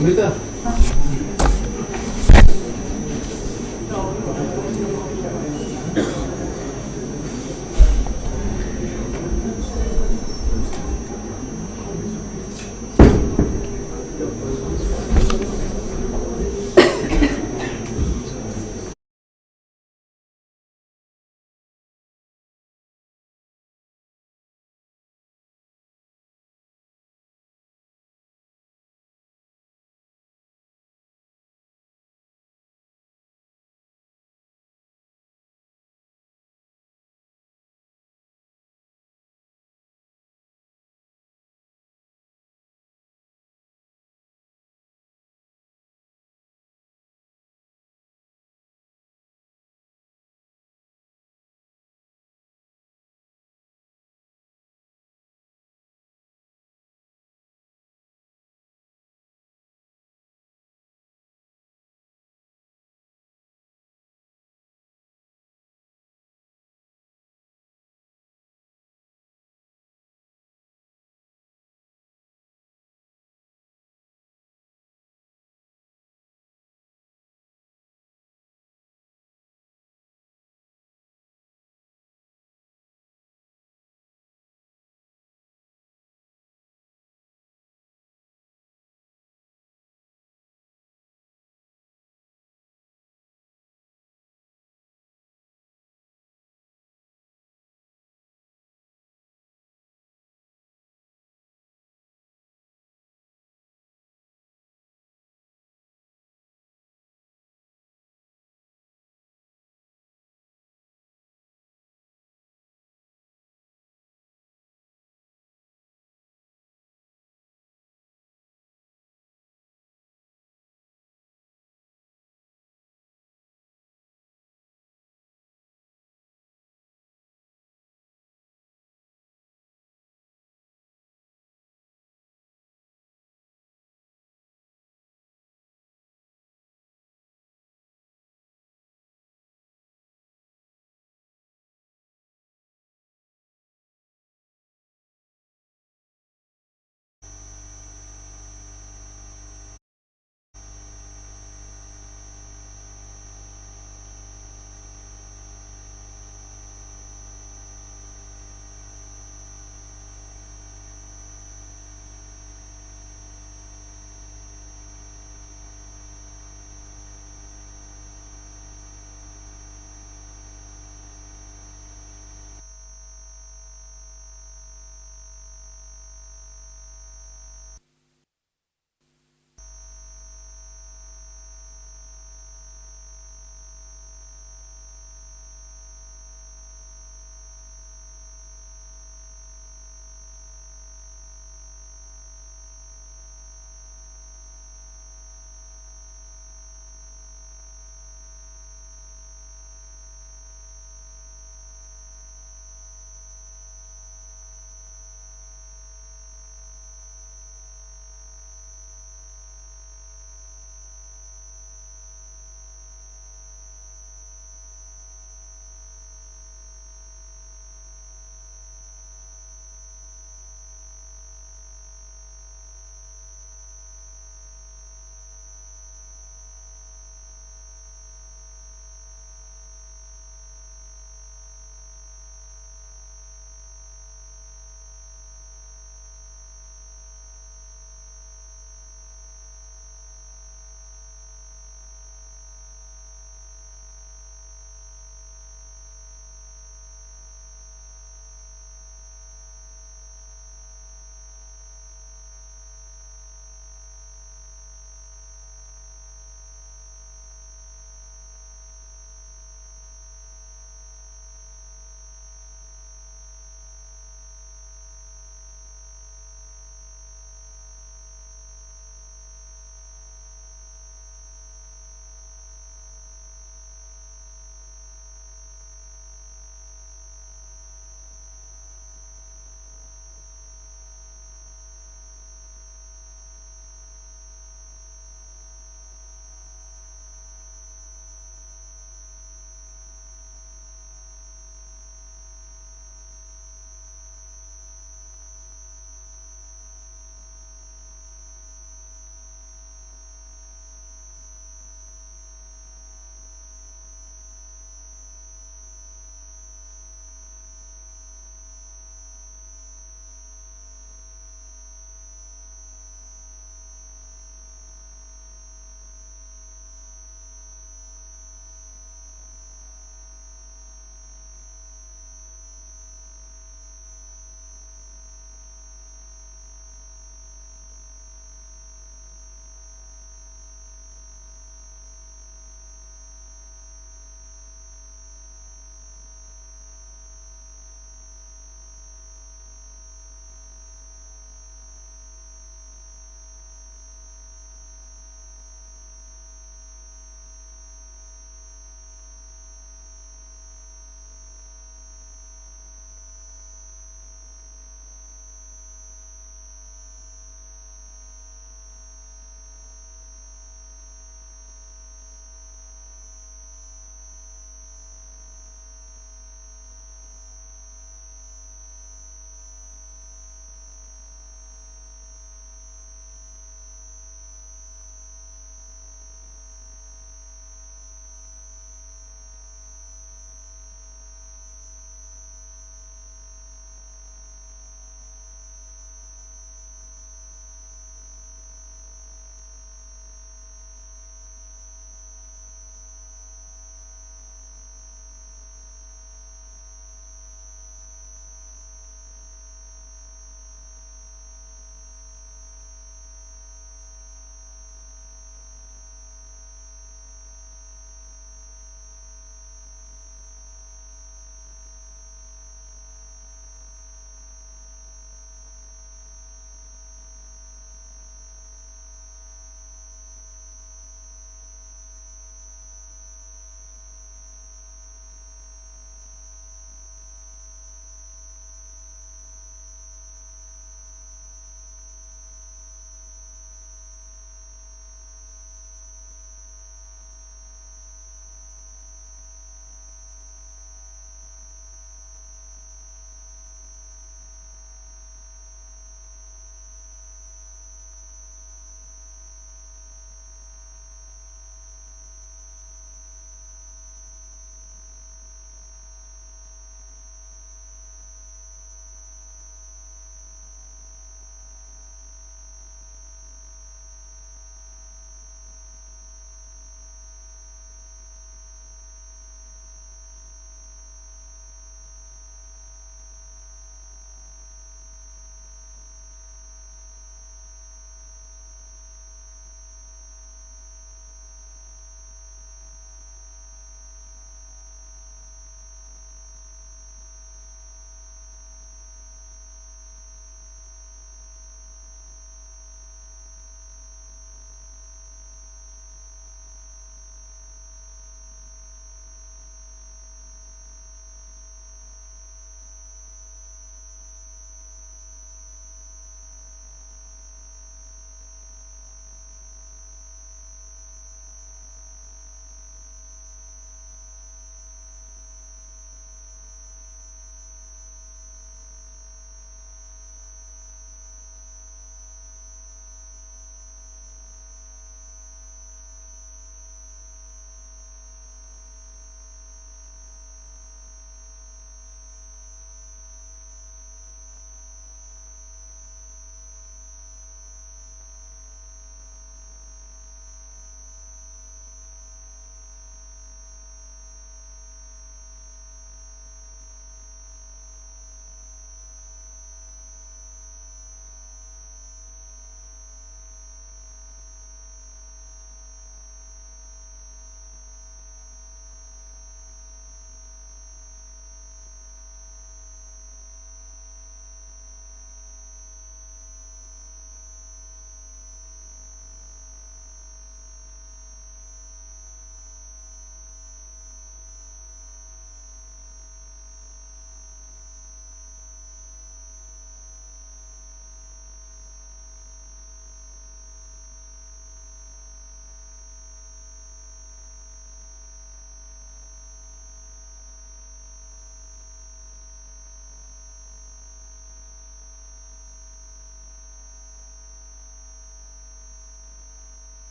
Amrita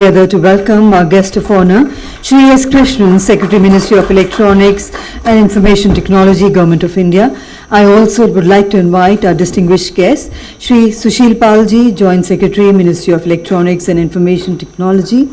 Together to welcome our guest of honor, Shri S. Krishnan, Secretary, Ministry of Electronics and Information Technology, Government of India. I also would like to invite our distinguished guest, Shri Sushil Palji, Joint Secretary, Ministry of Electronics and Information Technology.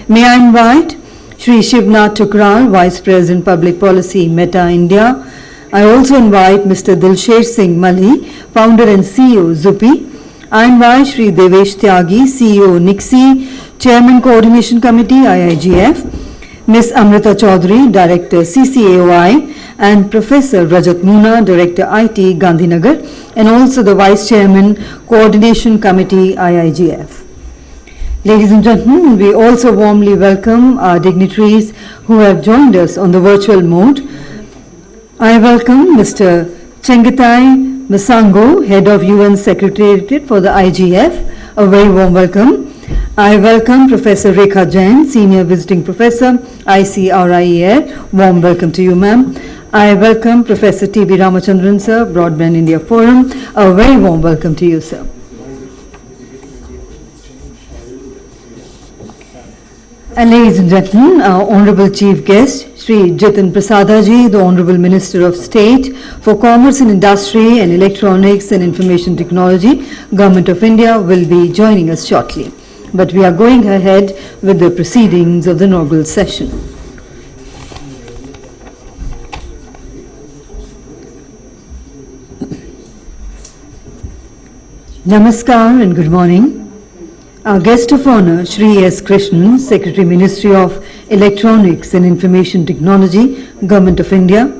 May I invite Shri Shivnath Tukral, Vice President, Public Policy, Meta India. I also invite Mr. Dilsher Singh Malhi, Founder and CEO, Surbhi. I invite Shri Devesh Tyagi, CEO, NIXI, Chairman Coordination Committee, IIGF, Ms. Amrita Chaudhary, Director, CCAOI, and Professor Rajat Moona, Director, IT, Gandhinagar, and also the Vice Chairman, Coordination Committee, IIGF. Ladies and gentlemen, we also warmly welcome our dignitaries who have joined us on the virtual mode. I welcome Mr. Chengitai Masango, Head of UN Secretariat for the IGF. A very warm welcome. I welcome Professor Rekha Jain, Senior Visiting Professor, ICRIER. Warm welcome to you, ma'am. I welcome Professor T.V. Ramachandran, sir, Broadband India Forum. A very warm welcome to you, sir. And ladies and gentlemen, our Honorable Chief Guest, Shri Jitin Prasadaji, the Honorable Minister of State for Commerce and Industry and Electronics and Information Technology, Government of India, will be joining us shortly. But we are going ahead with the proceedings of the inaugural session. Namaskar and good morning. Our guest of honor, Shri S. Krishnan, Secretary, Ministry of Electronics and Information Technology, Government of India,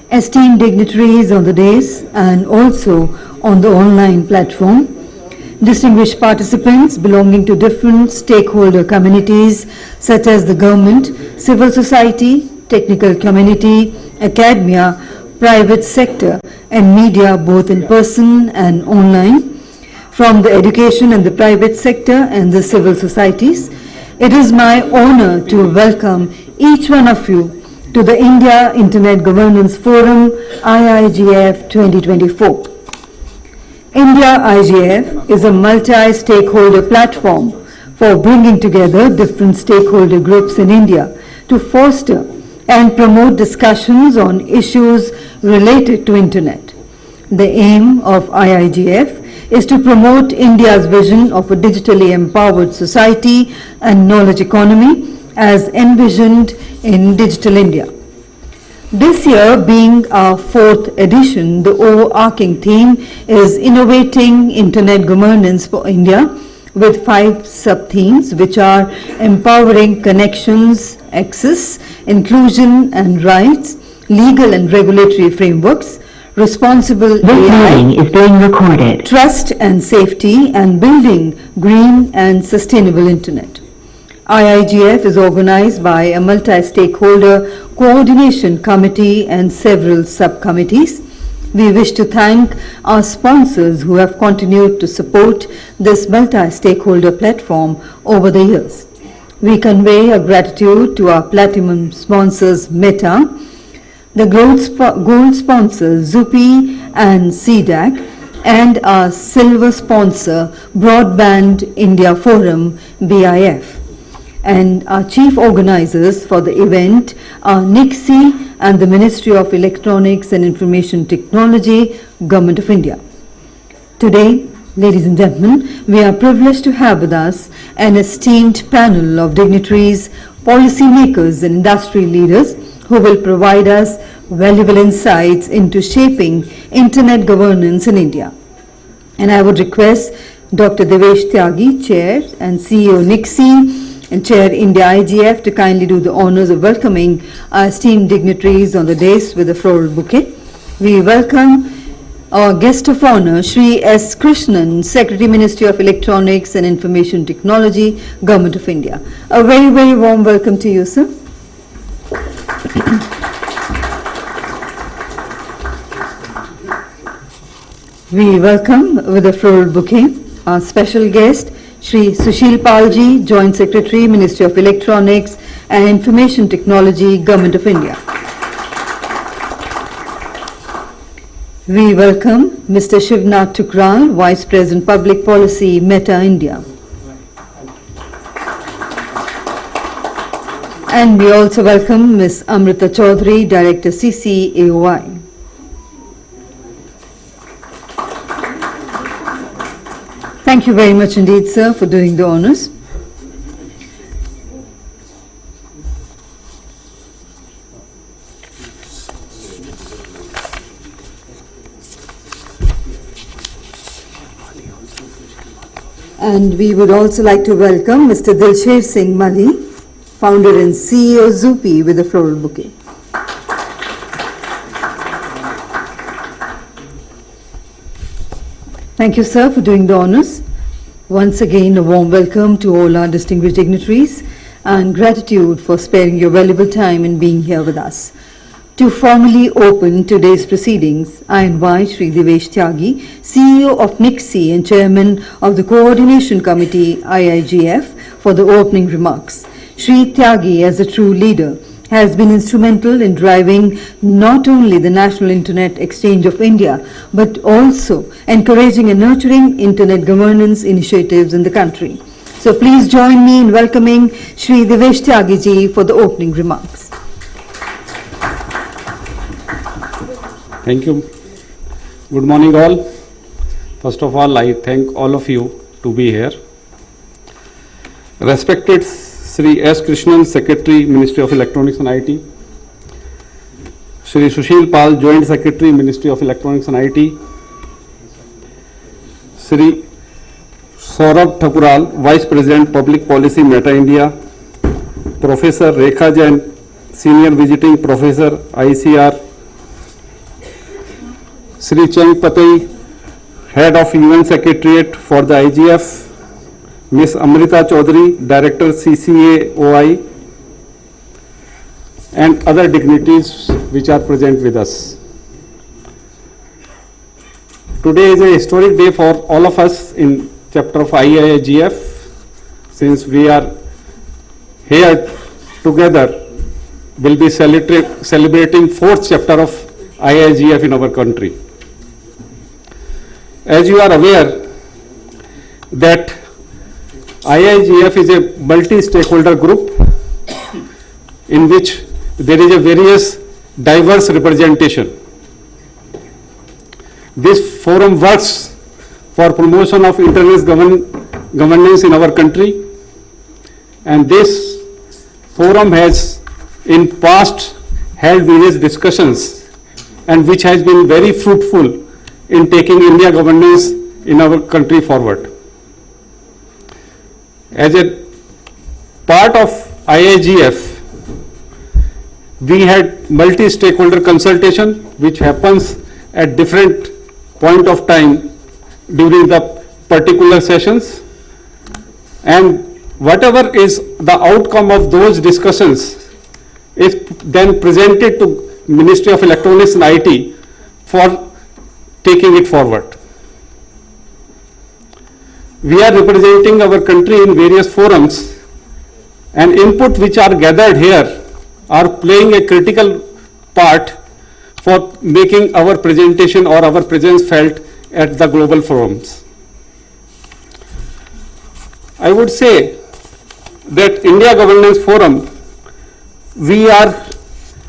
esteemed dignitaries on the dais and also on the online platform, distinguished participants belonging to different stakeholder communities such as the government, civil society, technical community, academia, private sector, and media both in person and online, from the education and the private sector and the civil societies. It is my honor to welcome each one of you to the India Internet Governance Forum, IIGF 2024. IndiaAI is a multi-stakeholder platform for bringing together different stakeholder groups in India to foster and promote discussions on issues related to Internet. The aim of IIGF is to promote India's vision of a digitally empowered society and knowledge economy as envisioned in Digital India. This year being our fourth edition, the overarching theme is Innovating Internet Governance for India, with 5 sub-themes which are empowering connections, access, inclusion and rights, legal and regulatory frameworks, responsible AI, is being recorded. Trust and safety, and building green and sustainable Internet. IIGF is organized by a multi-stakeholder coordination committee and several subcommittees. We wish to thank our sponsors who have continued to support this multi-stakeholder platform over the years. We convey our gratitude to our platinum sponsors Meta, the gold sponsors Surbhi and CDAC, and our silver sponsor Broadband India Forum, BIF. And our chief organizers for the event are NIXI and the Ministry of Electronics and Information Technology, Government of India. Today, ladies and gentlemen, we are privileged to have with us an esteemed panel of dignitaries, policymakers and industry leaders who will provide us valuable insights into shaping Internet governance in India. And I would request Dr. Devesh Tyagi, Chair and CEO NIXI, and Chair IndiaIGF, to kindly do the honors of welcoming our esteemed dignitaries on the dais with a floral bouquet. We welcome our guest of honor, Shri S. Krishnan, Secretary, Ministry of Electronics and Information Technology, Government of India. A very, very warm welcome to you, sir. We welcome with a floral bouquet our special guest, Shri Sushil Palji, Joint Secretary, Ministry of Electronics and Information Technology, Government of India. We welcome Mr. Shivnath Tukral, Vice President, Public Policy, Meta India. And we also welcome Ms. Amrita Chaudhary, Director AIORI. Thank you very much indeed, sir, for doing the honors. And we would also like to welcome Mr. Dilsher Singh Mali, founder and CEO Zupi, with a floral bouquet. Thank you, sir, for doing the honors. Once again, a warm welcome to all our distinguished dignitaries and gratitude for sparing your valuable time and being here with us. To formally open today's proceedings, I invite Shri Devesh Tyagi, CEO of NICSI and Chairman of the Coordination Committee, IIGF, for the opening remarks. Shri Tyagi, as a true leader, has been instrumental in driving not only the National Internet Exchange of India, but also encouraging and nurturing Internet governance initiatives in the country. So please join me in welcoming Shri Devesh Tyagi ji for the opening remarks. Thank you. Good morning all. First of all, I thank all of you to be here. Respected Sri S. Krishnan, Secretary, Ministry of Electronics and IT. Sri Sushil Pal, Joint Secretary, Ministry of Electronics and IT. Sri Saurabh Thakural, Vice President, Public Policy, Meta India. Professor Rekha Jain, Senior Visiting Professor, ICR. Sri Cheng Patai, Head of UN Secretariat for the IGF. Ms. Amrita Chaudhary, Director AIORI, and other dignitaries which are present with us. Today is a historic day for all of us in chapter of IIGF, since we are here together, will be celebrating fourth chapter of IIGF in our country. As you are aware that IIGF is a multi-stakeholder group in which there is a various diverse representation. This forum works for promotion of internet governance in our country, and this forum has in past held various discussions and which has been very fruitful in taking India governance in our country forward. As a part of IIGF, we had multi-stakeholder consultation which happens at different point of time during the particular sessions, and whatever is the outcome of those discussions is then presented to Ministry of Electronics and IT for taking it forward. We are representing our country in various forums, and input which are gathered here are playing a critical part for making our presentation or our presence felt at the global forums. I would say that India Governance Forum,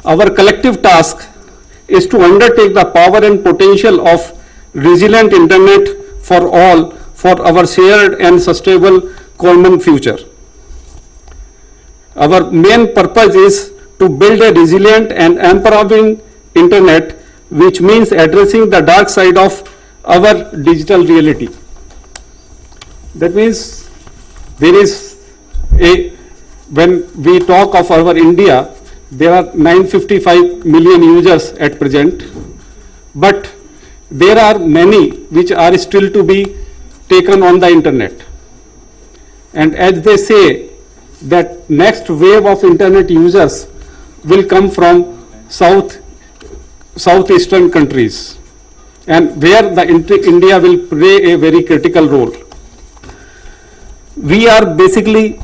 our collective task is to undertake the power and potential of resilient internet for all for our shared and sustainable common future. Our main purpose is to build a resilient and empowering internet, which means addressing the dark side of our digital reality. That means when we talk of our India, there are 955 million users at present, but there are many which are still to be taken on the internet. And as they say, that next wave of internet users will come from southeastern countries, and where India will play a very critical role. We are basically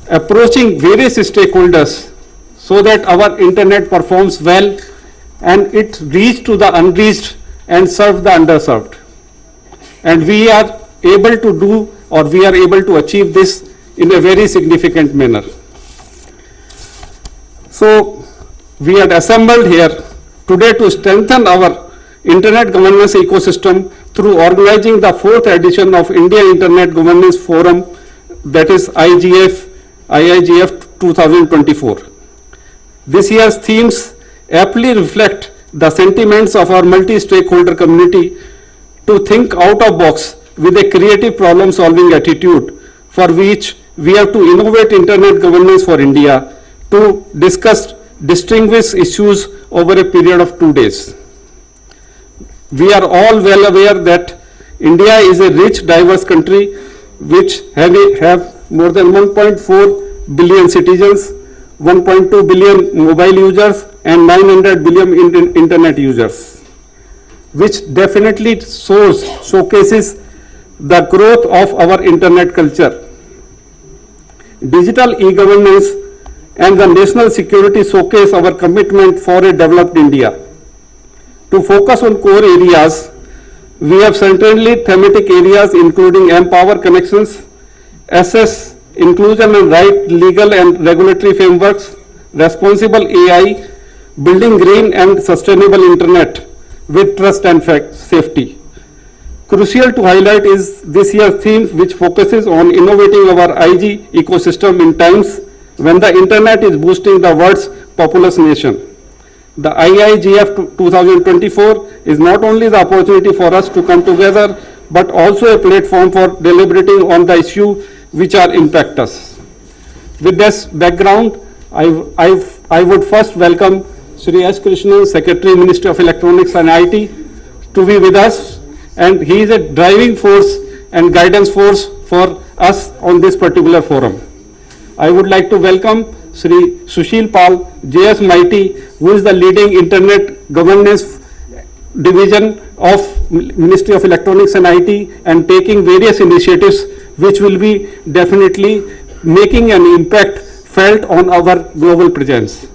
approaching various stakeholders so that our internet performs well and it reach to the unreached and serve the underserved. And we are able to do, or we are able to achieve this in a very significant manner. So we had assembled here today to strengthen our internet governance ecosystem through organizing the 4th edition of India Internet Governance Forum, that is IIGF 2024. This year's themes aptly reflect the sentiments of our multi-stakeholder community to think out of box with a creative problem-solving attitude, for which we have to innovate internet governance for India to discuss distinguished issues over a period of 2 days. We are all well aware that India is a rich, diverse country which have more than 1.4 billion citizens, 1.2 billion mobile users and 900 billion internet users, which definitely showcases the growth of our internet culture. Digital e-governance and the national security showcase our commitment for a developed India. To focus on core areas, we have certainly thematic areas including empower connections, assess inclusion and right legal and regulatory frameworks, responsible AI, building green and sustainable internet with trust and safety. Crucial to highlight is this year's theme, which focuses on innovating our IG ecosystem in times when the internet is boosting the world's populous nation. The IIGF 2024 is not only the opportunity for us to come together, but also a platform for deliberating on the issue which are impact us. With this background, I would first welcome Sri S. Krishnan, Secretary, Ministry of Electronics and IT, to be with us, and he is a driving force and guidance force for us on this particular forum. I would like to welcome Sri Sushil Pal, JS Mighty, who is the leading internet governance division of Ministry of Electronics and IT and taking various initiatives which will be definitely making an impact felt on our global presence.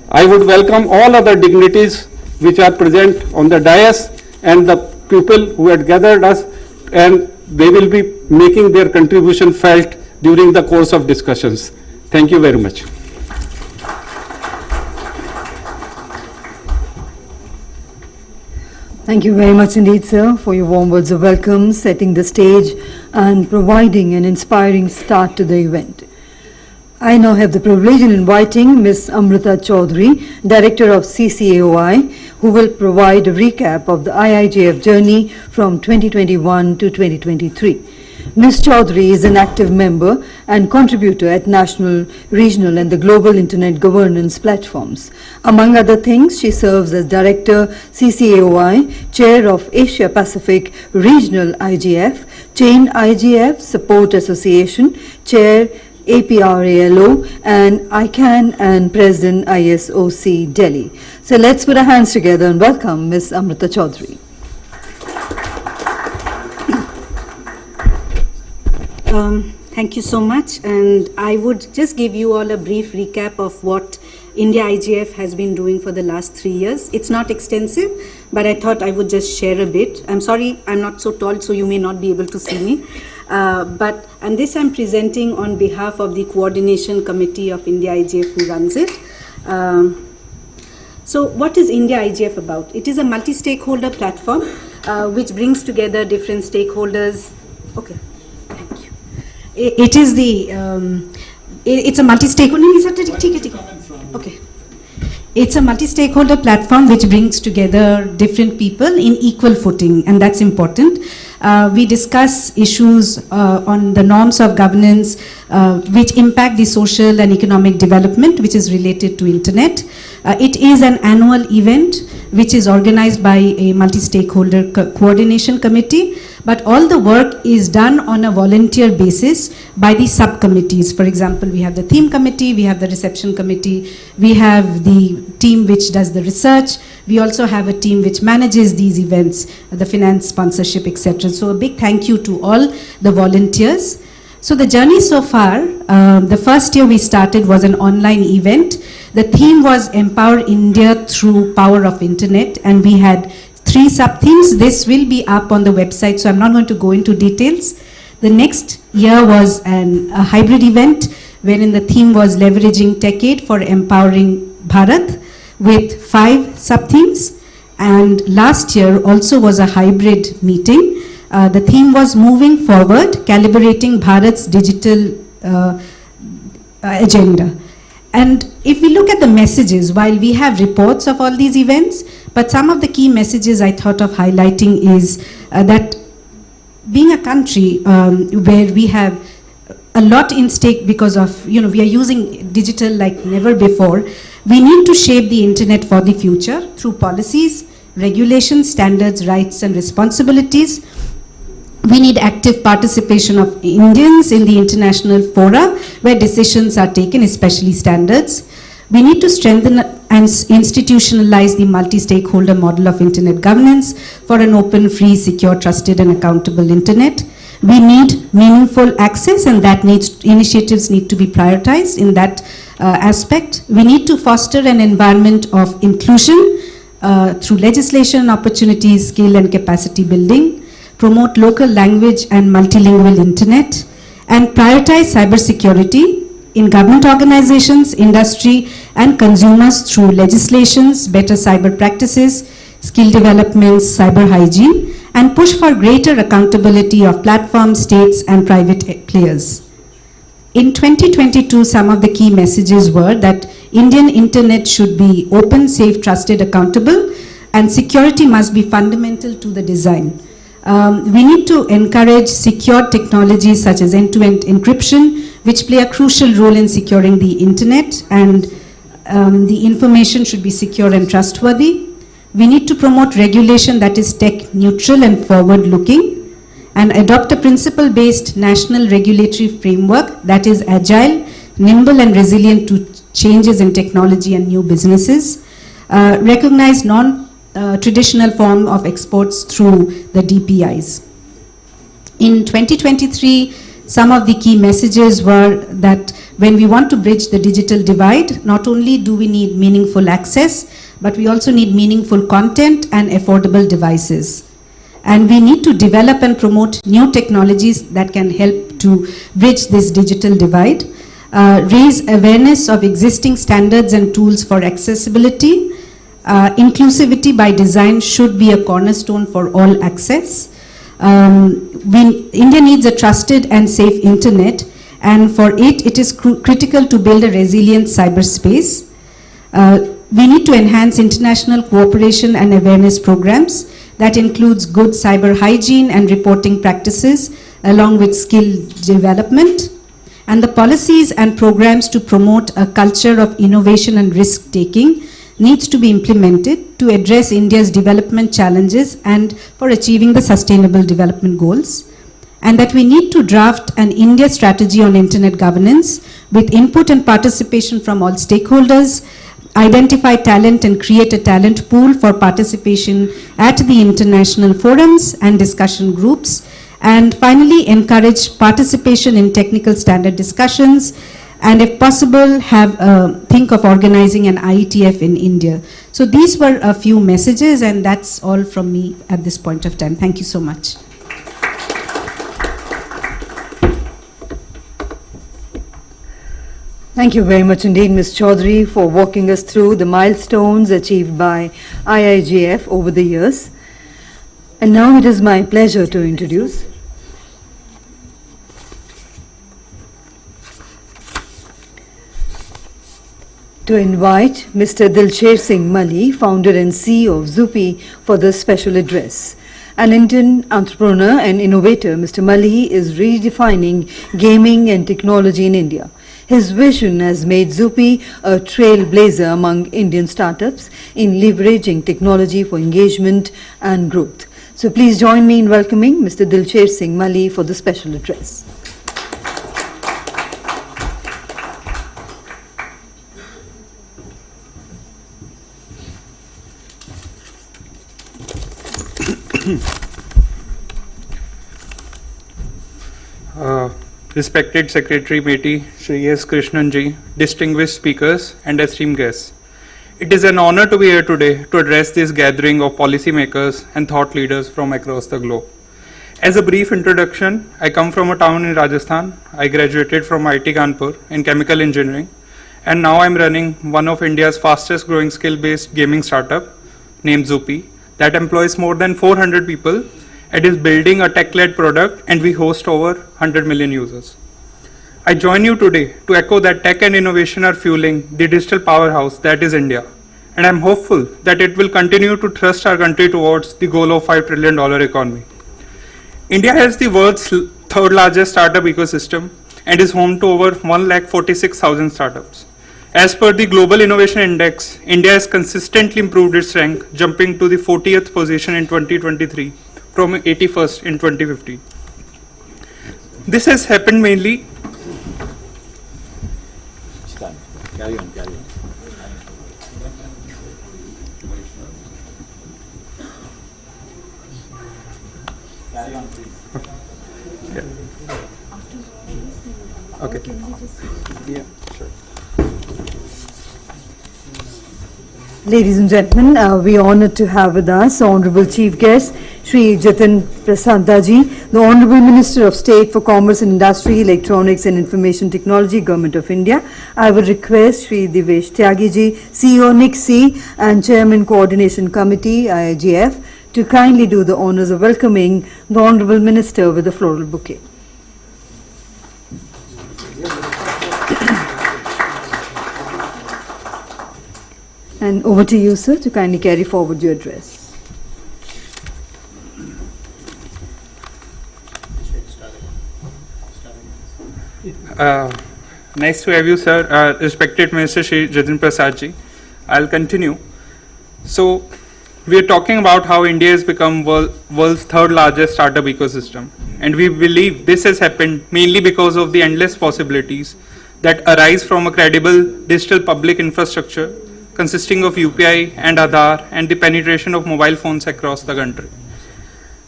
I would welcome all other dignitaries which are present on the dais and the people who had gathered us, and they will be making their contribution felt during the course of discussions. Thank you very much. Thank you very much indeed, sir, for your warm words of welcome, setting the stage and providing an inspiring start to the event. I now have the privilege in inviting Ms. Amrita Chaudhary, Director of CCAOI, who will provide a recap of the IIGF journey from 2021 to 2023. Ms. Chaudhary is an active member and contributor at national, regional and the global internet governance platforms. Among other things, she serves as Director CCAOI, Chair of Asia Pacific Regional IGF, Chain IGF Support Association, Chair APRALO, and ICANN and President ISOC Delhi. So let's put our hands together and welcome Ms. Amrita Chaudhary. Thank you so much, and I would just give you all a brief recap of what India IGF has been doing for the last 3 years. It's not extensive, but I thought I would just share a bit. I'm sorry, I'm not so tall, so you may not be able to see me. And this I'm presenting on behalf of the Coordination Committee of India IGF, who runs it. So what is India IGF about? It is a multi-stakeholder platform which brings together different stakeholders. Okay, thank you. It is the, it's a multi-stakeholder, okay. It's a multi-stakeholder platform which brings together different people in equal footing, and that's important. We discuss issues on the norms of governance which impact the social and economic development which is related to internet. It is an annual event which is organized by a multi-stakeholder coordination committee, but all the work is done on a volunteer basis by the subcommittees. For example, we have the theme committee, we have the reception committee, we have the team which does the research, we also have a team which manages these events, the finance, sponsorship, etc. So a big thank you to all the volunteers. So the journey so far, the first year we started was an online event. The theme was Empower India Through Power of Internet, and we had 3 sub-themes. This will be up on the website, so I'm not going to go into details. The next year was a hybrid event wherein the theme was leveraging tech aid for empowering Bharat, with 5 sub-themes. And last year also was a hybrid meeting. The theme was moving forward, calibrating Bharat's digital agenda. And if we look at the messages, while we have reports of all these events, but some of the key messages I thought of highlighting is that being a country where we have a lot in stake because of, we are using digital like never before, we need to shape the internet for the future through policies, regulations, standards, rights and responsibilities. We need active participation of Indians in the international fora where decisions are taken, especially standards. We need to strengthen and institutionalize the multi-stakeholder model of internet governance for an open, free, secure, trusted and accountable internet. We need meaningful access, and that initiatives need to be prioritized in that aspect. We need to foster an environment of inclusion through legislation, opportunities, skill and capacity building. Promote local language and multilingual internet, and prioritize cybersecurity in government organizations, industry and consumers through legislations, better cyber practices, skill developments, cyber hygiene, and push for greater accountability of platforms, states and private players. In 2022, some of the key messages were that Indian internet should be open, safe, trusted, accountable, and security must be fundamental to the design. We need to encourage secure technologies such as end-to-end encryption, which play a crucial role in securing the internet, and the information should be secure and trustworthy. We need to promote regulation that is tech neutral and forward-looking, and adopt a principle-based national regulatory framework that is agile, nimble and resilient to changes in technology and new businesses. Recognize non-traditional form of exports through the DPIs. In 2023, some of the key messages were that when we want to bridge the digital divide, not only do we need meaningful access, but we also need meaningful content and affordable devices. And we need to develop and promote new technologies that can help to bridge this digital divide. Raise awareness of existing standards and tools for accessibility. Inclusivity by design should be a cornerstone for all access. India needs a trusted and safe internet, and for it is critical to build a resilient cyberspace. We need to enhance international cooperation and awareness programs that includes good cyber hygiene and reporting practices along with skill development, and the policies and programs to promote a culture of innovation and risk-taking needs to be implemented to address India's development challenges and for achieving the sustainable development goals. And that we need to draft an India strategy on internet governance with input and participation from all stakeholders, identify talent and create a talent pool for participation at the international forums and discussion groups, and finally encourage participation in technical standard discussions, and if possible think of organizing an IETF in India. So these were a few messages, and that's all from me at this point of time. Thank you so much. Thank you very much indeed, Ms. Chaudhary, for walking us through the milestones achieved by IIGF over the years. And now it is my pleasure to introduce invite Mr. Dilsher Singh Mali, founder and CEO of Zupi, for the special address. An Indian entrepreneur and innovator, Mr. Mali is redefining gaming and technology in India. His vision has made Zupi a trailblazer among Indian startups in leveraging technology for engagement and growth. So please join me in welcoming Mr. Dilsher Singh Mali for the special address. Respected Secretary Meti, Shri S. Krishnan Ji, distinguished speakers and esteemed guests. It is an honor to be here today to address this gathering of policymakers and thought leaders from across the globe. As a brief introduction, I come from a town in Rajasthan. I graduated from IIT Kanpur in chemical engineering, and now I'm running one of India's fastest growing skill-based gaming startup named Surbhi that employs more than 400 people and is building a tech-led product, and we host over 100 million users. I join you today to echo that tech and innovation are fueling the digital powerhouse that is India, and I'm hopeful that it will continue to thrust our country towards the goal of $5 trillion economy. India has the world's third largest startup ecosystem and is home to over 146,000 startups. As per the Global Innovation Index, India has consistently improved its rank, jumping to the 40th position in 2023 from 81st in 2015. This has happened mainly Carry on. Okay. Yeah, sure. Ladies and gentlemen, we are honoured to have with us Honourable Chief Guest Shri Jitin Prasadaji, the Honourable Minister of State for Commerce and Industry, Electronics and Information Technology, Government of India. I would request Shri Divesh Tyagiji, CEO NICSI and Chairman Coordination Committee, IIGF, to kindly do the honours of welcoming the Honourable Minister with a floral bouquet. And over to you, sir, to kindly carry forward your address. Nice to have you, sir. Respected Minister Shri Jitin Prasadji. I'll continue. So, we are talking about how India has become world's third largest startup ecosystem. And we believe this has happened mainly because of the endless possibilities that arise from a credible digital public infrastructure consisting of UPI and Aadhaar and the penetration of mobile phones across the country.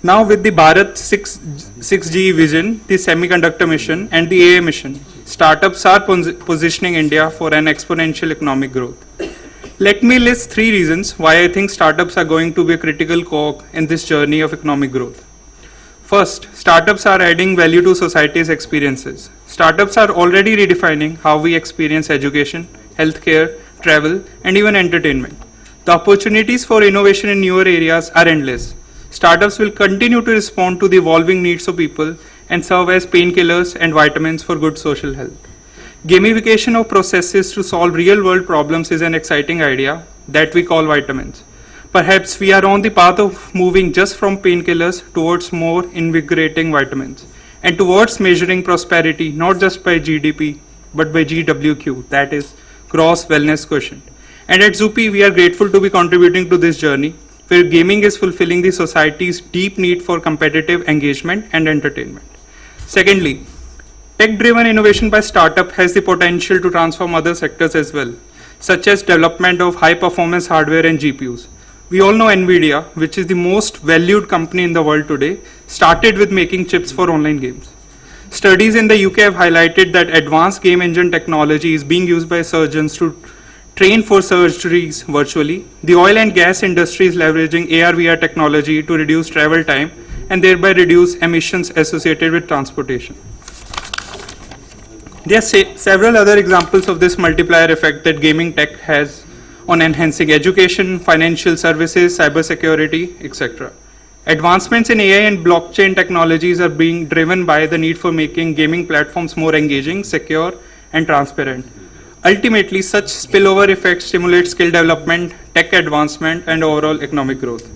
Now with the Bharat 6G vision, the semiconductor mission and the AI mission, startups are positioning India for an exponential economic growth. Let me list 3 reasons why I think startups are going to be a critical cog in this journey of economic growth. First, startups are adding value to society's experiences. Startups are already redefining how we experience education, healthcare, travel, and even entertainment. The opportunities for innovation in newer areas are endless. Startups will continue to respond to the evolving needs of people and serve as painkillers and vitamins for good social health. Gamification of processes to solve real-world problems is an exciting idea that we call vitamins. Perhaps we are on the path of moving just from painkillers towards more invigorating vitamins and towards measuring prosperity not just by GDP but by GWQ, that is, Gross Wellness Quotient. And at Surbhi, we are grateful to be contributing to this journey where gaming is fulfilling the society's deep need for competitive engagement and entertainment. Secondly, tech-driven innovation by startup has the potential to transform other sectors as well, such as development of high-performance hardware and GPUs. We all know NVIDIA, which is the most valued company in the world today, started with making chips for online games. Studies in the UK have highlighted that advanced game engine technology is being used by surgeons to train for surgeries virtually. The oil and gas industry is leveraging AR/VR technology to reduce travel time and thereby reduce emissions associated with transportation. There are several other examples of this multiplier effect that gaming tech has on enhancing education, financial services, cybersecurity, etc. Advancements in AI and blockchain technologies are being driven by the need for making gaming platforms more engaging, secure, and transparent. Ultimately, such spillover effects stimulate skill development, tech advancement, and overall economic growth.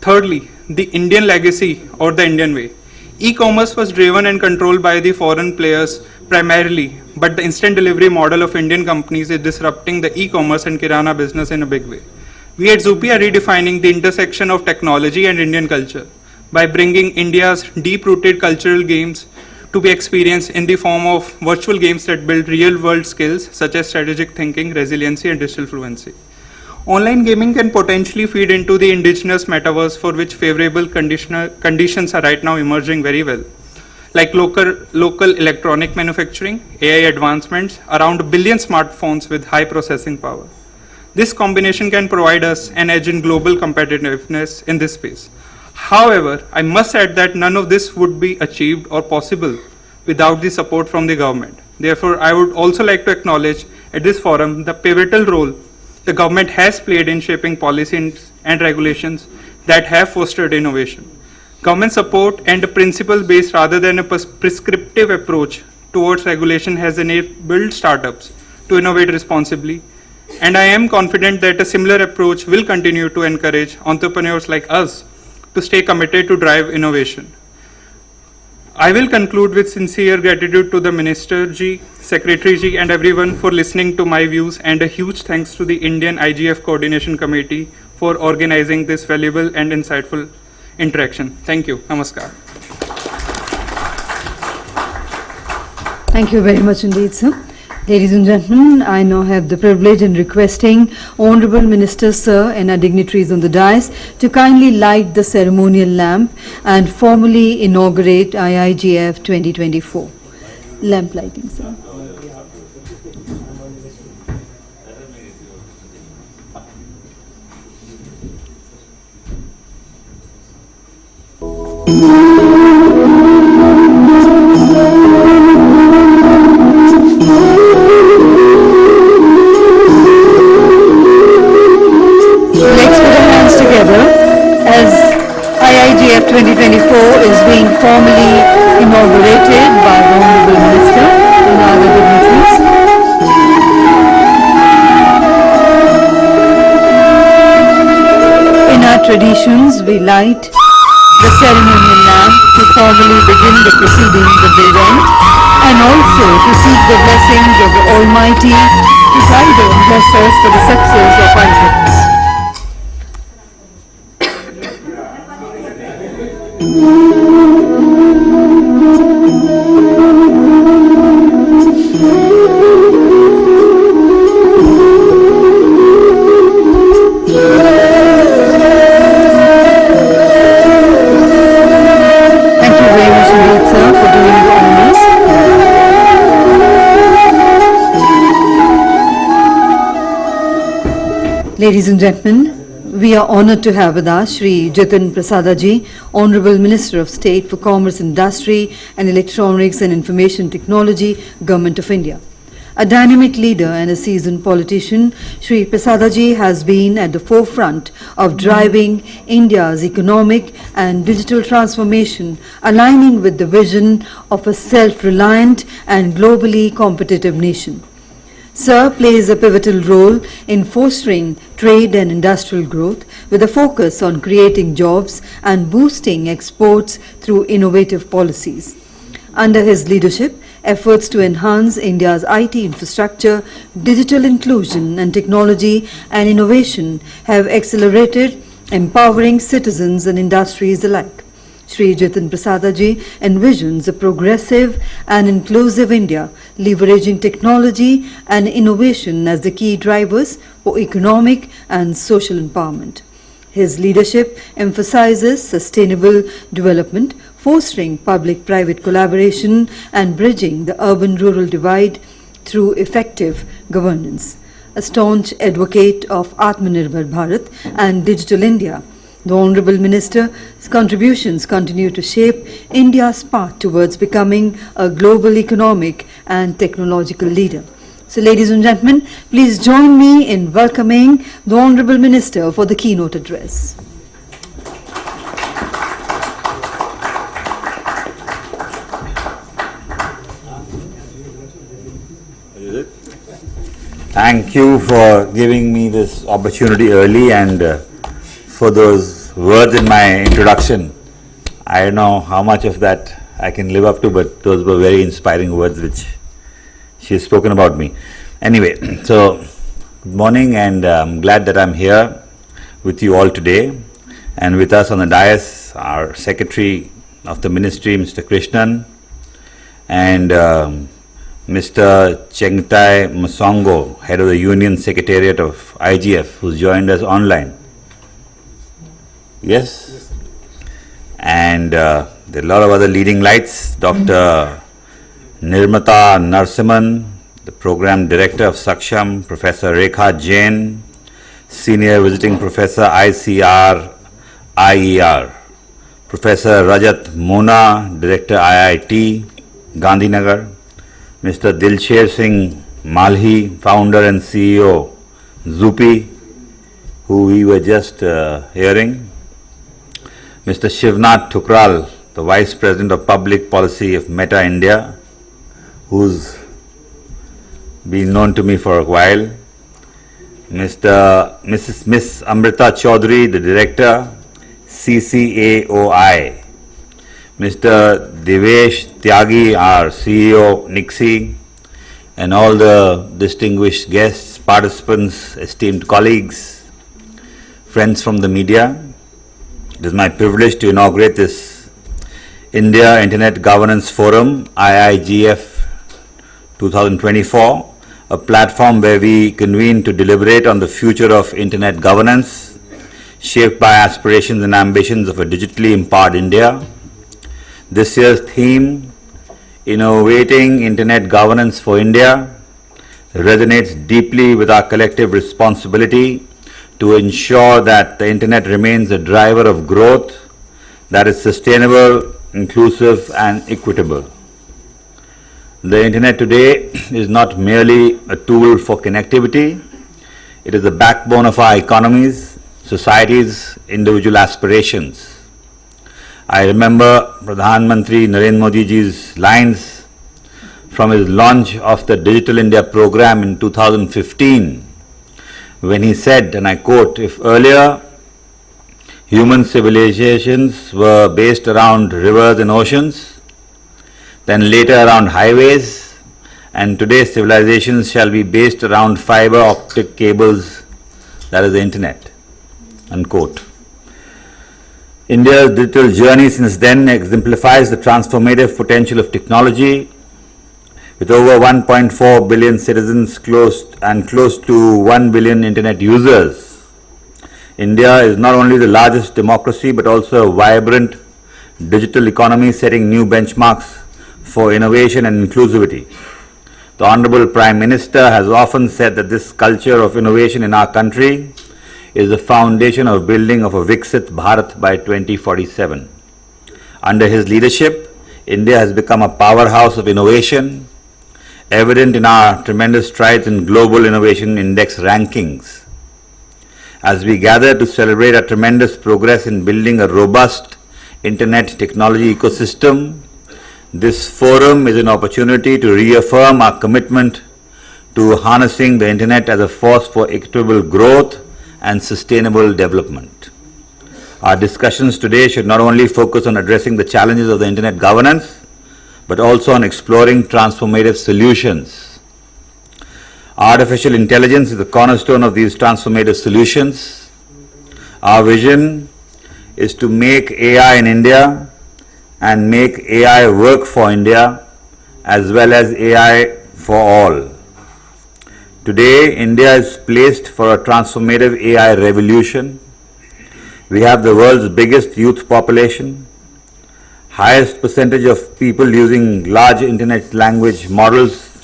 Thirdly, the Indian legacy or the Indian way. E-commerce was driven and controlled by the foreign players primarily, but the instant delivery model of Indian companies is disrupting the e-commerce and kirana business in a big way. We at Surbhi are redefining the intersection of technology and Indian culture by bringing India's deep-rooted cultural games to be experienced in the form of virtual games that build real-world skills such as strategic thinking, resiliency, and digital fluency. Online gaming can potentially feed into the indigenous metaverse for which favorable conditions are right now emerging very well, like local electronic manufacturing, AI advancements, around 1 billion smartphones with high processing power. This combination can provide us an edge in global competitiveness in this space. However, I must add that none of this would be achieved or possible without the support from the government. Therefore, I would also like to acknowledge at this forum the pivotal role the government has played in shaping policies and regulations that have fostered innovation. Government support and a principle-based rather than a prescriptive approach towards regulation has enabled startups to innovate responsibly, and I am confident that a similar approach will continue to encourage entrepreneurs like us to stay committed to drive innovation. I will conclude with sincere gratitude to the Minister Ji, Secretary Ji, and everyone for listening to my views, and a huge thanks to the Indian IGF Coordination Committee for organizing this valuable and insightful interaction. Thank you. Namaskar. Thank you very much indeed, sir. Ladies and gentlemen, I now have the privilege in requesting Honorable Minister, sir, and our dignitaries on the dais to kindly light the ceremonial lamp and formally inaugurate IIGF 2024. Lamp lighting, sir. As IIGF 2024 is being formally inaugurated by the Honorable Minister and other dignitaries. In our traditions, we light the ceremonial lamp to formally begin the proceedings of the event, and also to seek the blessings of the Almighty to guide and bless us for the success of our efforts. Ladies and gentlemen, we are honoured to have with us Shri Jitin Prasadaji, Honourable Minister of State for Commerce, Industry and Electronics and Information Technology, Government of India. A dynamic leader and a seasoned politician, Shri Prasadaji has been at the forefront of driving India's economic and digital transformation, aligning with the vision of a self-reliant and globally competitive nation. Sir plays a pivotal role in fostering trade and industrial growth with a focus on creating jobs and boosting exports through innovative policies. Under his leadership, efforts to enhance India's IT infrastructure, digital inclusion and technology and innovation have accelerated, empowering citizens and industries alike. Shri Jitin Prasadaji envisions a progressive and inclusive India, leveraging technology and innovation as the key drivers for economic and social empowerment. His leadership emphasizes sustainable development, fostering public-private collaboration and bridging the urban-rural divide through effective governance. A staunch advocate of Atmanirbhar Bharat and Digital India, the Honourable Minister's contributions continue to shape India's path towards becoming a global economic and technological leader. So, ladies and gentlemen, please join me in welcoming the Honourable Minister for the keynote address. Thank you for giving me this opportunity early and for those words in my introduction. I don't know how much of that I can live up to, but those were very inspiring words which she has spoken about me. Anyway, so good morning, and I'm glad that I'm here with you all today. And with us on the dais, our Secretary of the Ministry, Mr. Krishnan, and Mr. Chengtai Musongo, Head of the Union Secretariat of IGF, who's joined us online. Yes? And there are a lot of other leading lights. Dr. Nirmata Narsiman, the Program Director of Saksham, Professor Rekha Jain, Senior Visiting Professor ICR, IER, Professor Rajat Mona, Director IIT, Gandhinagar, Mr. Dilsher Singh Malhi, Founder and CEO, Zupi, who we were just hearing, Mr. Shivnath Thukral, the Vice President of Public Policy of Meta India, who's been known to me for a while, Miss Amrita Chaudhary, the Director, CCAOI, Mr. Devesh Tyagi, our CEO, Nixie, and all the distinguished guests, participants, esteemed colleagues, friends from the media. It is my privilege to inaugurate this India Internet Governance Forum, IIGF 2024, a platform where we convene to deliberate on the future of Internet governance, shaped by aspirations and ambitions of a digitally empowered India. This year's theme, Innovating Internet Governance for India, resonates deeply with our collective responsibility to ensure that the Internet remains a driver of growth that is sustainable, inclusive, and equitable. The Internet today is not merely a tool for connectivity, it is the backbone of our economies, societies, individual aspirations. I remember Pradhan Mantri Narendra Modi ji's lines from his launch of the Digital India program in 2015, when he said, and I quote, "If earlier human civilizations were based around rivers and oceans, then later around highways, and today's civilizations shall be based around fiber optic cables, that is the Internet," unquote. India's digital journey since then exemplifies the transformative potential of technology. With over 1.4 billion citizens close to 1 billion Internet users, India is not only the largest democracy but also a vibrant digital economy setting new benchmarks for innovation and inclusivity. The Honorable Prime Minister has often said that this culture of innovation in our country is the foundation of building of a Viksit Bharat by 2047. Under his leadership, India has become a powerhouse of innovation, evident in our tremendous strides in global innovation index rankings. As we gather to celebrate our tremendous progress in building a robust Internet technology ecosystem, this forum is an opportunity to reaffirm our commitment to harnessing the Internet as a force for equitable growth and sustainable development. Our discussions today should not only focus on addressing the challenges of the Internet governance, but also on exploring transformative solutions. Artificial intelligence is the cornerstone of these transformative solutions. Our vision is to make AI in India and make AI work for India as well as AI for all. Today, India is placed for a transformative AI revolution. We have the world's biggest youth population, highest percentage of people using large internet language models,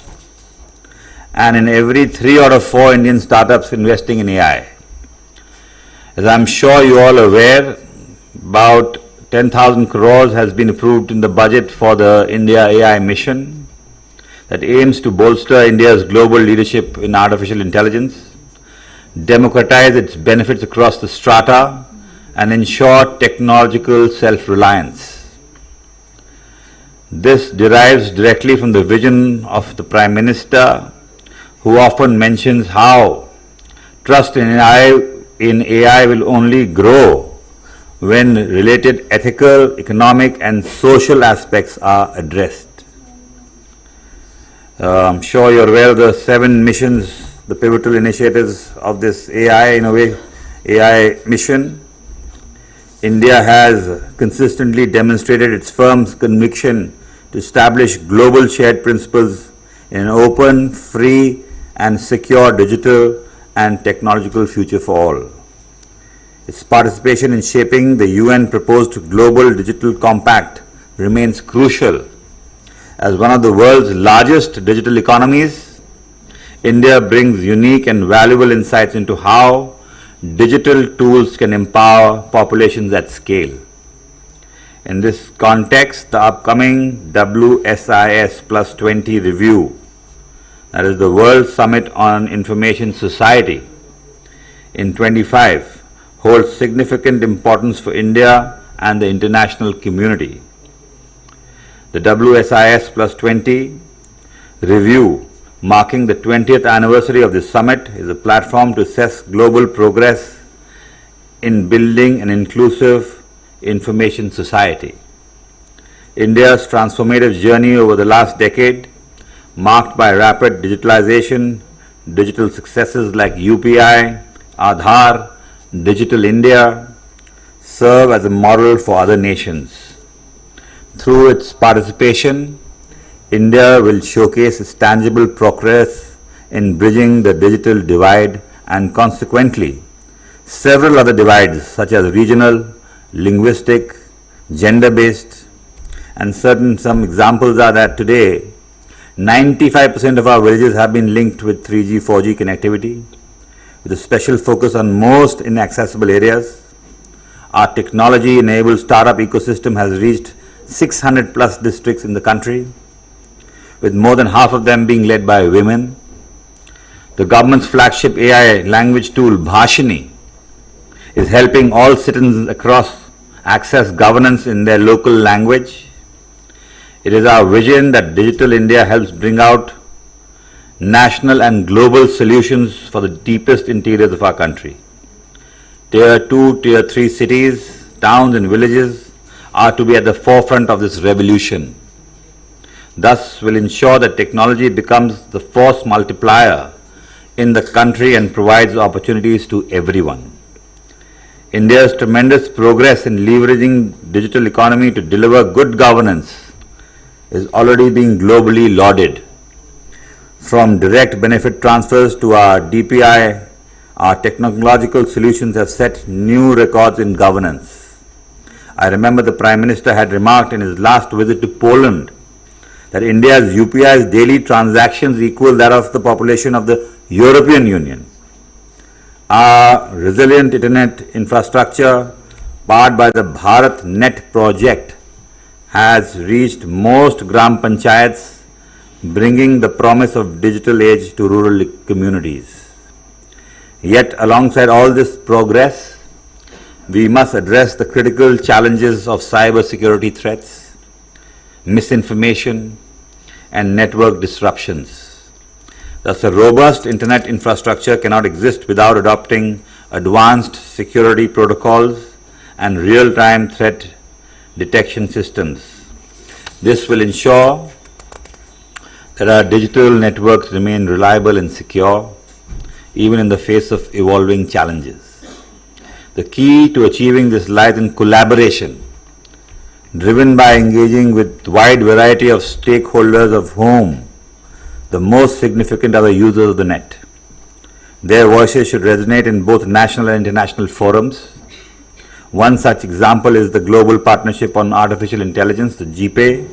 and in every 3 out of 4 Indian startups investing in AI. As I'm sure you all are aware, about 10,000 crores has been approved in the budget for the India AI mission that aims to bolster India's global leadership in artificial intelligence, democratize its benefits across the strata, and ensure technological self-reliance. This derives directly from the vision of the Prime Minister, who often mentions how trust in AI will only grow when related ethical, economic, and social aspects are addressed. I'm sure you're aware of the 7 missions, the pivotal initiatives of this AI mission. India has consistently demonstrated its firm conviction to establish global shared principles in an open, free, and secure digital and technological future for all. Its participation in shaping the UN proposed Global Digital Compact remains crucial. As one of the world's largest digital economies, India brings unique and valuable insights into how digital tools can empower populations at scale. In this context, the upcoming WSIS Plus 20 review, that is the World Summit on Information Society in 25, holds significant importance for India and the international community. The WSIS Plus 20 review, marking the 20th anniversary of this summit, is a platform to assess global progress in building an inclusive information society. India's transformative journey over the last decade, marked by rapid digitalization, digital successes like UPI, Aadhaar, Digital India, serve as a model for other nations. Through its participation, India will showcase its tangible progress in bridging the digital divide and consequently several other divides such as regional, linguistic, gender-based, and some examples are that today 95% of our villages have been linked with 3G, 4G connectivity with a special focus on most inaccessible areas. Our technology-enabled startup ecosystem has reached 600 plus districts in the country, with more than half of them being led by women. The government's flagship AI language tool, Bhashini, is helping all citizens across access governance in their local language. It is our vision that Digital India helps bring out national and global solutions for the deepest interiors of our country. Tier 2, Tier 3 cities, towns and villages are to be at the forefront of this revolution. Thus will ensure that technology becomes the force multiplier in the country and provides opportunities to everyone. India's tremendous progress in leveraging digital economy to deliver good governance is already being globally lauded. From direct benefit transfers to our DPI, our technological solutions have set new records in governance. I remember the Prime Minister had remarked in his last visit to Poland that India's UPI's daily transactions equal that of the population of the European Union. Our resilient internet infrastructure, powered by the Bharat Net project, has reached most Gram Panchayats, bringing the promise of digital age to rural communities. Yet, alongside all this progress, we must address the critical challenges of cyber security threats, misinformation, and network disruptions. Thus, a robust internet infrastructure cannot exist without adopting advanced security protocols and real-time threat detection systems. This will ensure that our digital networks remain reliable and secure, even in the face of evolving challenges. The key to achieving this lies in collaboration, driven by engaging with wide variety of stakeholders of whom the most significant are the users of the net. Their voices should resonate in both national and international forums. One such example is the Global Partnership on Artificial Intelligence, the GPAI,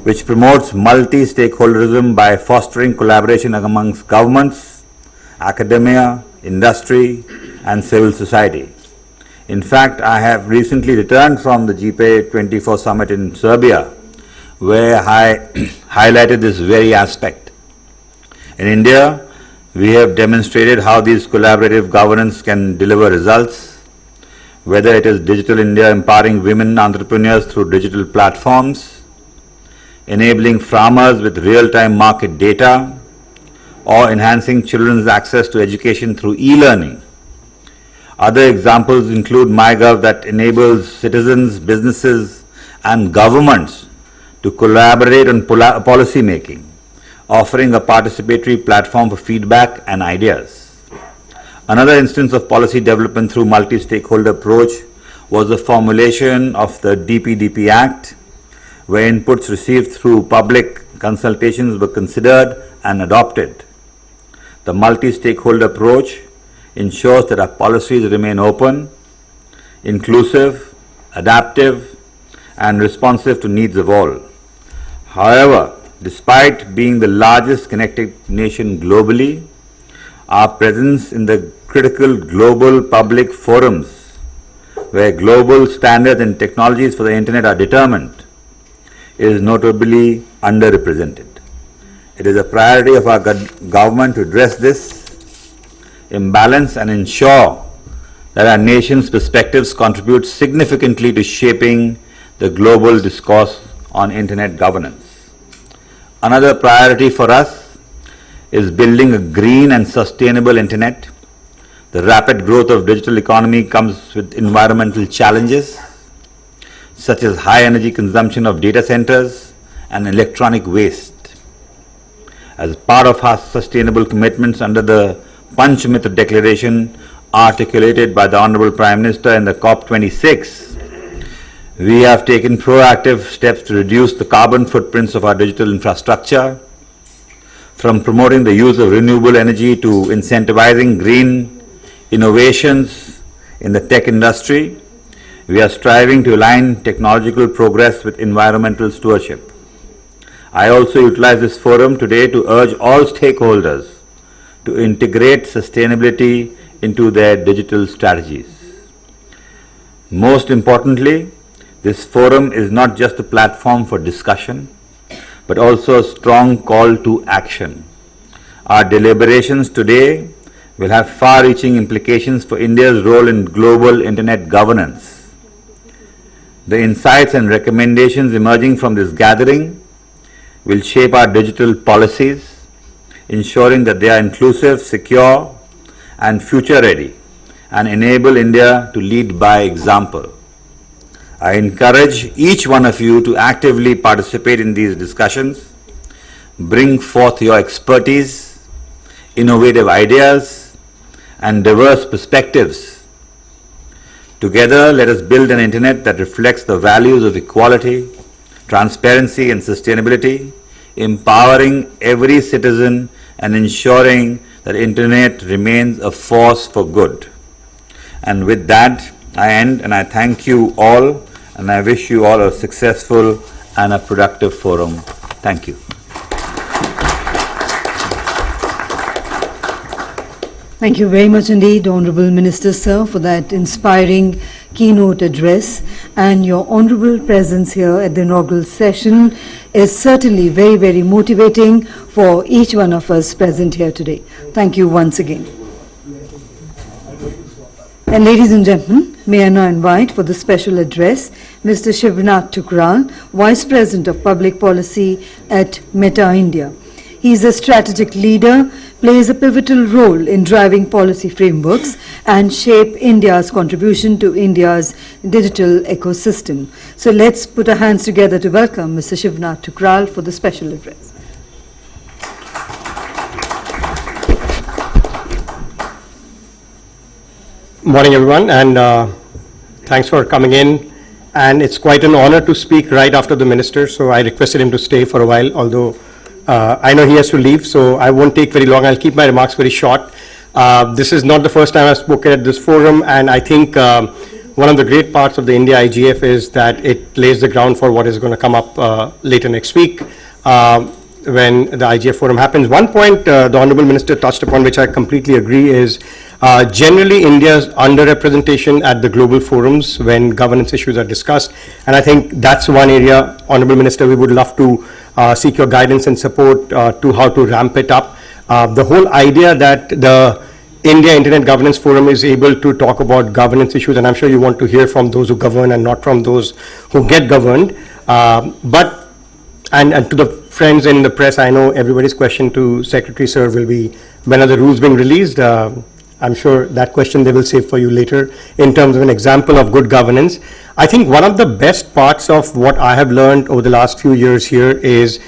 which promotes multi-stakeholderism by fostering collaboration amongst governments, academia, industry, and civil society. In fact, I have recently returned from the GPAI 24 summit in Serbia, where I highlighted this very aspect. In India, we have demonstrated how these collaborative governance can deliver results, whether it is Digital India empowering women entrepreneurs through digital platforms, enabling farmers with real-time market data, or enhancing children's access to education through e-learning. Other examples include MyGov that enables citizens, businesses, and governments to collaborate on policy making, offering a participatory platform for feedback and ideas. Another instance of policy development through multi-stakeholder approach was the formulation of the DPDP Act, where inputs received through public consultations were considered and adopted. The multi-stakeholder approach ensures that our policies remain open, inclusive, adaptive, and responsive to needs of all. However, despite being the largest connected nation globally, our presence in the critical global public forums where global standards and technologies for the internet are determined, is notably underrepresented. It is a priority of our government to address this imbalance and ensure that our nation's perspectives contribute significantly to shaping the global discourse on internet governance. Another priority for us is building a green and sustainable internet. The rapid growth of digital economy comes with environmental challenges such as high energy consumption of data centers and electronic waste. As part of our sustainable commitments under the Panchamitra Declaration articulated by the Honorable Prime Minister in the COP26, we have taken proactive steps to reduce the carbon footprints of our digital infrastructure, from promoting the use of renewable energy to incentivizing green innovations in the tech industry. We are striving to align technological progress with environmental stewardship. I also utilize this forum today to urge all stakeholders to integrate sustainability into their digital strategies. Most importantly, this forum is not just a platform for discussion, but also a strong call to action. Our deliberations today will have far-reaching implications for India's role in global internet governance. The insights and recommendations emerging from this gathering will shape our digital policies, ensuring that they are inclusive, secure, and future-ready, and enable India to lead by example. I encourage each one of you to actively participate in these discussions, bring forth your expertise, innovative ideas, and diverse perspectives. Together, let us build an internet that reflects the values of equality, transparency, and sustainability, empowering every citizen and ensuring that internet remains a force for good. And with that, I end and I thank you all, and I wish you all a successful and a productive forum. Thank you. Thank you very much indeed, Honourable Minister Sir, for that inspiring keynote address, and your honourable presence here at the inaugural session is certainly very, very motivating for each one of us present here today. Thank you once again. And ladies and gentlemen, may I now invite for the special address Mr. Shivnath Thukral, Vice President of Public Policy at Meta India. He is a strategic leader, plays a pivotal role in driving policy frameworks and shape India's contribution to India's digital ecosystem. So let's put our hands together to welcome Mr. Shivnath Thukral for the special address. Morning everyone, and thanks for coming in, and it's quite an honor to speak right after the minister, so I requested him to stay for a while, although I know he has to leave, so I won't take very long. I'll keep my remarks very short. This is not the first time I've spoken at this forum, and I think one of the great parts of the IIGF is that it lays the ground for what is going to come up later next week when the IGF forum happens. One point the Honourable Minister touched upon, which I completely agree, is generally India's underrepresentation at the global forums when governance issues are discussed, and I think that's one area, Honourable Minister, we would love to seek your guidance and support to how to ramp it up. The whole idea that the India Internet Governance Forum is able to talk about governance issues, and I'm sure you want to hear from those who govern and not from those who get governed, and to the friends in the press, I know everybody's question to Secretary Sir will be, when are the rules being released? I'm sure that question they will save for you later in terms of an example of good governance. I think one of the best parts of what I have learned over the last few years here is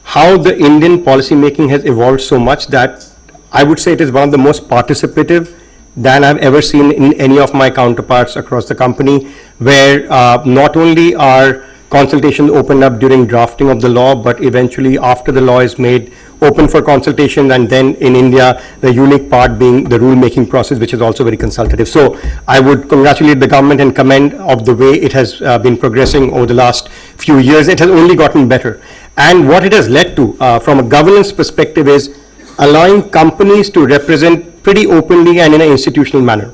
how the Indian policy making has evolved so much that I would say it is one of the most participative than I've ever seen in any of my counterparts across the company, where not only are consultations opened up during drafting of the law, but eventually after the law is made open for consultation, and then in India, the unique part being the rule-making process, which is also very consultative. So I would congratulate the government and commend of the way it has been progressing over the last few years. It has only gotten better. And what it has led to from a governance perspective is allowing companies to represent pretty openly and in an institutional manner.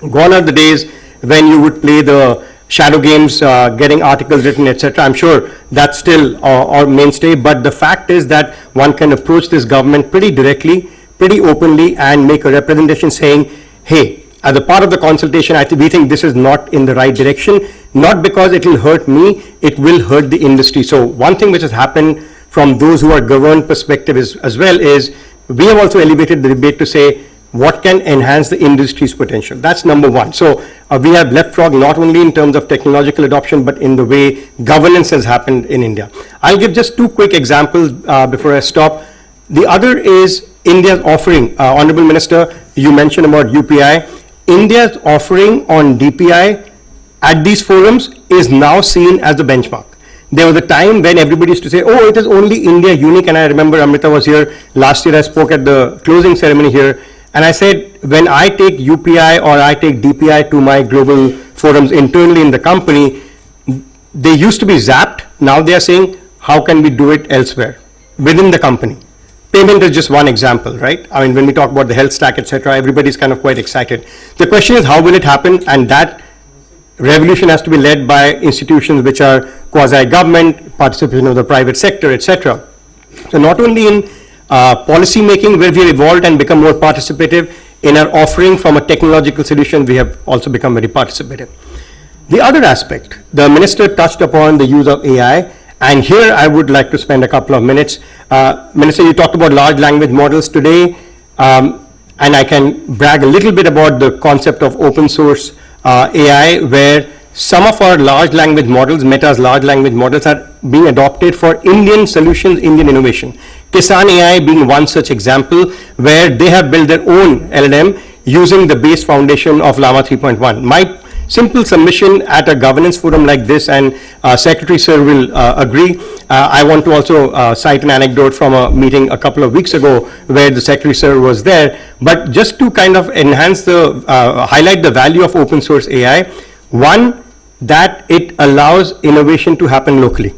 Gone are the days when you would play the shadow games, getting articles written, etc. I'm sure that's still our mainstay, but the fact is that one can approach this government pretty directly, pretty openly, and make a representation saying, hey, as a part of the consultation, we think this is not in the right direction, not because it will hurt me, it will hurt the industry. So one thing which has happened from those who are governed perspective as well is, we have also elevated the debate to say, what can enhance the industry's potential? That's number one. So we have leapfrog not only in terms of technological adoption, but in the way governance has happened in India. I'll give just two quick examples before I stop. The other is India's offering. Honorable Minister, you mentioned about UPI. India's offering on DPI at these forums is now seen as the benchmark. There was a time when everybody used to say, oh, it is only India unique, and I remember Amrita was here last year. I spoke at the closing ceremony here, and I said, when I take UPI or I take DPI to my global forums internally in the company, they used to be zapped. Now they are saying, how can we do it elsewhere within the company? Payment is just one example, right? I mean, when we talk about the health stack, etc., everybody's kind of quite excited. The question is, how will it happen? And that revolution has to be led by institutions which are quasi-government, participation of the private sector, etc. So not only in policy making, where we have evolved and become more participative, in our offering from a technological solution, we have also become very participative. The other aspect, the minister touched upon the use of AI, and here I would like to spend a couple of minutes. Minister, you talked about large language models today, and I can brag a little bit about the concept of open source AI, where some of our large language models, Meta's large language models, are being adopted for Indian solutions, Indian innovation. Kisan AI being one such example, where they have built their own LLM using the base foundation of Llama 3.1. My simple submission at a governance forum like this, and Secretary Sir will agree, I want to also cite an anecdote from a meeting a couple of weeks ago where the Secretary Sir was there, but just to kind of enhance the, highlight the value of open source AI, one, that it allows innovation to happen locally.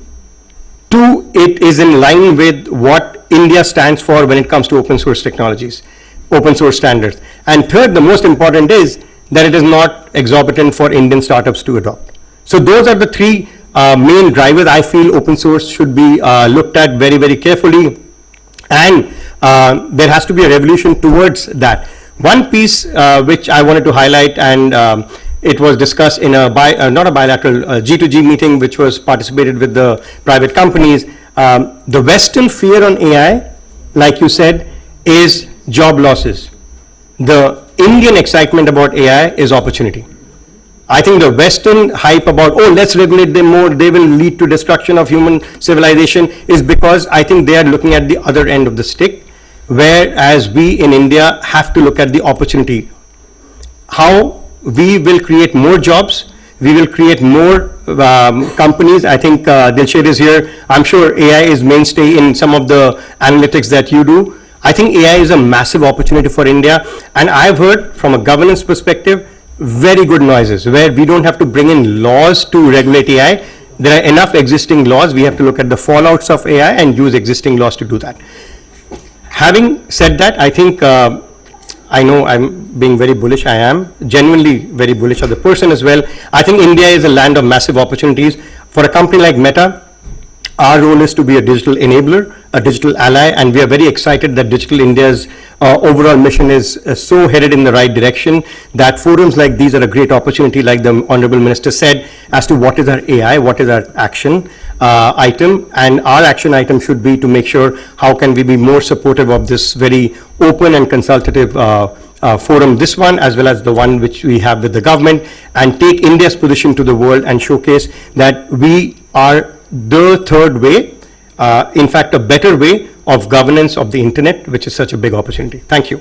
Two, it is in line with what India stands for when it comes to open source technologies, open source standards. And third, the most important is that it is not exorbitant for Indian startups to adopt. So those are the three main drivers I feel open source should be looked at very, very carefully. And there has to be a revolution towards that. One piece which I wanted to highlight, and it was discussed in a not a bilateral G2G meeting, which was participated with the private companies. The Western fear on AI, like you said, is job losses. The Indian excitement about AI is opportunity. I think the Western hype about, oh, let's regulate them more, they will lead to destruction of human civilization, is because I think they are looking at the other end of the stick, whereas we in India have to look at the opportunity. How we will create more jobs, we will create more companies. I think Dilshed is here. I'm sure AI is mainstay in some of the analytics that you do. I think AI is a massive opportunity for India, and I've heard from a governance perspective very good noises where we don't have to bring in laws to regulate AI. There are enough existing laws. We have to look at the fallouts of AI and use existing laws to do that. Having said that, I think I know I'm being very bullish. I am genuinely very bullish as a person as well. I think India is a land of massive opportunities. For a company like Meta, our role is to be a digital enabler, a digital ally, and we are very excited that Digital India's overall mission is so headed in the right direction that forums like these are a great opportunity, like the Honorable Minister said, as to what is our AI, what is our action item, and our action item should be to make sure how can we be more supportive of this very open and consultative forum, this one as well as the one which we have with the government, and take India's position to the world and showcase that we are the third way, in fact a better way of governance of the internet, which is such a big opportunity. Thank you.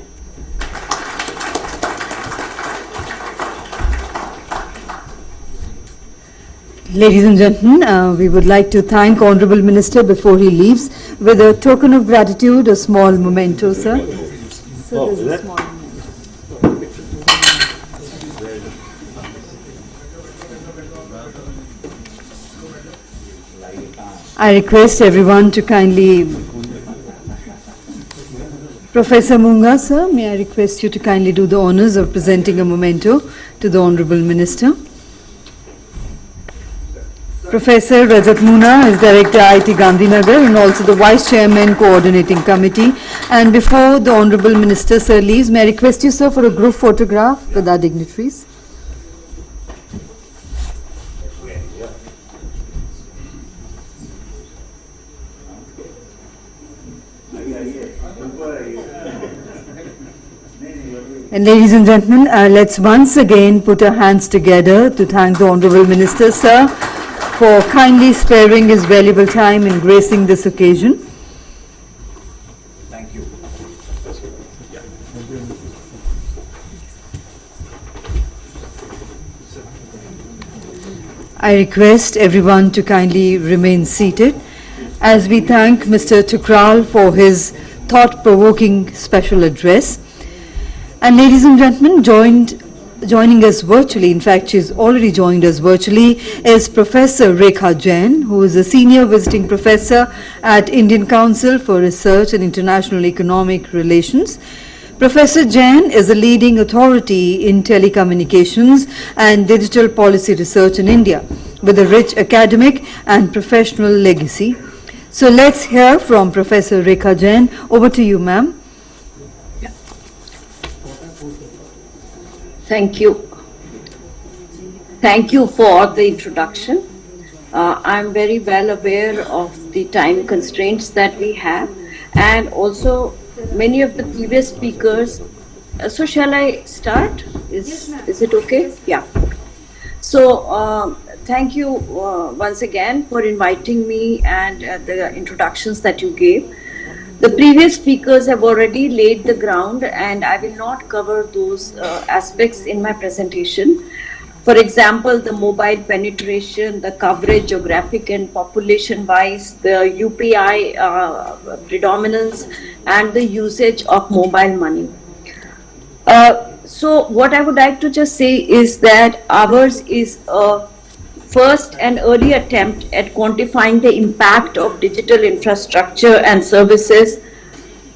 Ladies and gentlemen, we would like to thank Honorable Minister before he leaves with a token of gratitude, a small memento, sir. So there's a small memento. I request everyone to kindly, Professor Munga, sir, may I request you to kindly do the honors of presenting a memento to the Honorable Minister. Professor Rajat Muna is Director IIT Gandhinagar and also the Vice Chairman Coordinating Committee. And before the Honourable Minister Sir leaves, may I request you, sir, for a group photograph with our dignitaries. And ladies and gentlemen, let's once again put our hands together to thank the Honourable Minister, sir, for kindly sparing his valuable time in gracing this occasion. Thank you. I request everyone to kindly remain seated as we thank Mr. Tukral for his thought-provoking special address. And ladies and gentlemen, joining us virtually, in fact she's already joined us virtually, is Professor Rekha Jain, who is a Senior Visiting Professor at Indian Council for Research and International Economic Relations. Professor Jain is a leading authority in telecommunications and digital policy research in India, with a rich academic and professional legacy. So let's hear from Professor Rekha Jain. Over to you, ma'am. Thank you. Thank you for the introduction. I'm very well aware of the time constraints that we have, and also many of the previous speakers. So shall I start? Is it okay? Yeah. So thank you once again for inviting me and the introductions that you gave. The previous speakers have already laid the ground, and I will not cover those aspects in my presentation. For example, the mobile penetration, the coverage, geographic and population-wise, the UPI predominance, and the usage of mobile money. So what I would like to just say is that ours is a first and early attempt at quantifying the impact of digital infrastructure and services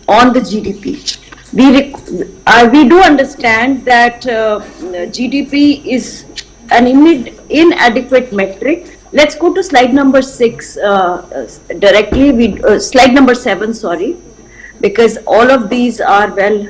on the GDP. We do understand that GDP is an inadequate metric. Let's go to slide number 6 directly. Slide number 7, sorry, because all of these are well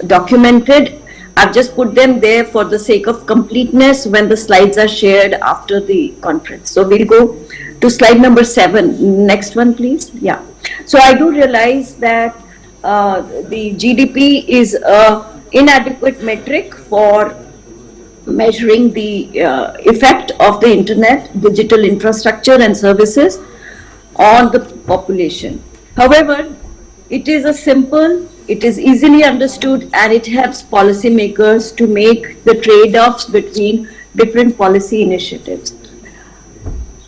documented. I've just put them there for the sake of completeness when the slides are shared after the conference. So we'll go to slide number 7. Next one, please. Yeah. So I do realize that the GDP is an inadequate metric for measuring the effect of the internet, digital infrastructure and services on the population. However, it is a simple, it is easily understood, and it helps policymakers to make the trade-offs between different policy initiatives.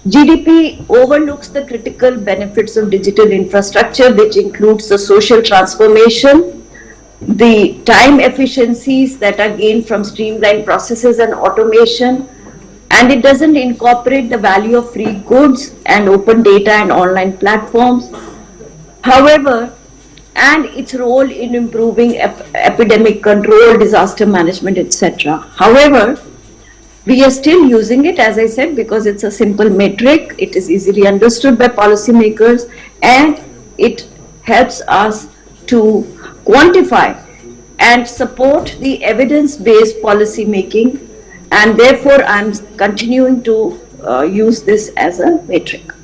GDP overlooks the critical benefits of digital infrastructure, which includes the social transformation, the time efficiencies that are gained from streamlined processes and automation, and it doesn't incorporate the value of free goods and open data and online platforms. However, and its role in improving epidemic control, disaster management, etc. However, we are still using it, as I said, because it's a simple metric, it is easily understood by policymakers, and it helps us to quantify and support the evidence-based policy making, and therefore I'm continuing to use this as a metric.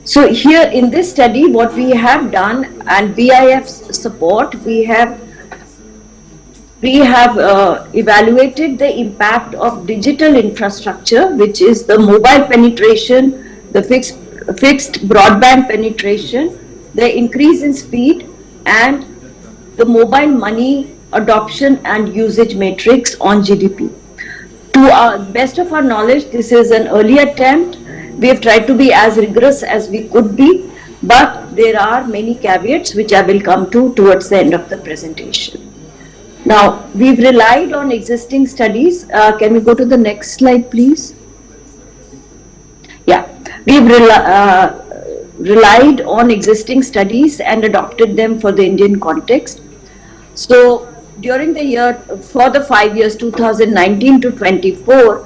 So here in this study, what we have done, and BIF's support, we have evaluated the impact of digital infrastructure, which is the mobile penetration, the fixed broadband penetration, the increase in speed, and the mobile money adoption and usage matrix on GDP. To our best of our knowledge, this is an early attempt. We have tried to be as rigorous as we could be, but there are many caveats which I will come to towards the end of the presentation. Now, we've relied on existing studies. Can we go to the next slide, please? Yeah, we've relied on existing studies and adopted them for the Indian context. So, during the year, for the 5 years, 2019 to 24,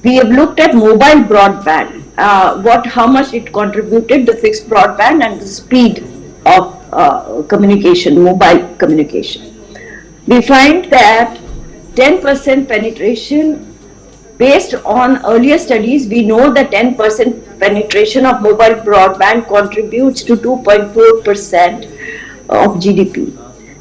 We have looked at mobile broadband, how much it contributed, the fixed broadband and the speed of communication, mobile communication. We find that 10% penetration, based on earlier studies, we know that 10% penetration of mobile broadband contributes to 2.4% of GDP.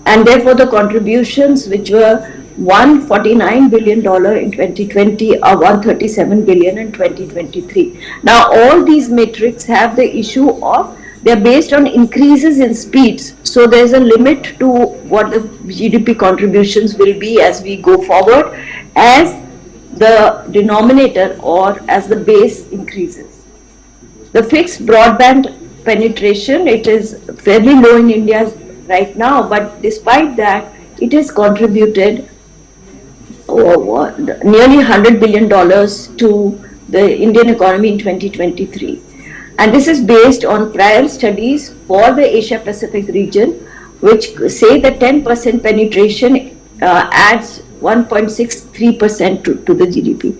And therefore the contributions, which were $149 billion in 2020 are $137 billion in 2023. Now all these metrics have the issue of they are based on increases in speeds. So there is a limit to what the GDP contributions will be as we go forward as the denominator or as the base increases. The fixed broadband penetration, it is fairly low in India right now, but despite that, it has contributed nearly $100 billion to the Indian economy in 2023. And this is based on prior studies for the Asia Pacific region, which say that 10% penetration adds 1.63% to the GDP.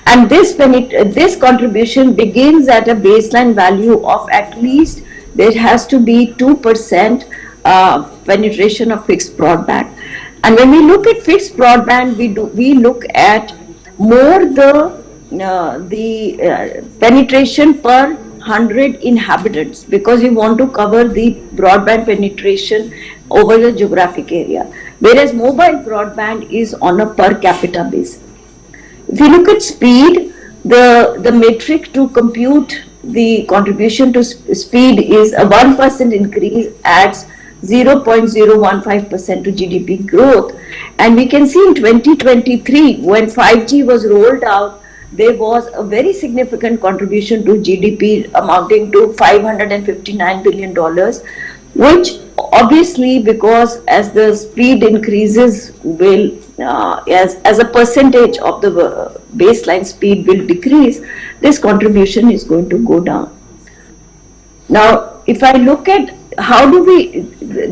And this contribution begins at a baseline value of at least there has to be 2% penetration of fixed broadband. And when we look at fixed broadband, we look at more the penetration per 100 inhabitants, because we want to cover the broadband penetration over the geographic area, whereas mobile broadband is on a per capita basis. If you look at speed, the metric to compute the contribution to speed is a 1% increase adds 0.015% to GDP growth. And we can see in 2023, when 5G was rolled out, there was a very significant contribution to GDP amounting to $559 billion, which obviously, because as the speed increases, will as a percentage of the baseline speed will decrease, this contribution is going to go down. Now, if I look at how do we,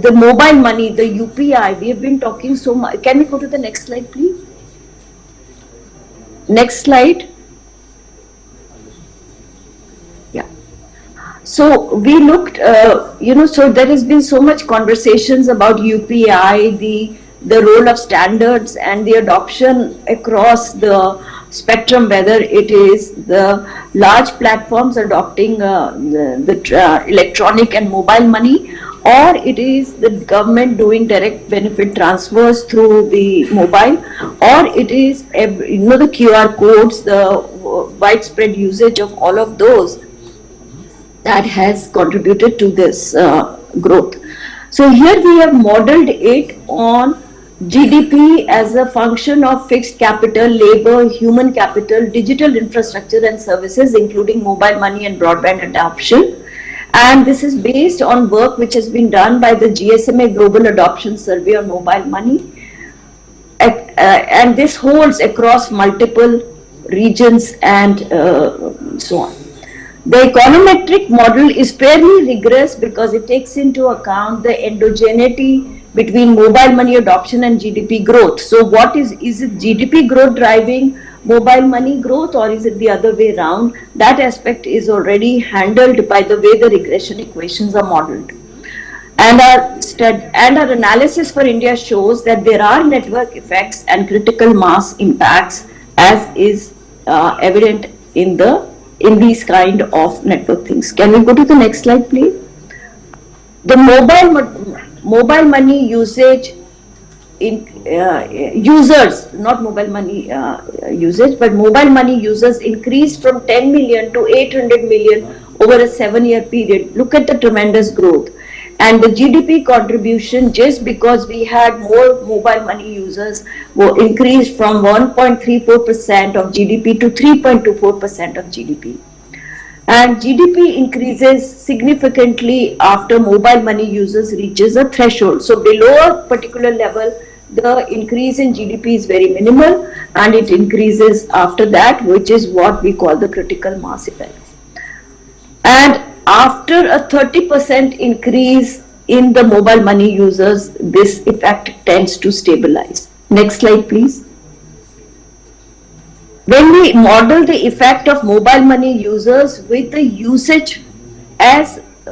the mobile money, the UPI, we have been talking so much. Can we go to the next slide, please? Next slide. Yeah. So we looked, so there has been so much conversations about UPI, the role of standards and the adoption across the spectrum, whether it is the large platforms adopting the electronic and mobile money, or it is the government doing direct benefit transfers through the mobile, or it is the QR codes, the widespread usage of all of those that has contributed to this growth. So here we have modeled it on GDP as a function of fixed capital, labor, human capital, digital infrastructure and services, including mobile money and broadband adoption. And this is based on work which has been done by the GSMA Global Adoption Survey on mobile money. And this holds across multiple regions and so on. The econometric model is fairly rigorous because it takes into account the endogeneity between mobile money adoption and GDP growth. So what is it GDP growth driving mobile money growth, or is it the other way around? That aspect is already handled by the way the regression equations are modeled. And our analysis for India shows that there are network effects and critical mass impacts as is evident in these kind of network things. Can we go to the next slide, please? The mobile money usage users, not mobile money usage, but mobile money users increased from 10 million to 800 million over a 7-year period. Look at the tremendous growth. And the GDP contribution, just because we had more mobile money users, were increased from 1.34% of GDP to 3.24% of GDP. And GDP increases significantly after mobile money users reaches a threshold. So below a particular level, the increase in GDP is very minimal, and it increases after that, which is what we call the critical mass effect. And after a 30% increase in the mobile money users, this effect tends to stabilize. Next slide, please. When we model the effect of mobile money users with the usage as the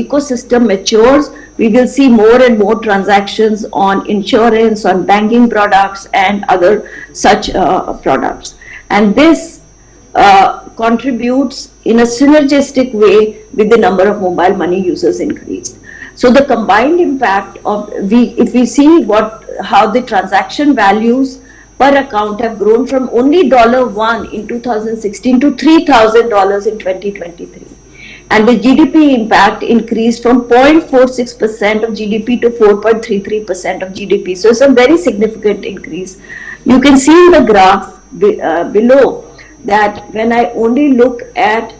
ecosystem matures, we will see more and more transactions on insurance, on banking products and other such products. And this contributes in a synergistic way with the number of mobile money users increased. So the combined impact of, if we see how the transaction values per account have grown from only $1 in 2016 to $3,000 in 2023. And the GDP impact increased from 0.46% of GDP to 4.33% of GDP. So it's a very significant increase. You can see in the graph below that when I only look at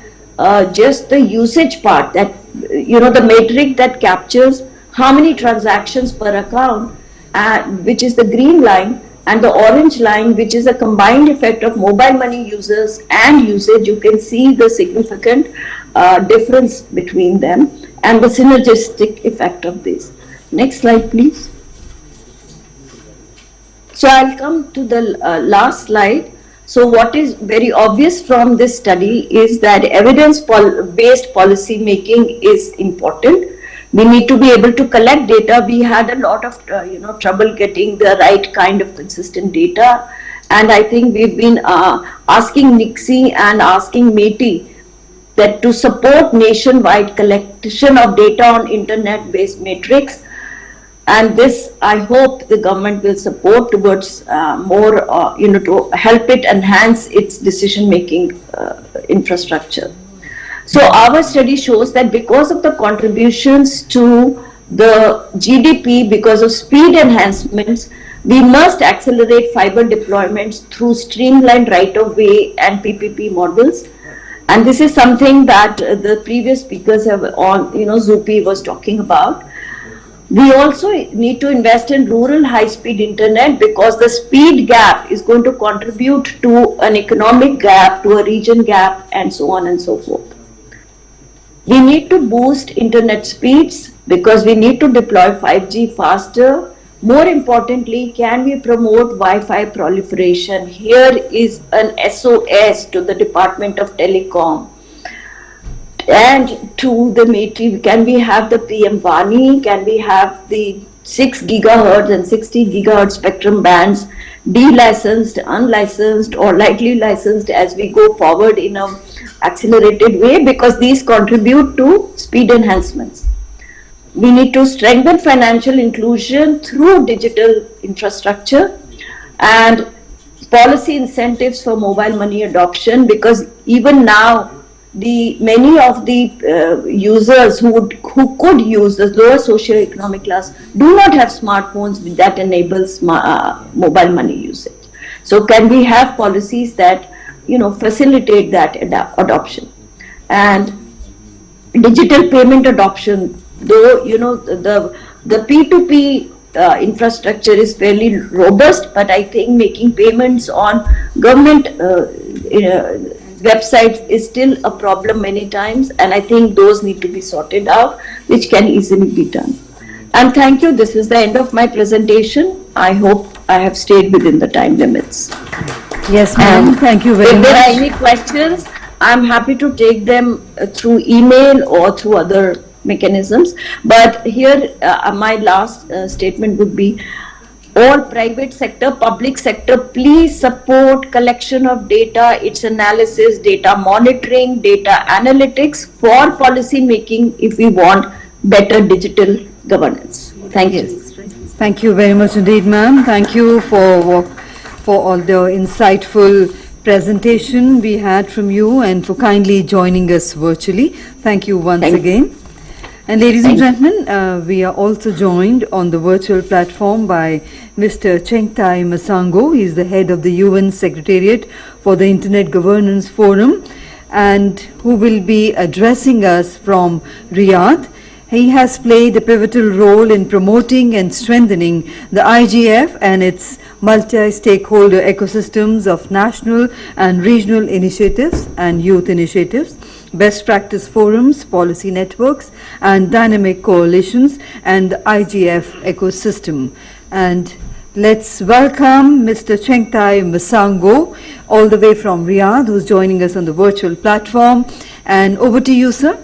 just the usage part, that the metric that captures how many transactions per account, which is the green line, and the orange line, which is a combined effect of mobile money users and usage, you can see the significant difference between them and the synergistic effect of this. Next slide, please. So I'll come to the last slide. So what is very obvious from this study is that evidence-based policy making is important. We need to be able to collect data. We had a lot of trouble getting the right kind of consistent data, and I think we've been asking NICSI and asking METI that to support nationwide collection of data on internet-based metrics, and this I hope the government will support towards more to help it enhance its decision-making infrastructure. So our study shows that because of the contributions to the GDP, because of speed enhancements, we must accelerate fiber deployments through streamlined right-of-way and PPP models. And this is something that the previous speakers have Surbhi was talking about. We also need to invest in rural high-speed internet because the speed gap is going to contribute to an economic gap, to a region gap, and so on and so forth. We need to boost internet speeds because we need to deploy 5G faster. More importantly, can we promote Wi-Fi proliferation? Here is an SOS to the Department of Telecom and to the METI. Can we have the PM Vani? Can we have the 6 gigahertz and 60 gigahertz spectrum bands de-licensed, unlicensed, or lightly licensed as we go forward in a accelerated way, because these contribute to speed enhancements. We need to strengthen financial inclusion through digital infrastructure and policy incentives for mobile money adoption, because even now many of the users who could use the lower socioeconomic class do not have smartphones that enables mobile money usage. So can we have policies that facilitate that adoption? And digital payment adoption, though the P2P infrastructure is fairly robust, but I think making payments on government websites is still a problem many times, and I think those need to be sorted out, which can easily be done. And thank you. This is the end of my presentation. I hope I have stayed within the time limits. Yes, ma'am. Thank you very much. If there are any questions, I'm happy to take them through email or through other mechanisms. But here, my last statement would be, all private sector, public sector, please support collection of data, its analysis, data monitoring, data analytics for policy making if we want better digital governance. Thank you. Thank you very much indeed, ma'am. Thank you for all the insightful presentation we had from you and for kindly joining us virtually. Thank you once again. And ladies and gentlemen, we are also joined on the virtual platform by Mr. Chengtai Masango. He is the head of the UN Secretariat for the Internet Governance Forum and who will be addressing us from Riyadh. He has played a pivotal role in promoting and strengthening the IIGF and its multi-stakeholder ecosystems of national and regional initiatives and youth initiatives, best practice forums, policy networks, and dynamic coalitions, and the IIGF ecosystem. And Let's welcome Mr. Chengtai Masango, all the way from Riyadh, who's joining us on the virtual platform. And over to you, sir.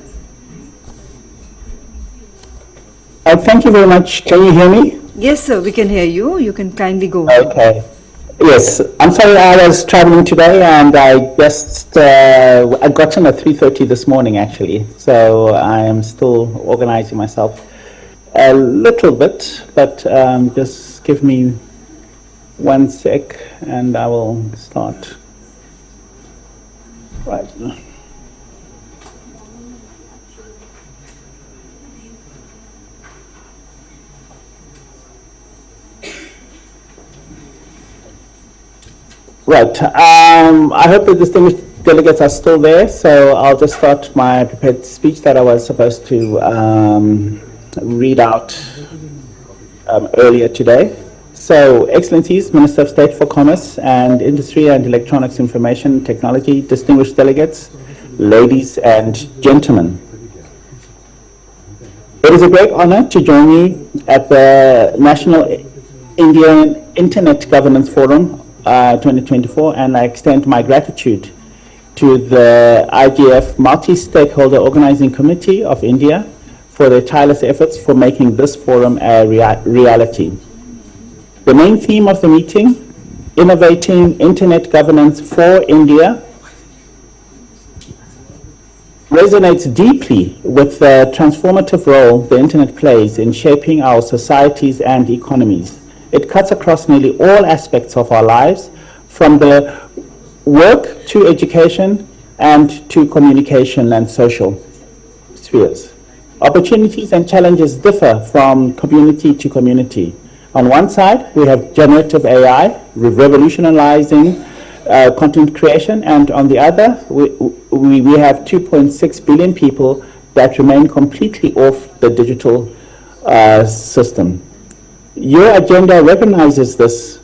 Thank you very much. Can you hear me? Yes, sir, we can hear you. You can kindly go. Okay. Yes, I'm sorry, I was traveling today and I just, I got in at 3:30 this morning actually, so I am still organizing myself a little bit, but just give me 1 sec and I will start. Right. Right. I hope the distinguished delegates are still there, so I'll just start my prepared speech that I was supposed to read out earlier today. So, Excellencies, Minister of State for Commerce and Industry and Electronics Information Technology, distinguished delegates, ladies and gentlemen. It is a great honor to join you at the National Indian Internet Governance Forum 2024, and I extend my gratitude to the IIGF Multi-Stakeholder Organizing Committee of India for their tireless efforts for making this forum a reality. The main theme of the meeting, Innovating Internet Governance for India, resonates deeply with the transformative role the Internet plays in shaping our societies and economies. It cuts across nearly all aspects of our lives, from the work to education and to communication and social spheres. Opportunities and challenges differ from community to community. On one side, we have generative AI revolutionizing content creation, and on the other, we have 2.6 billion people that remain completely off the digital system. Your agenda recognizes this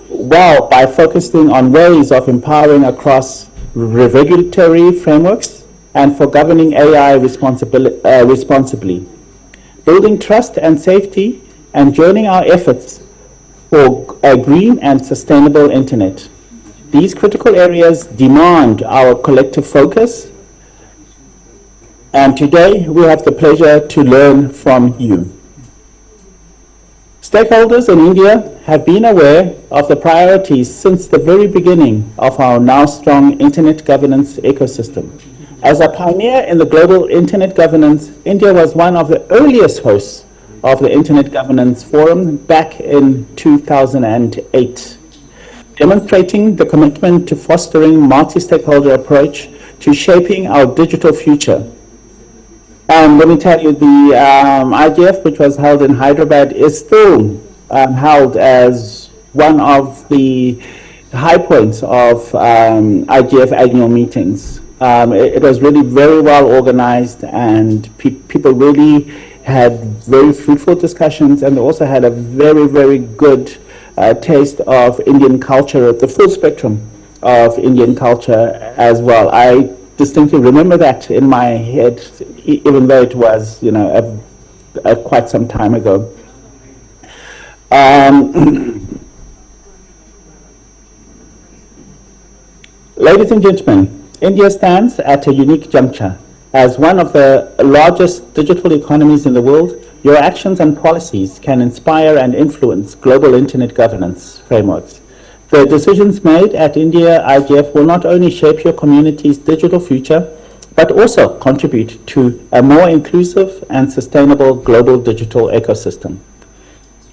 well by focusing on ways of empowering across regulatory frameworks and for governing AI responsibly, building trust and safety, and joining our efforts for a green and sustainable internet. These critical areas demand our collective focus, and today we have the pleasure to learn from you. Stakeholders in India have been aware of the priorities since the very beginning of our now strong internet governance ecosystem. As a pioneer in the global internet governance, India was one of the earliest hosts of the Internet Governance Forum back in 2008, demonstrating the commitment to fostering multi-stakeholder approach to shaping our digital future. And let me tell you, the IGF, which was held in Hyderabad, is still held as one of the high points of IGF annual meetings. It was really very well organized, and people really had very fruitful discussions, and they also had a very, very good taste of Indian culture, the full spectrum of Indian culture as well. I distinctly remember that in my head, even though it was, quite some time ago. Ladies and gentlemen, India stands at a unique juncture. As one of the largest digital economies in the world, your actions and policies can inspire and influence global internet governance frameworks. The decisions made at IndiaAI will not only shape your community's digital future, but also contribute to a more inclusive and sustainable global digital ecosystem.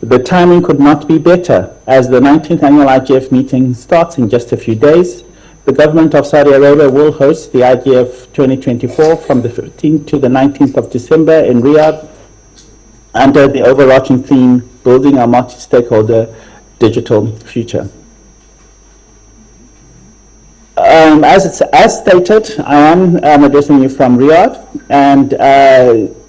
The timing could not be better, as the 19th annual IGF meeting starts in just a few days. The government of Saudi Arabia will host the IGF 2024 from the 15th to the 19th of December in Riyadh under the overarching theme, Building a Multi-Stakeholder Digital Future. As stated, I am addressing you from Riyadh, and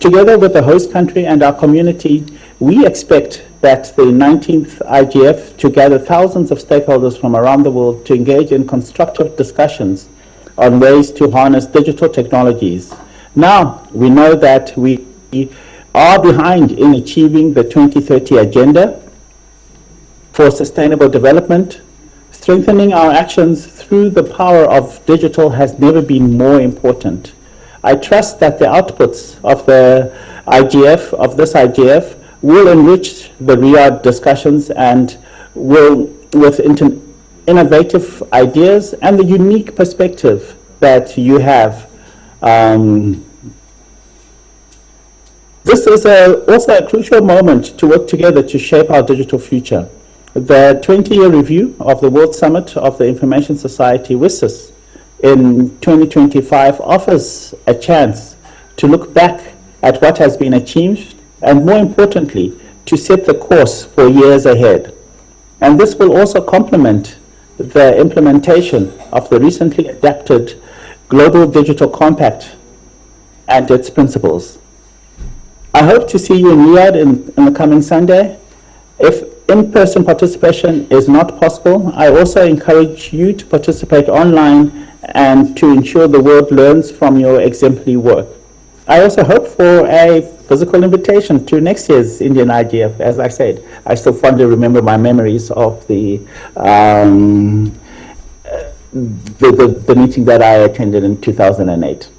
together with the host country and our community, we expect that the 19th IGF to gather thousands of stakeholders from around the world to engage in constructive discussions on ways to harness digital technologies. Now, we know that we are behind in achieving the 2030 agenda, for sustainable development. Strengthening our actions through the power of digital has never been more important. I trust that the outputs of the IGF, of this IGF, will enrich the Riyadh discussions and will, with innovative ideas and the unique perspective that you have. This is also a crucial moment to work together to shape our digital future. The 20-year review of the World Summit of the Information Society, WSIS, in 2025 offers a chance to look back at what has been achieved and, more importantly, to set the course for years ahead. And this will also complement the implementation of the recently adapted Global Digital Compact and its principles. I hope to see you in Riyadh in the coming Sunday. If in-person participation is not possible, I also encourage you to participate online and to ensure the world learns from your exemplary work. I also hope for a physical invitation to next year's Indian IGF. As I said, I still fondly remember my memories of the meeting that I attended in 2008.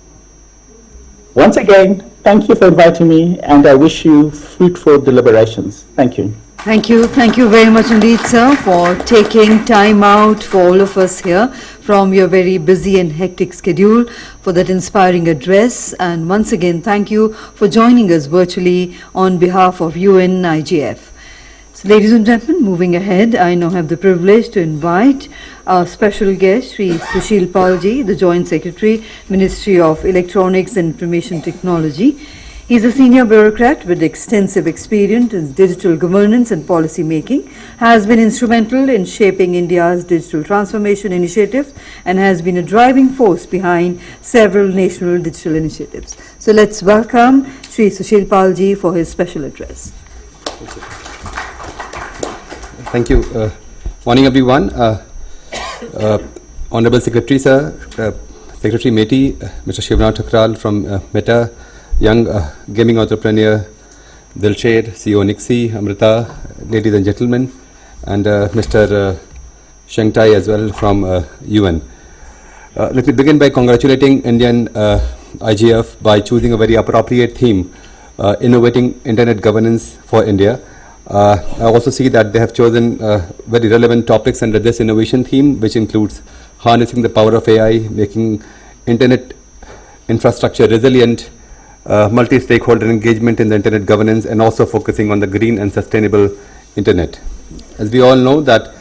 Once again, thank you for inviting me, and I wish you fruitful deliberations. Thank you. Thank you very much indeed, sir, for taking time out for all of us here from your very busy and hectic schedule for that inspiring address. And once again, thank you for joining us virtually on behalf of IGF. So, ladies and gentlemen, moving ahead, I now have the privilege to invite our special guest, Sri Sushil Palji, the Joint Secretary, Ministry of Electronics and Information Technology. He is a senior bureaucrat with extensive experience in digital governance and policy making, has been instrumental in shaping India's digital transformation initiatives, and has been a driving force behind several national digital initiatives. So let's welcome Sri Sushil Palji for his special address. Thank you. Morning, everyone. Honorable Secretary, sir, Secretary Meti, Mr. Shivnath Thakral from Meta, young gaming entrepreneur Dilsher, CEO Nixie, Amrita, ladies and gentlemen, and Mr. Shengtai as well from UN. Let me begin by congratulating Indian IGF by choosing a very appropriate theme, innovating internet governance for India. I also see that they have chosen very relevant topics under this innovation theme, which includes harnessing the power of AI, making internet infrastructure resilient, multi-stakeholder engagement in the internet governance, and also focusing on the green and sustainable internet. As we all know that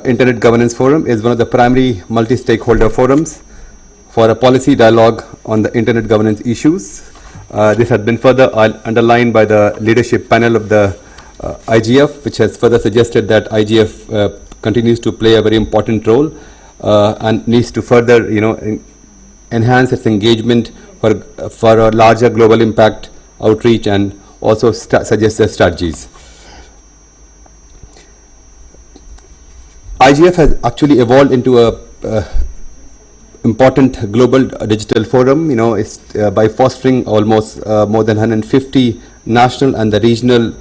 Internet Governance Forum is one of the primary multi-stakeholder forums for a policy dialogue on the internet governance issues. This has been further underlined by the leadership panel of the IGF, which has further suggested that IGF continues to play a very important role and needs to further, enhance its engagement for a larger global impact outreach and also suggest their strategies. IGF has actually evolved into a important global digital forum, by fostering almost more than 150 national and the regional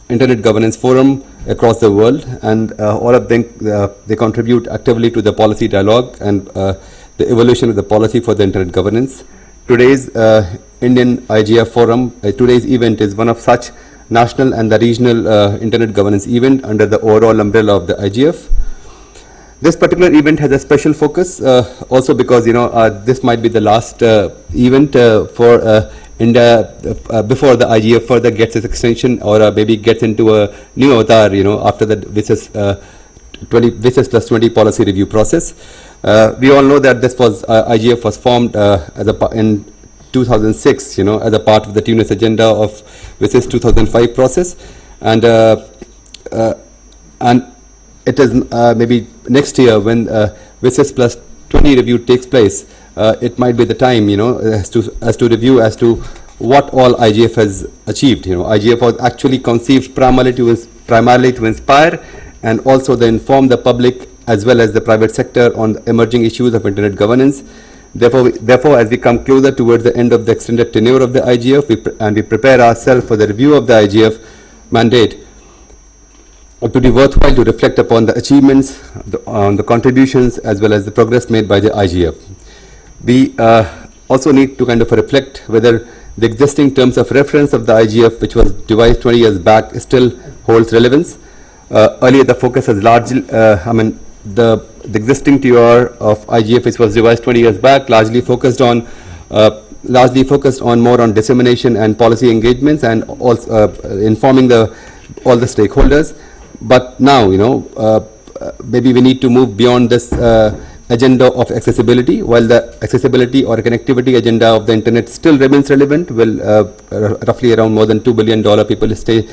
internet governance forum across the world, and all of them they contribute actively to the policy dialogue and the evolution of the policy for the internet governance. Today's Indian IGF forum, today's event is one of such national and the regional internet governance event under the overall umbrella of the IGF. This particular event has a special focus also because this might be the last event for India before the IGF further gets its extension or maybe gets into a new avatar after the WSIS plus 20 policy review process. We all know that this was IGF was formed in 2006 as a part of the Tunis agenda of WSIS 2005 process, and it is maybe next year when WSIS plus 20 review takes place, it might be the time as to review as to what all IGF has achieved. IGF was actually conceived primarily to inspire and also to inform the public as well as the private sector on the emerging issues of internet governance. Therefore, as we come closer towards the end of the extended tenure of the IGF, we prepare ourselves for the review of the IGF mandate, it would be worthwhile to reflect upon the achievements, on the contributions, as well as the progress made by the IGF. We also need to kind of reflect whether the existing terms of reference of the IGF, which was devised 20 years back, still holds relevance. Earlier, the focus has largely, the existing TOR of IGF, which was devised 20 years back, largely focused on more on dissemination and policy engagements, and also informing all the stakeholders. But now, maybe we need to move beyond this agenda of accessibility. While the accessibility or connectivity agenda of the internet still remains relevant, roughly around more than $2 billion people still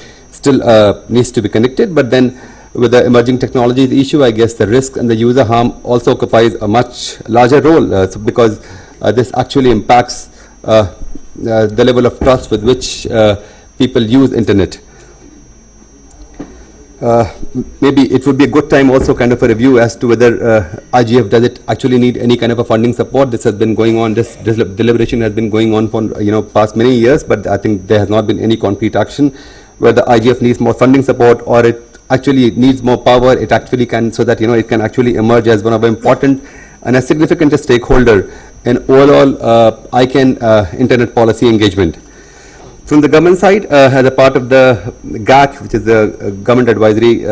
needs to be connected. But then with the emerging technologies issue, I guess the risk and the user harm also occupies a much larger role, because this actually impacts the level of trust with which people use internet. Maybe it would be a good time also kind of a review as to whether IGF does it actually need any kind of a funding support. This has been going on, this deliberation has been going on for past many years, but I think there has not been any concrete action. Whether IGF needs more funding support or it actually needs more power, it actually can, so that it can actually emerge as one of the important and a significant stakeholder in overall ICANN internet policy engagement. From the government side, as a part of the GAC, which is the Government Advisory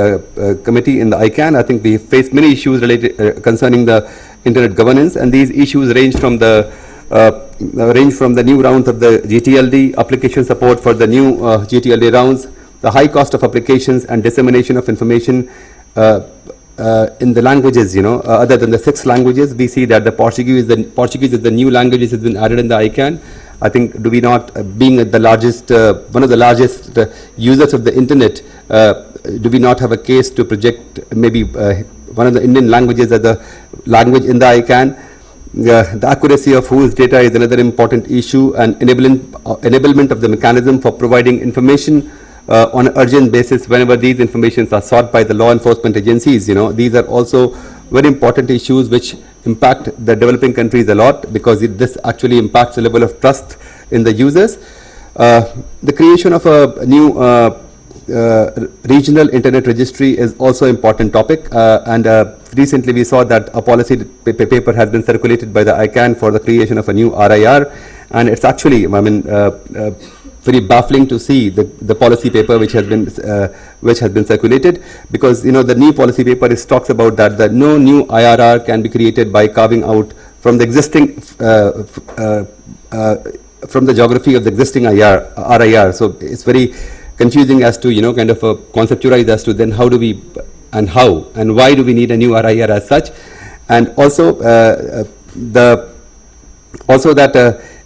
Committee in the ICANN, I think we faced many issues related concerning the internet governance, and these issues range from the new rounds of the GTLD, application support for the new GTLD rounds, the high cost of applications and dissemination of information in the languages, other than the 6 languages. We see that the Portuguese is the new language which has been added in the ICANN. I think, do we not, being the largest, one of the largest users of the internet, do we not have a case to project maybe one of the Indian languages as the language in the ICANN? The accuracy of whose data is another important issue, and enablement of the mechanism for providing information on an urgent basis whenever these informations are sought by the law enforcement agencies. These are also very important issues which impact the developing countries a lot, because this actually impacts the level of trust in the users. The creation of a new regional internet registry is also an important topic, and recently we saw that a policy paper has been circulated by the ICANN for the creation of a new RIR, and it's actually, very baffling to see the policy paper which has been circulated, because the new policy paper talks about that no new IRR can be created by carving out from the existing from the geography of the existing RIR. So it's very confusing as to kind of conceptualize as to then how and why do we need a new RIR as such, and also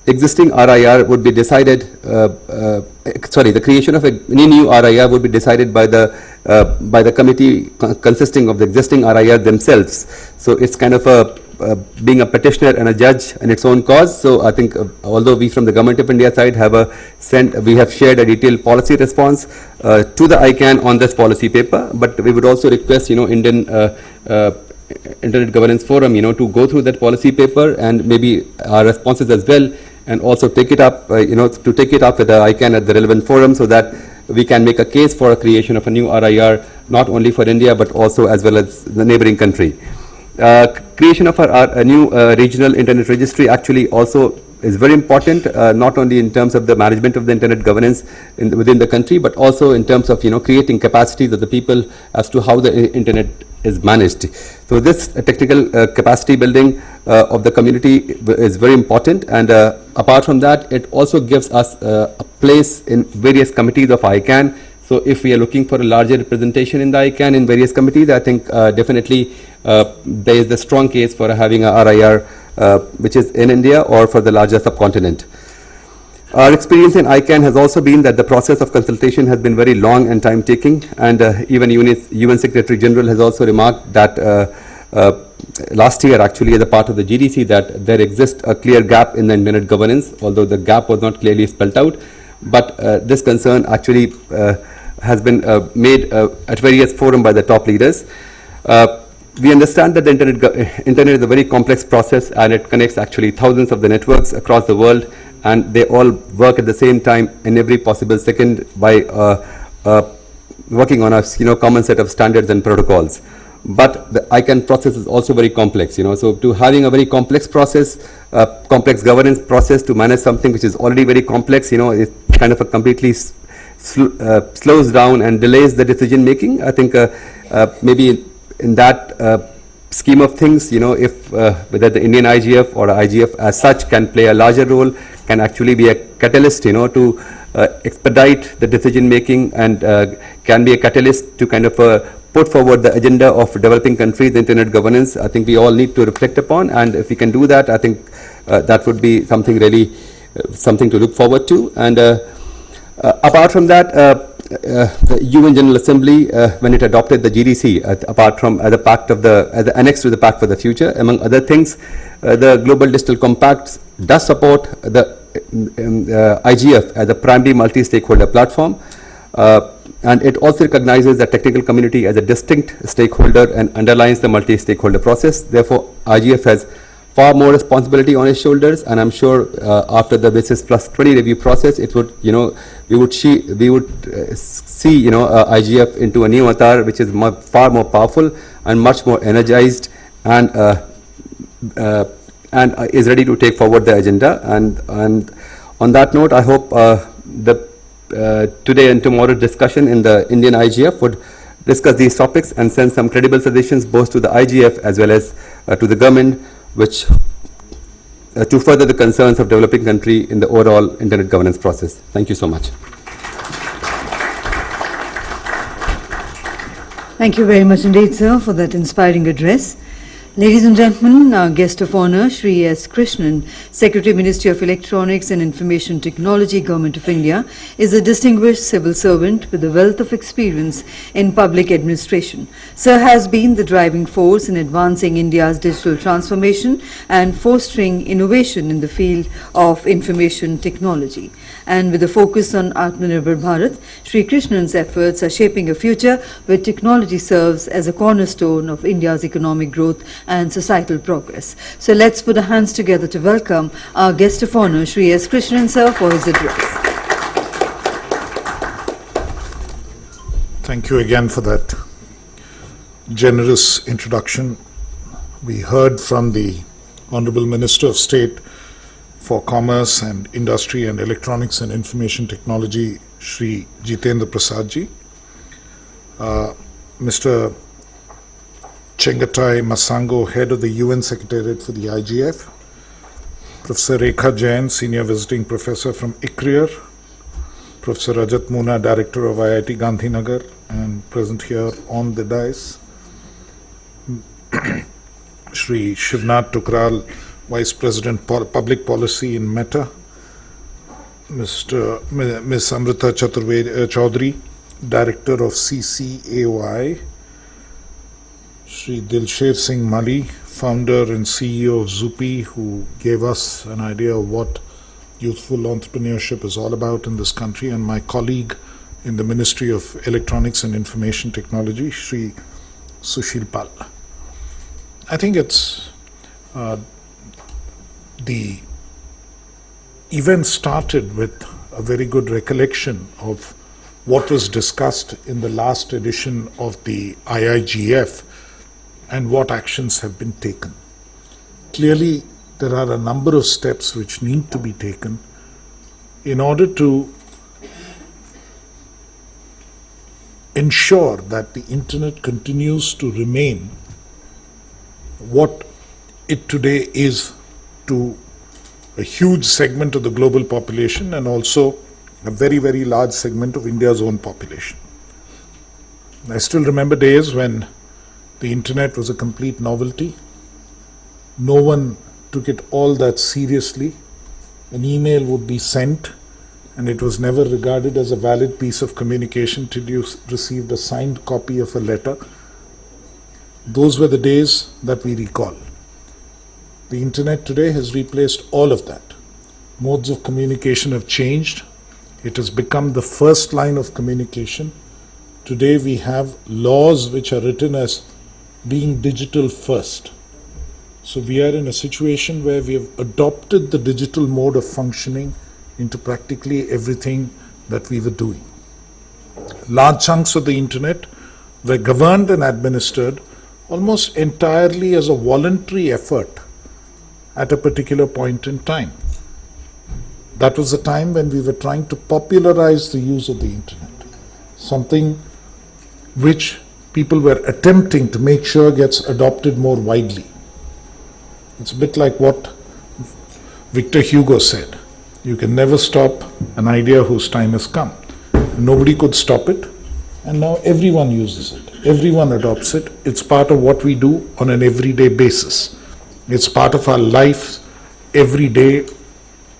existing RIR would be decided, the creation of any new RIR would be decided by the committee consisting of the existing RIR themselves. So it's kind of being a petitioner and a judge in its own cause. So I think although we from the Government of India side we have shared a detailed policy response to the ICANN on this policy paper, but we would also request Indian Internet Governance Forum to go through that policy paper and maybe our responses as well, and also take it up to take it up with the ICANN at the relevant forum, so that we can make a case for a creation of a new RIR, not only for India but also as well as the neighboring country. Creation of a new regional internet registry actually also is very important, not only in terms of the management of the internet governance within the country, but also in terms of creating capacities of the people as to how the internet is managed. So this technical capacity building of the community is very important, and apart from that, it also gives us a place in various committees of ICANN. So if we are looking for a larger representation in the ICANN in various committees, I think definitely there is a strong case for having a RIR which is in India or for the larger subcontinent. Our experience in ICANN has also been that the process of consultation has been very long and time-taking, and even UN Secretary General has also remarked that last year actually as a part of the GDC that there exists a clear gap in the internet governance, although the gap was not clearly spelled out, but this concern actually has been made at various forums by the top leaders. We understand that the internet is a very complex process, and it connects actually thousands of the networks across the world, and they all work at the same time in every possible second by working on a common set of standards and protocols. But the ICANN process is also very complex, so to having a very complex process, complex governance process to manage something which is already very complex, it kind of a completely slows down and delays the decision making. I think maybe in that scheme of things, if whether the Indian IGF or IGF as such can play a larger role, can actually be a catalyst, to expedite the decision making, and can be a catalyst to kind of put forward the agenda of developing countries' internet governance. I think we all need to reflect upon, and if we can do that, I think that would be something really something to look forward to. And apart from that, the UN General Assembly, when it adopted the GDC, apart from the pact of as the annex to the Pact for the Future, among other things, the Global Digital Compact does support the IGF as a primary multi-stakeholder platform, and it also recognizes the technical community as a distinct stakeholder and underlines the multi-stakeholder process. Therefore, IGF has far more responsibility on its shoulders, and I'm sure after the Basis Plus 20 review process, it would, we would see, IGF into a new avatar, which is far more powerful and much more energized, and is ready to take forward the agenda. And on that note, I hope the today and tomorrow's discussion in the Indian IGF would discuss these topics and send some credible suggestions both to the IGF as well as to the government, which to further the concerns of developing country in the overall internet governance process. Thank you so much. Thank you very much indeed, sir, for that inspiring address. Ladies and gentlemen, our guest of honor, Shri S. Krishnan, Secretary, Ministry of Electronics and Information Technology, Government of India, is a distinguished civil servant with a wealth of experience in public administration. Sir has been the driving force in advancing India's digital transformation and fostering innovation in the field of information technology. And with a focus on Atmanirbhar Bharat, Shri Krishnan's efforts are shaping a future where technology serves as a cornerstone of India's economic growth and societal progress. So let's put our hands together to welcome our guest of honor, Shri S. Krishnan sir, for his address. Thank you again for that generous introduction. We heard from the Honorable Minister of State for Commerce and Industry and Electronics and Information Technology, Shri Jitendra Prasad ji. Mr. Chengatai Masango, Head of the UN Secretariat for the IGF, Professor Rekha Jain, Senior Visiting Professor from ICRIER, Professor Rajat Muna, Director of IIT Gandhinagar, and present here on the dais, Shri Shivnath Tukral, Vice President Public Policy in Meta, Ms. Amrita Chaudhary, Director of CCAOI, Shri Dilsher Singh Mali, founder and CEO of Zupi, who gave us an idea of what youthful entrepreneurship is all about in this country, and my colleague in the Ministry of Electronics and Information Technology, Shri Sushil Pal. I think it's the event started with a very good recollection of what was discussed in the last edition of the IIGF and what actions have been taken. Clearly, there are a number of steps which need to be taken in order to ensure that the internet continues to remain what it today is to a huge segment of the global population and also a very, very large segment of India's own population. I still remember days when the internet was a complete novelty. No one took it all that seriously. An email would be sent and it was never regarded as a valid piece of communication till you received a signed copy of a letter. Those were the days that we recall. The internet today has replaced all of that. Modes of communication have changed. It has become the first line of communication. Today we have laws which are written as being digital first. So we are in a situation where we have adopted the digital mode of functioning into practically everything that we were doing. large chunks of the internet were governed and administered almost entirely as a voluntary effort at a particular point in time. That was the time when we were trying to popularize the use of the internet, something which people were attempting to make sure gets adopted more widely. It's a bit like what Victor Hugo said, you can never stop an idea whose time has come. Nobody could stop it, and now everyone uses it, everyone adopts it. It's part of what we do on an everyday basis. It's part of our life every day,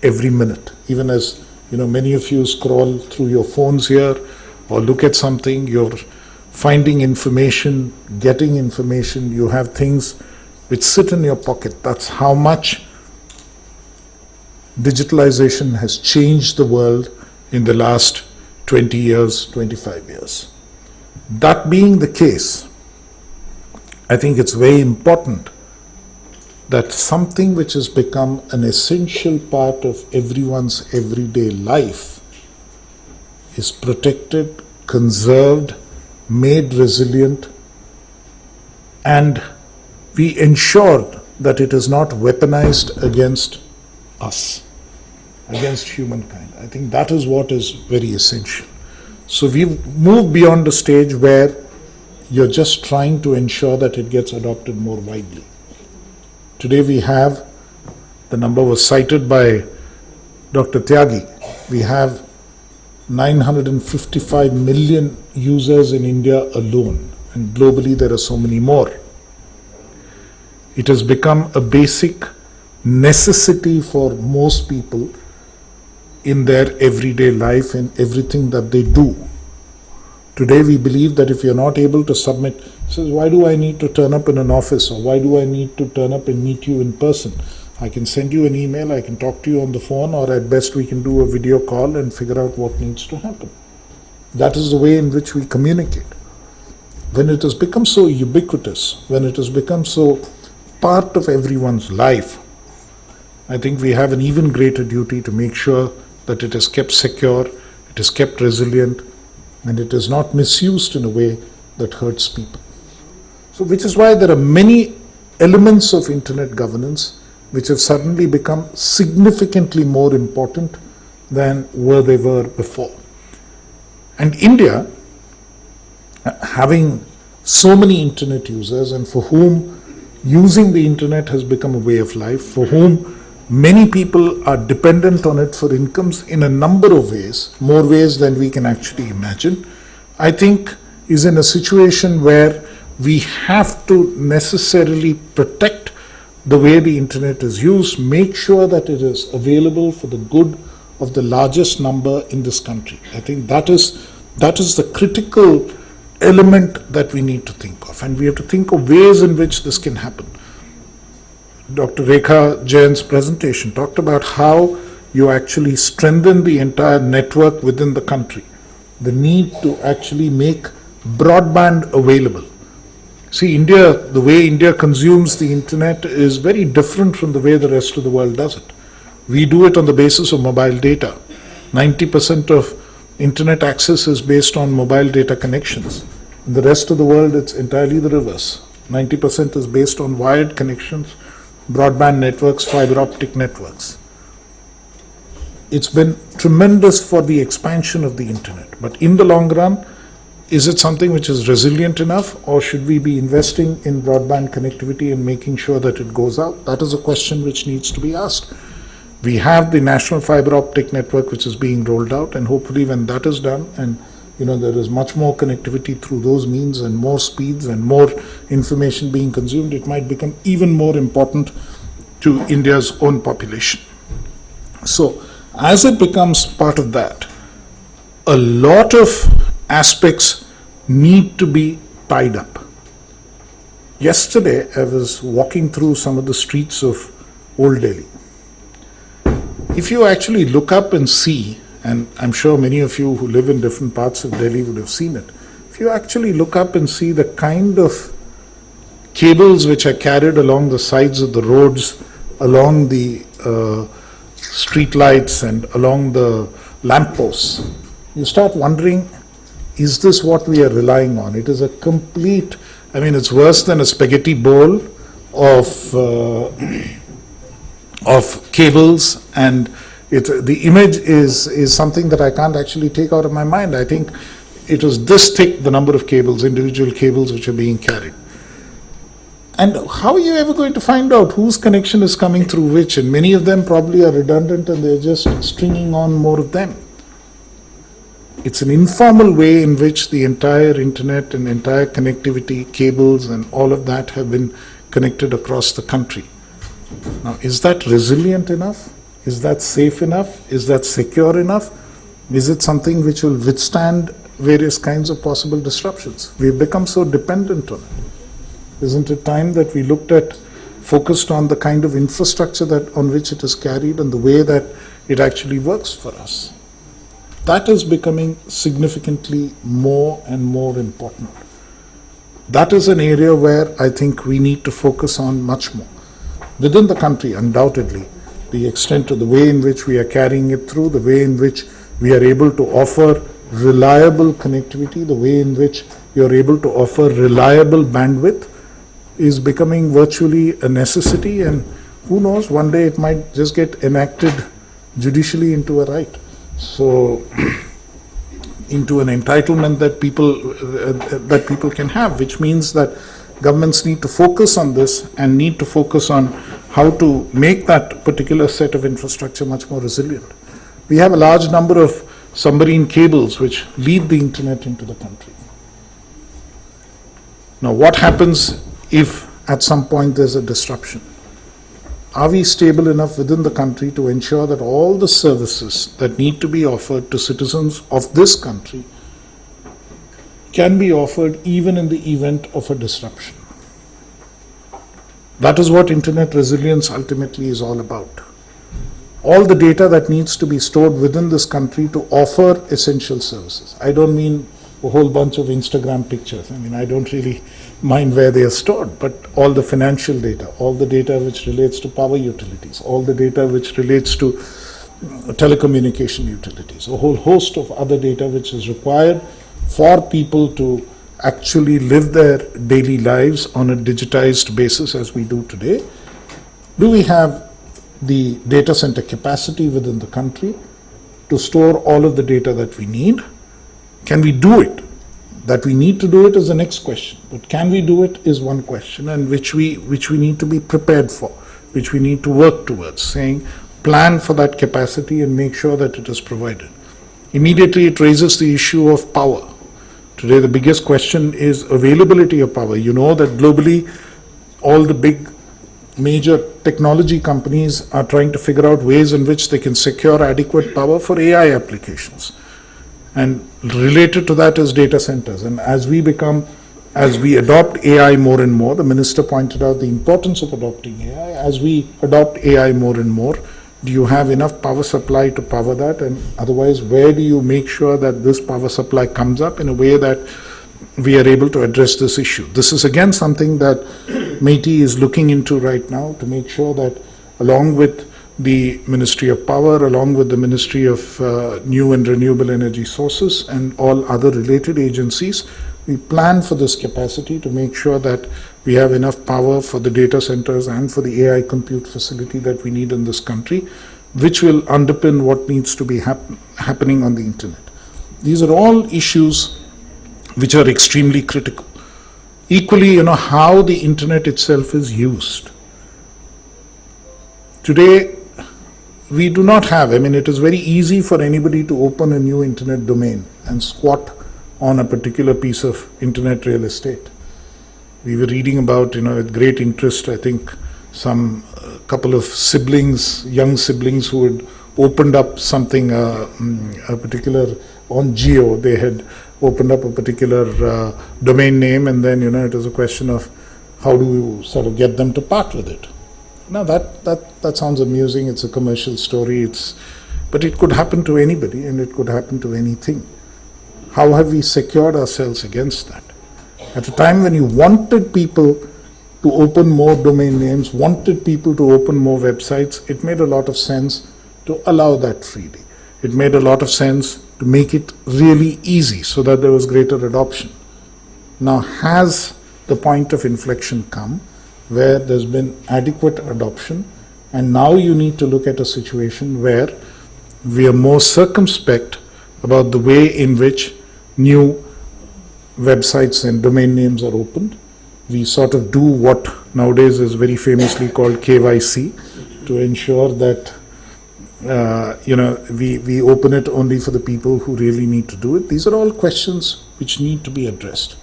every minute. Even as, many of you scroll through your phones here or look at something, you're finding information, getting information, you have things which sit in your pocket. That's how much digitalization has changed the world in the last 20 years, 25 years. That being the case, I think it's very important that something which has become an essential part of everyone's everyday life is protected, conserved, made resilient, and we ensured that it is not weaponized against us, against humankind. I think that is what is very essential. So we've moved beyond a stage where you're just trying to ensure that it gets adopted more widely. Today we have, the number was cited by Dr. Tyagi, we have 955 million users in India alone, and globally there are so many more. It has become a basic necessity for most people in their everyday life and everything that they do. Today we believe that if you're not able to submit, says, why do I need to turn up in an office, or why do I need to turn up and meet you in person? I can send you an email, I can talk to you on the phone, or at best we can do a video call and figure out what needs to happen. That is the way in which we communicate. When it has become so ubiquitous, when it has become so part of everyone's life, I think we have an even greater duty to make sure that it is kept secure, it is kept resilient, and it is not misused in a way that hurts people. So, which is why there are many elements of internet governance which have suddenly become significantly more important than they were before. And India, having so many internet users, and for whom using the internet has become a way of life, for whom many people are dependent on it for incomes in a number of ways, more ways than we can actually imagine, I think is in a situation where we have to necessarily protect the way the internet is used, make sure that it is available for the good of the largest number in this country. I think that is the critical element that we need to think of, and we have to think of ways in which this can happen. Dr. Rekha Jain's presentation talked about how you actually strengthen the entire network within the country, the need to actually make broadband available. See, India, the way India consumes the internet is very different from the way the rest of the world does it. We do it on the basis of mobile data. 90% of internet access is based on mobile data connections. In the rest of the world, it's entirely the reverse. 90% is based on wired connections, broadband networks, fiber optic networks. It's been tremendous for the expansion of the internet. But in the long run, is it something which is resilient enough, or should we be investing in broadband connectivity and making sure that it goes out? That is a question which needs to be asked. We have the national fiber optic network which is being rolled out, and hopefully when that is done and there is much more connectivity through those means and more speeds and more information being consumed, it might become even more important to India's own population. So as it becomes part of that, a lot of aspects need to be tied up. Yesterday, I was walking through some of the streets of Old Delhi. If you actually look up and see, and I'm sure many of you who live in different parts of Delhi would have seen it, if you actually look up and see the kind of cables which are carried along the sides of the roads, along the street lights and along the lampposts, you start wondering, is this what we are relying on? It is a complete, I mean, it's worse than a spaghetti bowl of cables, and the image is something that I can't actually take out of my mind. I think it was this thick, the number of cables, individual cables which are being carried. And how are you ever going to find out whose connection is coming through which? And many of them probably are redundant and they're just stringing on more of them. It's an informal way in which the entire internet and entire connectivity, cables and all of that have been connected across the country. Now, is that resilient enough? Is that safe enough? Is that secure enough? Is it something which will withstand various kinds of possible disruptions? We've become so dependent on it. Isn't it time that we focused on the kind of infrastructure on which it is carried and the way that it actually works for us? That is becoming significantly more and more important. That is an area where I think we need to focus on much more. Within the country, undoubtedly, the extent of the way in which we are carrying it through, the way in which we are able to offer reliable connectivity, the way in which you are able to offer reliable bandwidth is becoming virtually a necessity, and who knows, one day it might just get enacted judicially into a right. So, into an entitlement that people can have, which means that governments need to focus on this and need to focus on how to make that particular set of infrastructure much more resilient. We have a large number of submarine cables which lead the internet into the country. Now, what happens if at some point there's a disruption? Are we stable enough within the country to ensure that all the services that need to be offered to citizens of this country can be offered even in the event of a disruption? That is what internet resilience ultimately is all about. All the data that needs to be stored within this country to offer essential services. I don't mean a whole bunch of Instagram pictures. I mean, I don't really mind where they are stored, but all the financial data, all the data which relates to power utilities, all the data which relates to telecommunication utilities, a whole host of other data which is required for people to actually live their daily lives on a digitized basis as we do today. Do we have the data center capacity within the country to store all of the data that we need? Can we do it? That we need to do it is the next question. But can we do it is one question, and which we need to be prepared for, which we need to work towards, saying plan for that capacity and make sure that it is provided. Immediately it raises the issue of power. Today the biggest question is availability of power. You know that globally all the big major technology companies are trying to figure out ways in which they can secure adequate power for AI applications. And related to that is data centers. And as we adopt AI more and more, the minister pointed out the importance of adopting AI. As we adopt AI more and more, do you have enough power supply to power that? And otherwise, where do you make sure that this power supply comes up in a way that we are able to address this issue? This is again something that MeitY is looking into right now to make sure that along with the Ministry of Power, along with the Ministry of New and Renewable Energy Sources and all other related agencies, we plan for this capacity to make sure that we have enough power for the data centers and for the AI compute facility that we need in this country, which will underpin what needs to be happening on the internet. These are all issues which are extremely critical. Equally, how the internet itself is used. Today, we do not have, it is very easy for anybody to open a new internet domain and squat on a particular piece of internet real estate. We were reading about, with great interest, I think, some couple of siblings, young siblings who had opened up something, a particular, on Geo, they had opened up a particular domain name, and then, it was a question of how do you sort of get them to part with it. Now that sounds amusing, it's a commercial story, but it could happen to anybody and it could happen to anything. How have we secured ourselves against that? At a time when you wanted people to open more domain names, wanted people to open more websites, it made a lot of sense to allow that freely. It made a lot of sense to make it really easy so that there was greater adoption. Now, has the point of inflection come where there's been adequate adoption, and now you need to look at a situation where we are more circumspect about the way in which new websites and domain names are opened. We sort of do what nowadays is very famously called KYC to ensure that we open it only for the people who really need to do it. These are all questions which need to be addressed.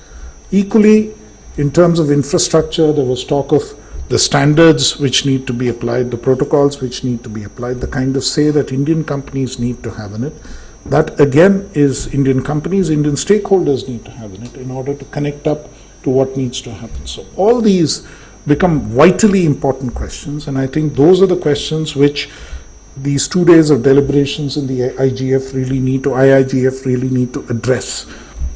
Equally, in terms of infrastructure, there was talk of the standards which need to be applied, the protocols which need to be applied, the kind of say that Indian companies need to have in it. That again is Indian companies, Indian stakeholders need to have in it in order to connect up to what needs to happen. So all these become vitally important questions, and I think those are the questions which these 2 days of deliberations in the IIGF really need to address.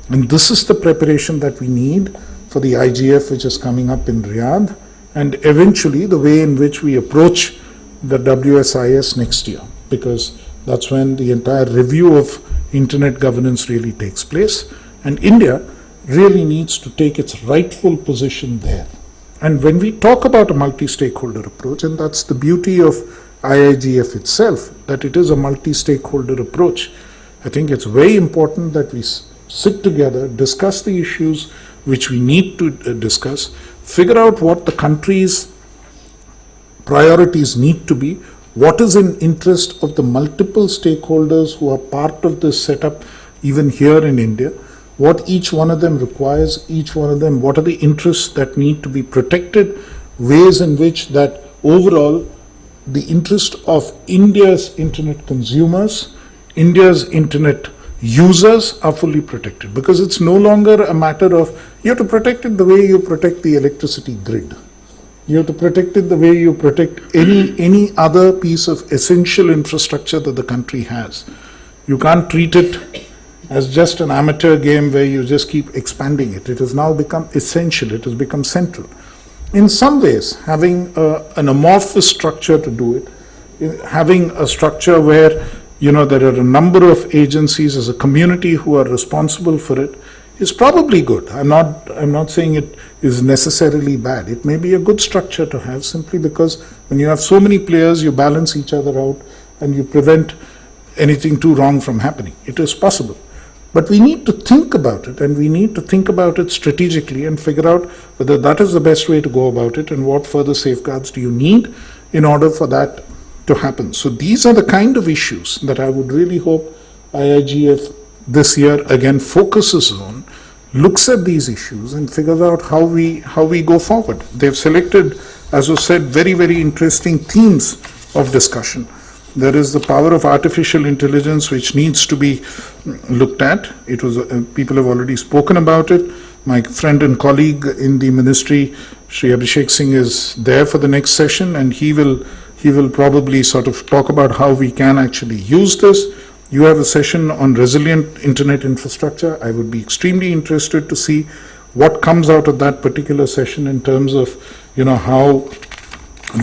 And this is the preparation that we need for the IGF which is coming up in Riyadh, and eventually the way in which we approach the WSIS next year, because that's when the entire review of internet governance really takes place, and India really needs to take its rightful position there. And when we talk about a multi-stakeholder approach, and that's the beauty of IIGF itself, that it is a multi-stakeholder approach, I think it's very important that we sit together, discuss the issues which we need to discuss, figure out what the country's priorities need to be, what is in interest of the multiple stakeholders who are part of this setup even here in India, what each one of them requires, each one of them, what are the interests that need to be protected, ways in which that overall the interest of India's internet consumers, India's internet users are fully protected, because it's no longer a matter of you have to protect it the way you protect the electricity grid. You have to protect it the way you protect any other piece of essential infrastructure that the country has. You can't treat it as just an amateur game where you just keep expanding it. It has now become essential. It has become central. In some ways, having an amorphous structure to do it, having a structure where there are a number of agencies as a community who are responsible for it, is probably good. I'm not saying it is necessarily bad. It may be a good structure to have, simply because when you have so many players, you balance each other out and you prevent anything too wrong from happening. It is possible. But we need to think about it, and we need to think about it strategically and figure out whether that is the best way to go about it, and what further safeguards do you need in order for that to happen. So these are the kind of issues that I would really hope IIGF this year again focuses on, looks at these issues and figures out how we go forward. They've selected, as was said, very, very interesting themes of discussion. There is the power of artificial intelligence, which needs to be looked at. It was people have already spoken about it. My friend and colleague in the ministry, Shri Abhishek Singh, is there for the next session, and he will probably sort of talk about how we can actually use this. You have a session on resilient internet infrastructure. I would be extremely interested to see what comes out of that particular session in terms of, how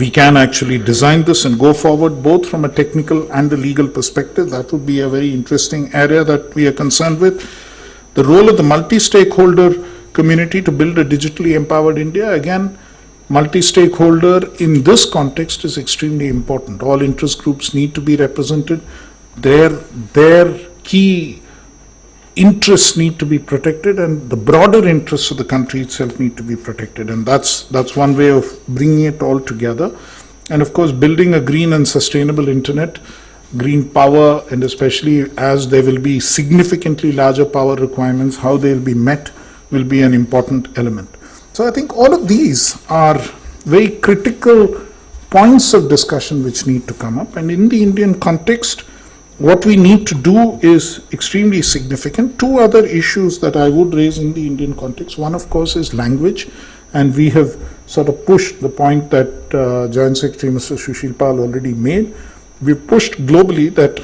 we can actually design this and go forward, both from a technical and a legal perspective. That would be a very interesting area that we are concerned with. The role of the multi-stakeholder community to build a digitally empowered India, again, multi-stakeholder in this context is extremely important. All interest groups need to be represented. Their key interests need to be protected, and the broader interests of the country itself need to be protected. And that's one way of bringing it all together. And of course, building a green and sustainable internet, green power, and especially as there will be significantly larger power requirements, how they'll be met will be an important element. So I think all of these are very critical points of discussion which need to come up. And in the Indian context, what we need to do is extremely significant. Two other issues that I would raise in the Indian context. One, of course, is language. And we have sort of pushed the point that Joint Secretary Mr. Sushil Pal already made. We've pushed globally that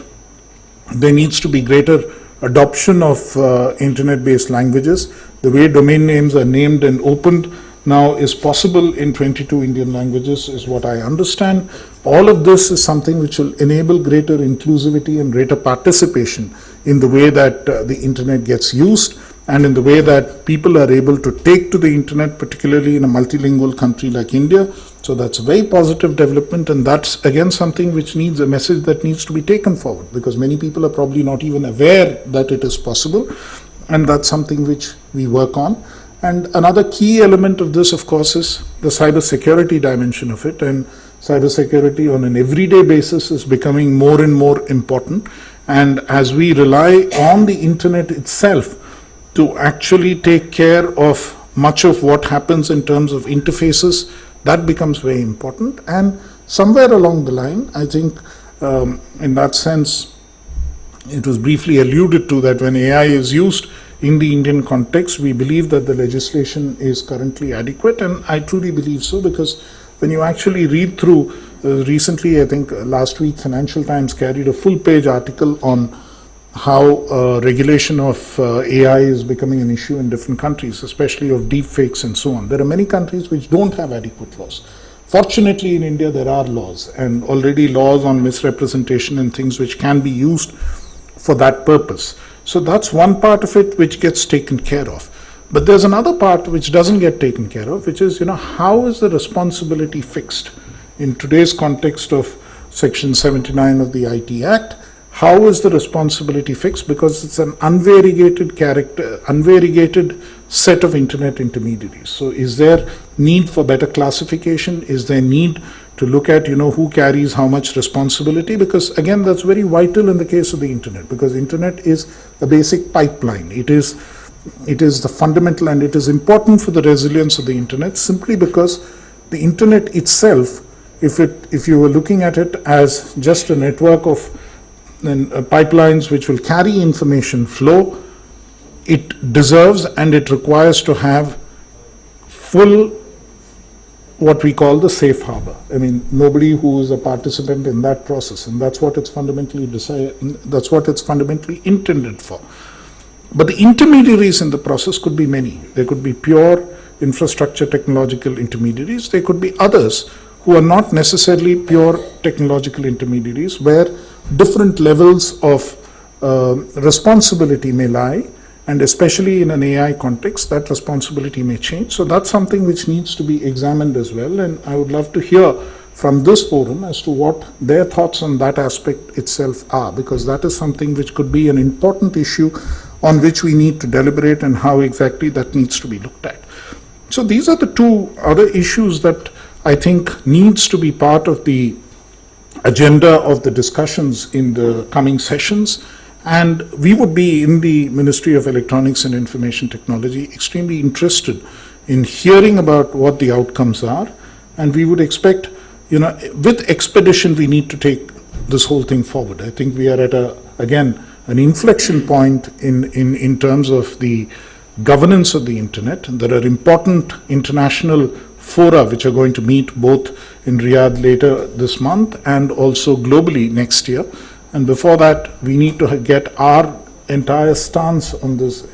there needs to be greater adoption of internet-based languages. The way domain names are named and opened now is possible in 22 Indian languages, is what I understand. All of this is something which will enable greater inclusivity and greater participation in the way that the internet gets used and in the way that people are able to take to the internet, particularly in a multilingual country like India. So that's a very positive development, and that's again something which needs a message that needs to be taken forward, because many people are probably not even aware that it is possible, and that's something which we work on. And another key element of this, of course, is the cyber security dimension of it, and cyber security on an everyday basis is becoming more and more important. And as we rely on the internet itself to actually take care of much of what happens in terms of interfaces, that becomes very important. And somewhere along the line, I think in that sense, it was briefly alluded to that when AI is used in the Indian context, we believe that the legislation is currently adequate, and I truly believe so, because when you actually read through, recently, I think last week, Financial Times carried a full-page article on how regulation of AI is becoming an issue in different countries, especially of deep fakes and so on. There are many countries which don't have adequate laws. Fortunately, in India, there are laws, and already laws on misrepresentation and things which can be used for that purpose. So that's one part of it which gets taken care of. But there's another part which doesn't get taken care of, which is, how is the responsibility fixed? In today's context of Section 79 of the IT Act, how is the responsibility fixed? Because it's an unvariegated set of internet intermediaries. So is there need for better classification? Is there need to look at, who carries how much responsibility? Because again, that's very vital in the case of the internet, because internet is a basic pipeline. It is the fundamental, and it is important for the resilience of the internet, simply because the internet itself, if you were looking at it as just a network of pipelines which will carry information flow, it deserves and it requires to have full, what we call the safe harbor. I mean, nobody who is a participant in that process, and that's what it's fundamentally intended for. But the intermediaries in the process could be many. There could be pure infrastructure technological intermediaries. There could be others who are not necessarily pure technological intermediaries, where different levels of responsibility may lie, and especially in an AI context, that responsibility may change. So that's something which needs to be examined as well, and I would love to hear from this forum as to what their thoughts on that aspect itself are, because that is something which could be an important issue on which we need to deliberate, and how exactly that needs to be looked at. So these are the two other issues that I think needs to be part of the agenda of the discussions in the coming sessions. And we would be, in the Ministry of Electronics and Information Technology, extremely interested in hearing about what the outcomes are. And we would expect, with expedition, we need to take this whole thing forward. I think we are at an inflection point in terms of the governance of the internet. There are important international fora which are going to meet both in Riyadh later this month and also globally next year. And before that, we need to get our entire stance on this,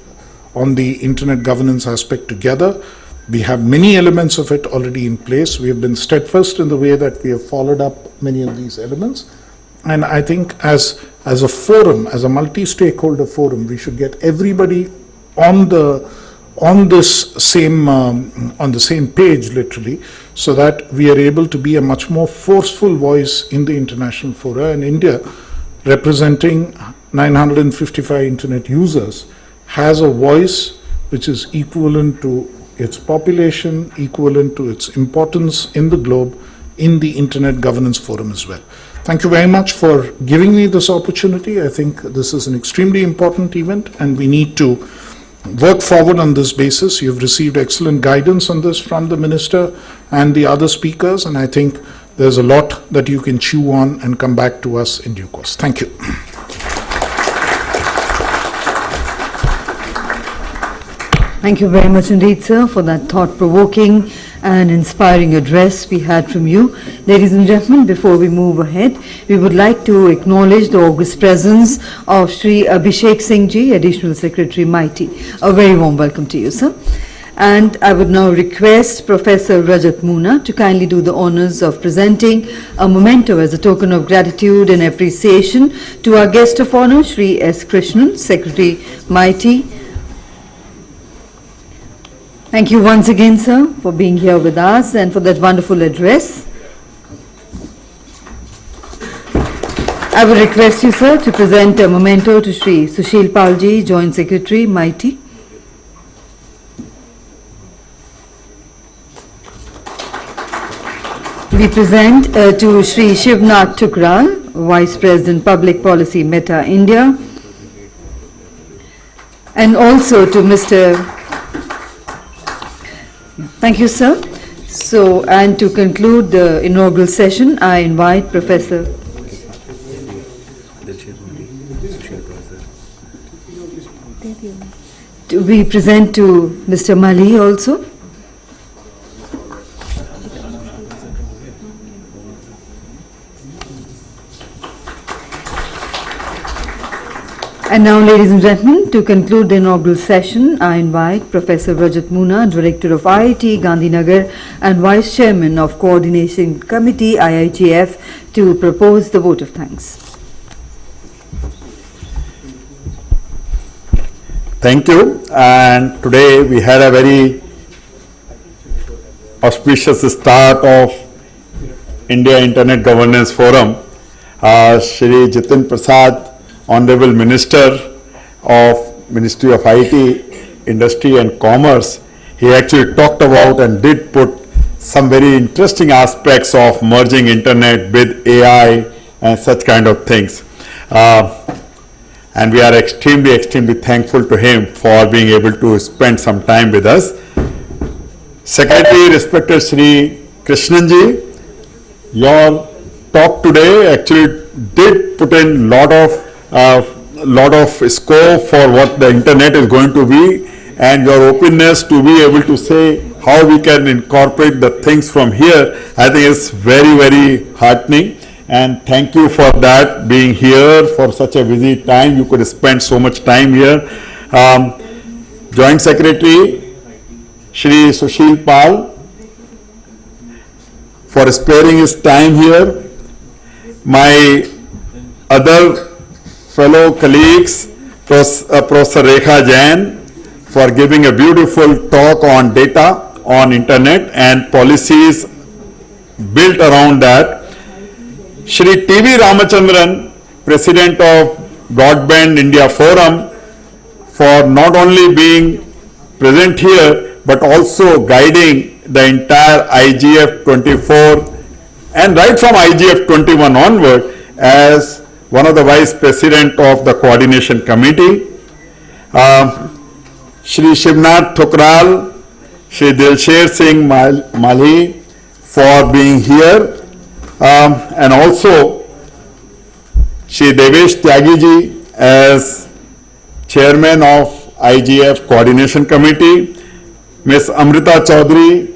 on the internet governance aspect together. We have many elements of it already in place. We have been steadfast in the way that we have followed up many of these elements. And I think as a forum, as a multi-stakeholder forum, we should get everybody on the same page, literally, so that we are able to be a much more forceful voice in the international fora. And India, representing 955 internet users, has a voice which is equivalent to its population, equivalent to its importance in the globe, in the Internet Governance Forum as well. Thank you very much for giving me this opportunity. I think this is an extremely important event, and we need to work forward on this basis. You've received excellent guidance on this from the Minister and the other speakers, and I think there's a lot that you can chew on and come back to us in due course. Thank you. Thank you very much indeed, sir, for that thought-provoking and inspiring address we had from you. Ladies and gentlemen, before we move ahead, we would like to acknowledge the august presence of Shri Abhishek Singh Ji, Additional Secretary, MITI. A very warm welcome to you, sir. And I would now request Professor Rajat Moona to kindly do the honors of presenting a memento as a token of gratitude and appreciation to our guest of honor, Shri S. Krishnan, Secretary Mighty. Thank you once again, sir, for being here with us and for that wonderful address. I would request you, sir, to present a memento to Shri Sushil Palji, Joint Secretary, Mighty. We present to Shri Shivnath Thukral, Vice President, Public Policy, Meta, India, and also to Mr. Thank you, sir. So, and to conclude the inaugural session, I invite Professor. We present to Mr. Mali also. And now, ladies and gentlemen, to conclude the inaugural session, I invite Professor Rajat Moona, Director of IIT Gandhinagar and Vice Chairman of Coordination Committee, IIGF, to propose the vote of thanks. Thank you. And today we had a very auspicious start of India Internet Governance Forum. Shri Jitin Prasad, Honorable Minister of Ministry of IT, Industry and Commerce, he actually talked about and did put some very interesting aspects of merging internet with AI and such kind of things. And we are extremely thankful to him for being able to spend some time with us. Secretary, respected Shri Krishnanji, your talk today actually did put in lot of scope for what the internet is going to be, and your openness to be able to say how we can incorporate the things from here, I think is very heartening. And thank you for that, being here for such a busy time. You could spend so much time here. Joint Secretary Shri Sushil Pal, for sparing his time here. My other fellow colleagues, Professor Rekha Jain, for giving a beautiful talk on data, on internet and policies built around that. Shri T.V. Ramachandran, President of Broadband India Forum, for not only being present here, but also guiding the entire IGF 24 and right from IGF 21 onward as one of the Vice President of the Coordination Committee. Shri Shivnath Thukral, Shri Dilsher Singh Malhi, for being here. And also Shri Devesh Tyagiji as Chairman of IGF Coordination Committee, Ms. Amrita Chaudhary,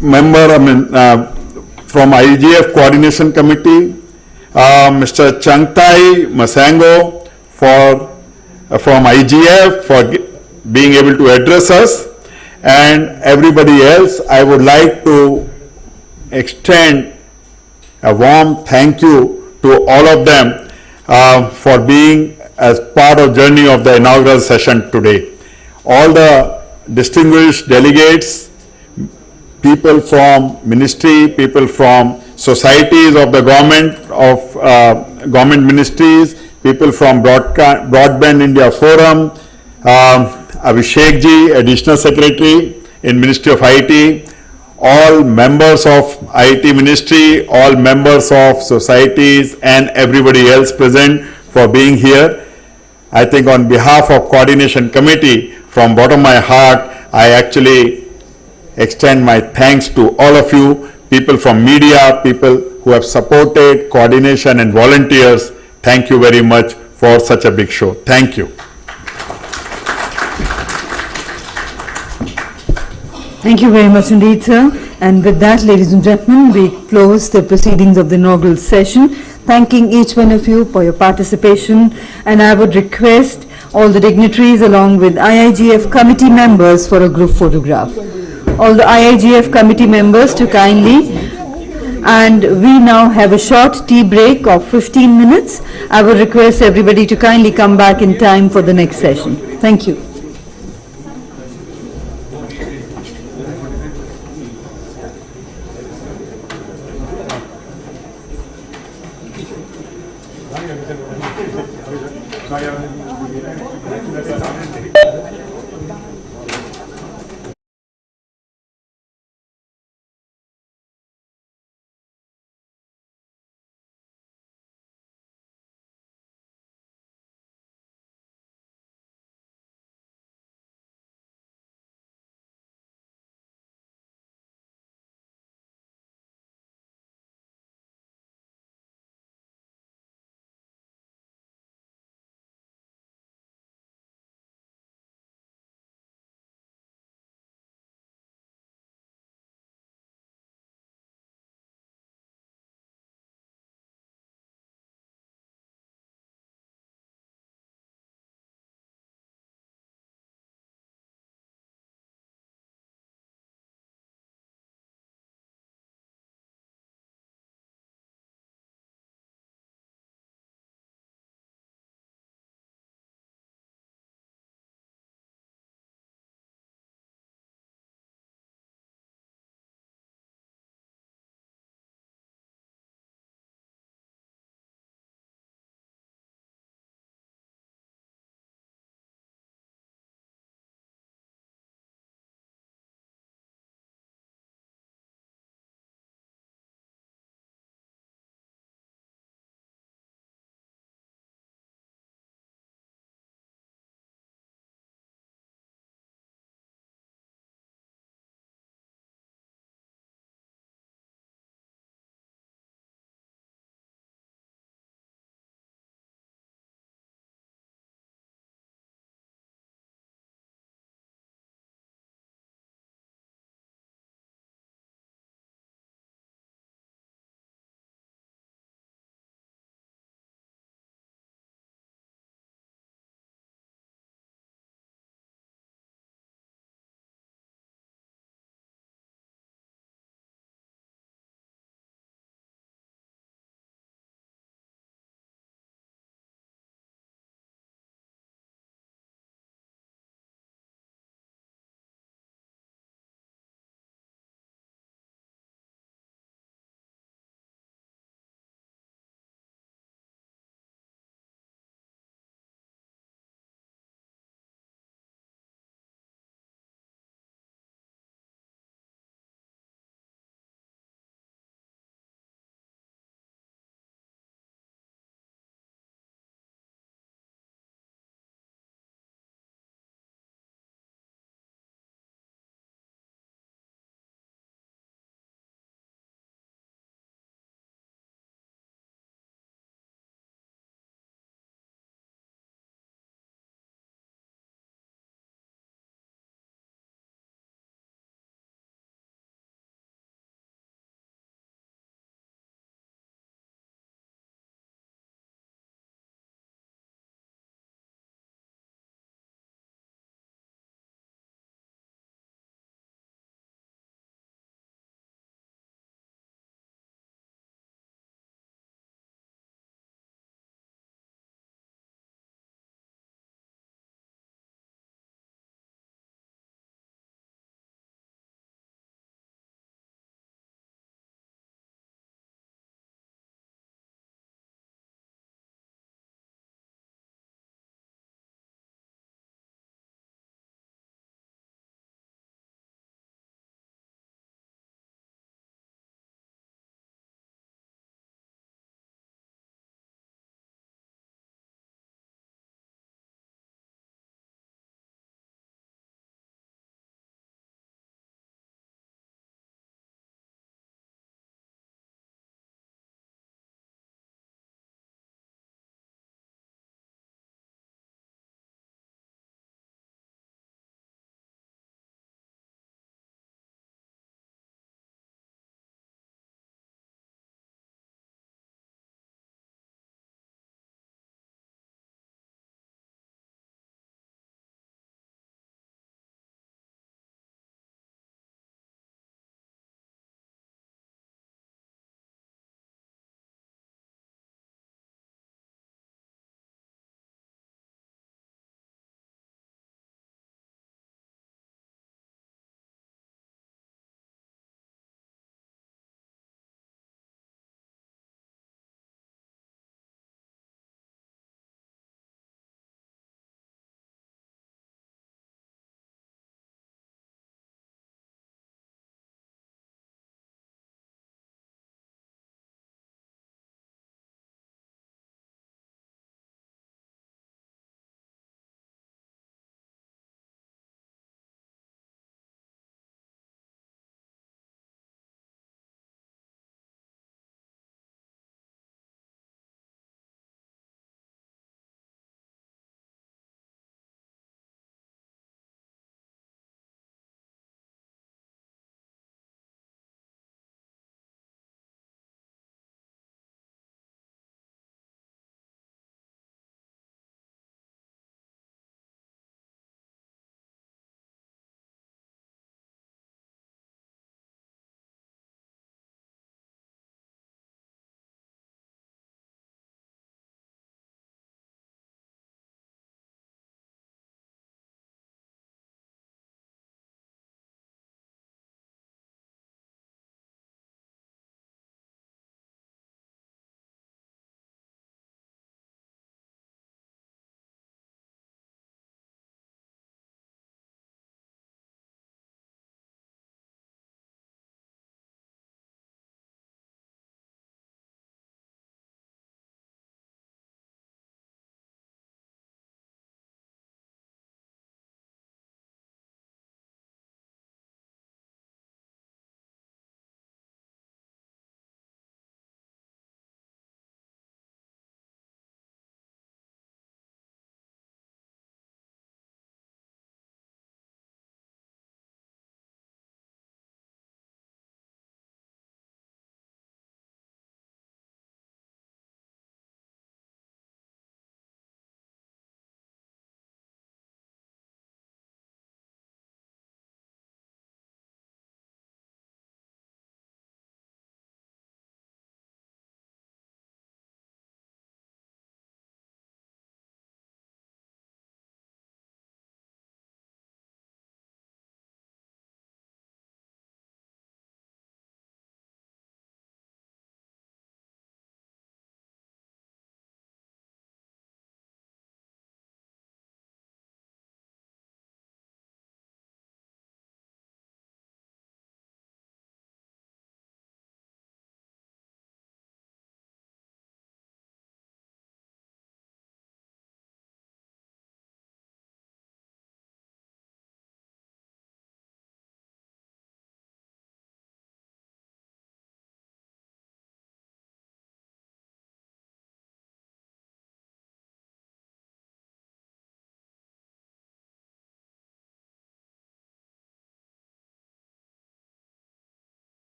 member from IIGF Coordination Committee, Mr. Changtai Masango from IGF for being able to address us, and everybody else. I would like to extend a warm thank you to all of them for being as part of journey of the inaugural session today. All the distinguished delegates, people from ministry, people from societies of the government ministries, people from Broadband India Forum, Abhishek ji, Additional Secretary in Ministry of IT, all members of IT Ministry, all members of societies and everybody else present for being here. I think on behalf of Coordination Committee, from bottom of my heart, I actually extend my thanks to all of you, people from media, people who have supported coordination and volunteers. Thank you very much for such a big show. Thank you. Thank you very much indeed, sir. And with that, ladies and gentlemen, we close the proceedings of the inaugural session, thanking each one of you for your participation. And I would request all the dignitaries along with IIGF committee members for a group photograph. All the IIGF committee members to kindly, and we now have a short tea break of 15 minutes. I would request everybody to kindly come back in time for the next session. Thank you.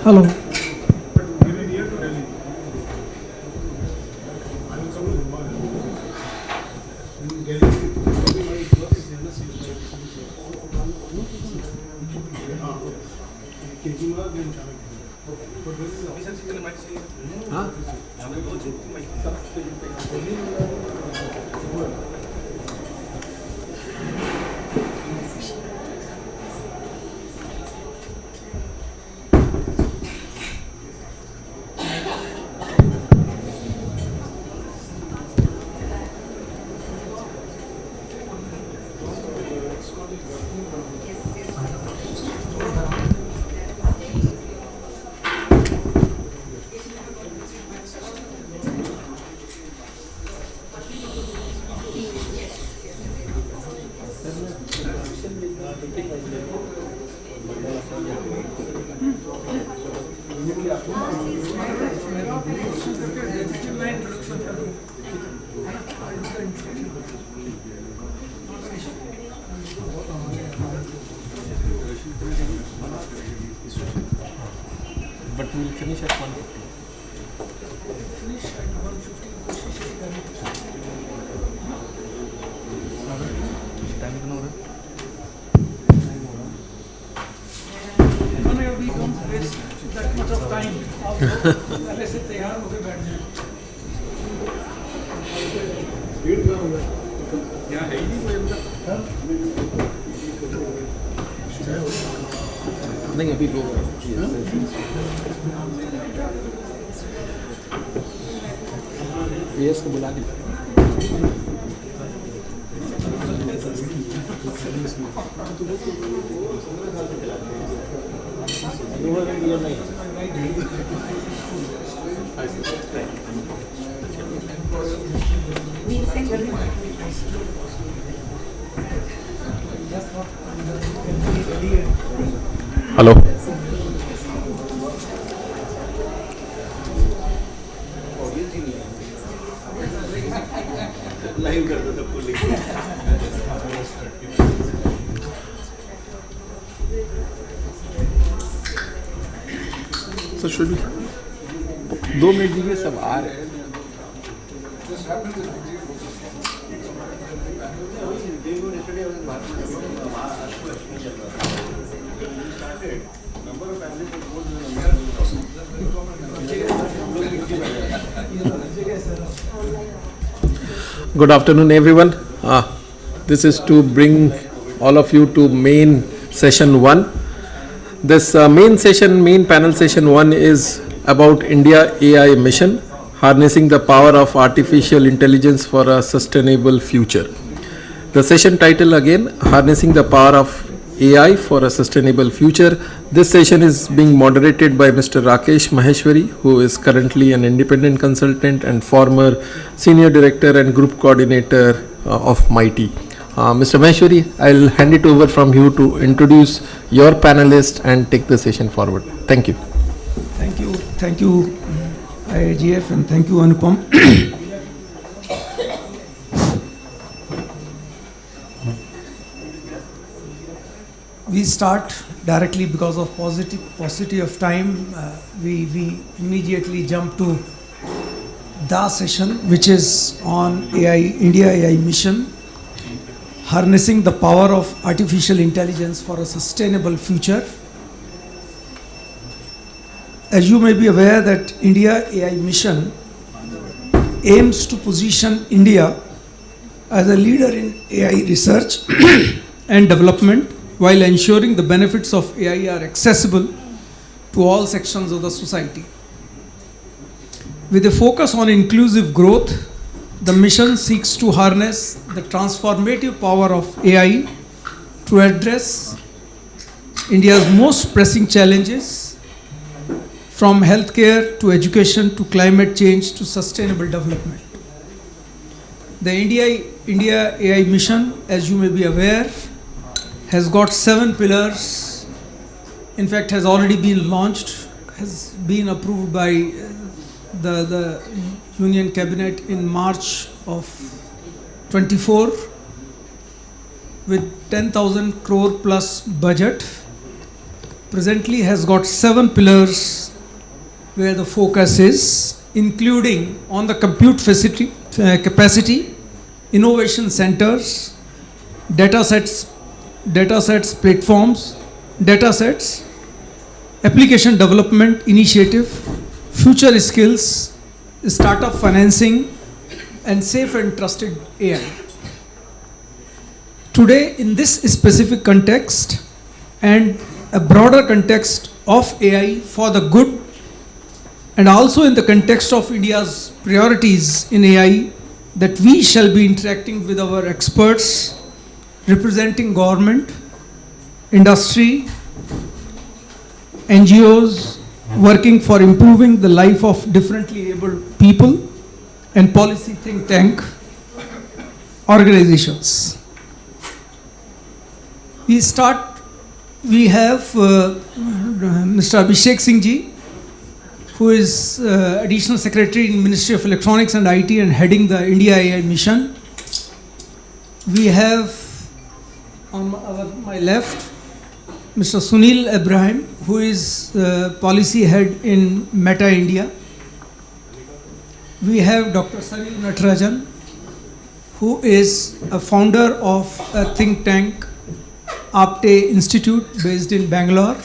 Hello. But we will finish at 1:50. Finish at 1:50. Time कितना हो रहा है? We don't waste that much of time. पहले से तैयार होके बैठ जाए. नहीं अभी लोग को बुला दी. हेलो. सर शुरू 2 मिनट दीजिए, सब आ रहे हैं. Good afternoon, everyone. This is to bring all of you to main session 1. This main panel session 1 is about India AI mission, harnessing the power of artificial intelligence for a sustainable future. The session title again, harnessing the power of AI for a sustainable future. This session is being moderated by Mr. Rakesh Maheshwari, who is currently an independent consultant and former senior director and group coordinator of MITI. Mr. Maheshwari, I'll hand it over from you to introduce your panelists and take the session forward. Thank you. Thank you, IIGF, and thank you, Anupam. We start directly because of paucity of time. We immediately jump to the session, which is on India AI mission, harnessing the power of artificial intelligence for a sustainable future. As you may be aware that India AI mission aims to position India as a leader in AI research and development, while ensuring the benefits of AI are accessible to all sections of the society. With a focus on inclusive growth, the mission seeks to harness the transformative power of AI to address India's most pressing challenges, from healthcare to education to climate change to sustainable development. The India India AI mission, as you may be aware, has got 7 pillars. In fact, has already been launched, has been approved by the Union Cabinet in March of 24 with 10,000 crore plus budget. Presently has got 7 pillars where the focus is, including on the compute facility, capacity, innovation centers, datasets, platforms, datasets, application development initiative, future skills, startup financing, and safe and trusted AI. Today, in this specific context and a broader context of AI for the good, and also in the context of India's priorities in AI, that we shall be interacting with our experts representing government, industry, NGOs working for improving the life of differently abled people, and policy think tank organizations. We have Mr. Abhishek Singh ji, who is Additional Secretary in Ministry of Electronics and IT and heading the India AI mission. We have on my left Mr. Sunil Ibrahim, who is policy head in Meta India. We have Dr. Salil Natarajan, who is a founder of a think tank, Apte Institute, based in Bangalore.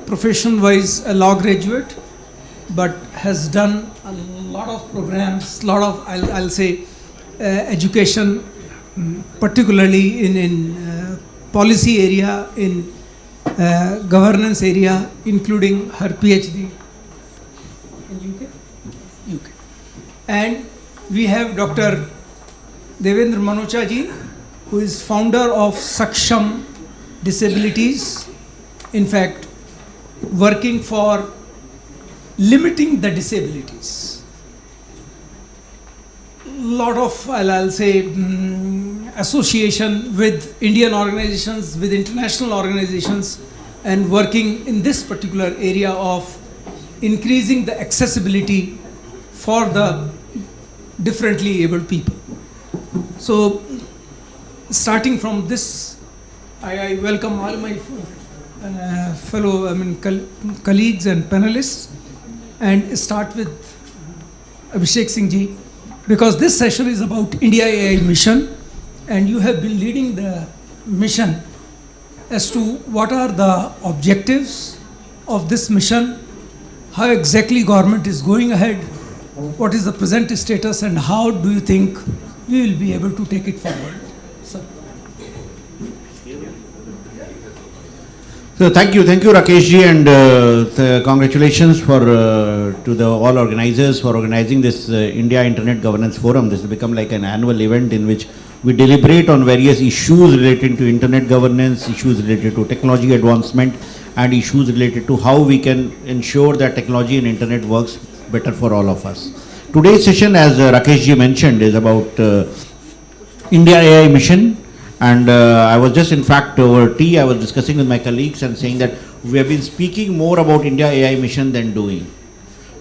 Profession-wise, a law graduate, but has done a lot of programs, lot of, I'll say, education, particularly in policy area, in governance area, including her PhD in UK. And we have Dr. Devendra Manocha ji, who is founder of Saksham Disabilities, in fact, working for limiting the disabilities. Lot of, I'll say, association with Indian organizations, with international organizations, and working in this particular area of increasing the accessibility for the differently abled people. So, starting from this, I welcome all my fellow colleagues and panelists, and start with Abhishek Singh ji, because this session is about India AI mission, and you have been leading the mission as to what are the objectives of this mission, how exactly government is going ahead, what is the present status, and how do you think we will be able to take it forward. So thank you Rakesh ji, and congratulations for to the all organizers for organizing this India Internet Governance Forum. This has become like an annual event in which we deliberate on various issues related to internet governance, issues related to technology advancement, and issues related to how we can ensure that technology and internet works better for all of us. Today's session, as Rakesh ji mentioned, is about India AI mission. And I was just, in fact, over tea, I was discussing with my colleagues and saying that we have been speaking more about India AI mission than doing.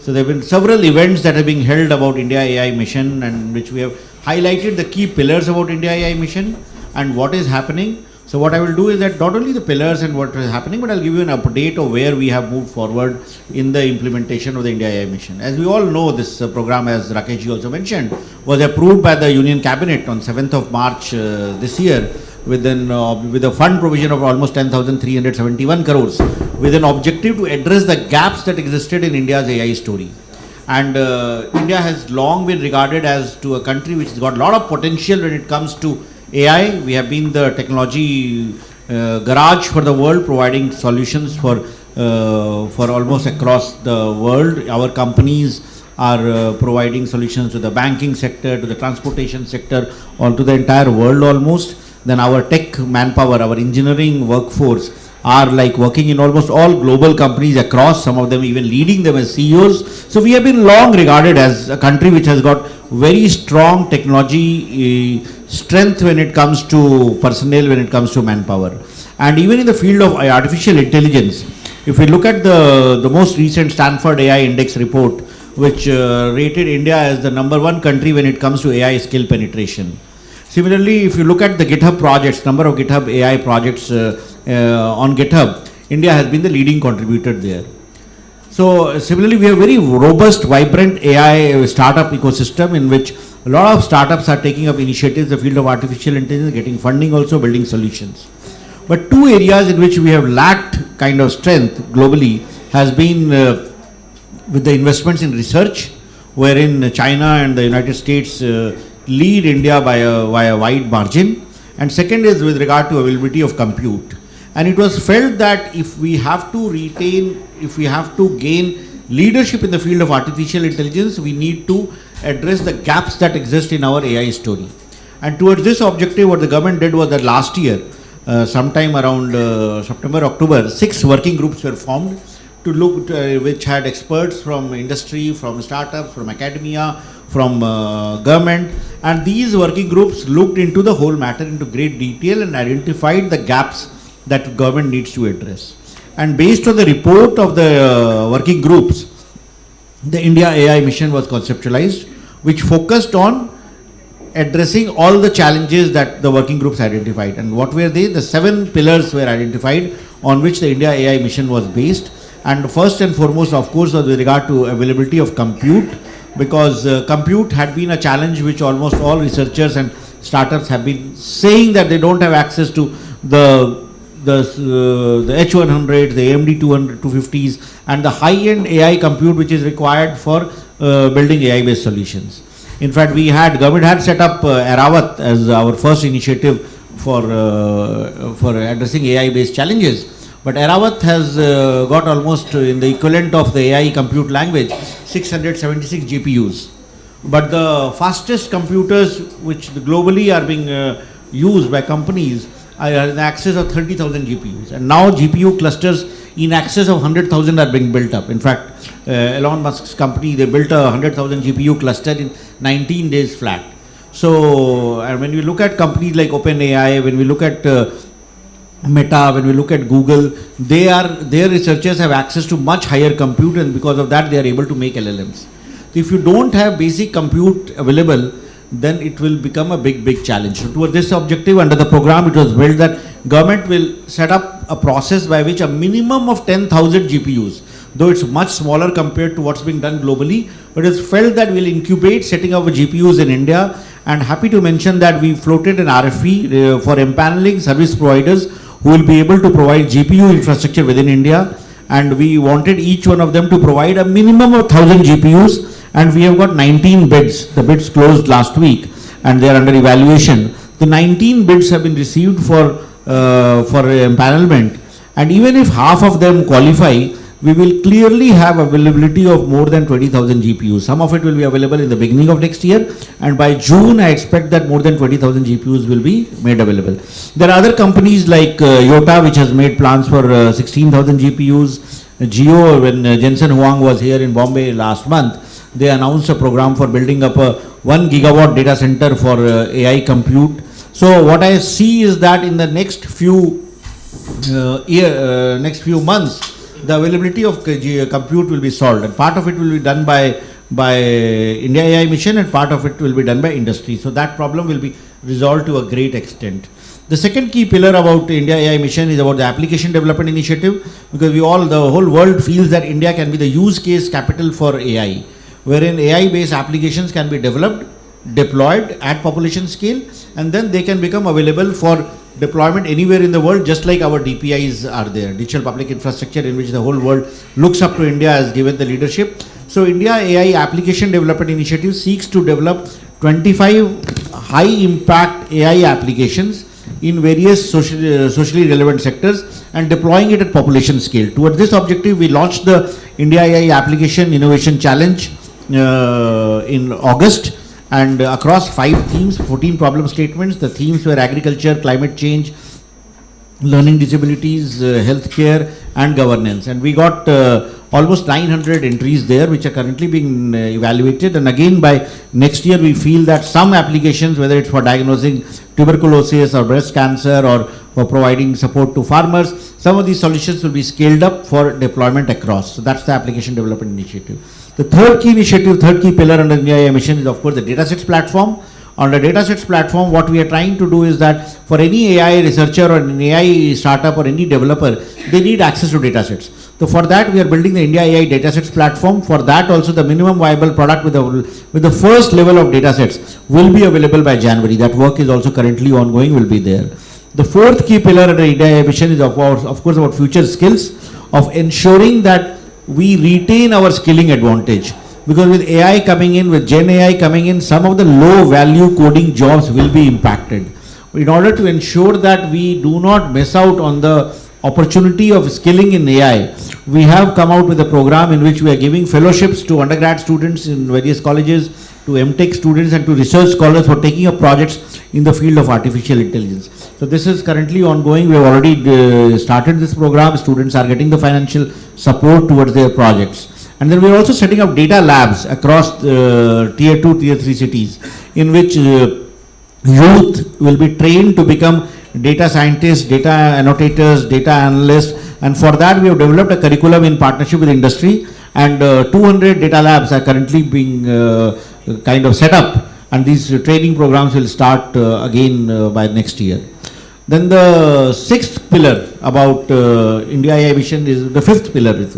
So there have been several events that have been held about India AI mission, and which we have highlighted the key pillars about India AI mission and what is happening. So what I will do is that not only the pillars and what is happening, but I'll give you an update of where we have moved forward in the implementation of the India AI mission. As we all know, this program, as Rakesh ji also mentioned, was approved by the Union Cabinet on 7th of March this year with a fund provision of almost 10,371 crores, with an objective to address the gaps that existed in India's AI story. And India has long been regarded as to a country which has got a lot of potential when it comes to AI. We have been the technology garage for the world, providing solutions for almost across the world. Our companies are providing solutions to the banking sector, to the transportation sector, or to the entire world almost. Then our tech manpower, our engineering workforce are like working in almost all global companies across, some of them even leading them as CEOs. So we have been long regarded as a country which has got very strong technology strength when it comes to personnel, when it comes to manpower. And even in the field of artificial intelligence, if we look at the most recent Stanford AI Index report, which rated India as the #1 country when it comes to AI skill penetration. Similarly, if you look at the GitHub projects, number of GitHub AI projects on GitHub, India has been the leading contributor there. So similarly, we have very robust, vibrant AI startup ecosystem in which a lot of startups are taking up initiatives in the field of artificial intelligence, getting funding also, building solutions. But two areas in which we have lacked kind of strength globally has been with the investments in research, wherein China and the United States lead India by a wide margin. And second is with regard to availability of compute. And it was felt that if we have to gain leadership in the field of artificial intelligence, we need to address the gaps that exist in our AI story. And towards this objective, what the government did was that last year, sometime around September, October, 6 working groups were formed to look, which had experts from industry, from startups, from academia, from government, and these working groups looked into the whole matter into great detail and identified the gaps that government needs to address. And based on the report of the working groups, the IndiaAI mission was conceptualized, which focused on addressing all the challenges that the working groups identified. And what were they? The 7 pillars were identified on which the IndiaAI mission was based. And first and foremost, of course, was with regard to availability of compute, because compute had been a challenge which almost all researchers and startups have been saying that they don't have access to the H100, the AMD 250s, and the high-end AI compute which is required for building AI-based solutions. In fact, government had set up Airawat as our first initiative for addressing AI-based challenges. But Airawat has got almost in the equivalent of the AI compute language 676 GPUs. But the fastest computers which globally are being used by companies are in excess of 30,000 GPUs. And now GPU clusters in excess of 100,000 are being built up. In fact, Elon Musk's company, they built a 100,000 GPU cluster in 19 days flat. So, and when we look at companies like OpenAI, when we look at Meta, when we look at Google, their researchers have access to much higher compute, and because of that they are able to make LLMs. So if you don't have basic compute available, then it will become a big challenge. So towards this objective, under the program, it was built that government will set up a process by which a minimum of 10,000 GPUs, though it's much smaller compared to what's being done globally, but it's felt that we'll incubate setting up GPUs in India. And happy to mention that we floated an RFP for empaneling service providers who will be able to provide GPU infrastructure within India, and we wanted each one of them to provide a minimum of 1,000 GPUs, and we have got 19 bids. The bids closed last week and they are under evaluation. The 19 bids have been received for empanelment, and even if half of them qualify, we will clearly have availability of more than 20,000 GPUs. Some of it will be available in the beginning of next year, and by June I expect that more than 20,000 GPUs will be made available. There are other companies like Yota, which has made plans for 16,000 GPUs. Jio, when Jensen Huang was here in Bombay last month, they announced a program for building up a 1 gigawatt data center for AI compute. So what I see is that in the next few months, the availability of compute will be solved, and part of it will be done by IndiaAI mission, and part of it will be done by industry. So that problem will be resolved to a great extent. The second key pillar about IndiaAI mission is about the application development initiative, because the whole world feels that India can be the use case capital for AI, wherein AI based applications can be developed, deployed at population scale, and then they can become available for deployment anywhere in the world, just like our DPIs are there, digital public infrastructure, in which the whole world looks up to India as given the leadership. So IndiaAI application development initiative seeks to develop 25 high impact AI applications in various socially relevant sectors and deploying it at population scale. Towards this objective, we launched the IndiaAI Application Innovation Challenge in August, and across 5 themes, 14 problem statements. The themes were agriculture, climate change, learning disabilities, healthcare, and governance. And we got almost 900 entries there, which are currently being evaluated. And again, by next year, we feel that some applications, whether it's for diagnosing tuberculosis or breast cancer or for providing support to farmers, some of these solutions will be scaled up for deployment across. So that's the application development initiative. The third key initiative, third key pillar under IndiaAI mission is of course the datasets platform. On the datasets platform, what we are trying to do is that for any AI researcher or an AI startup or any developer, they need access to datasets. So for that, we are building the IndiaAI datasets platform. For that also, the minimum viable product with the first level of datasets will be available by January. That work is also currently ongoing, will be there. The fourth key pillar under IndiaAI mission is of course about future skills, of ensuring that we retain our skilling advantage. Because with AI coming in, with Gen AI coming in, some of the low value coding jobs will be impacted. In order to ensure that we do not miss out on the opportunity of skilling in AI, we have come out with a program in which we are giving fellowships to undergrad students in various colleges, to MTech students and to research scholars for taking up projects in the field of artificial intelligence. So this is currently ongoing. We have already started this program. Students are getting the financial support towards their projects. And then we are also setting up data labs across tier 2, tier 3 cities, in which youth will be trained to become data scientists, data annotators, data analysts. And for that, we have developed a curriculum in partnership with industry, and 200 data labs are currently being kind of set up. And these training programs will start again by next year. Then the sixth pillar about IndiaAI mission is, the fifth pillar is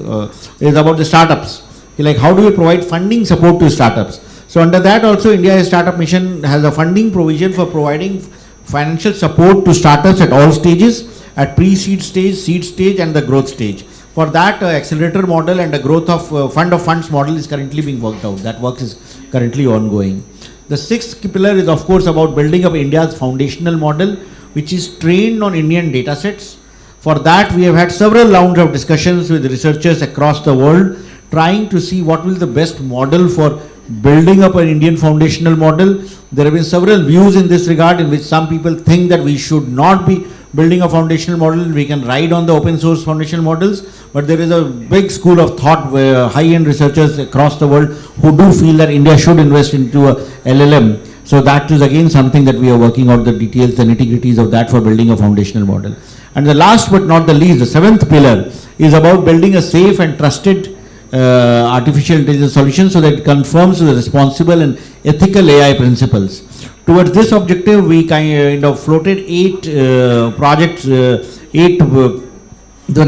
about the startups. Like how do we provide funding support to startups? So under that also IndiaAI Startup Mission has a funding provision for providing financial support to startups at all stages, at pre-seed stage, seed stage and the growth stage. For that accelerator model and the growth of fund of funds model is currently being worked out. That work is currently ongoing. The sixth pillar is of course about building up India's foundational model, which is trained on Indian datasets. For that, we have had several rounds of discussions with researchers across the world, trying to see what will be the best model for building up an Indian foundational model. There have been several views in this regard, in which some people think that we should not be building a foundational model. We can ride on the open source foundational models, but there is a big school of thought where high-end researchers across the world who do feel that India should invest into a LLM. So that is again something that we are working out the details, the nitty-gritties of that for building a foundational model. And the last but not the least, the seventh pillar is about building a safe and trusted artificial intelligence solution so that it conforms to the responsible and ethical AI principles. Towards this objective, we kind of floated 8 projects, the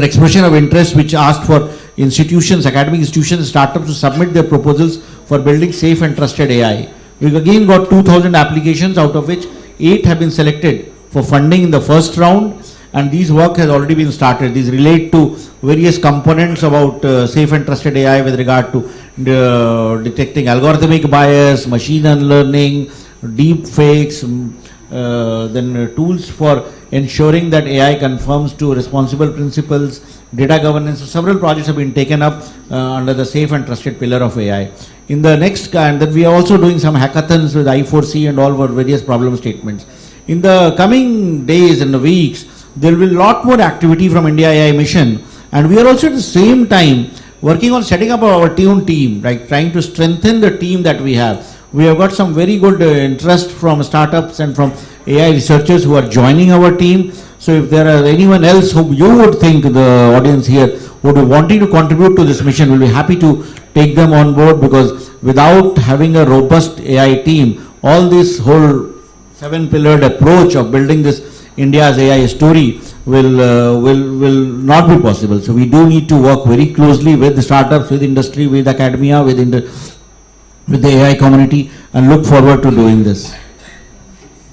expression of interest which asked for institutions, academic institutions, startups to submit their proposals for building safe and trusted AI. We've again got 2,000 applications, out of which 8 have been selected for funding in the first round, and these work has already been started. These relate to various components about safe and trusted AI with regard to detecting algorithmic bias, machine learning, deep fakes, then tools for ensuring that AI conforms to responsible principles, data governance. So several projects have been taken up under the safe and trusted pillar of AI. In the next, and then we are also doing some hackathons with I4C and all for various problem statements. In the coming days and the weeks, there will be a lot more activity from IndiaAI mission, and we are also at the same time working on setting up our team, right, trying to strengthen the team that we have. We have got some very good interest from startups and from AI researchers who are joining our team. So if there are anyone else whom you would think, the audience here, would be wanting to contribute to this mission, we'll be happy to take them on board, because without having a robust AI team, all this whole 7-pillared approach of building this India's AI story will not be possible. So we do need to work very closely with the startups, with industry, with academia, with the AI community, and look forward to doing this.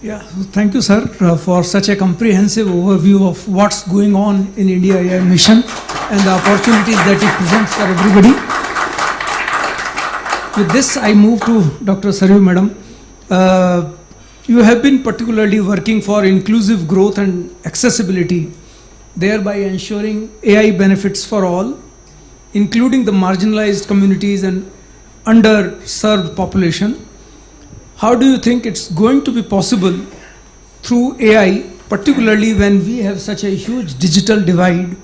Yeah, thank you, sir, for such a comprehensive overview of what's going on in IndiaAI mission and the opportunities that it presents for everybody. With this, I move to Dr. Surbhi, madam. You have been particularly working for inclusive growth and accessibility, thereby ensuring AI benefits for all, including the marginalized communities and underserved population. How do you think it's going to be possible through AI, particularly when we have such a huge digital divide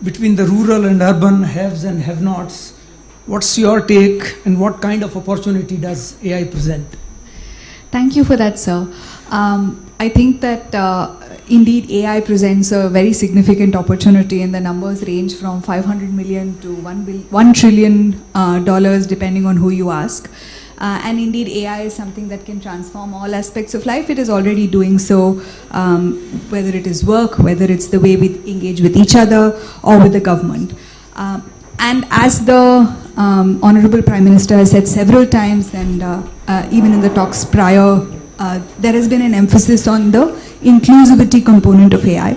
between the rural and urban haves and have-nots. What's your take, and what kind of opportunity does AI present? Thank you for that, sir. I think that indeed AI presents a very significant opportunity, and the numbers range from 500 million to $1 trillion depending on who you ask. And indeed AI is something that can transform all aspects of life. It is already doing so, whether it is work, whether it's the way we engage with each other or with the government. And as the Honorable Prime Minister has said several times, and even in the talks prior, there has been an emphasis on the inclusivity component of AI.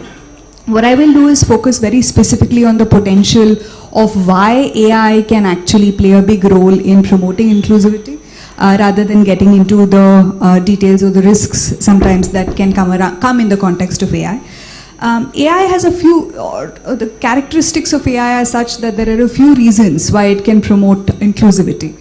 What I will do is focus very specifically on the potential of why AI can actually play a big role in promoting inclusivity, rather than getting into the details or the risks sometimes that can come in the context of AI. AI has a few, the characteristics of AI are such that there are a few reasons why it can promote inclusivity.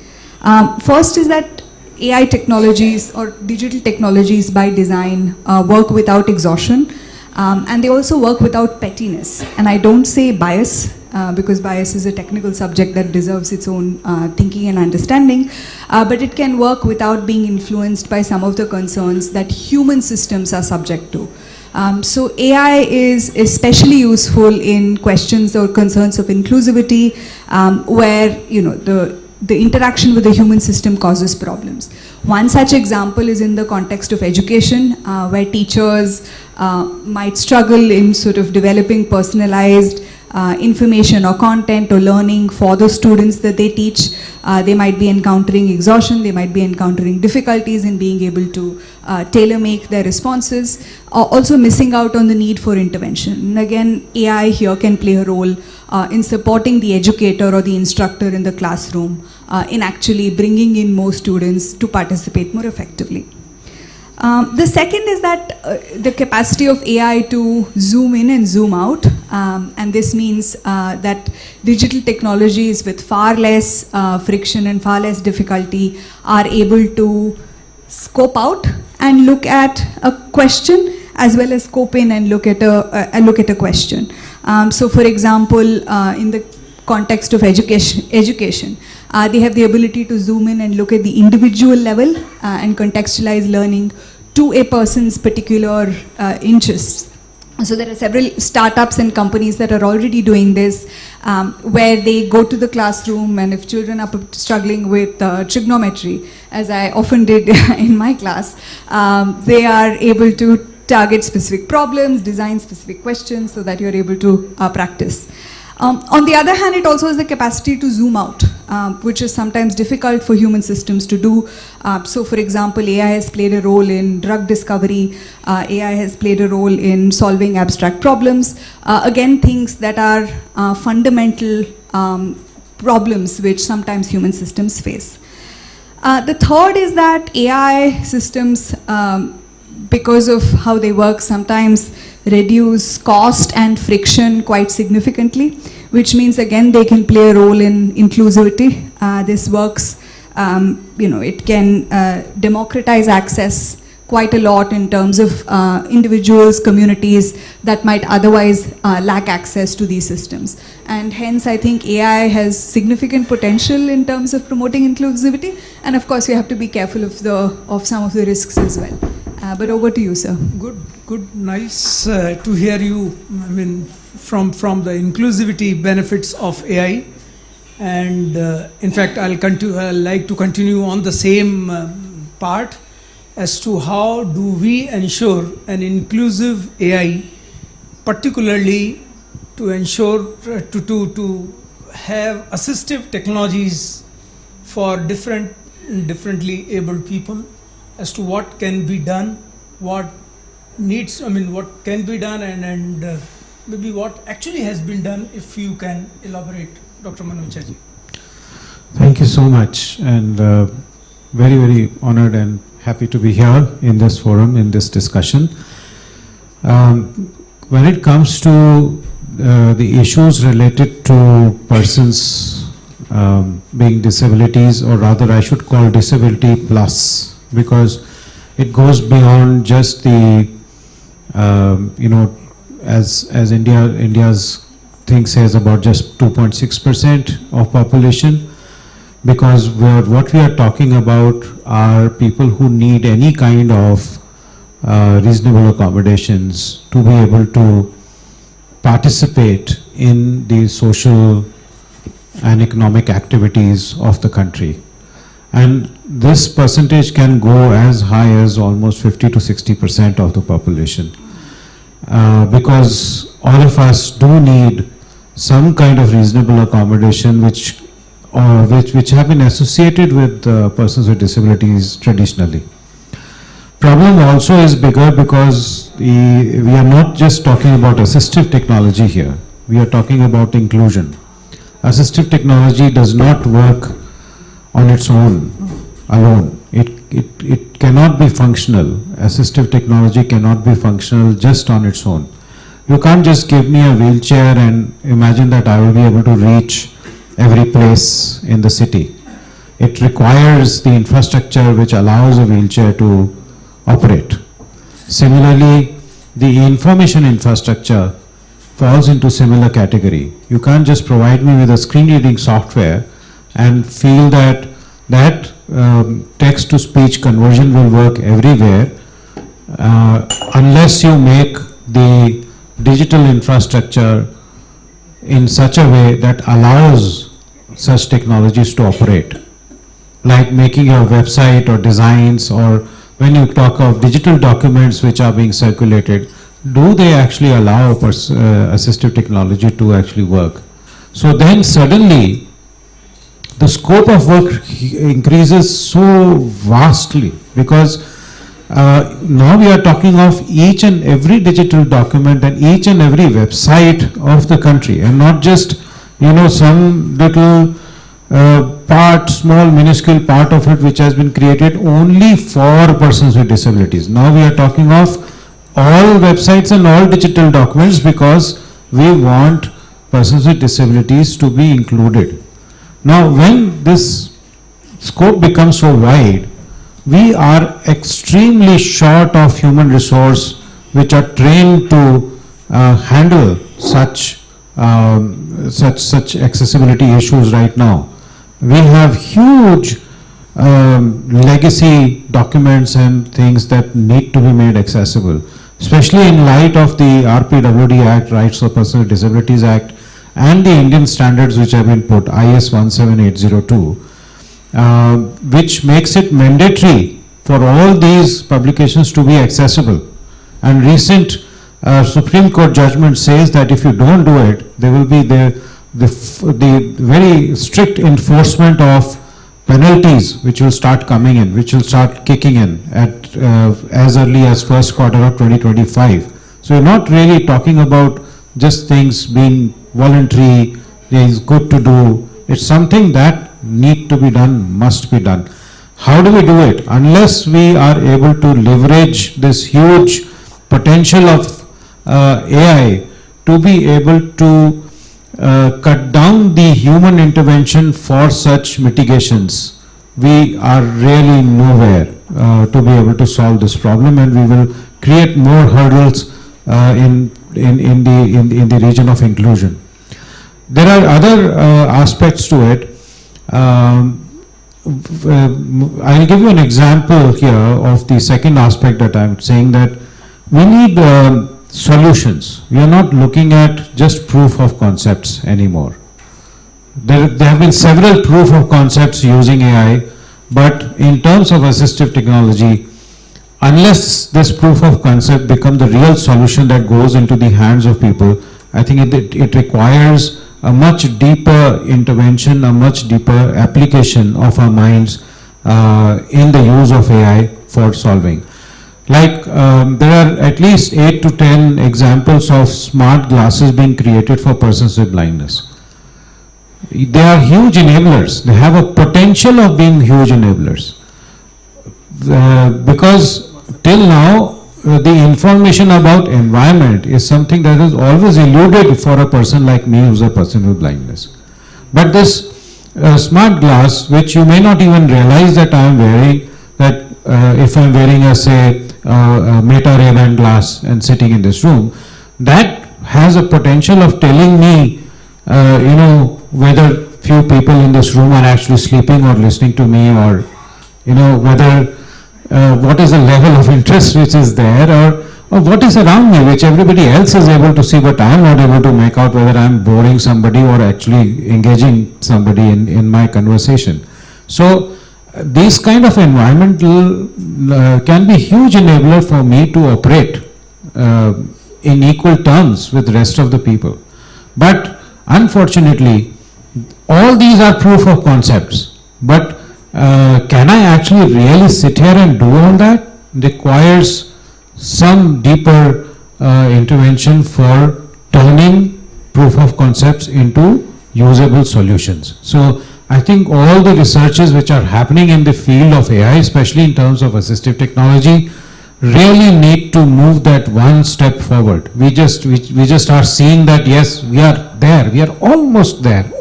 First is that AI technologies or digital technologies by design work without exhaustion, and they also work without pettiness. And I don't say bias, because bias is a technical subject that deserves its own thinking and understanding, but it can work without being influenced by some of the concerns that human systems are subject to. So AI is especially useful in questions or concerns of inclusivity, where the interaction with the human system causes problems. One such example is in the context of education, where teachers might struggle in sort of developing personalized information or content or learning for the students that they teach. They might be encountering exhaustion, they might be encountering difficulties in being able to tailor-make their responses, also missing out on the need for intervention. And again, AI here can play a role in supporting the educator or the instructor in the classroom in actually bringing in more students to participate more effectively. The second is that the capacity of AI to zoom in and zoom out, and this means that digital technologies with far less friction and far less difficulty are able to scope out and look at a question, as well as scope in and look at a question. So for example, in the context of education, they have the ability to zoom in and look at the individual level and contextualize learning to a person's particular interests. So there are several startups and companies that are already doing this, where they go to the classroom, and if children are struggling with trigonometry, as I often did in my class, they are able to target specific problems, design specific questions so that you're able to practice. On the other hand, it also has the capacity to zoom out, which is sometimes difficult for human systems to do. So for example, AI has played a role in drug discovery, AI has played a role in solving abstract problems, again things that are fundamental problems which sometimes human systems face. The third is that AI systems, because of how they work, sometimes reduce cost and friction quite significantly, which means again they can play a role in inclusivity. This works, it can democratize access quite a lot in terms of individuals, communities that might otherwise lack access to these systems. And hence I think AI has significant potential in terms of promoting inclusivity, and of course we have to be careful of some of the risks as well. But over to you, sir. Good, nice to hear you. I mean, from the inclusivity benefits of AI, and in fact, I'll like to continue on the same part as to how do we ensure an inclusive AI, particularly to ensure to have assistive technologies for differently abled people, as to what can be done, what can be done, and maybe what actually has been done, if you can elaborate, Dr. Manochaji. Thank you so much, and very, very honored and happy to be here in this forum, in this discussion. When it comes to the issues related to persons being disabilities, or rather I should call disability plus, because it goes beyond just the, as India's thing says about just 2.6% of population, because what we are talking about are people who need any kind of reasonable accommodations to be able to participate in the social and economic activities of the country. And this percentage can go as high as almost 50 to 60% of the population, because all of us do need some kind of reasonable accommodation which have been associated with persons with disabilities traditionally. Problem also is bigger because we are not just talking about assistive technology here, we are talking about inclusion. Assistive technology does not work on its own, alone. It cannot be functional. Assistive technology cannot be functional just on its own. You can't just give me a wheelchair and imagine that I will be able to reach every place in the city. It requires the infrastructure which allows a wheelchair to operate. Similarly, the information infrastructure falls into similar category. You can't just provide me with a screen reading software and feel that text to speech conversion will work everywhere unless you make the digital infrastructure in such a way that allows such technologies to operate, like making your website or designs, or when you talk of digital documents which are being circulated, do they actually allow assistive technology to actually work? So then suddenly the scope of work increases so vastly, because now we are talking of each and every digital document and each and every website of the country, and not just some little small minuscule part of it which has been created only for persons with disabilities. Now we are talking of all websites and all digital documents, because we want persons with disabilities to be included. Now when this scope becomes so wide, we are extremely short of human resource which are trained to handle such accessibility issues right now. We have huge legacy documents and things that need to be made accessible, especially in light of the RPWD Act, Rights of Persons with Disabilities Act, and the Indian standards which have been put, IS 17802, which makes it mandatory for all these publications to be accessible. And recent Supreme Court judgment says that if you don't do it, there will be the very strict enforcement of penalties which will start coming in, which will start kicking in at as early as first quarter of 2025. So you're not really talking about just things being voluntary, is good to do. It's something that need to be done, must be done. How do we do it? Unless we are able to leverage this huge potential of AI to be able to cut down the human intervention for such mitigations, we are really nowhere to be able to solve this problem, and we will create more hurdles in the region of inclusion. There are other aspects to it. I'll give you an example here of the second aspect that I'm saying, that we need solutions. We are not looking at just proof of concepts anymore. There have been several proof of concepts using AI, but in terms of assistive technology, unless this proof of concept becomes the real solution that goes into the hands of people, I think it requires a much deeper intervention, a much deeper application of our minds in the use of AI for solving. Like there are at least 8 to 10 examples of smart glasses being created for persons with blindness. They are huge enablers. They have a potential of being huge enablers. Because till now, the information about environment is something that is always eluded for a person like me who's a person with blindness. But this smart glass, which you may not even realize that I am wearing, that if I am wearing a Meta Ray-Ban glass and sitting in this room, that has a potential of telling me, whether few people in this room are actually sleeping or listening to me, or, whether, what is the level of interest which is there, or what is around me, which everybody else is able to see, but I am not able to make out whether I am boring somebody or actually engaging somebody in my conversation. So this kind of environmental can be huge enabler for me to operate in equal terms with the rest of the people. But unfortunately, all these are proof of concepts, but can I actually really sit here and do all that? Requires some deeper intervention for turning proof of concepts into usable solutions. So I think all the researches which are happening in the field of AI, especially in terms of assistive technology, really need to move that one step forward. We just are seeing that, yes, we are there, we are almost there,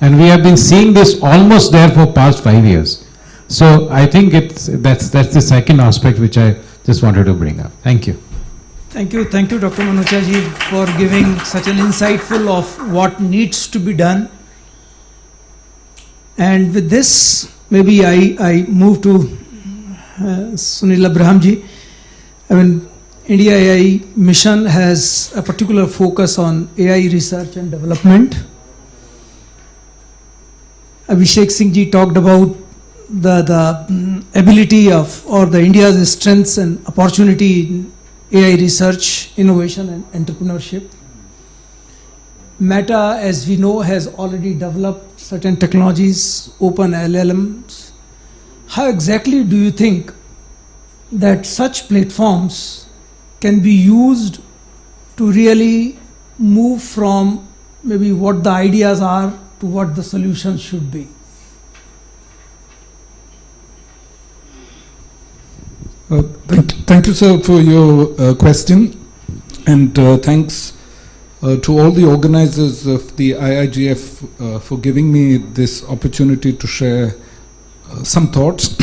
and we have been seeing this almost there for past 5 years. So I think that's the second aspect which I just wanted to bring up. Thank you. Thank you, Dr. Manocha ji, for giving such an insightful of what needs to be done. And with this, maybe I move to Sunil Abraham ji. I mean, IndiaAI mission has a particular focus on AI research and development. Abhishek Singh ji talked about the ability of, or the India's strengths and opportunity in AI research, innovation and entrepreneurship. Meta, as we know, has already developed certain technologies, open LLMs. How exactly do you think that such platforms can be used to really move from maybe what the ideas are to what the solutions should be? Thank you, sir, for your question, and thanks to all the organizers of the IIGF for giving me this opportunity to share some thoughts.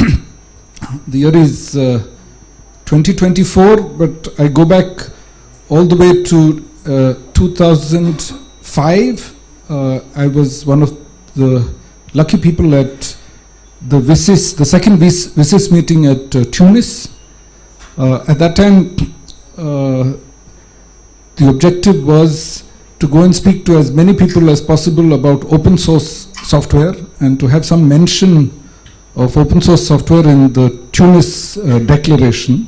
The year is 2024, but I go back all the way to 2005. I was one of the lucky people at the WSIS, the second WSIS meeting at Tunis. At that time, the objective was to go and speak to as many people as possible about open source software and to have some mention of open source software in the Tunis declaration.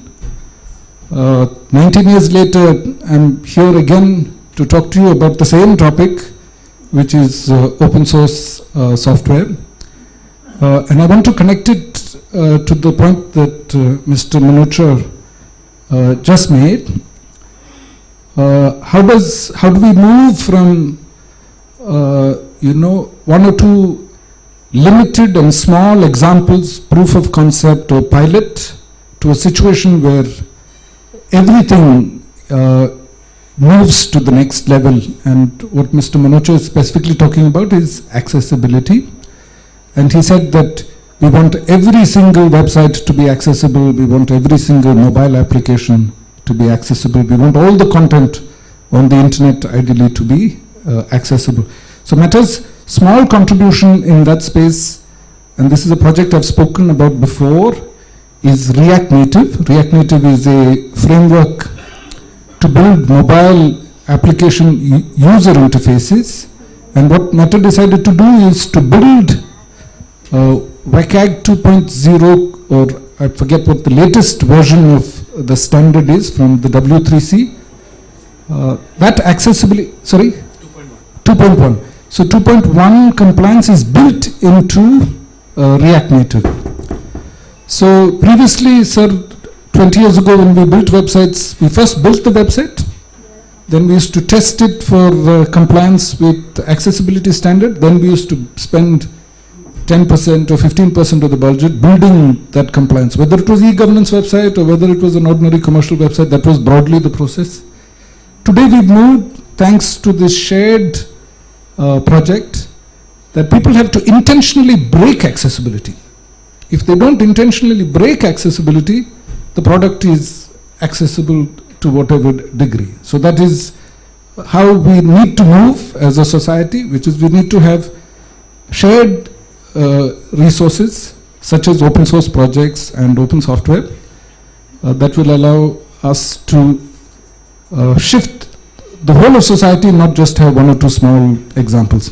19 years later, I'm here again to talk to you about the same topic, which is open source software. And I want to connect it to the point that Mr. Manocha just made. How do we move from one or two limited and small examples, proof of concept or pilot, to a situation where everything moves to the next level? And what Mr. Manocha is specifically talking about is accessibility. And he said that we want every single website to be accessible, we want every single mobile application to be accessible, we want all the content on the internet ideally to be accessible. So Meta's small contribution in that space, and this is a project I've spoken about before, is React Native. React Native is a framework to build mobile application user interfaces, and what Meta decided to do is to build WCAG 2.0, or I forget what the latest version of the standard is from the W3C. That accessibility, sorry? 2.1. So 2.1 compliance is built into React Native. So previously, sir, 20 years ago when we built websites, we first built the website, then we used to test it for compliance with accessibility standard, then we used to spend 10% or 15% of the budget building that compliance. Whether it was e-governance website or whether it was an ordinary commercial website, that was broadly the process. Today we've moved, thanks to this shared project, that people have to intentionally break accessibility. If they don't intentionally break accessibility, the product is accessible to whatever degree. So that is how we need to move as a society, which is we need to have shared resources such as open source projects and open software that will allow us to shift the whole of society, not just have one or two small examples.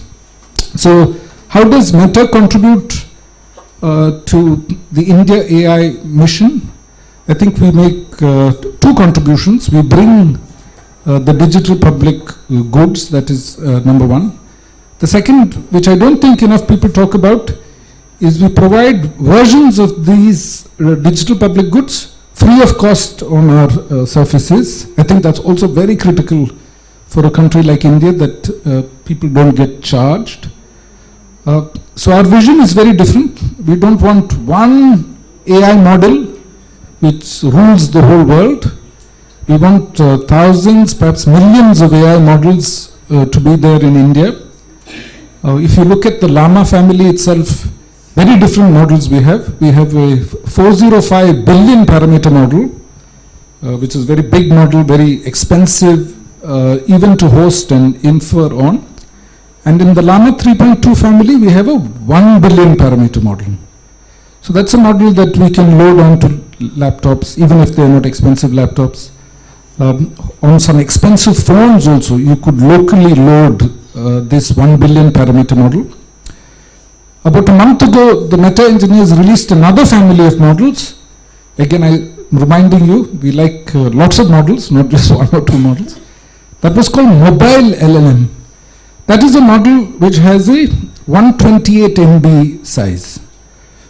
So how does Meta contribute to the India AI mission? I think we make two contributions. We bring the digital public goods, that is number one. The second, which I don't think enough people talk about, is we provide versions of these digital public goods free of cost on our surfaces. I think that's also very critical for a country like India, that people don't get charged. So our vision is very different. We don't want one AI model which rules the whole world. We want thousands, perhaps millions of AI models to be there in India. If you look at the Llama family itself, very different models we have. We have a 405 billion parameter model, which is a very big model, very expensive, even to host and infer on. And in the Llama 3.2 family, we have a 1 billion parameter model. So that's a model that we can load onto laptops, even if they're not expensive laptops. On some expensive phones also, you could locally load this 1 billion parameter model. About a month ago, the Meta engineers released another family of models. Again, I'm reminding you, we like lots of models, not just one or two models. That was called mobile LLM. That is a model which has a 128 MB size.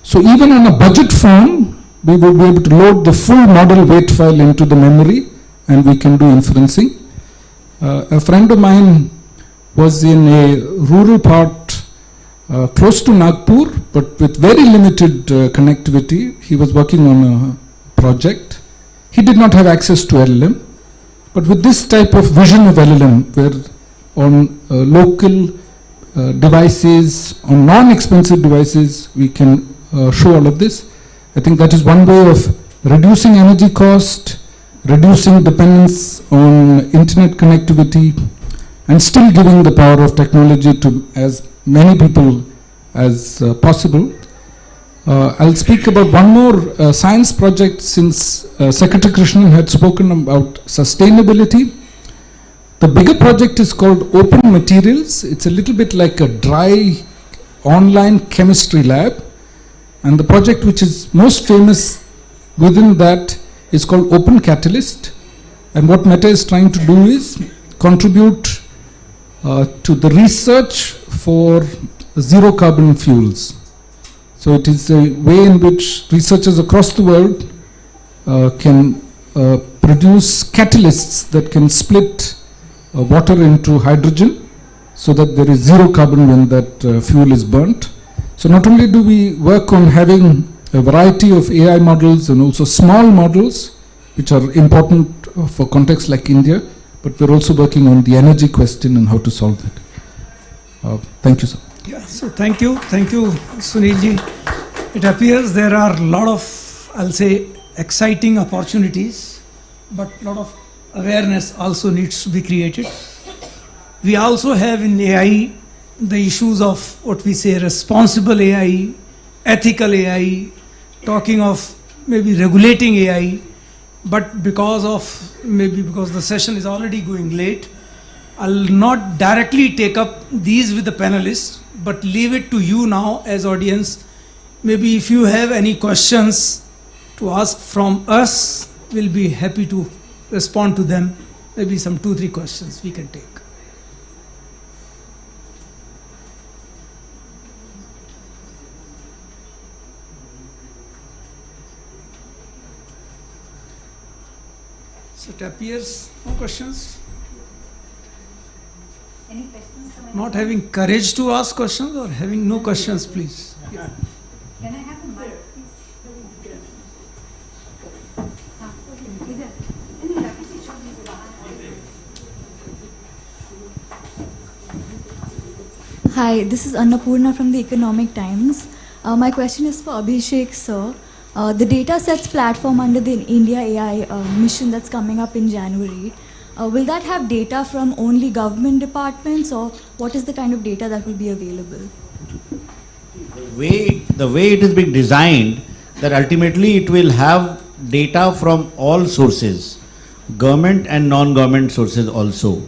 So even on a budget phone, we will be able to load the full model weight file into the memory, and we can do inferencing. A friend of mine was in a rural part close to Nagpur, but with very limited connectivity. He was working on a project. He did not have access to LLM, but with this type of vision of LLM, where on local devices, on non-expensive devices, we can show all of this. I think that is one way of reducing energy cost, reducing dependence on internet connectivity, and still giving the power of technology to as many people as possible. I'll speak about one more science project, since Secretary Krishnan had spoken about sustainability. The bigger project is called Open Materials. It's a little bit like a dry online chemistry lab. And the project which is most famous within that is called Open Catalyst. And what Meta is trying to do is contribute to the research for zero carbon fuels. So it is a way in which researchers across the world can produce catalysts that can split water into hydrogen, so that there is zero carbon when that fuel is burnt. So not only do we work on having a variety of AI models and also small models, which are important for contexts like India, but we're also working on the energy question and how to solve that. Thank you, sir. Yeah, so thank you, Sunilji. It appears there are a lot of, I'll say, exciting opportunities, but a lot of awareness also needs to be created. We also have in AI the issues of what we say responsible AI, ethical AI, talking of maybe regulating AI, but because the session is already going late, I'll not directly take up these with the panelists, but leave it to you now as audience. Maybe if you have any questions to ask from us, we'll be happy to respond to them. Maybe some 2-3 questions we can take. So it appears no questions. Any questions? Not having courage to ask questions or having no questions, please. Yeah. Can I have a mic, please? Hi, this is Annapurna from the Economic Times. My question is for Abhishek, sir. The datasets platform under the IndiaAI mission that's coming up in January, will that have data from only government departments, or what is the kind of data that will be available? The way it is being designed, that ultimately it will have data from all sources, government and non-government sources also.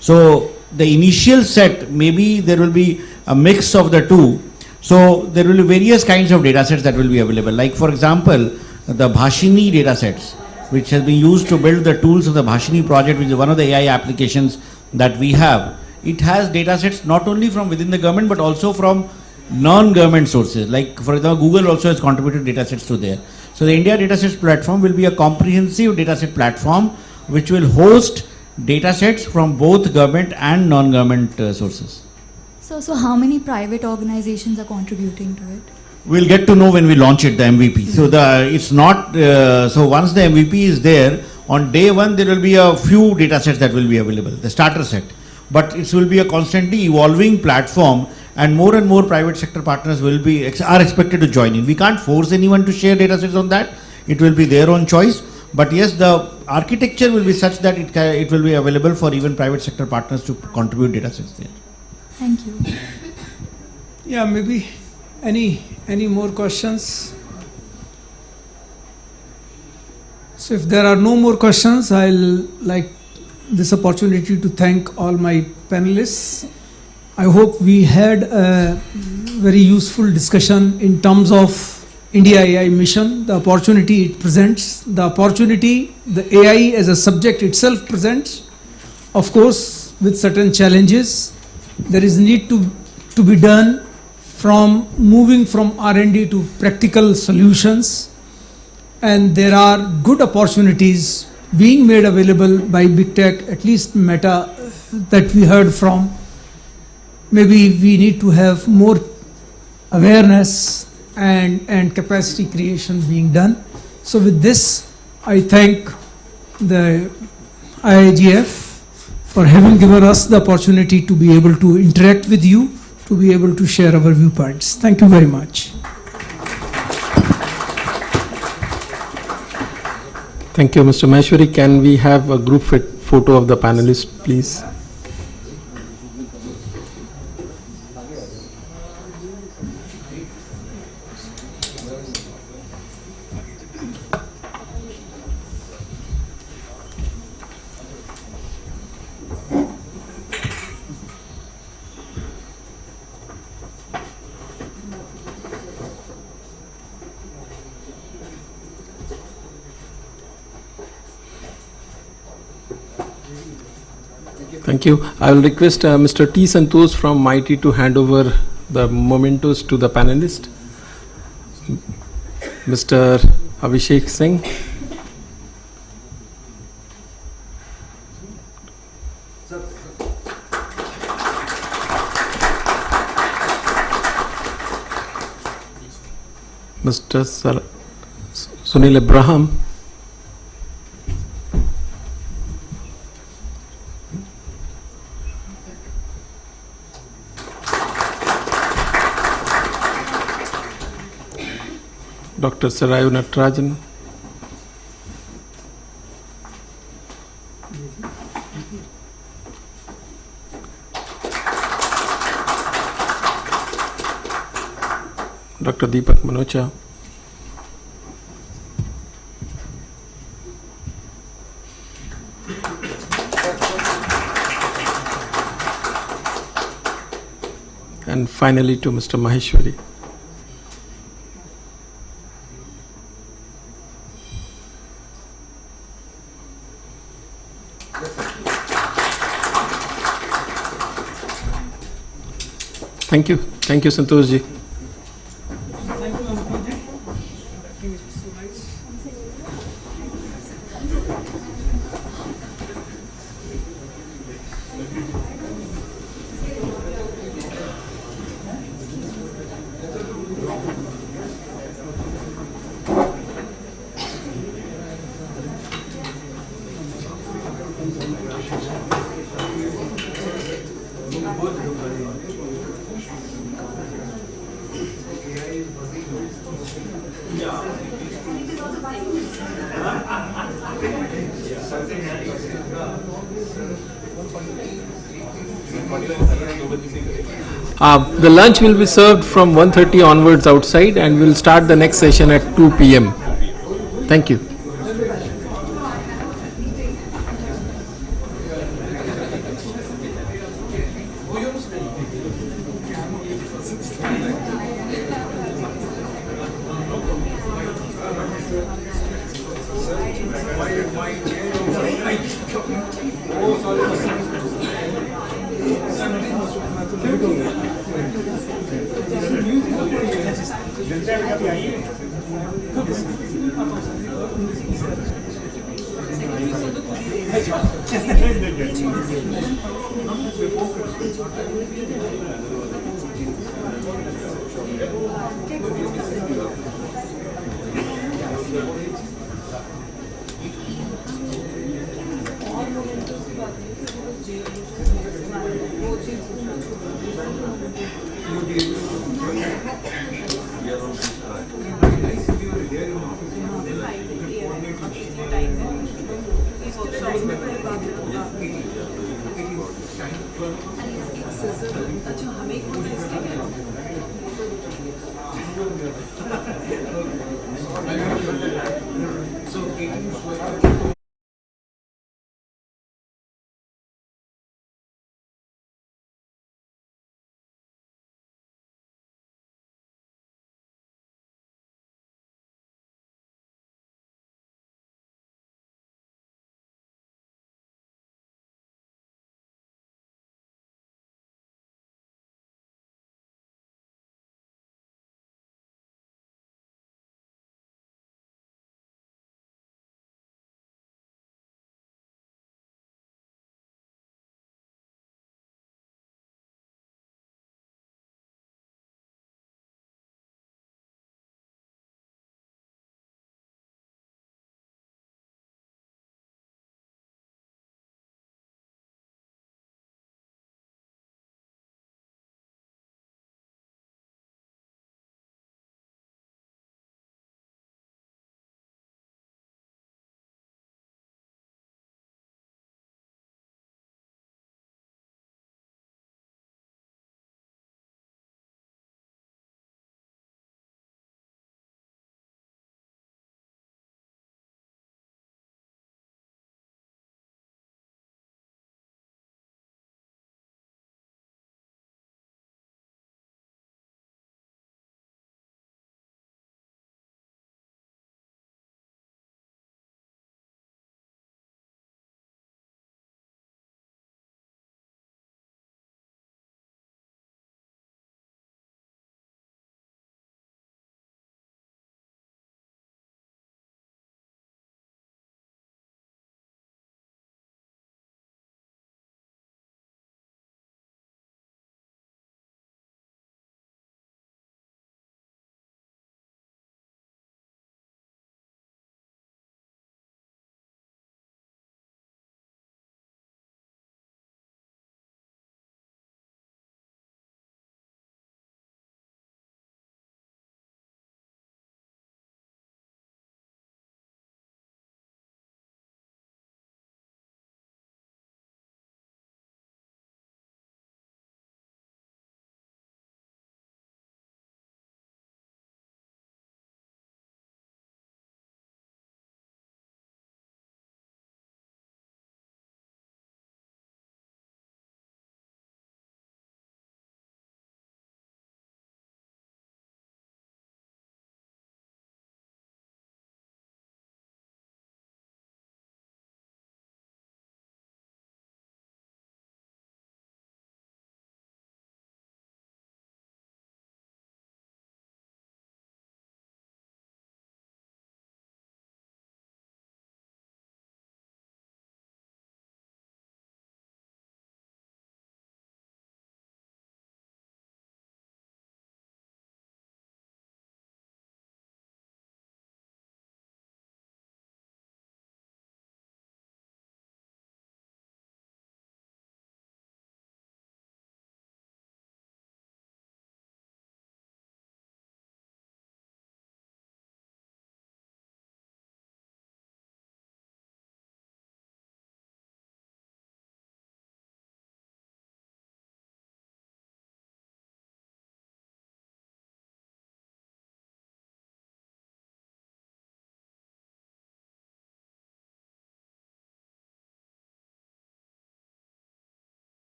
So the initial set, maybe there will be a mix of the two. So there will be various kinds of data sets that will be available. Like for example, the Bhashini data sets, which has been used to build the tools of the Bhashini project, which is one of the AI applications that we have. It has data sets not only from within the government, but also from non-government sources. Like for example, Google also has contributed data sets to there. So the India Datasets platform will be a comprehensive dataset platform which will host data sets from both government and non-government sources. So how many private organizations are contributing to it? We'll get to know when we launch it, the MVP. So it's not, so once the MVP is there, on day one there will be a few data sets that will be available, the starter set. But it will be a constantly evolving platform, and more private sector partners are expected to join in. We can't force anyone to share data sets on that. It will be their own choice. But yes, the architecture will be such that it will be available for even private sector partners to contribute data sets there. Thank you. Yeah, maybe any more questions? So if there are no more questions, I'll like this opportunity to thank all my panelists. I hope we had a very useful discussion in terms of IndiaAI mission, the opportunity it presents, the opportunity the AI as a subject itself presents, of course with certain challenges. There is need to be done from moving from R&D to practical solutions, and there are good opportunities being made available by big tech, at least Meta that we heard from. Maybe we need to have more awareness and capacity creation being done. So with this, I thank the IIGF for having given us the opportunity to be able to interact with you, to be able to share our viewpoints. Thank you very much. Thank you, Mr. Maheshwari. Can we have a group photo of the panelists, please? Thank you. I will request Mr. T. Santosh from MIT to hand over the mementos to the panelist. Mr. Abhishek Singh. Mr. Sunil Abraham. Dr. Sarayu Natarajan. Dr. Deepak Manocha. And finally to Mr. Maheshwari. Thank you. Thank you, Santosh ji. The lunch will be served from 1:30 onwards outside, and we'll start the next session at 2 p.m. Thank you.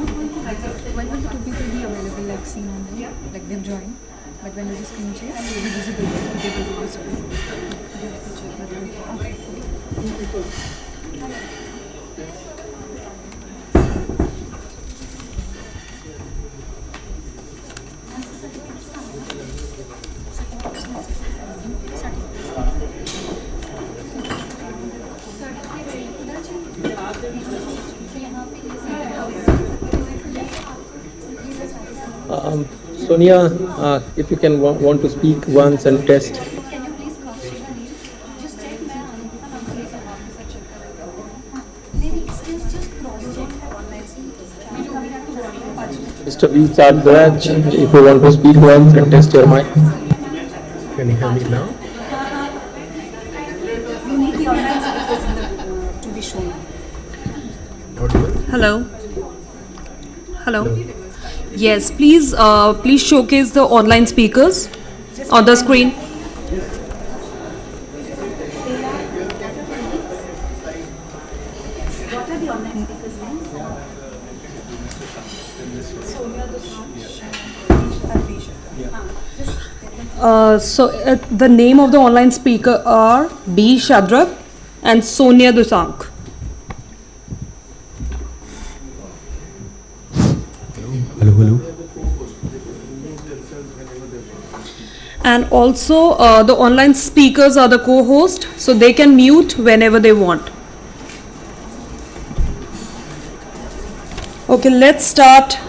When will the two people be available, like seen on them? Like they've joined, but when is the screen share? Will be visible. They will be visible. Sonia, if you can want to speak once and test. Mr. V. Raj, if you want to speak once and test your mic. Can you hear me now? You need the online services to be shown. Hello. Hello. Yes, please showcase the online speakers on the screen. What are the online speakers' names? The name of the online speaker are B. Shadrak and Sonia Dusank. Hello. And also the online speakers are the co-host, so they can mute whenever they want. Okay, let's start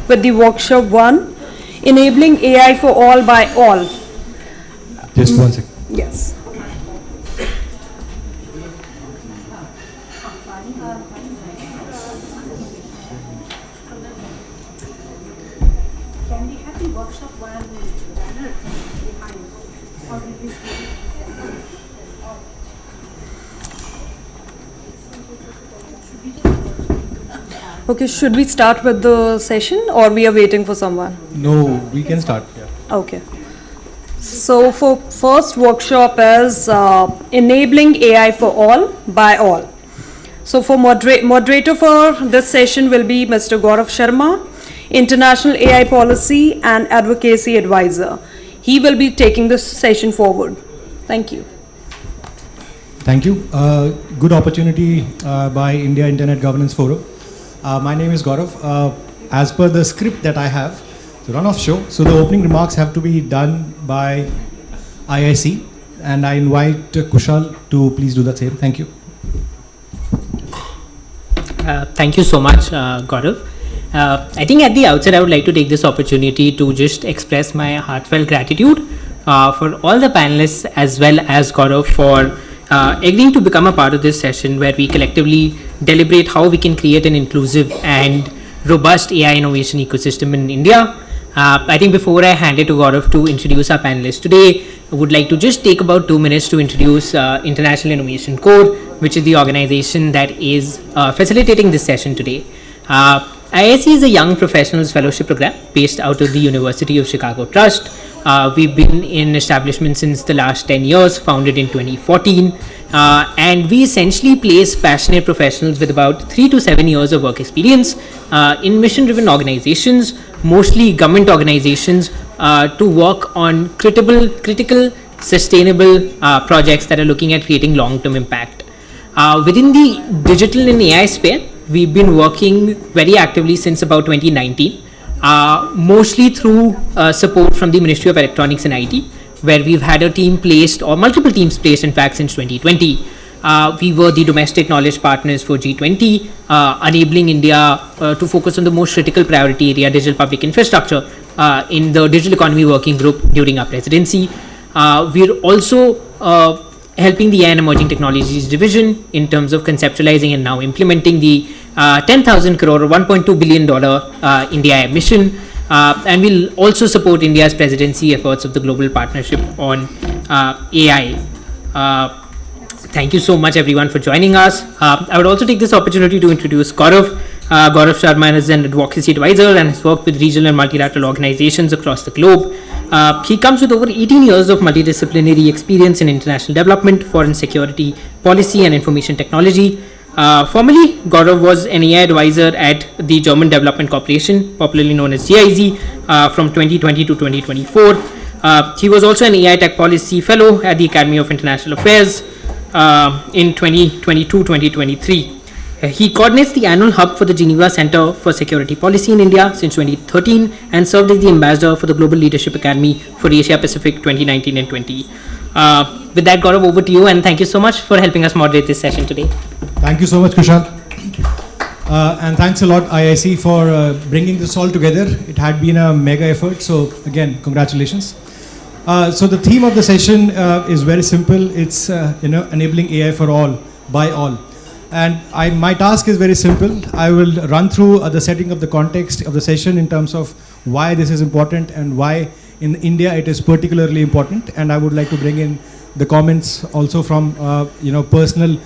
with the workshop 1, enabling AI for all by all. Just 1 second. Yes. Can we have the workshop 1 banner behind? Or will this be? Okay, should we start with the session or we are waiting for someone? No, we can start. Yeah. Okay. So for first workshop is enabling AI for all by all. So for moderator for this session will be Mr. Gaurav Sharma, International AI Policy and Advocacy Advisor. He will be taking this session forward. Thank you. Thank you. Good opportunity by India Internet Governance Forum. My name is Gaurav. As per the script that I have, the run-off show, so the opening remarks have to be done by IIC, and I invite Kushal to please do the same. Thank you. Thank you so much, Gaurav. I think at the outset I would like to take this opportunity to just express my heartfelt gratitude for all the panelists as well as Gaurav for agreeing to become a part of this session where we collectively deliberate how we can create an inclusive and robust AI innovation ecosystem in India. I think before I hand it to Gaurav to introduce our panelists today, I would like to just take about 2 minutes to introduce International Innovation Code, which is the organization that is facilitating this session today. IIC is a young professionals fellowship program based out of the University of Chicago Trust. We've been in establishment since the last 10 years, founded in 2014, and we essentially place passionate professionals with about 3 to 7 years of work experience in mission-driven organizations, mostly government organizations, to work on critical, sustainable projects that are looking at creating long-term impact. Within the digital and AI sphere, we've been working very actively since about 2019. Mostly through support from the Ministry of Electronics and IT, where we've had a team placed, or multiple teams placed in fact since 2020. We were the domestic knowledge partners for G20, enabling India to focus on the most critical priority area, digital public infrastructure, in the digital economy working group during our presidency. We're also helping the AI and emerging technologies division in terms of conceptualizing and now implementing the 10,000 crore or $1.2 billion IndiaAI mission, and we'll also support India's presidency efforts of the global partnership on AI. Thank you so much everyone for joining us. I would also take this opportunity to introduce Gaurav. Gaurav Sharma is an advocacy advisor and has worked with regional and multilateral organizations across the globe. He comes with over 18 years of multidisciplinary experience in international development, foreign security, policy and information technology. Formerly, Gaurav was an AI advisor at the German Development Corporation, popularly known as GIZ, from 2020 to 2024. He was also an AI Tech Policy Fellow at the Academy of International Affairs in 2022-2023. He coordinates the annual hub for the Geneva Center for Security Policy in India since 2013 and served as the ambassador for the Global Leadership Academy for Asia Pacific 2019 and 20. With that, Gaurav, over to you, and thank you so much for helping us moderate this session today. Thank you so much, Kushal. And thanks a lot, IIC, for bringing this all together. It had been a mega effort, so again, congratulations. So the theme of the session is very simple. It's enabling AI for all, by all. And my task is very simple. I will run through the setting of the context of the session in terms of why this is important and why in India it is particularly important. And I would like to bring in the comments also from personal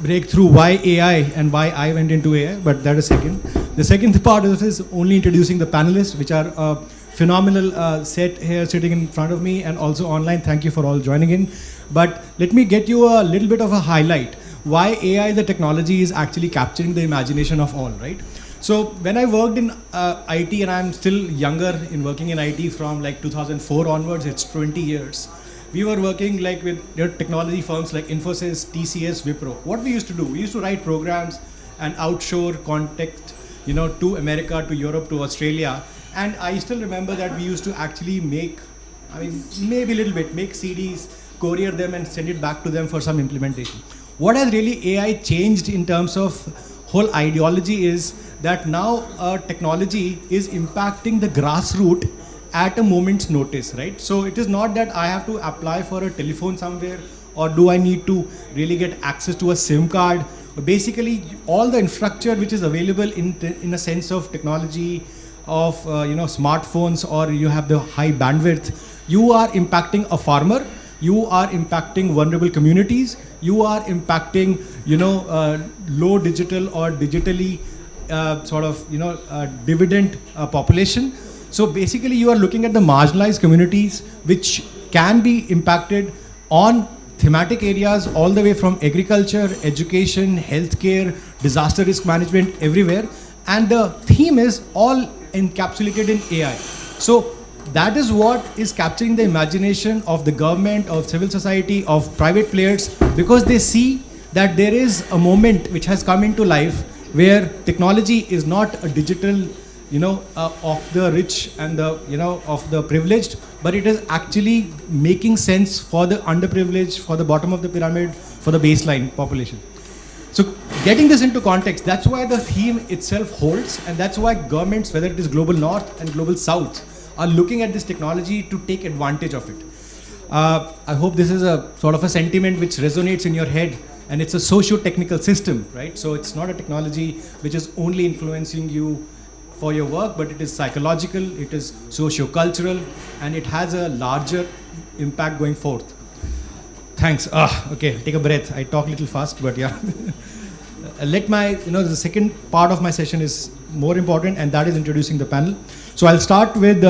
breakthrough why AI and why I went into AI, but that is second. The second part of this is only introducing the panelists, which are a phenomenal set here sitting in front of me and also online. Thank you for all joining in. But let me get you a little bit of a highlight why AI, the technology, is actually capturing the imagination of all, right? So when I worked in IT, and I'm still younger in working in IT from like 2004 onwards, it's 20 years. We were working like with technology firms like Infosys, TCS, Wipro. What we used to do, we used to write programs and outshore contact, to America, to Europe, to Australia. And I still remember that we used to actually make maybe a little bit, make CDs, courier them and send it back to them for some implementation. What has really AI changed in terms of whole ideology is that now technology is impacting the grassroots at a moment's notice, right? So it is not that I have to apply for a telephone somewhere or do I need to really get access to a SIM card. Basically, all the infrastructure which is available in a sense of technology, of smartphones, or you have the high bandwidth, you are impacting a farmer, you are impacting vulnerable communities, you are impacting low digital or digitally dividend population. So basically you are looking at the marginalized communities which can be impacted on thematic areas all the way from agriculture, education, healthcare, disaster risk management, everywhere. And the theme is all encapsulated in AI. So that is what is capturing the imagination of the government, of civil society, of private players, because they see that there is a moment which has come into life where technology is not a digital, of the rich and the, of the privileged, but it is actually making sense for the underprivileged, for the bottom of the pyramid, for the baseline population. So getting this into context, that's why the theme itself holds, and that's why governments, whether it is global north and global south, are looking at this technology to take advantage of it. I hope this is a sort of a sentiment which resonates in your head, and it's a socio-technical system, right? So it's not a technology which is only influencing you for your work, but it is psychological, it is socio-cultural, and it has a larger impact going forth. Thanks. Okay, take a breath. I talk a little fast, but yeah. The second part of my session is more important, and that is introducing the panel. So I'll start with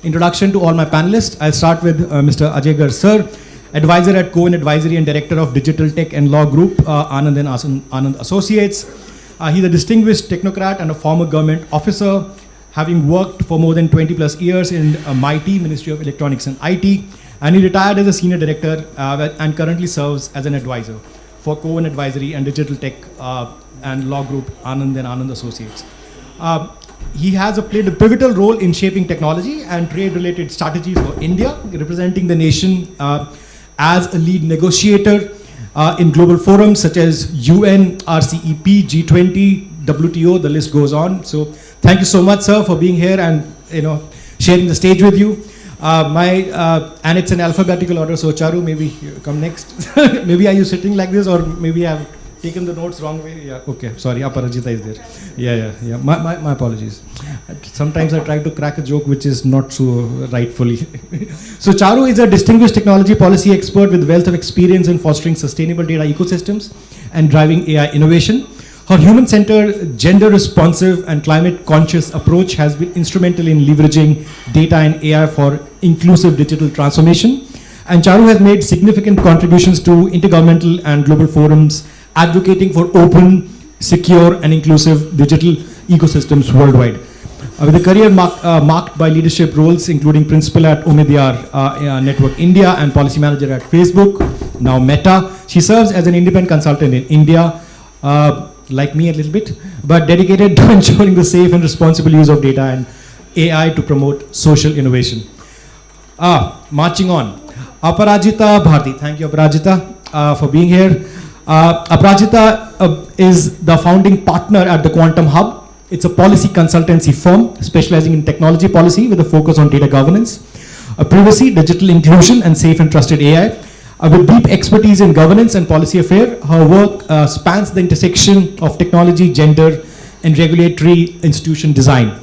introduction to all my panelists. I'll start with Mr. Ajay Garg, sir, advisor at Cohen Advisory and director of Digital Tech and Law Group, Anand and Anand Associates. He's a distinguished technocrat and a former government officer, having worked for more than 20 plus years in MIT, Ministry of Electronics and IT. And he retired as a senior director and currently serves as an advisor for Cohen Advisory and Digital Tech and Law Group, Anand and Anand Associates. He has played a pivotal role in shaping technology and trade-related strategies for India, representing the nation as a lead negotiator in global forums such as UN, RCEP, G20, WTO, the list goes on. So thank you so much, sir, for being here and sharing the stage with you. And it's an alphabetical order, so Charu, maybe you come next. Maybe are you sitting like this, or maybe I've taken the notes wrong way? Yeah, okay, sorry, Aparajita is there. Yeah. My apologies. Sometimes I try to crack a joke which is not so rightfully. So Charu is a distinguished technology policy expert with wealth of experience in fostering sustainable data ecosystems and driving AI innovation. Her human-centered, gender-responsive and climate-conscious approach has been instrumental in leveraging data and AI for inclusive digital transformation. And Charu has made significant contributions to intergovernmental and global forums advocating for open, secure and inclusive digital ecosystems worldwide. With a career marked by leadership roles, including principal at Omidyar Network India and policy manager at Facebook, now Meta, she serves as an independent consultant in India, like me a little bit, but dedicated to ensuring the safe and responsible use of data and AI to promote social innovation. Marching on, Aparajita Bharti. Thank you, Aparajita, for being here. Aparajita is the founding partner at the Quantum Hub. It's a policy consultancy firm specializing in technology policy with a focus on data governance, privacy, digital inclusion, and safe and trusted AI. With deep expertise in governance and policy affairs, her work spans the intersection of technology, gender, and regulatory institution design.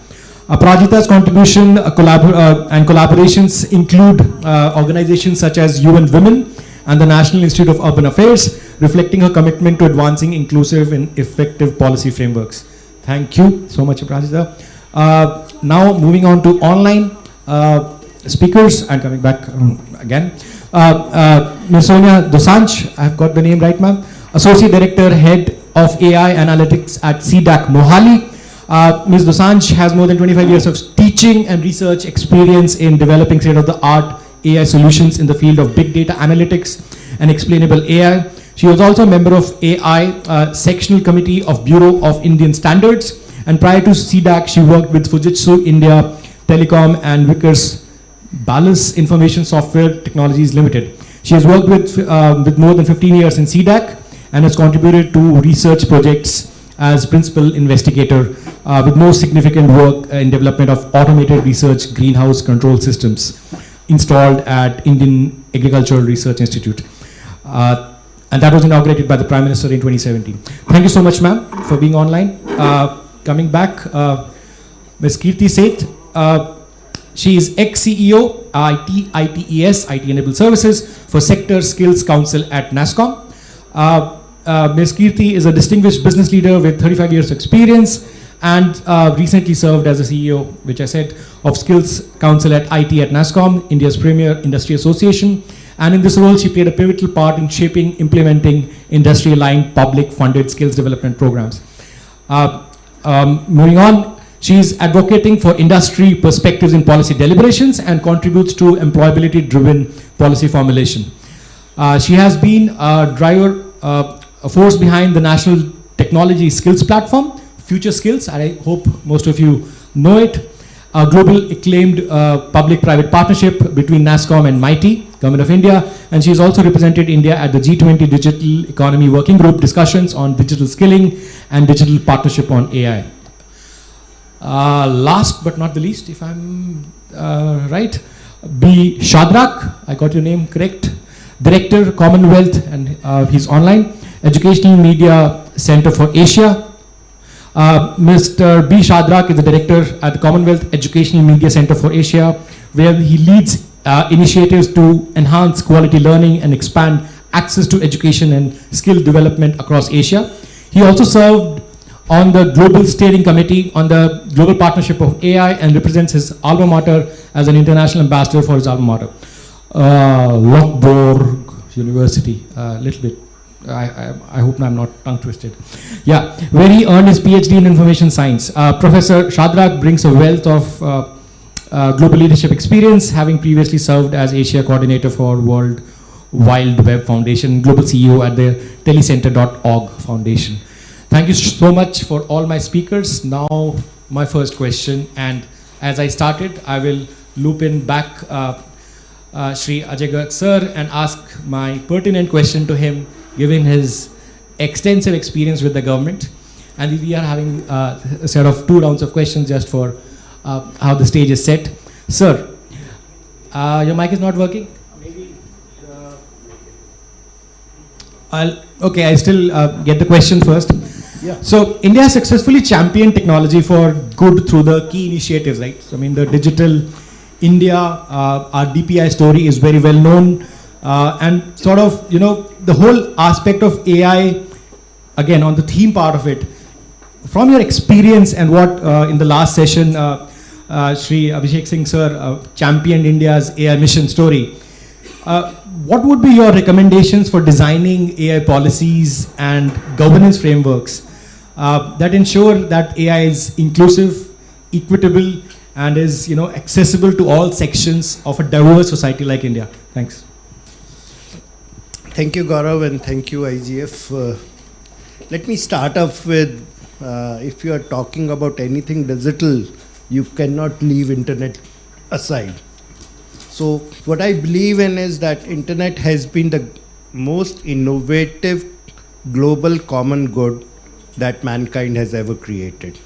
Aparajita's contribution and collaborations include organizations such as UN Women and the National Institute of Urban Affairs, reflecting her commitment to advancing inclusive and effective policy frameworks. Thank you so much, Aparajita. Now moving on to online speakers and coming back again. Ms. Sonia Dosanjh, I've got the name right, ma'am. Associate Director, Head of AI Analytics at CDAC Mohali. Ms. Dosanjh has more than 25 years of teaching and research experience in developing state-of-the-art AI solutions in the field of big data analytics and explainable AI. She was also a member of AI Sectional Committee of Bureau of Indian Standards, and prior to CDAC, she worked with Fujitsu India Telecom and Vickers Ballas Information Software Technologies Limited. She has worked with more than 15 years in CDAC and has contributed to research projects as principal investigator with more significant work in development of automated research greenhouse control systems installed at Indian Agricultural Research Institute. And that was inaugurated by the Prime Minister in 2017. Thank you so much, ma'am, for being online. Coming back, Ms. Kirti Seth. She is ex-CEO, ITES, IT Enabled Services, for Sector Skills Council at NASSCOM. Ms. Kirti is a distinguished business leader with 35 years experience and recently served as a CEO, which I said, of Skills Council at IT at NASSCOM, India's premier industry association. And in this role, she played a pivotal part in shaping, implementing industry-aligned, public-funded skills development programs. Moving on, she is advocating for industry perspectives in policy deliberations and contributes to employability-driven policy formulation. She has been a force behind the National Technology Skills Platform, Future Skills, and I hope most of you know it, a global acclaimed public-private partnership between NASSCOM and MITI, Government of India, and she has also represented India at the G20 Digital Economy Working Group discussions on digital skilling and digital partnership on AI. Last but not the least, if I'm right, B. Shadrak, I got your name correct, Director, Commonwealth, and he's online, Educational Media Center for Asia. Mr. B. Shadrak is the Director at the Commonwealth Educational Media Center for Asia, where he leads initiatives to enhance quality learning and expand access to education and skill development across Asia. He also served on the Global Steering Committee on the Global Partnership of AI and represents his alma mater as an international ambassador for his alma mater. Loughborough University, a little bit. I hope I'm not tongue twisted. Yeah, where he earned his PhD in information science. Professor Shadrak brings a wealth of global leadership experience, having previously served as Asia coordinator for World Wide Web Foundation, global CEO at the telecenter.org Foundation. Thank you so much for all my speakers. Now, my first question, and as I started, I will loop in back Shri Ajay Garg sir and ask my pertinent question to him, given his extensive experience with the government. And we are having a set of 2 rounds of questions just for how the stage is set. Sir, your mic is not working? I'll still get the question first. Yeah. So India has successfully championed technology for good through the key initiatives, right? So, I mean, the Digital India, our DPI story is very well known, and sort of, you know, the whole aspect of AI, again, on the theme part of it, from your experience and what in the last session, Shri Abhishek Singh sir championed India's AI mission story. what would be your recommendations for designing AI policies and governance frameworks that ensure that AI is inclusive, equitable, and is accessible to all sections of a diverse society like India? Thanks. Thank you, Gaurav, and thank you, IGF. Let me start off with, if you are talking about anything digital, you cannot leave internet aside. So what I believe in is that internet has been the most innovative global common good that mankind has ever created.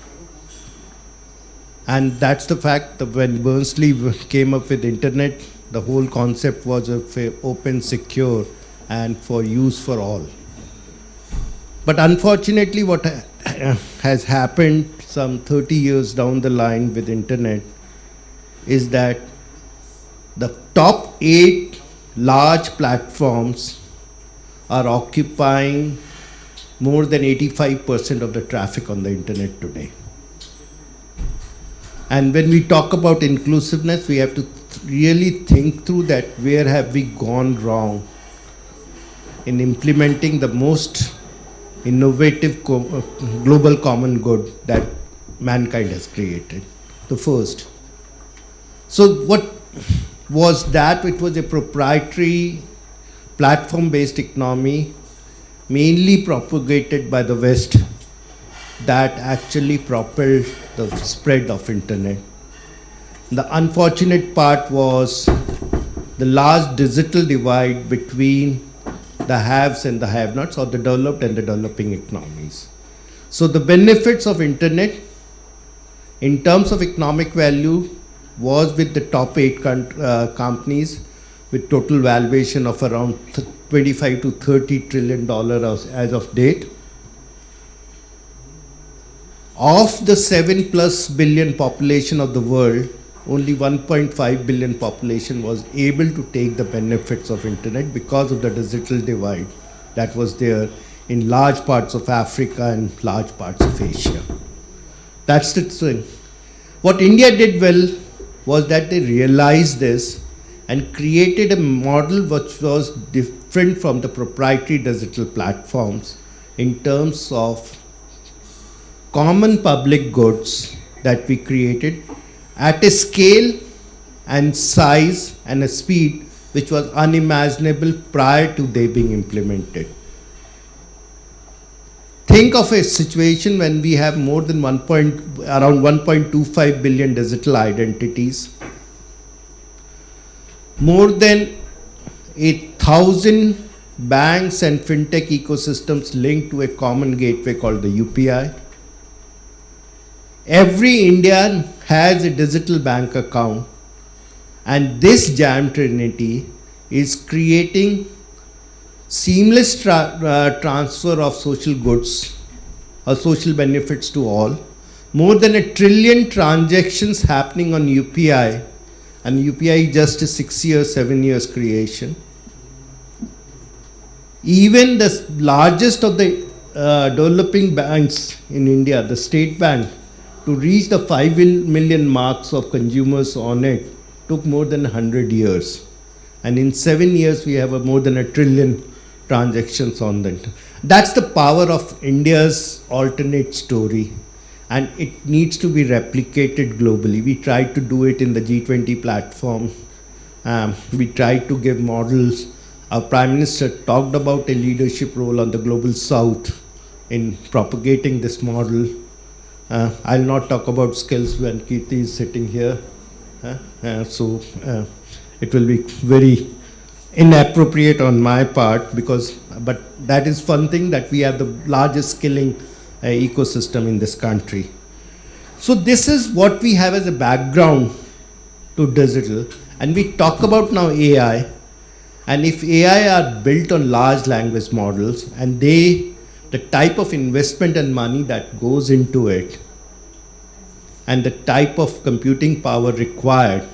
And that's the fact that when Berners-Lee came up with internet, the whole concept was of open, secure, and for use for all. But unfortunately, what has happened some 30 years down the line with internet is that the top 8 large platforms are occupying more than 85% of the traffic on the internet today. And when we talk about inclusiveness, we have to really think through that, where have we gone wrong in implementing the most innovative global common good that mankind has created. The first. So what was that? It was a proprietary platform-based economy, mainly propagated by the West, that actually propelled the spread of internet. The unfortunate part was the large digital divide between the haves and the have-nots, or the developed and the developing economies. So the benefits of internet in terms of economic value was with the top 8 companies with total valuation of around 25 to 30 trillion dollars as of date. Of the 7+ billion population of the world, only 1.5 billion population was able to take the benefits of internet because of the digital divide that was there in large parts of Africa and large parts of Asia. That's the thing. What India did well was that they realized this and created a model which was different from the proprietary digital platforms in terms of common public goods that we created at a scale and size and a speed which was unimaginable prior to they being implemented. Think of a situation when we have more than around 1.25 billion digital identities, more than 1,000 banks and fintech ecosystems linked to a common gateway called the UPI. Every Indian has a digital bank account, and this jam trinity is creating seamless transfer of social goods or social benefits to all. More than 1 trillion transactions happening on UPI, and UPI is just a 6 years, 7 years creation. Even the largest of the developing banks in India, the State Bank, to reach the 5 million marks of consumers on it took more than 100 years. And in 7 years, we have more than 1 trillion transactions on that. That's the power of India's alternate story. And it needs to be replicated globally. We tried to do it in the G20 platform. We tried to give models. Our Prime Minister talked about a leadership role on the Global South in propagating this model. I'll not talk about skills when Kirti is sitting here. So it will be very inappropriate on my part, but that is one thing, that we have the largest skilling ecosystem in this country. So this is what we have as a background to digital. And we talk about now AI. And if AI are built on large language models, and the type of investment and money that goes into it, and the type of computing power required,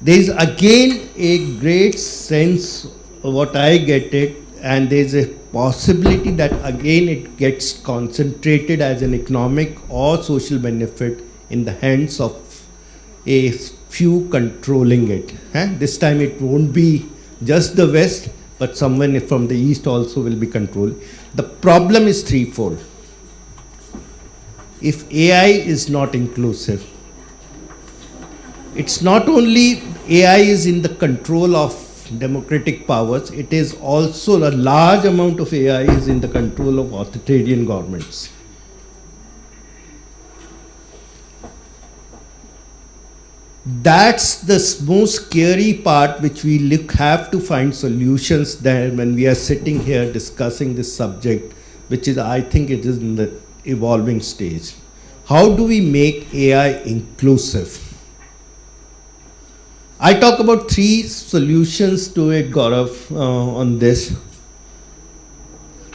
there's again a great sense of what I get it, and there's a possibility that again it gets concentrated as an economic or social benefit in the hands of a few controlling it. This time it won't be just the West, but someone from the East also will be controlled. The problem is threefold. If AI is not inclusive, it's not only AI is in the control of democratic powers, it is also a large amount of AI is in the control of authoritarian governments. That's the most scary part which we have to find solutions there when we are sitting here discussing this subject, which is, I think it is in the evolving stage. How do we make AI inclusive? I talk about three solutions to it, Gaurav, on this.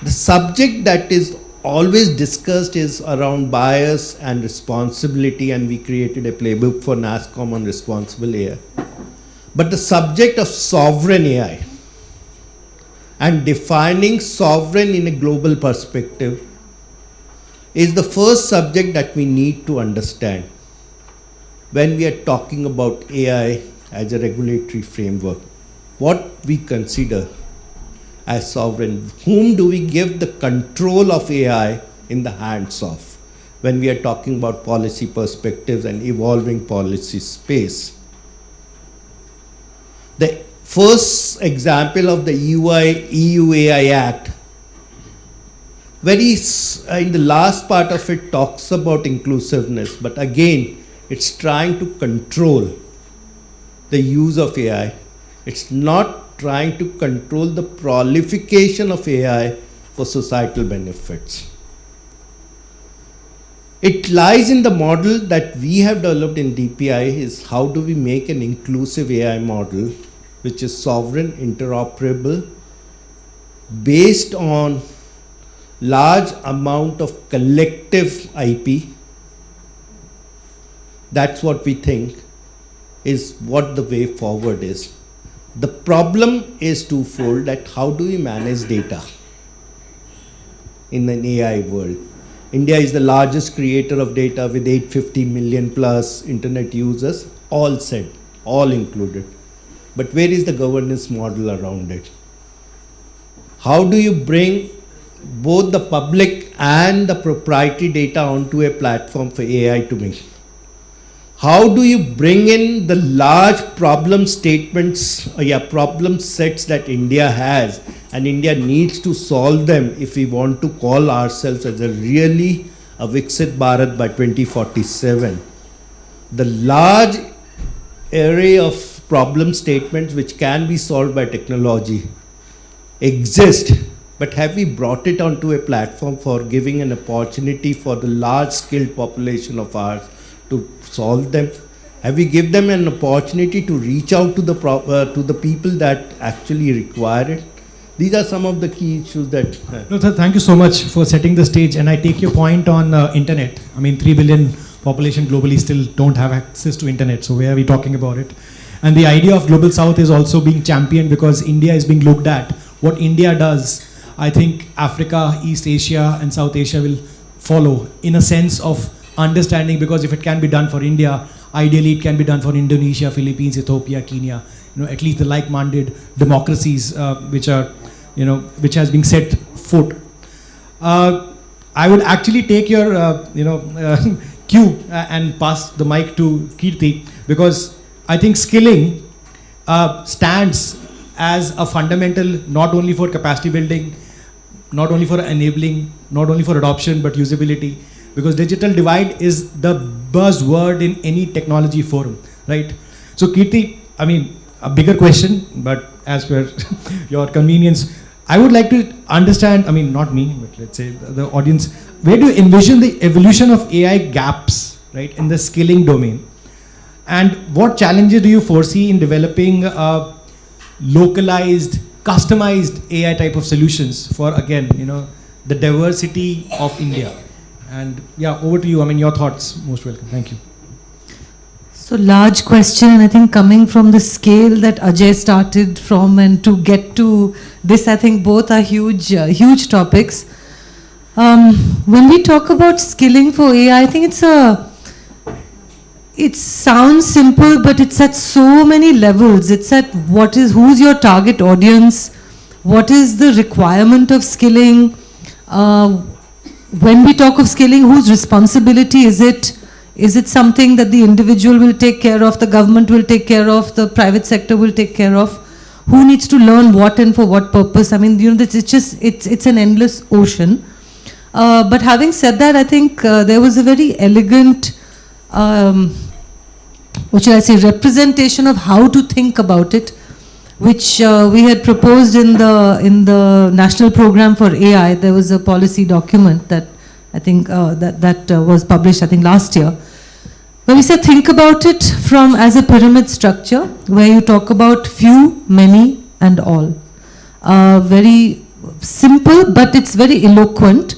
The subject that is always discussed is around bias and responsibility, and we created a playbook for NASSCOM on responsible AI. But the subject of sovereign AI and defining sovereign in a global perspective is the first subject that we need to understand when we are talking about AI as a regulatory framework. What we consider as sovereign, whom do we give the control of AI in the hands of when we are talking about policy perspectives and evolving policy space. The first example of the EU AI Act, in the last part of it talks about inclusiveness, but again it's trying to control the use of AI. It's not trying to control the proliferation of AI for societal benefits. It lies in the model that we have developed in DPI is how do we make an inclusive AI model which is sovereign, interoperable, based on large amount of collective IP. That's what we think is what the way forward is. The problem is twofold, that how do we manage data in an AI world? India is the largest creator of data with 850 million plus internet users, all said, all included. But where is the governance model around it? How do you bring both the public and the proprietary data onto a platform for AI to make? How do you bring in the large problem statements, problem sets that India has, and India needs to solve them if we want to call ourselves as a really a Viksit Bharat by 2047. The large array of problem statements which can be solved by technology exist, but have we brought it onto a platform for giving an opportunity for the large skilled population of ours to solve them? Have we given them an opportunity to reach out to the people that actually require it? These are some of the key issues that... No, sir, thank you so much for setting the stage. And I take your point on internet. I mean, 3 billion population globally still don't have access to internet. So where are we talking about it? And the idea of Global South is also being championed because India is being looked at. What India does, I think Africa, East Asia and South Asia will follow in a sense of understanding, because if it can be done for India, ideally it can be done for Indonesia, Philippines, Ethiopia, Kenya, at least the like-minded democracies which are, which has been set foot. I would actually take your, cue and pass the mic to Kirti, because I think skilling stands as a fundamental not only for capacity building, not only for enabling, not only for adoption, but usability. Because digital divide is the buzzword in any technology forum, right? So Kirti, I mean, a bigger question, but as per your convenience, I would like to understand, I mean, not me, but let's say the audience, where do you envision the evolution of AI gaps, right, in the skilling domain? And what challenges do you foresee in developing localized, customized AI type of solutions for, again, the diversity of India? And yeah, over to you. I mean, your thoughts, most welcome. Thank you. So large question, and I think coming from the scale that Ajay started from and to get to this, I think both are huge, huge topics. When we talk about skilling for AI, I think it sounds simple, but it's at so many levels. It's at who's your target audience, what is the requirement of skilling, when we talk of skilling, whose responsibility is it? Is it something that the individual will take care of, the government will take care of, the private sector will take care of? Who needs to learn what and for what purpose? I mean, it's an endless ocean. But having said that, I think there was a very elegant, what should I say, representation of how to think about it, which we had proposed in the National Program for AI. There was a policy document that I think that was published, I think, last year, where we said think about it from as a pyramid structure, where you talk about few, many, and all. Very simple, but it's very eloquent,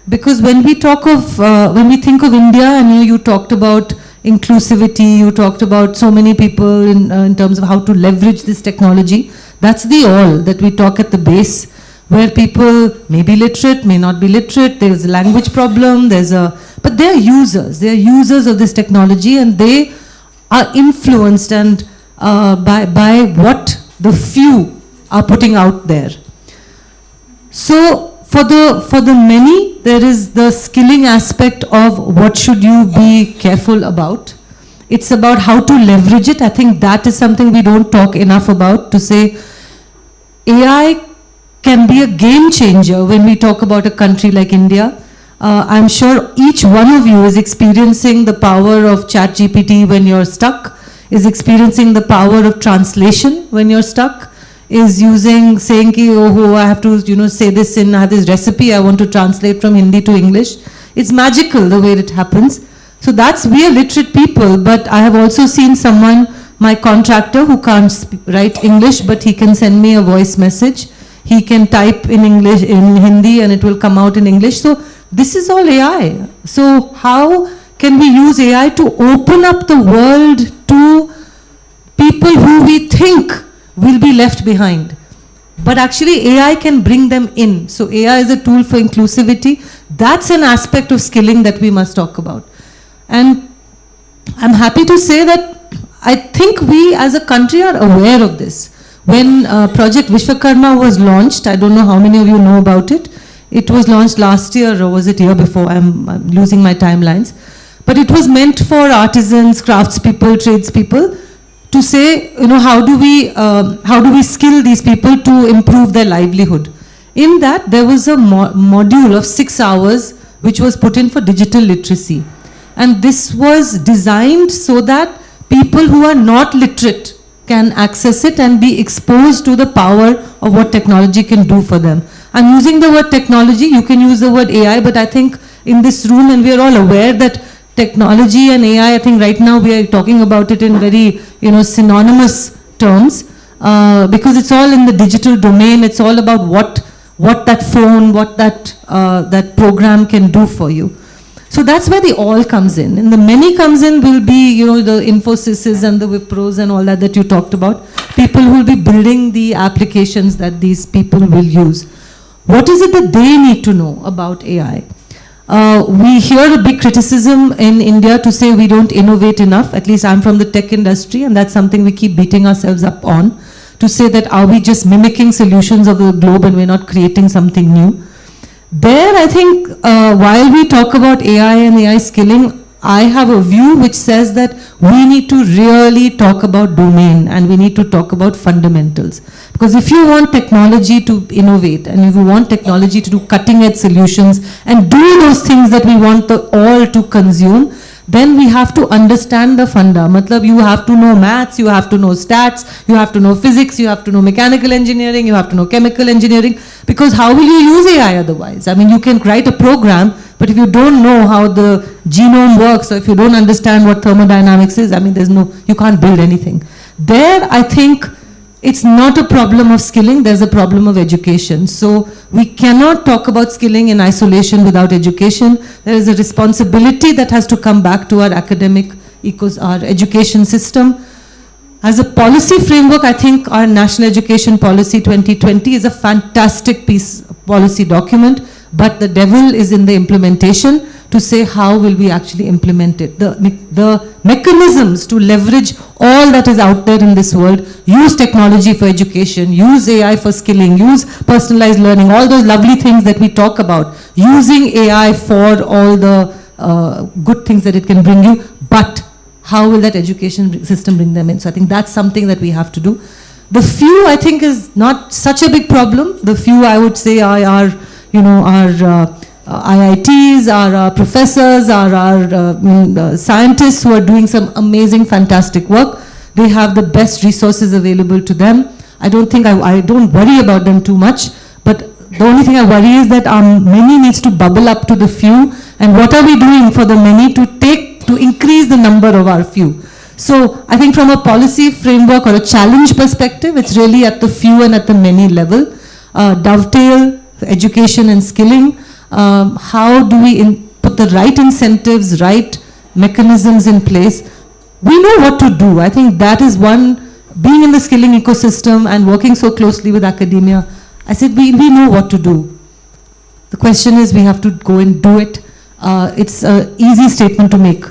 because when we talk of when we think of India, and you talked about inclusivity, you talked about so many people in terms of how to leverage this technology. That's the all that we talk at the base, where people may be literate, may not be literate, there's a language problem, but they're users of this technology, and they are influenced and by what the few are putting out there. So for the many, there is the skilling aspect of what should you be careful about. It's about how to leverage it. I think that is something we don't talk enough about, to say AI can be a game changer when we talk about a country like India. I'm sure each one of you is experiencing the power of ChatGPT when you're stuck, is experiencing the power of translation when you're stuck, is saying ki, oh, I have to, say this I have this recipe, I want to translate from Hindi to English. It's magical the way it happens. So we are literate people, but I have also seen someone, my contractor, who can't write English, but he can send me a voice message. He can type in English, in Hindi, and it will come out in English. So this is all AI. So how can we use AI to open up the world to people who we think will be left behind? But actually AI can bring them in. So AI is a tool for inclusivity. That's an aspect of skilling that we must talk about. And I'm happy to say that I think we as a country are aware of this. When Project Vishwakarma was launched, I don't know how many of you know about it. It was launched last year, or was it year before? I'm losing my timelines. But it was meant for artisans, craftspeople, tradespeople, to say, how do we skill these people to improve their livelihood? In that, there was a module of 6 hours which was put in for digital literacy. And this was designed so that people who are not literate can access it and be exposed to the power of what technology can do for them. I'm using the word technology, you can use the word AI, but I think in this room, and we are all aware that technology and AI, I think right now we are talking about it in very, synonymous terms, because it's all in the digital domain. It's all about what that phone, what that program can do for you. So that's where the all comes in. And the many comes in will be, the Infosys and the Wipros and all that you talked about. People who will be building the applications that these people will use. What is it that they need to know about AI? We hear a big criticism in India to say we don't innovate enough. At least I'm from the tech industry, and that's something we keep beating ourselves up on, to say that are we just mimicking solutions of the globe and we're not creating something new? There, I think, while we talk about AI and AI skilling, I have a view which says that we need to really talk about domain, and we need to talk about fundamentals. Because if you want technology to innovate, and if you want technology to do cutting edge solutions and do those things that we want all to consume, then we have to understand the funda. Matlab, you have to know maths, you have to know stats, you have to know physics, you have to know mechanical engineering, you have to know chemical engineering, because how will you use AI otherwise? I mean, you can write a program, but if you don't know how the genome works, or if you don't understand what thermodynamics is, I mean, you can't build anything. There, I think it's not a problem of skilling, there's a problem of education. So we cannot talk about skilling in isolation without education. There is a responsibility that has to come back to our academic, our education system. As a policy framework, I think our National Education Policy 2020 is a fantastic policy document, but the devil is in the implementation. to say how will we actually implement it. The mechanisms to leverage all that is out there in this world, use technology for education, use AI for skilling, use personalized learning, all those lovely things that we talk about, using AI for all the good things that it can bring you, but how will that education system bring them in? So I think that's something that we have to do. The few, I think, is not such a big problem. The few, I would say, are IITs, our professors, our scientists who are doing some amazing, fantastic work. They have the best resources available to them. I don't think, I don't worry about them too much, but the only thing I worry is that our many needs to bubble up to the few, and what are we doing for the many to increase the number of our few? So I think from a policy framework or a challenge perspective, it's really at the few and at the many level. Dovetail, education and skilling. How do we put the right incentives, right mechanisms in place? We know what to do. I think that is one, being in the skilling ecosystem and working so closely with academia, I said we know what to do. The question is we have to go and do it. It's an easy statement to make.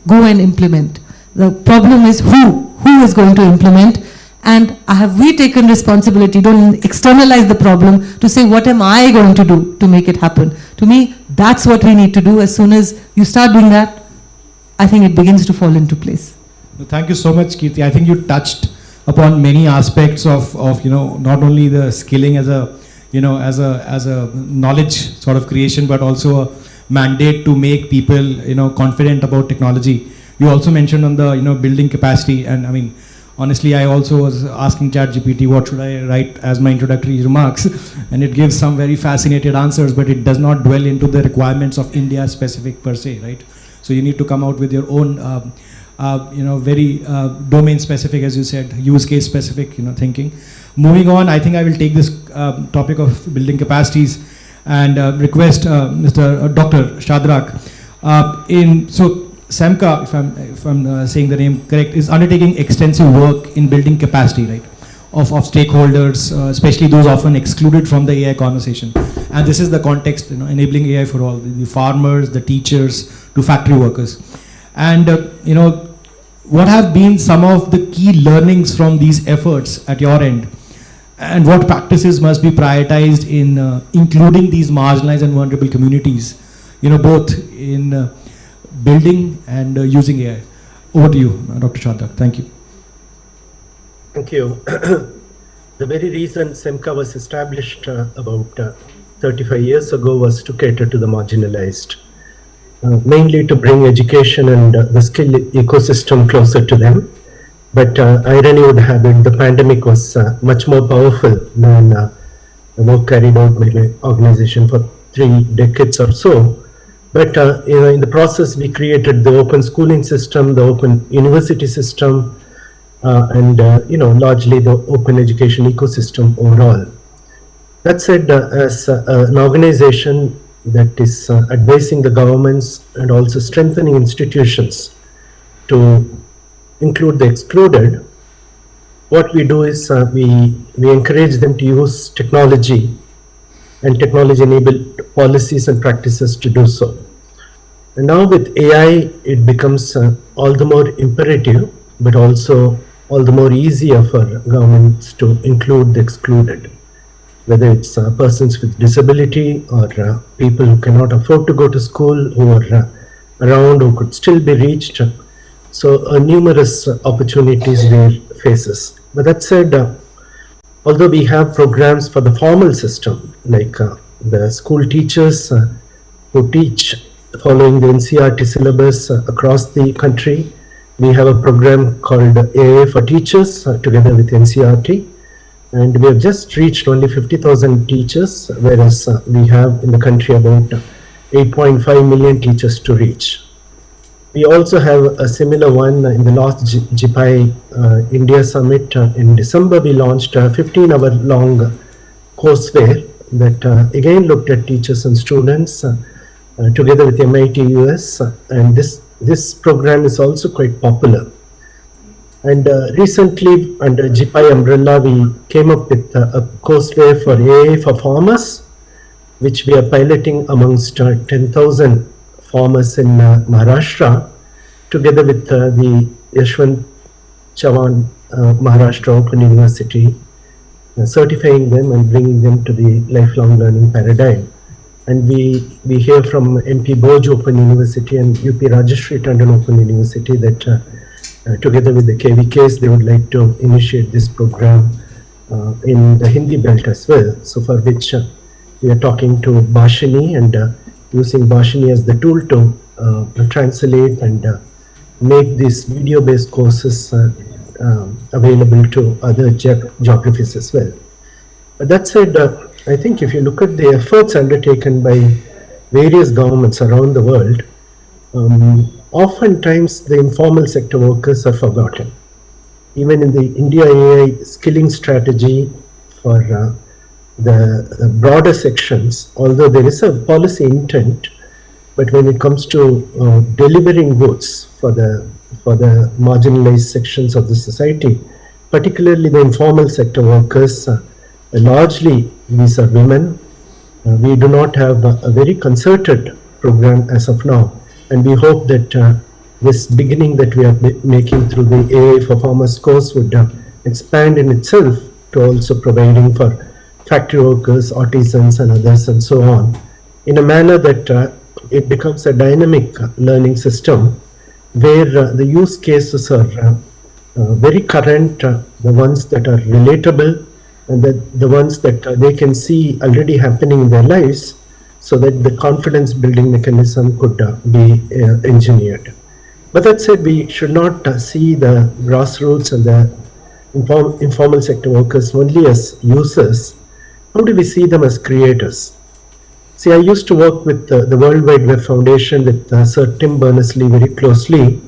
Go and implement. The problem is who is going to implement, and have we taken responsibility, don't externalize the problem, to say what am I going to do to make it happen. To me, that's what we need to do. As soon as you start doing that, I think it begins to fall into place. Thank you so much, Kirti. I think you touched upon many aspects of not only the skilling as a knowledge sort of creation, but also a mandate to make people confident about technology. You also mentioned on the building capacity, and I mean honestly I also was asking ChatGPT what should I write as my introductory remarks, and it gives some very fascinated answers, but it does not dwell into the requirements of India specific per se, right? So you need to come out with your own very domain specific, as you said, use case specific thinking. Moving on, I think I will take this topic of building capacities and request Mr. Dr. Shadrak. So SEMCA, if I'm saying the name correct, is undertaking extensive work in building capacity, right, of stakeholders, especially those often excluded from the AI conversation. And this is the context, enabling AI for all, the farmers, the teachers, to factory workers. And what have been some of the key learnings from these efforts at your end? And what practices must be prioritized in including these marginalized and vulnerable communities, both in building and using AI? Over to you, Dr. Shadrak. Thank you. Thank you. The very reason SEMCA was established about 35 years ago was to cater to the marginalized, mainly to bring education and the skill ecosystem closer to them. But irony would have it, the pandemic was much more powerful than the work carried out by my organization for 3 decades or so. But in the process, we created the open schooling system, the open university system, and largely the open education ecosystem overall. That said, as an organization that is advising the governments and also strengthening institutions to include the excluded, what we do is we encourage them to use technology and technology-enabled policies and practices to do so. And now with AI, it becomes all the more imperative, but also all the more easier for governments to include the excluded, whether it's persons with disability or people who cannot afford to go to school, who are around, who could still be reached. So numerous opportunities there faces. But that said, although we have programs for the formal system, like the school teachers who teach following the NCERT syllabus across the country, we have a program called AI for Teachers together with NCERT, and we have just reached only 50,000 teachers, whereas we have in the country about 8.5 million teachers to reach. We also have a similar one in the last JPI India Summit in December. We launched a 15-hour long courseware that again looked at teachers and students together with MIT US, and this program is also quite popular. And recently under JPI umbrella, we came up with a courseware for AI for farmers, which we are piloting amongst 10,000 farmers in Maharashtra, together with the Yashwant Chavan Maharashtra Open University, certifying them and bringing them to the lifelong learning paradigm. And we hear from MP Boj Open University and UP Rajashri Tandon Open University that together with the KVKs, they would like to initiate this program in the Hindi belt as well. So for which we are talking to Bhashini and using Bhashini as the tool to translate and make these video-based courses available to other geographies as well. But that said, I think if you look at the efforts undertaken by various governments around the world, oftentimes the informal sector workers are forgotten. Even in the IndiaAI skilling strategy for the broader sections, although there is a policy intent, but when it comes to delivering goods for the marginalized sections of the society, particularly the informal sector workers, largely these are women. We do not have a very concerted program as of now, and we hope that this beginning that we are making through the AI for Farmers course would expand in itself to also providing for factory workers, artisans and others and so on, in a manner that it becomes a dynamic learning system where the use cases are very current, the ones that are relatable, and the ones that they can see already happening in their lives, so that the confidence building mechanism could be engineered. But that said, we should not see the grassroots and the informal sector workers only as users. How do we see them as creators? See, I used to work with the World Wide Web Foundation with Sir Tim Berners-Lee very closely,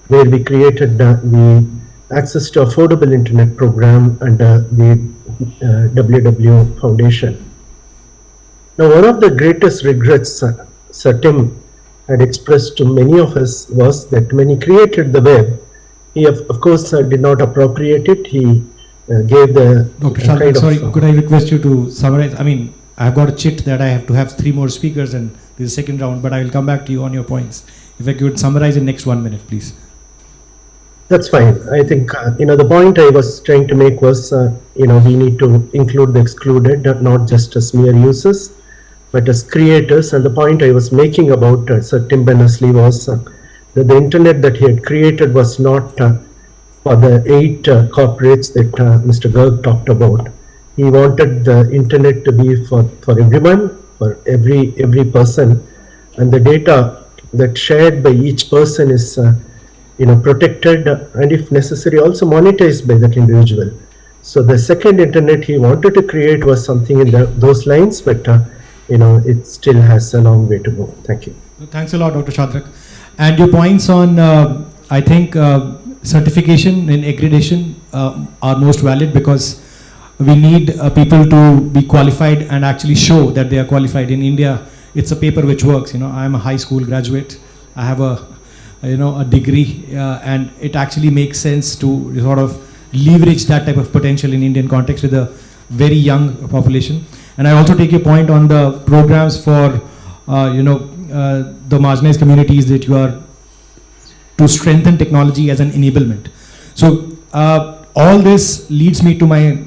where we created the Access to Affordable Internet program under the WWO Foundation. Now, one of the greatest regrets Sir Tim had expressed to many of us was that when he created the web, he of course did not appropriate it. He gave the Dr. Shalman, sorry, could I request you to summarize? I mean, I've got a chit that I have to have 3 more speakers and this is the second round, but I will come back to you on your points. If I could summarize in next 1 minute, please. That's fine. I think, the point I was trying to make was, we need to include the excluded, not just as mere users, but as creators. And the point I was making about Sir Tim Berners-Lee was that the internet that he had created was not for the 8 corporates that Mr. Garg talked about. He wanted the internet to be for everyone, for every person, and the data that shared by each person is protected and if necessary also monetized by that individual. So the second internet he wanted to create was something in those lines, but it still has a long way to go. Thank you. Thanks a lot, Dr. Shadrak. And your points on, I think, certification and accreditation are most valid, because we need people to be qualified and actually show that they are qualified. In India, it's a paper which works. I'm a high school graduate. I have a degree, and it actually makes sense to sort of leverage that type of potential in Indian context with a very young population. And I also take your point on the programs for, the marginalized communities that you are to strengthen technology as an enablement. So all this leads me to my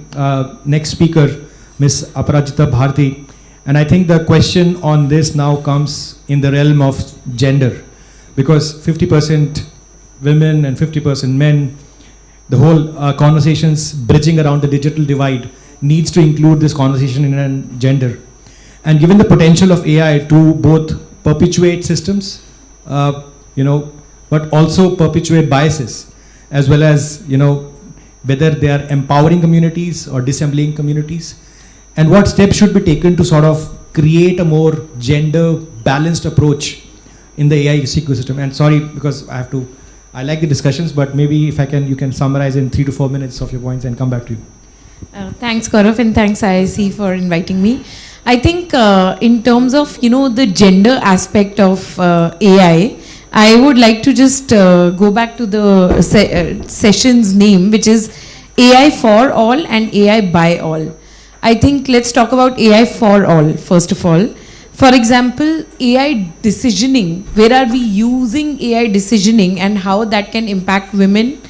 next speaker, Ms. Aparajita Bharti. And I think the question on this now comes in the realm of gender, because 50% women and 50% men, the whole conversations bridging around the digital divide needs to include this conversation in gender. And given the potential of AI to both perpetuate systems, but also perpetuate biases, as well as, whether they are empowering communities or disabling communities, and what steps should be taken to sort of create a more gender balanced approach in the AI ecosystem. And sorry, because I like the discussions, but maybe if you can summarize in 3 to 4 minutes of your points and come back to you. Thanks, Gaurav, and thanks IIC for inviting me. I think in terms of, the gender aspect of AI, I would like to just go back to the session's name, which is AI for all and AI by all. I think let's talk about AI for all, first of all. For example, AI decisioning, where are we using AI decisioning and how that can impact women?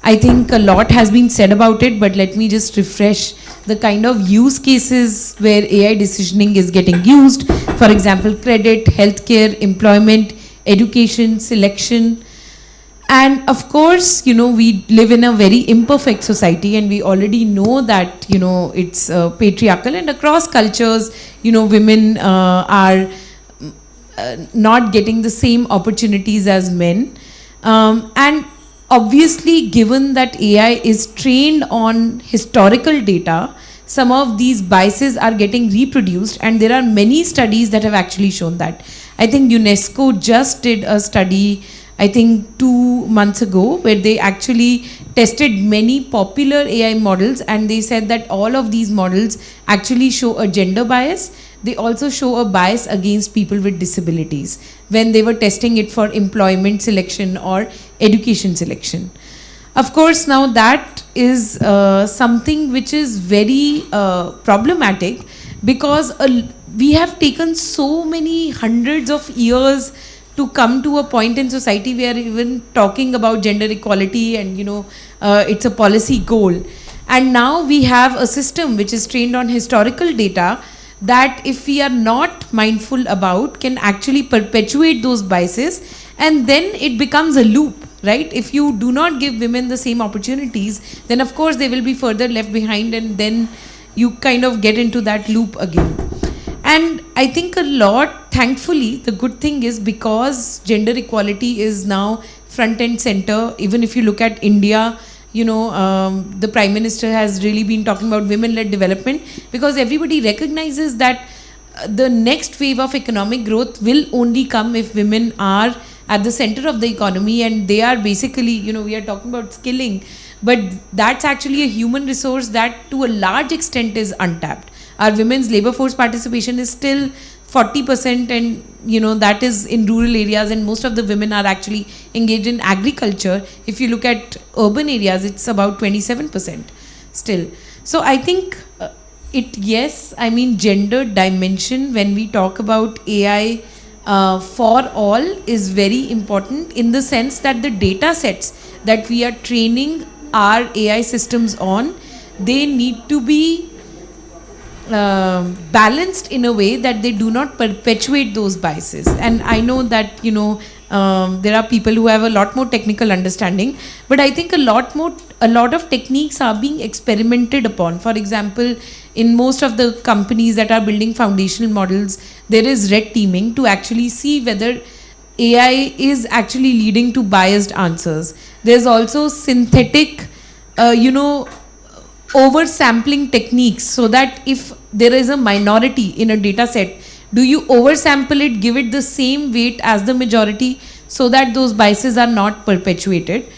I think a lot has been said about it, but let me just refresh the kind of use cases where AI decisioning is getting used. For example, credit, healthcare, employment, education, selection. And of course, we live in a very imperfect society, and we already know that, it's patriarchal, and across cultures, women are not getting the same opportunities as men. And obviously, given that AI is trained on historical data, some of these biases are getting reproduced, and there are many studies that have actually shown that. I think UNESCO just did a study, I think 2 months ago, where they actually tested many popular AI models, and they said that all of these models actually show a gender bias. They also show a bias against people with disabilities when they were testing it for employment selection or education selection. Of course, now that is something which is very problematic, because we have taken so many hundreds of years to come to a point in society where even talking about gender equality and it's a policy goal. And now we have a system which is trained on historical data that, if we are not mindful about, can actually perpetuate those biases, and then it becomes a loop, right? If you do not give women the same opportunities, then of course they will be further left behind, and then you kind of get into that loop again. And I think a lot, thankfully, the good thing is, because gender equality is now front and center, even if you look at India, the Prime Minister has really been talking about women-led development, because everybody recognizes that the next wave of economic growth will only come if women are at the center of the economy, and they are basically, we are talking about skilling, but that's actually a human resource that to a large extent is untapped. Our women's labor force participation is still 40%, and that is in rural areas, and most of the women are actually engaged in agriculture. If you look at urban areas, it's about 27% still. So I think gender dimension when we talk about AI for all is very important, in the sense that the data sets that we are training our AI systems on, they need to be balanced in a way that they do not perpetuate those biases. And I know that there are people who have a lot more technical understanding, but I think a lot of techniques are being experimented upon. For example, in most of the companies that are building foundational models, there is red teaming to actually see whether AI is actually leading to biased answers. There's also synthetic oversampling techniques, so that if there is a minority in a data set, do you oversample it, give it the same weight as the majority, so that those biases are not perpetuated.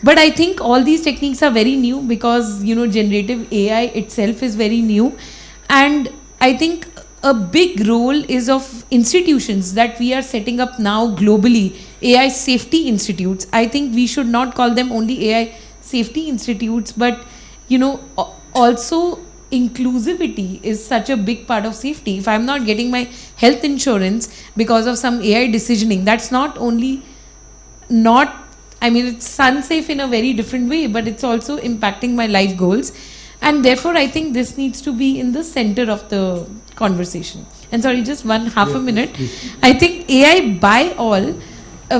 But I think all these techniques are very new, because generative AI itself is very new, and I think a big role is of institutions that we are setting up now globally, AI safety institutes. I think we should not call them only AI safety institutes, but also inclusivity is such a big part of safety. If I'm not getting my health insurance because of some AI decisioning, that's not only it's unsafe in a very different way, but it's also impacting my life goals. And therefore, I think this needs to be in the center of the conversation. And sorry, just half a minute. I think AI by all,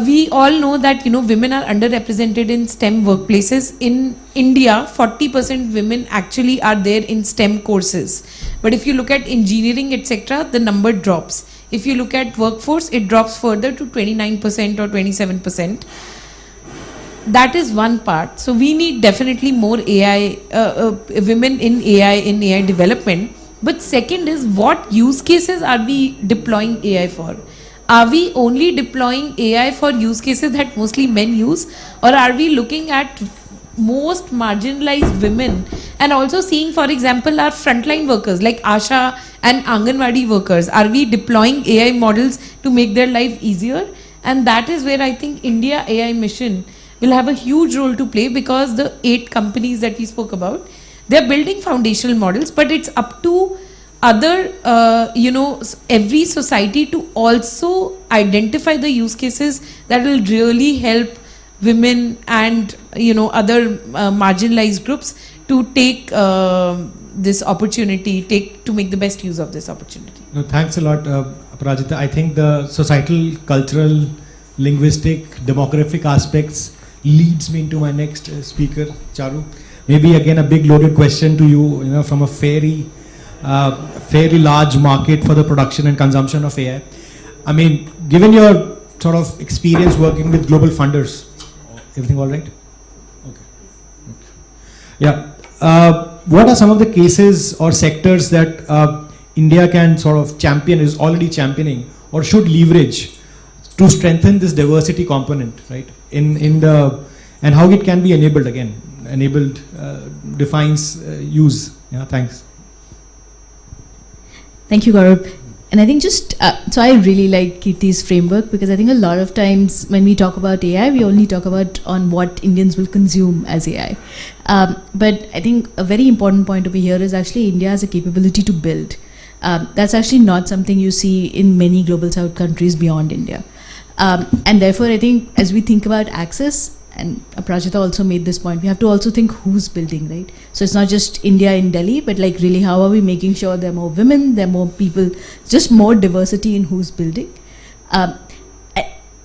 we all know that women are underrepresented in STEM workplaces. In India, 40% women actually are there in STEM courses. But if you look at engineering, etc., the number drops. If you look at workforce, it drops further to 29% or 27%. That is one part. So we need definitely more AI, women in AI development. But second is, what use cases are we deploying AI for? Are we only deploying AI for use cases that mostly men use, or are we looking at most marginalized women and also seeing, for example, our frontline workers like ASHA and Anganwadi workers? Are we deploying AI models to make their life easier? And that is where I think IndiaAI mission will have a huge role to play, because the 8 companies that we spoke about, they're building foundational models, but it's up to other, every society to also identify the use cases that will really help women and, other marginalized groups to take this opportunity, to make the best use of this opportunity. No, thanks a lot, Aparajita. I think the societal, cultural, linguistic, demographic aspects leads me into my next speaker, Charu. Maybe again a big loaded question to you, from a fairly large market for the production and consumption of AI. I mean, given your sort of experience working with global funders, everything all right? Okay. Yeah. What are some of the cases or sectors that India can sort of champion, is already championing, or should leverage to strengthen this diversity component, right? And how it can be enabled again. Enabled defines use. Yeah, thanks. Thank you, Gaurav. And I think so I really like Kirti's framework, because I think a lot of times when we talk about AI, we only talk about on what Indians will consume as AI. But I think a very important point over here is actually India has a capability to build. That's actually not something you see in many global south countries beyond India. And therefore, I think as we think about access, and Aparajita also made this point, we have to also think who's building, right? So it's not just India in Delhi, but like really how are we making sure there are more women, there are more people, just more diversity in who's building.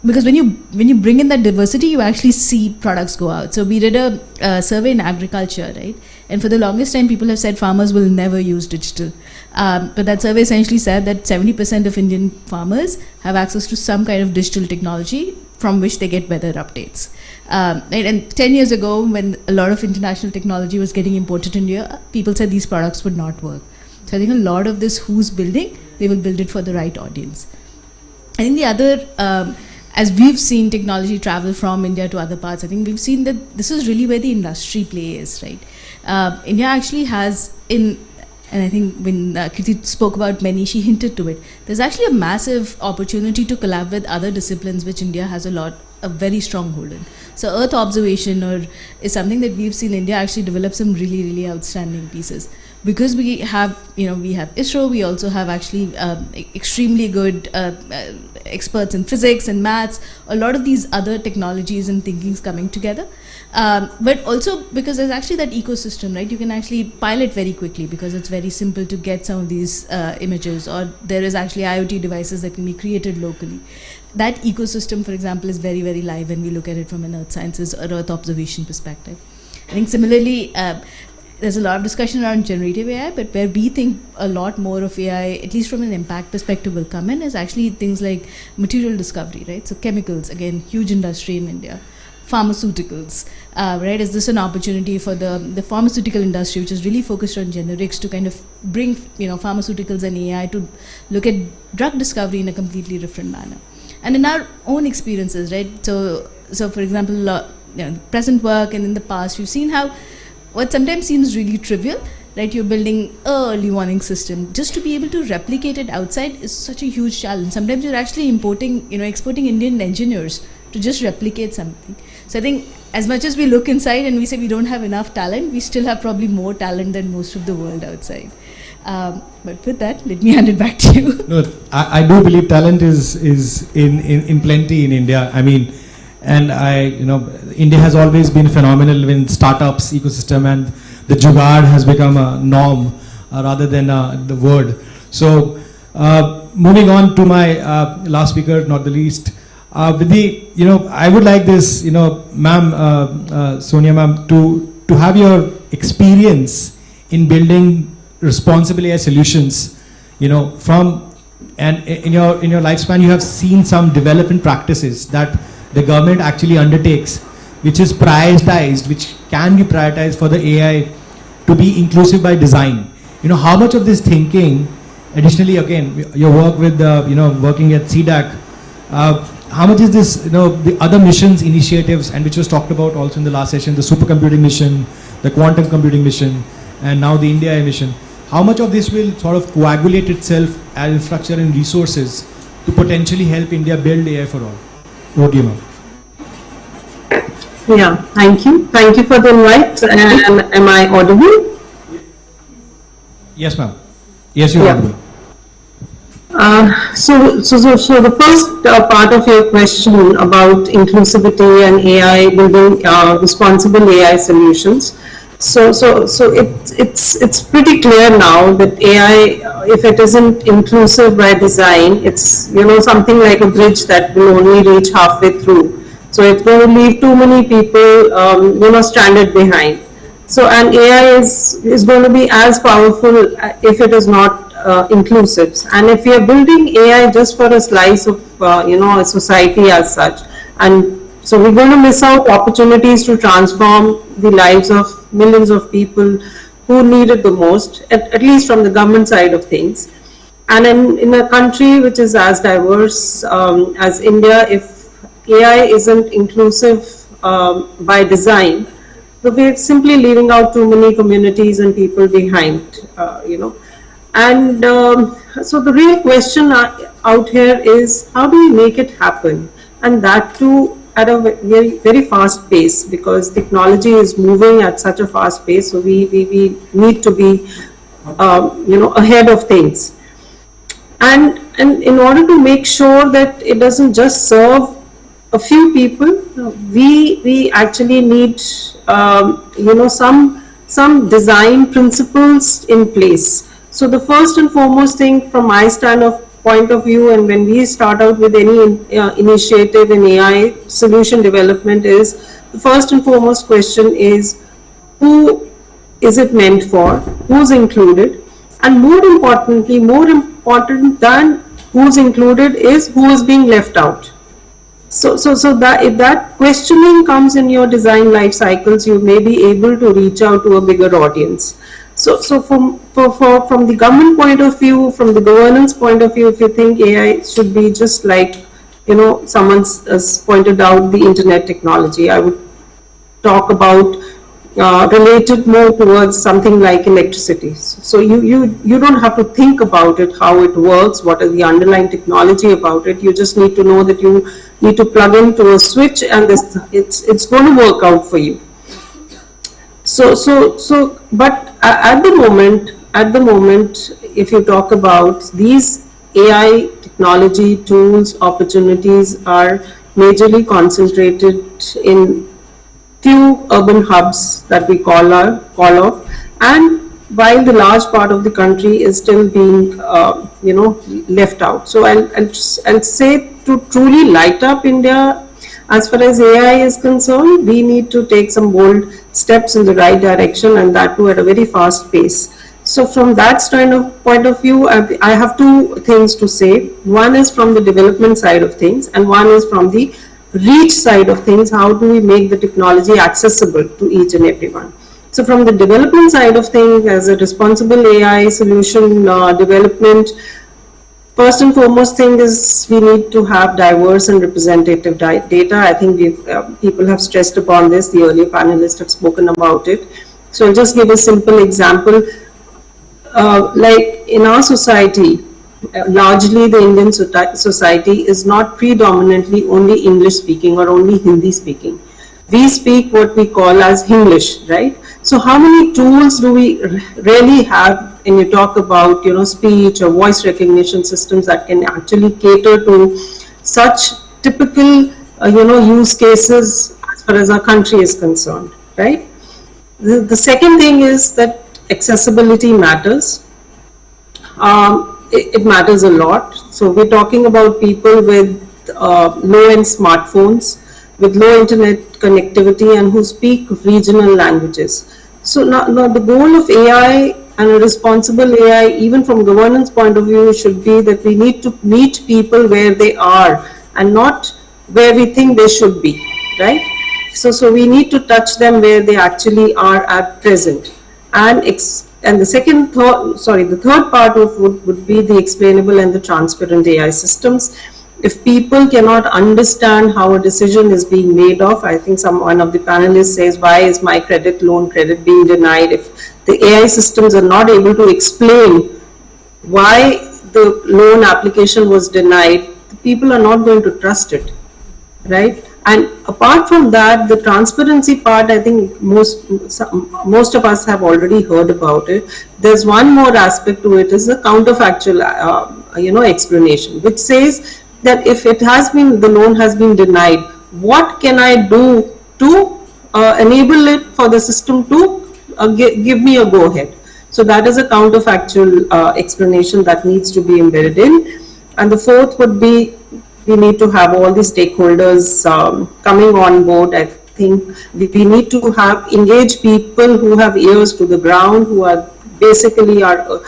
Because when you bring in that diversity, you actually see products go out. So we did a survey in agriculture, right? And for the longest time, people have said farmers will never use digital. But that survey essentially said that 70% of Indian farmers have access to some kind of digital technology from which they get weather updates. And 10 years ago, when a lot of international technology was getting imported in India, people said these products would not work. So I think a lot of this who's building, they will build it for the right audience. I think the other, as we've seen technology travel from India to other parts, I think we've seen that this is really where the industry play is, right? India actually has and I think when Kirti spoke about many, she hinted to it. There's actually a massive opportunity to collab with other disciplines which India has a very strong hold in. So Earth observation is something that we've seen India actually develop some really, really outstanding pieces. Because we have ISRO, we also have actually extremely good experts in physics and maths, a lot of these other technologies and thinkings coming together. But also because there's actually that ecosystem, right? You can actually pilot very quickly because it's very simple to get some of these images, or there is actually IoT devices that can be created locally. That ecosystem, for example, is very, very live when we look at it from an earth sciences or earth observation perspective. I think similarly, there's a lot of discussion around generative AI, but where we think a lot more of AI, at least from an impact perspective, will come in is actually things like material discovery, right? So chemicals, again, huge industry in India. Pharmaceuticals, right? Is this an opportunity for the pharmaceutical industry, which is really focused on generics, to kind of bring pharmaceuticals and AI to look at drug discovery in a completely different manner? And in our own experiences, right? So for example, present work and in the past, we've seen how what sometimes seems really trivial, right? You're building an early warning system. Just to be able to replicate it outside is such a huge challenge. Sometimes you're actually exporting Indian engineers to just replicate something. So I think as much as we look inside and we say we don't have enough talent, we still have probably more talent than most of the world outside. But with that, let me hand it back to you. No, I do believe talent is in plenty in India. I mean, and India has always been phenomenal in startups ecosystem, and the jugaad has become a norm rather than the word. So moving on to my last speaker, not the least, with the I would like this ma'am, Sonia ma'am, to have your experience in building responsible AI solutions. From and in your lifespan, you have seen some development practices that the government actually undertakes, which is prioritized, which can be prioritized for the AI to be inclusive by design. How much of this thinking, additionally, again, your work with, working at CDAC, how much is this, the other missions, initiatives, and which was talked about also in the last session, the supercomputing mission, the quantum computing mission, and now the IndiaAI mission. How much of this will sort of coagulate itself as infrastructure and resources to potentially help India build AI for all? Over to you, ma'am. Yeah, thank you. Thank you for the invite. Am I audible? Yes, ma'am. Yes, you're Yeah. audible. So the first part of your question about inclusivity and AI, building responsible AI solutions. So it's pretty clear now that AI, if it isn't inclusive by design, it's, you know, something like a bridge that will only reach halfway through. So it's going to leave too many people, you know, stranded behind. So, and AI is going to be as powerful if it is not inclusive. And if we are building AI just for a slice of, you know, a society as such, and so we're going to miss out opportunities to transform the lives of millions of people who need it the most, at least from the government side of things. And in a country which is as diverse as India, if AI isn't inclusive by design, we're simply leaving out too many communities and people behind, you know. And so the real question out here is, how do we make it happen? And that too at a very, very fast pace, because technology is moving at such a fast pace. So we need to be, you know, ahead of things. And in order to make sure that it doesn't just serve a few people, we actually need, you know, some design principles in place. So the first and foremost thing from my point of view, and when we start out with any initiative in AI solution development, is the first and foremost question is, who is it meant for, who's included, and more importantly, more important than who's included is who is being left out. So that if that questioning comes in your design life cycles, you may be able to reach out to a bigger audience. So from the government point of view, from the governance point of view, if you think AI should be just like, you know, someone has pointed out the internet technology, I would talk about related more towards something like electricity. So you don't have to think about it, how it works, what is the underlying technology about it. You just need to know that you need to plug into a switch and it's going to work out for you. But at the moment, if you talk about these AI technology tools, opportunities are majorly concentrated in few urban hubs that we call off, and while the large part of the country is still being, you know, left out. So I'll say, to truly light up India, as far as AI is concerned, we need to take some bold steps in the right direction, and that too at a very fast pace. So from that point of view, I have two things to say. One is from the development side of things, and one is from the reach side of things. How do we make the technology accessible to each and everyone? So from the development side of things, as a responsible AI solution development, first and foremost thing is we need to have diverse and representative data. I think people have stressed upon this. The earlier panelists have spoken about it. So I'll just give a simple example. Like in our society, largely the Indian society is not predominantly only English speaking or only Hindi speaking. We speak what we call as Hinglish, right? So how many tools do we really have when you talk about, you know, speech or voice recognition systems that can actually cater to such typical, you know, use cases as far as our country is concerned, right? The second thing is that accessibility matters. It matters a lot. So we're talking about people with low-end smartphones, with low internet connectivity, and who speak regional languages. So now the goal of AI and a responsible AI, even from governance point of view, should be that we need to meet people where they are and not where we think they should be, right? So we need to touch them where they actually are at present. And the third part of would be the explainable and the transparent AI systems. If people cannot understand how a decision is being made of, I think one of the panelists says, why is my loan credit being denied? If the AI systems are not able to explain why the loan application was denied, the people are not going to trust it, right? And apart from that, the transparency part, I think most of us have already heard about it. There's one more aspect to it, is the counterfactual, explanation, which says that if it has been, the loan has been denied, what can I do to enable it for the system to give me a go ahead? So that is a counterfactual explanation that needs to be embedded in. And the fourth would be, we need to have all the stakeholders coming on board. I think we need to have engaged people who have ears to the ground, who are basically a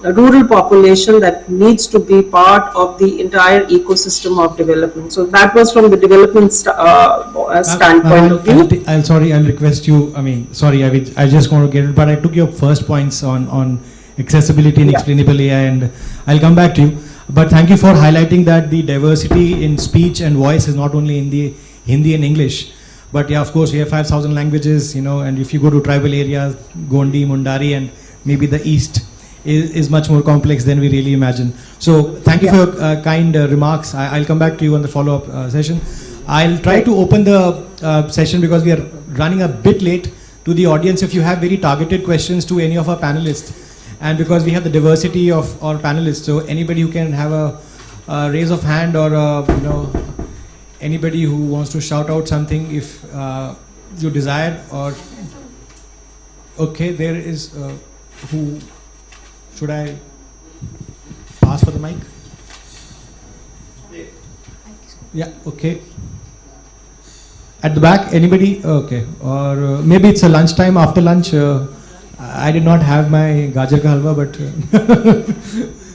rural population that needs to be part of the entire ecosystem of development. So that was from the development standpoint of view. I'll request you, I just want to get it, but I took your first points on accessibility and explainable AI, and I'll come back to you. But thank you for highlighting that the diversity in speech and voice is not only in the Hindi and English, but yeah, of course, we have 5,000 languages, and if you go to tribal areas, Gondi, Mundari, and maybe the East is much more complex than we really imagine. So thank you for your kind remarks. I'll come back to you on the follow-up session. I'll try to open the session because we are running a bit late to the audience. If you have very targeted questions to any of our panelists, and because we have the diversity of our panelists, so anybody who can have a raise of hand, or anybody who wants to shout out something if you desire, or okay, there is who should I ask for the mic? Yeah, okay. At the back, anybody? Okay, or maybe it's a lunchtime, after lunch. I did not have my gajar ka halwa, but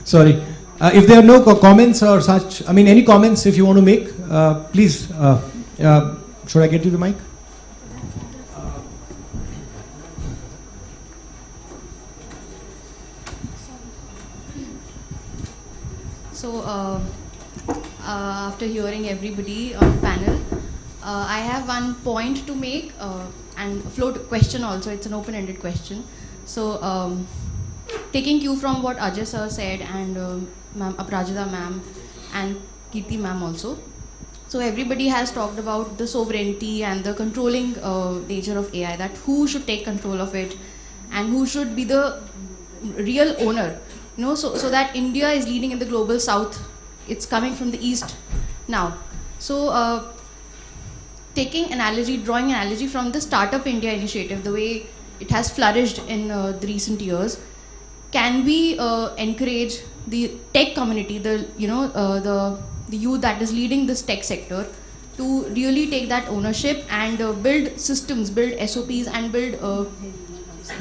sorry. If there are no comments or such, any comments if you want to make, please, should I get you the mic? So, after hearing everybody on the panel, I have one point to make and float question also. It's an open-ended question. So, taking cue from what Ajay sir said, and Ma'am Aparajita ma'am and Kirti ma'am also. So everybody has talked about the sovereignty and the controlling nature of AI, that who should take control of it and who should be the real owner. So that India is leading in the global south. It's coming from the east now. So drawing analogy from the Startup India initiative, the way it has flourished in the recent years, can we encourage the tech community, the youth that is leading this tech sector, to really take that ownership and build systems, build SOPs, and build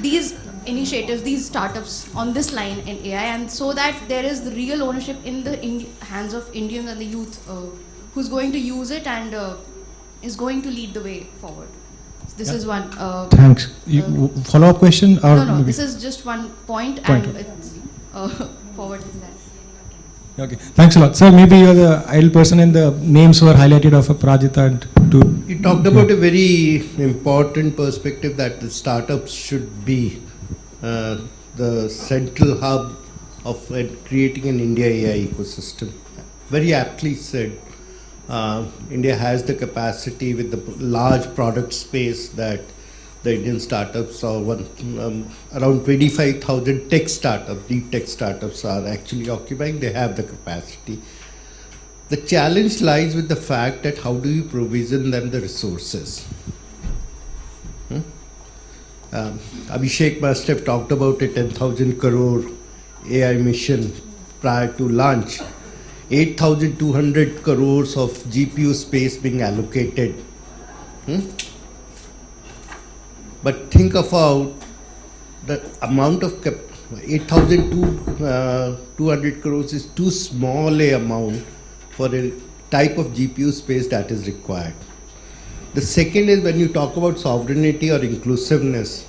these initiatives, these startups on this line in AI, and so that there is the real ownership in the hands of Indians and the youth who's going to use it and is going to lead the way forward. So this is one. Thanks. Follow-up question? Or no, this is just one point. And it's forward in that. Okay, thanks a lot. Sir, maybe you're the ideal person, and the names were highlighted of Aparajita and to... He talked about a very important perspective, that the startups should be the central hub of creating an India AI ecosystem. Very aptly said. India has the capacity with the large product space that the Indian startups are around 25,000 tech startups, deep tech startups are actually occupying. They have the capacity. The challenge lies with the fact that how do you provision them the resources? Abhishek must have talked about a 10,000 crore AI mission prior to launch. 8,200 crores of GPU space being allocated. But think about the amount of 8,200 crores is too small a amount for a type of GPU space that is required. The second is, when you talk about sovereignty or inclusiveness,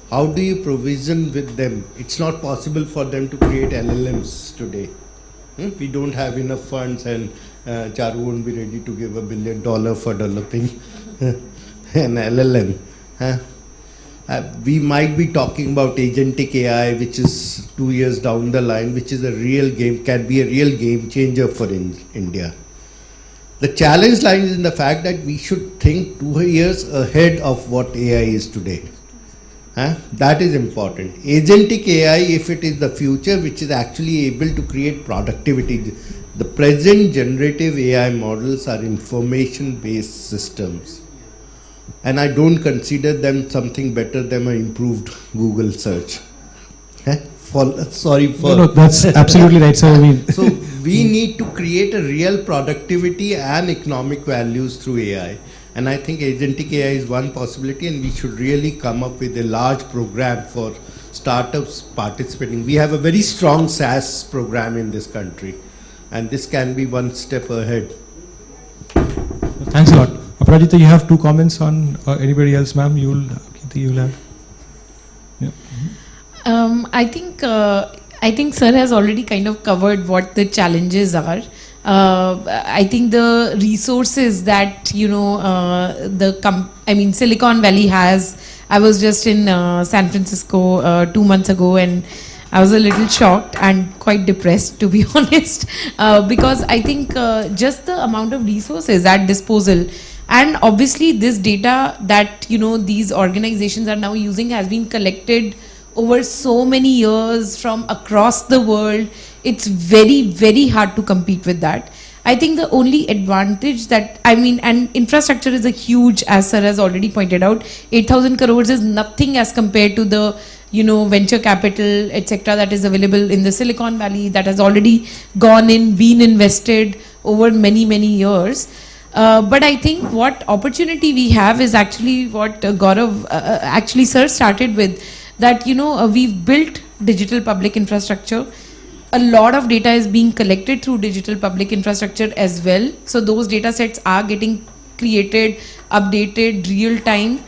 how do you provision with them? It's not possible for them to create LLMs today. We don't have enough funds, and Charu won't be ready to give $1 billion for developing an LLM. We might be talking about agentic AI, which is 2 years down the line, which is a real game, can be a real game changer for India. The challenge lies in the fact that we should think 2 years ahead of what AI is today. That is important. Agentic AI, if it is the future, which is actually able to create productivity. The present generative AI models are information-based systems. And I don't consider them something better than an improved Google search. Sorry for... No, that's absolutely right, sir. So we need to create a real productivity and economic values through AI. And I think agentic AI is one possibility, and we should really come up with a large program for startups participating. We have a very strong SaaS program in this country, and this can be one step ahead. Thanks a lot. Aparajita, you have 2 comments on anybody else, ma'am? You'll have. Yeah. I think sir has already kind of covered what the challenges are. I think the resources that Silicon Valley has. I was just in San Francisco 2 months ago, and I was a little shocked and quite depressed, to be honest, because I think just the amount of resources at disposal, and obviously this data that these organizations are now using has been collected over so many years from across the world. It's very, very hard to compete with that. I think the only advantage that, and infrastructure is a huge, as sir has already pointed out, 8,000 crores is nothing as compared to the, venture capital, etc. that is available in the Silicon Valley, that has already been invested over many, many years. But I think what opportunity we have is actually what Gaurav, actually sir started with, that, we've built digital public infrastructure. A lot of data is being collected through digital public infrastructure as well. So those data sets are getting created, updated, real time.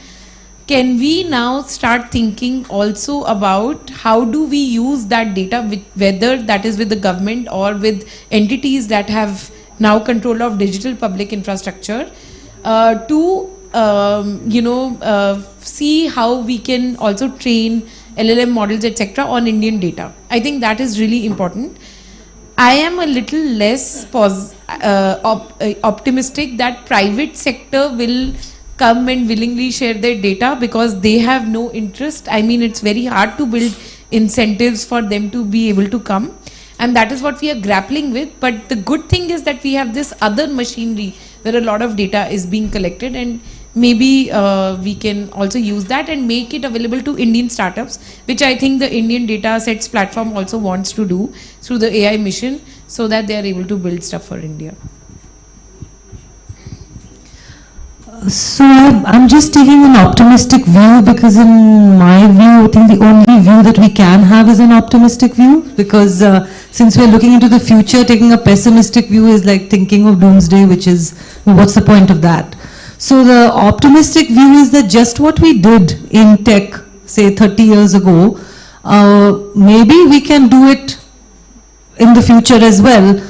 Can we now start thinking also about how do we use that data, whether that is with the government or with entities that have now control of digital public infrastructure, to see how we can also train LLM models, etc. on Indian data. I think that is really important. I am a little less optimistic that private sector will come and willingly share their data, because they have no interest. It's very hard to build incentives for them to be able to come, and that is what we are grappling with. But the good thing is that we have this other machinery where a lot of data is being collected, and maybe we can also use that and make it available to Indian startups, which I think the Indian Data Sets platform also wants to do through the AI mission, so that they are able to build stuff for India. So I'm just taking an optimistic view, because in my view, I think the only view that we can have is an optimistic view, because since we're looking into the future, taking a pessimistic view is like thinking of doomsday, which is, what's the point of that? So the optimistic view is that just what we did in tech, say 30 years ago, maybe we can do it in the future as well.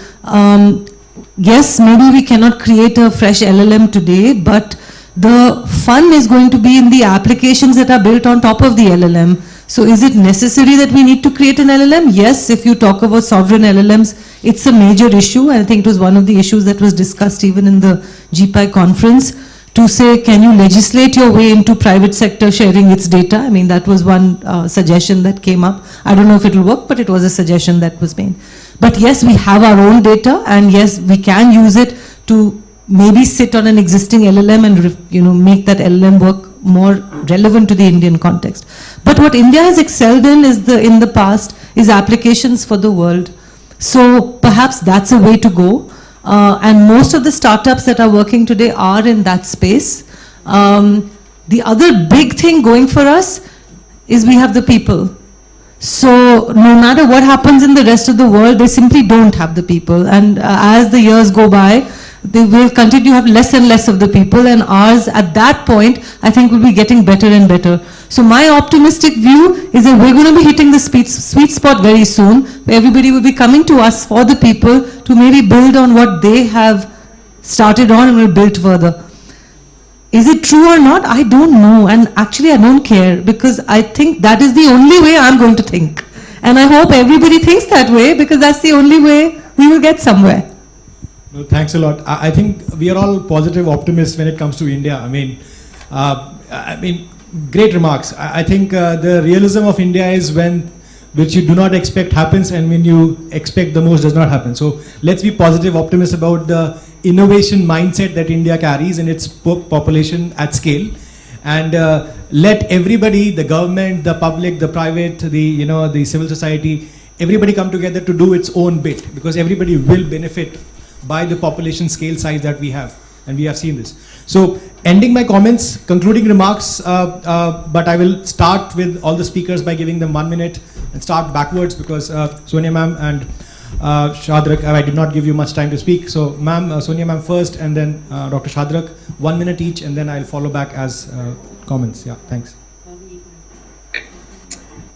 Yes, maybe we cannot create a fresh LLM today, but the fun is going to be in the applications that are built on top of the LLM. So is it necessary that we need to create an LLM? Yes, if you talk about sovereign LLMs, it's a major issue. I think it was one of the issues that was discussed even in the GPI conference, to say, can you legislate your way into private sector sharing its data? That was one suggestion that came up. I don't know if it will work, but it was a suggestion that was made. But yes, we have our own data, and yes, we can use it to maybe sit on an existing LLM and make that LLM work more relevant to the Indian context. But what India has excelled in in the past is applications for the world. So perhaps that's a way to go. And most of the startups that are working today are in that space. The other big thing going for us is we have the people. So no matter what happens in the rest of the world, they simply don't have the people. And as the years go by, they will continue to have less and less of the people, and ours at that point, I think, will be getting better and better. So my optimistic view is that we're going to be hitting the sweet spot very soon, where everybody will be coming to us for the people to maybe build on what they have started on and will build further. Is it true or not? I don't know, and actually I don't care, because I think that is the only way I'm going to think. And I hope everybody thinks that way, because that's the only way we will get somewhere. No, thanks a lot. I think we are all positive optimists when it comes to India. I mean, great remarks. I think the realism of India is when which you do not expect happens, and when you expect the most does not happen. So let's be positive optimists about the innovation mindset that India carries in its population at scale, and let everybody, the government, the public, the private, the civil society, everybody come together to do its own bit, because everybody will benefit by the population scale size that we have, and we have seen this. So ending my comments, concluding remarks, but I will start with all the speakers by giving them 1 minute and start backwards, because Sonia ma'am and Shadrak, I did not give you much time to speak. So ma'am, Sonia ma'am first, and then Dr. Shadrak, 1 minute each, and then I'll follow back as comments. Yeah, thanks.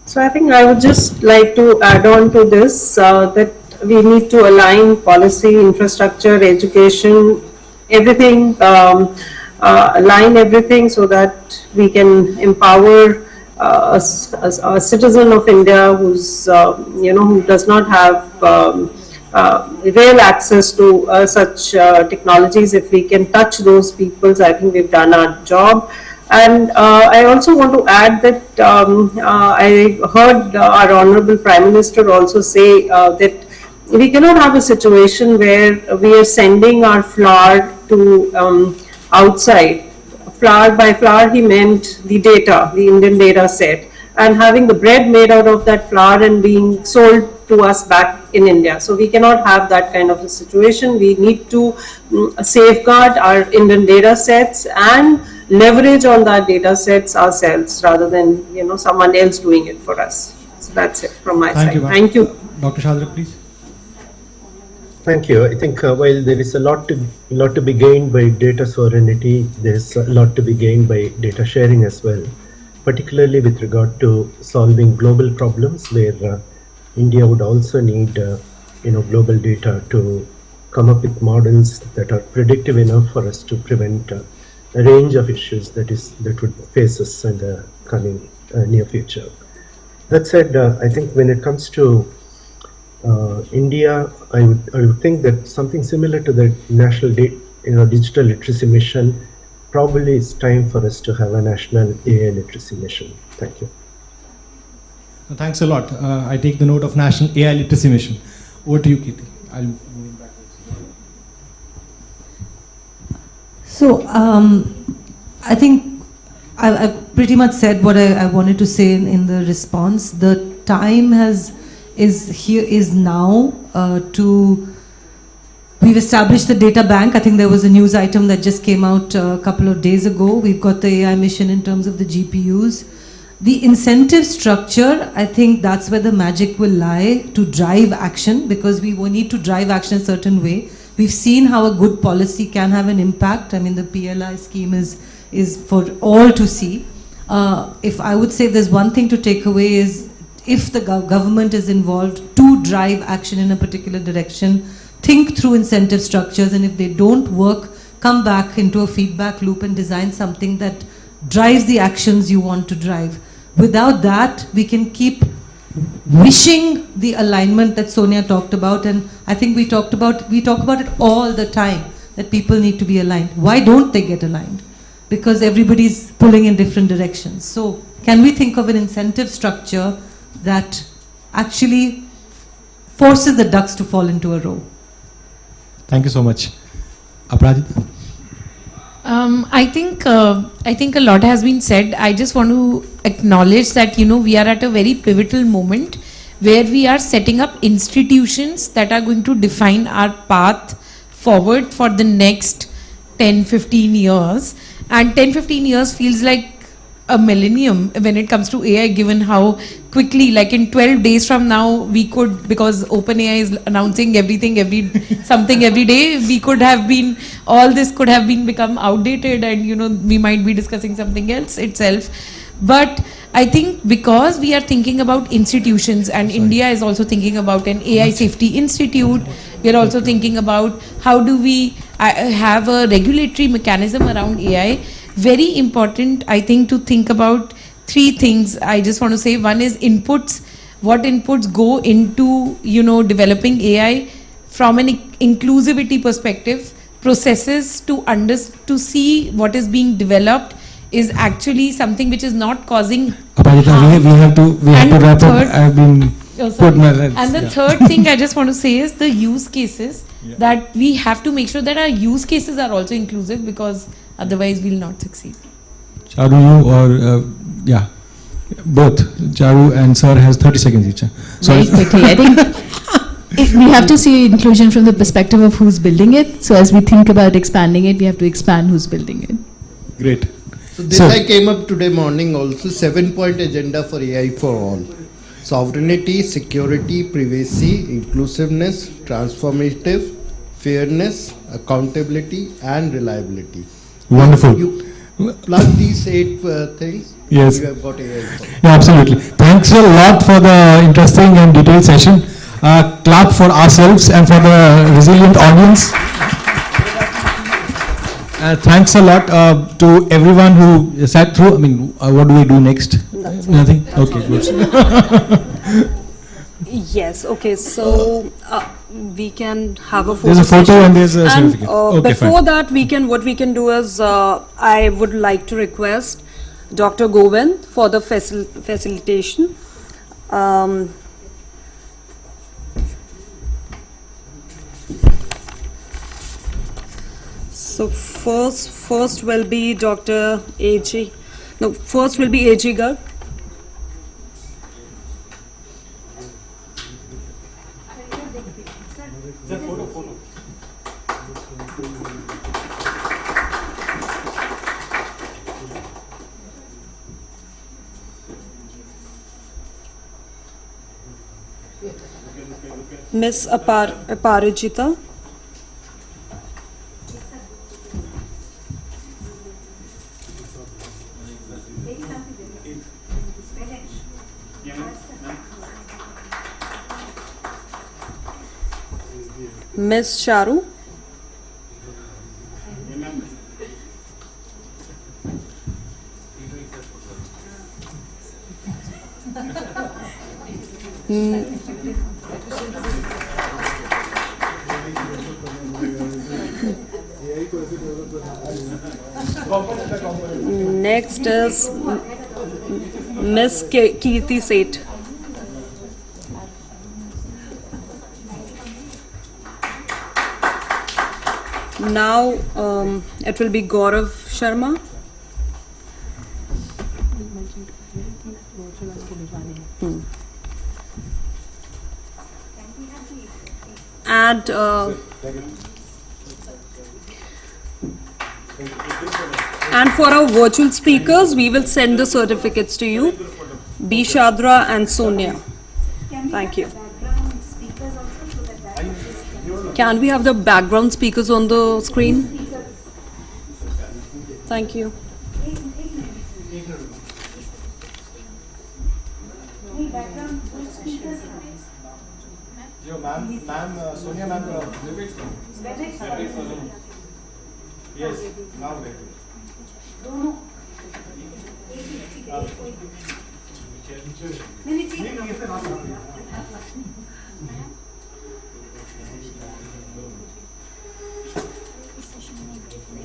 So I think I would just like to add on to this that we need to align policy, infrastructure, education, everything, align everything so that we can empower a citizen of India who's, who does not have real access to such technologies. If we can touch those peoples, I think we've done our job. And I also want to add that I heard our Honorable Prime Minister also say that we cannot have a situation where we are sending our flour to outside. Flour, by flour he meant the data, the Indian data set, and having the bread made out of that flour and being sold to us back in India. So we cannot have that kind of a situation. We need to safeguard our Indian data sets and leverage on that data sets ourselves rather than someone else doing it for us. So that's it from my side. Thank you. Dr. Shadrak, please. Thank you. I think while there is a lot to be gained by data sovereignty, there is a lot to be gained by data sharing as well, particularly with regard to solving global problems where India would also need global data to come up with models that are predictive enough for us to prevent a range of issues that would face us in the coming near future. That said, I think when it comes to India, I would think that something similar to the national digital literacy mission, probably it's time for us to have a national AI literacy mission. Thank you. Thanks a lot. I take the note of national AI literacy mission. Over to you, Kirti. I'll move backwards. So I think I've pretty much said what I wanted to say in the response. The time is now we've established the data bank. I think there was a news item that just came out a couple of days ago. We've got the AI mission in terms of the GPUs. The incentive structure, I think that's where the magic will lie to drive action, because we will need to drive action a certain way. We've seen how a good policy can have an impact. I mean, the PLI scheme is for all to see. If I would say there's one thing to take away is, if the government is involved to drive action in a particular direction, think through incentive structures, and if they don't work, come back into a feedback loop and design something that drives the actions you want to drive. Without that, we can keep wishing the alignment that Sonia talked about, and I think we talk about it all the time, that people need to be aligned. Why don't they get aligned? Because everybody's pulling in different directions. So can we think of an incentive structure that actually forces the ducks to fall into a row? Thank you so much. Aparajita? I think a lot has been said. I just want to acknowledge that we are at a very pivotal moment where we are setting up institutions that are going to define our path forward for the next 10-15 years. And 10-15 years feels like a millennium when it comes to AI, given how quickly, like in 12 days from now, we could, because OpenAI is announcing something every day, all this could have become outdated, and we might be discussing something else itself. But I think because we are thinking about institutions, and India is also thinking about an AI safety institute, we are also thinking about how do we have a regulatory mechanism around AI. Very important, I think, to think about three things. I just want to say, one is inputs. What inputs go into, developing AI? from an inclusivity perspective, processes to see what is being developed is actually something which is not causing Aparajita, we have to wrap up. I've been put my legs. And the third thing I just want to say is the use cases, that we have to make sure that our use cases are also inclusive, because otherwise we'll not succeed. Charu, you or yeah, both Charu and Sir has 30 seconds each. Very quickly, I think we have to see inclusion from the perspective of who's building it. So as we think about expanding it, we have to expand who's building it. Great. So this I came up today morning also, 7-point agenda for AI for all. Sovereignty, security, privacy, inclusiveness, transformative, fairness, accountability and reliability. Wonderful. You plug these 8 things, yes. You have got AI for all. Yeah, absolutely. Thanks a lot for the interesting and detailed session. Clap for ourselves and for the resilient audience. Thanks a lot to everyone who sat through. I mean, what do we do next? Nothing? Okay, good. Yes, okay, so we can have a photo. There's a photo session. and there's a certificate. Okay, before fine. that, what we can do is, I would like to request Dr. Govind for the facilitation. So first will be Dr. A.G. No, first will be A.G. Garg. Miss Aparajita. Miss Charu. Next is Miss Kirti Seth. Now it will be Gaurav Sharma. And for our virtual speakers, we will send the certificates to you, B. Shadra and Sonia. Thank you. Can we have the background speakers on the screen? Thank you. Sonia ma'am, yes, now ready.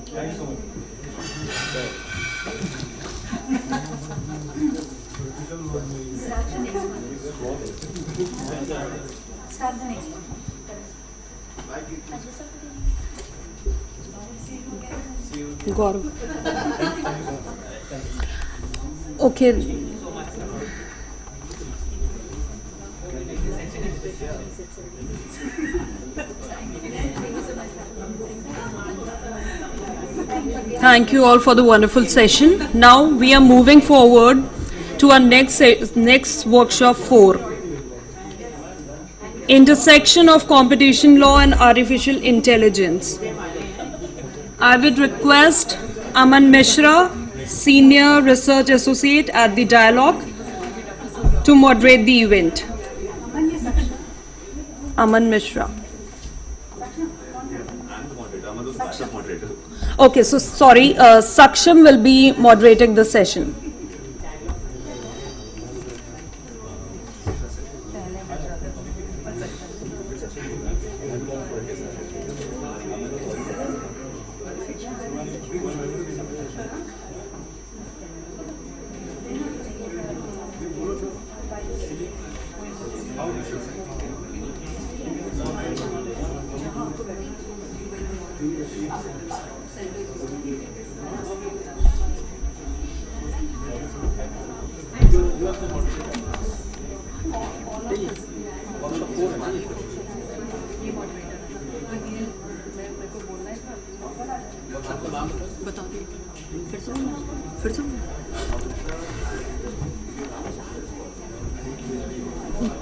Thank you so much. Start the next one. Gaurav. Okay. Thank you all for the wonderful session. Now we are moving forward to our next workshop 4. Intersection of competition law and artificial intelligence. I would request Aman Mishra, Senior Research Associate at the Dialogue, to moderate the event. Aman Mishra. Okay, so sorry, Saksham will be moderating the session.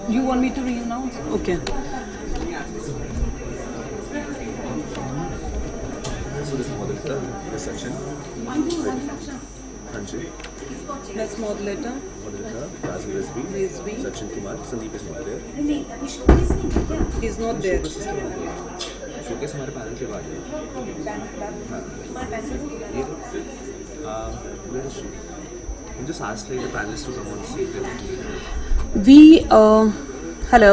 You want me to re-announce? Okay. So this moderator, this section. Sanjay. Next moderator. Moderator, Razvi, Sachin Kumar, Sandeep is not there. He's not there. Showcase हमारे panel के बाद है. Where is she? I'm just asked like the panelists to come on stage. Hello.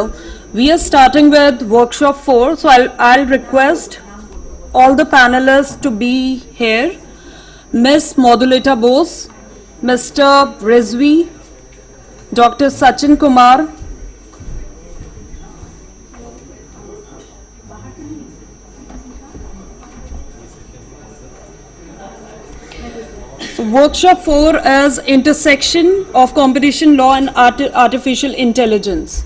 We are starting with workshop 4, so I'll request all the panelists to be here. Miss Modulata Bose, Mr. Rizvi, Dr. Sachin Kumar, Workshop 4 is Intersection of Competition Law and Artificial Intelligence.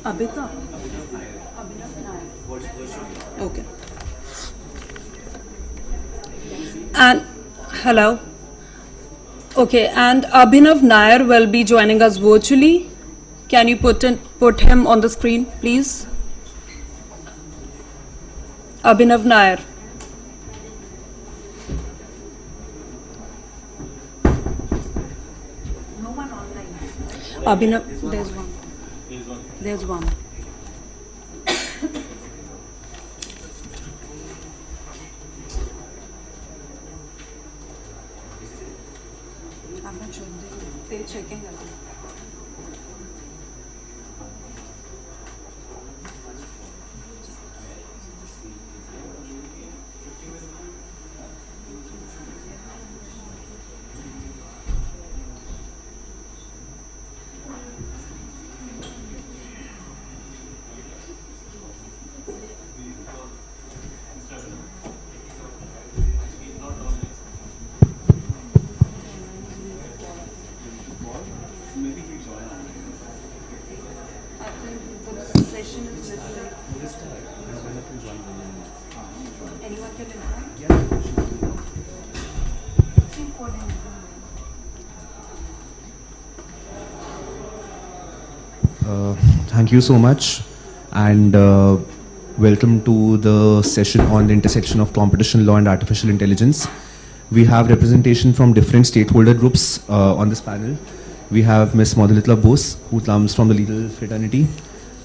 Abhita? Okay. And hello. Okay, and Abhinav Nair will be joining us virtually. Can you put him on the screen, please? Abhinav Nair. No one online. Abhinav, there's one. There's one. I'm not sure. They're checking. Thank you so much, and welcome to the session on the intersection of competition law and artificial intelligence. We have representation from different stakeholder groups on this panel. We have Ms. Modulata Bose, who comes from the legal fraternity.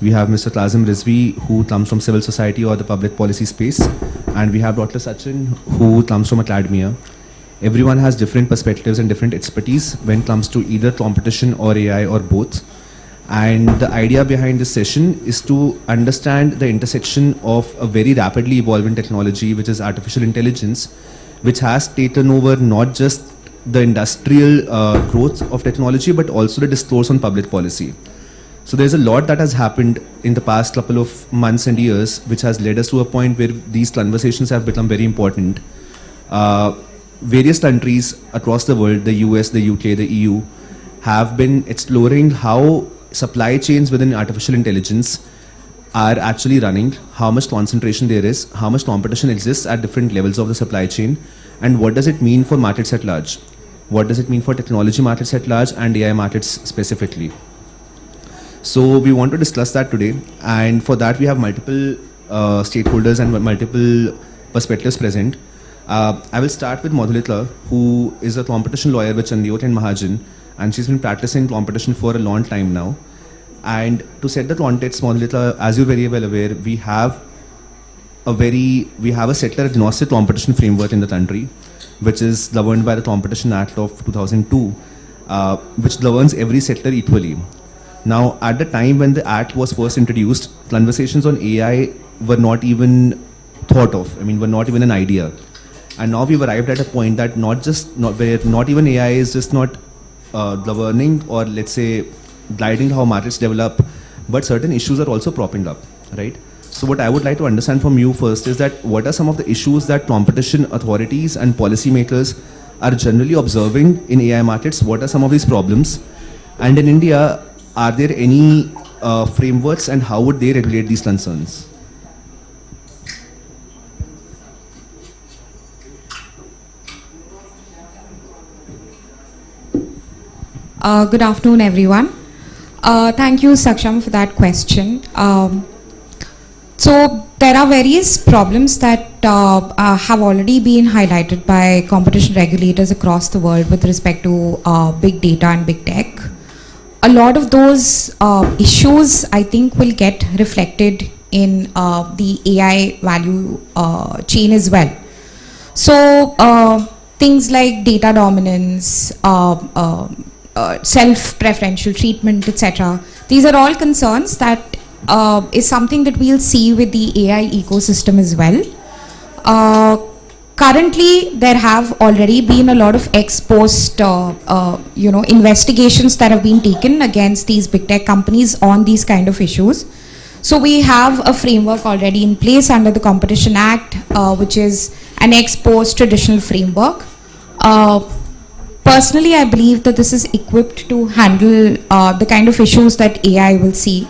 We have Mr. Kazim Rizvi, who comes from civil society or the public policy space. And we have Dr. Sachin, who comes from academia. Everyone has different perspectives and different expertise when it comes to either competition or AI or both. And the idea behind this session is to understand the intersection of a very rapidly evolving technology, which is artificial intelligence, which has taken over not just the industrial growth of technology, but also the discourse on public policy. So there's a lot that has happened in the past couple of months and years, which has led us to a point where these conversations have become very important. Various countries across the world, the US, the UK, the EU, have been exploring how supply chains within artificial intelligence are actually running, how much concentration there is, how much competition exists at different levels of the supply chain, and what does it mean for markets at large? What does it mean for technology markets at large and AI markets specifically? So we want to discuss that today, and for that we have multiple stakeholders and multiple perspectives present. I will start with Modulata, who is a competition lawyer with Chandiot and Mahajan, and she's been practicing competition for a long time now. And to set the context, Modulata, as you're very well aware, we have a sector agnostic competition framework in the country, which is governed by the Competition Act of 2002, which governs every sector equally. Now, at the time when the act was first introduced, conversations on AI were not even thought of. Were not even an idea. And now we've arrived at a point that where not even AI is just not governing or let's say guiding how markets develop, but certain issues are also propping up, right? So what I would like to understand from you first is that what are some of the issues that competition authorities and policymakers are generally observing in AI markets? What are some of these problems? And in India, are there any frameworks and how would they regulate these concerns? Good afternoon, everyone. Thank you, Saksham, for that question. So there are various problems that have already been highlighted by competition regulators across the world with respect to big data and big tech. A lot of those issues, I think, will get reflected in the AI value chain as well. So things like data dominance, self-preferential treatment, etc. These are all concerns that is something that we'll see with the AI ecosystem as well. Currently, there have already been a lot of ex-post, investigations that have been taken against these big tech companies on these kind of issues. So we have a framework already in place under the Competition Act, which is an ex-post traditional framework. Personally, I believe that this is equipped to handle the kind of issues that AI will see.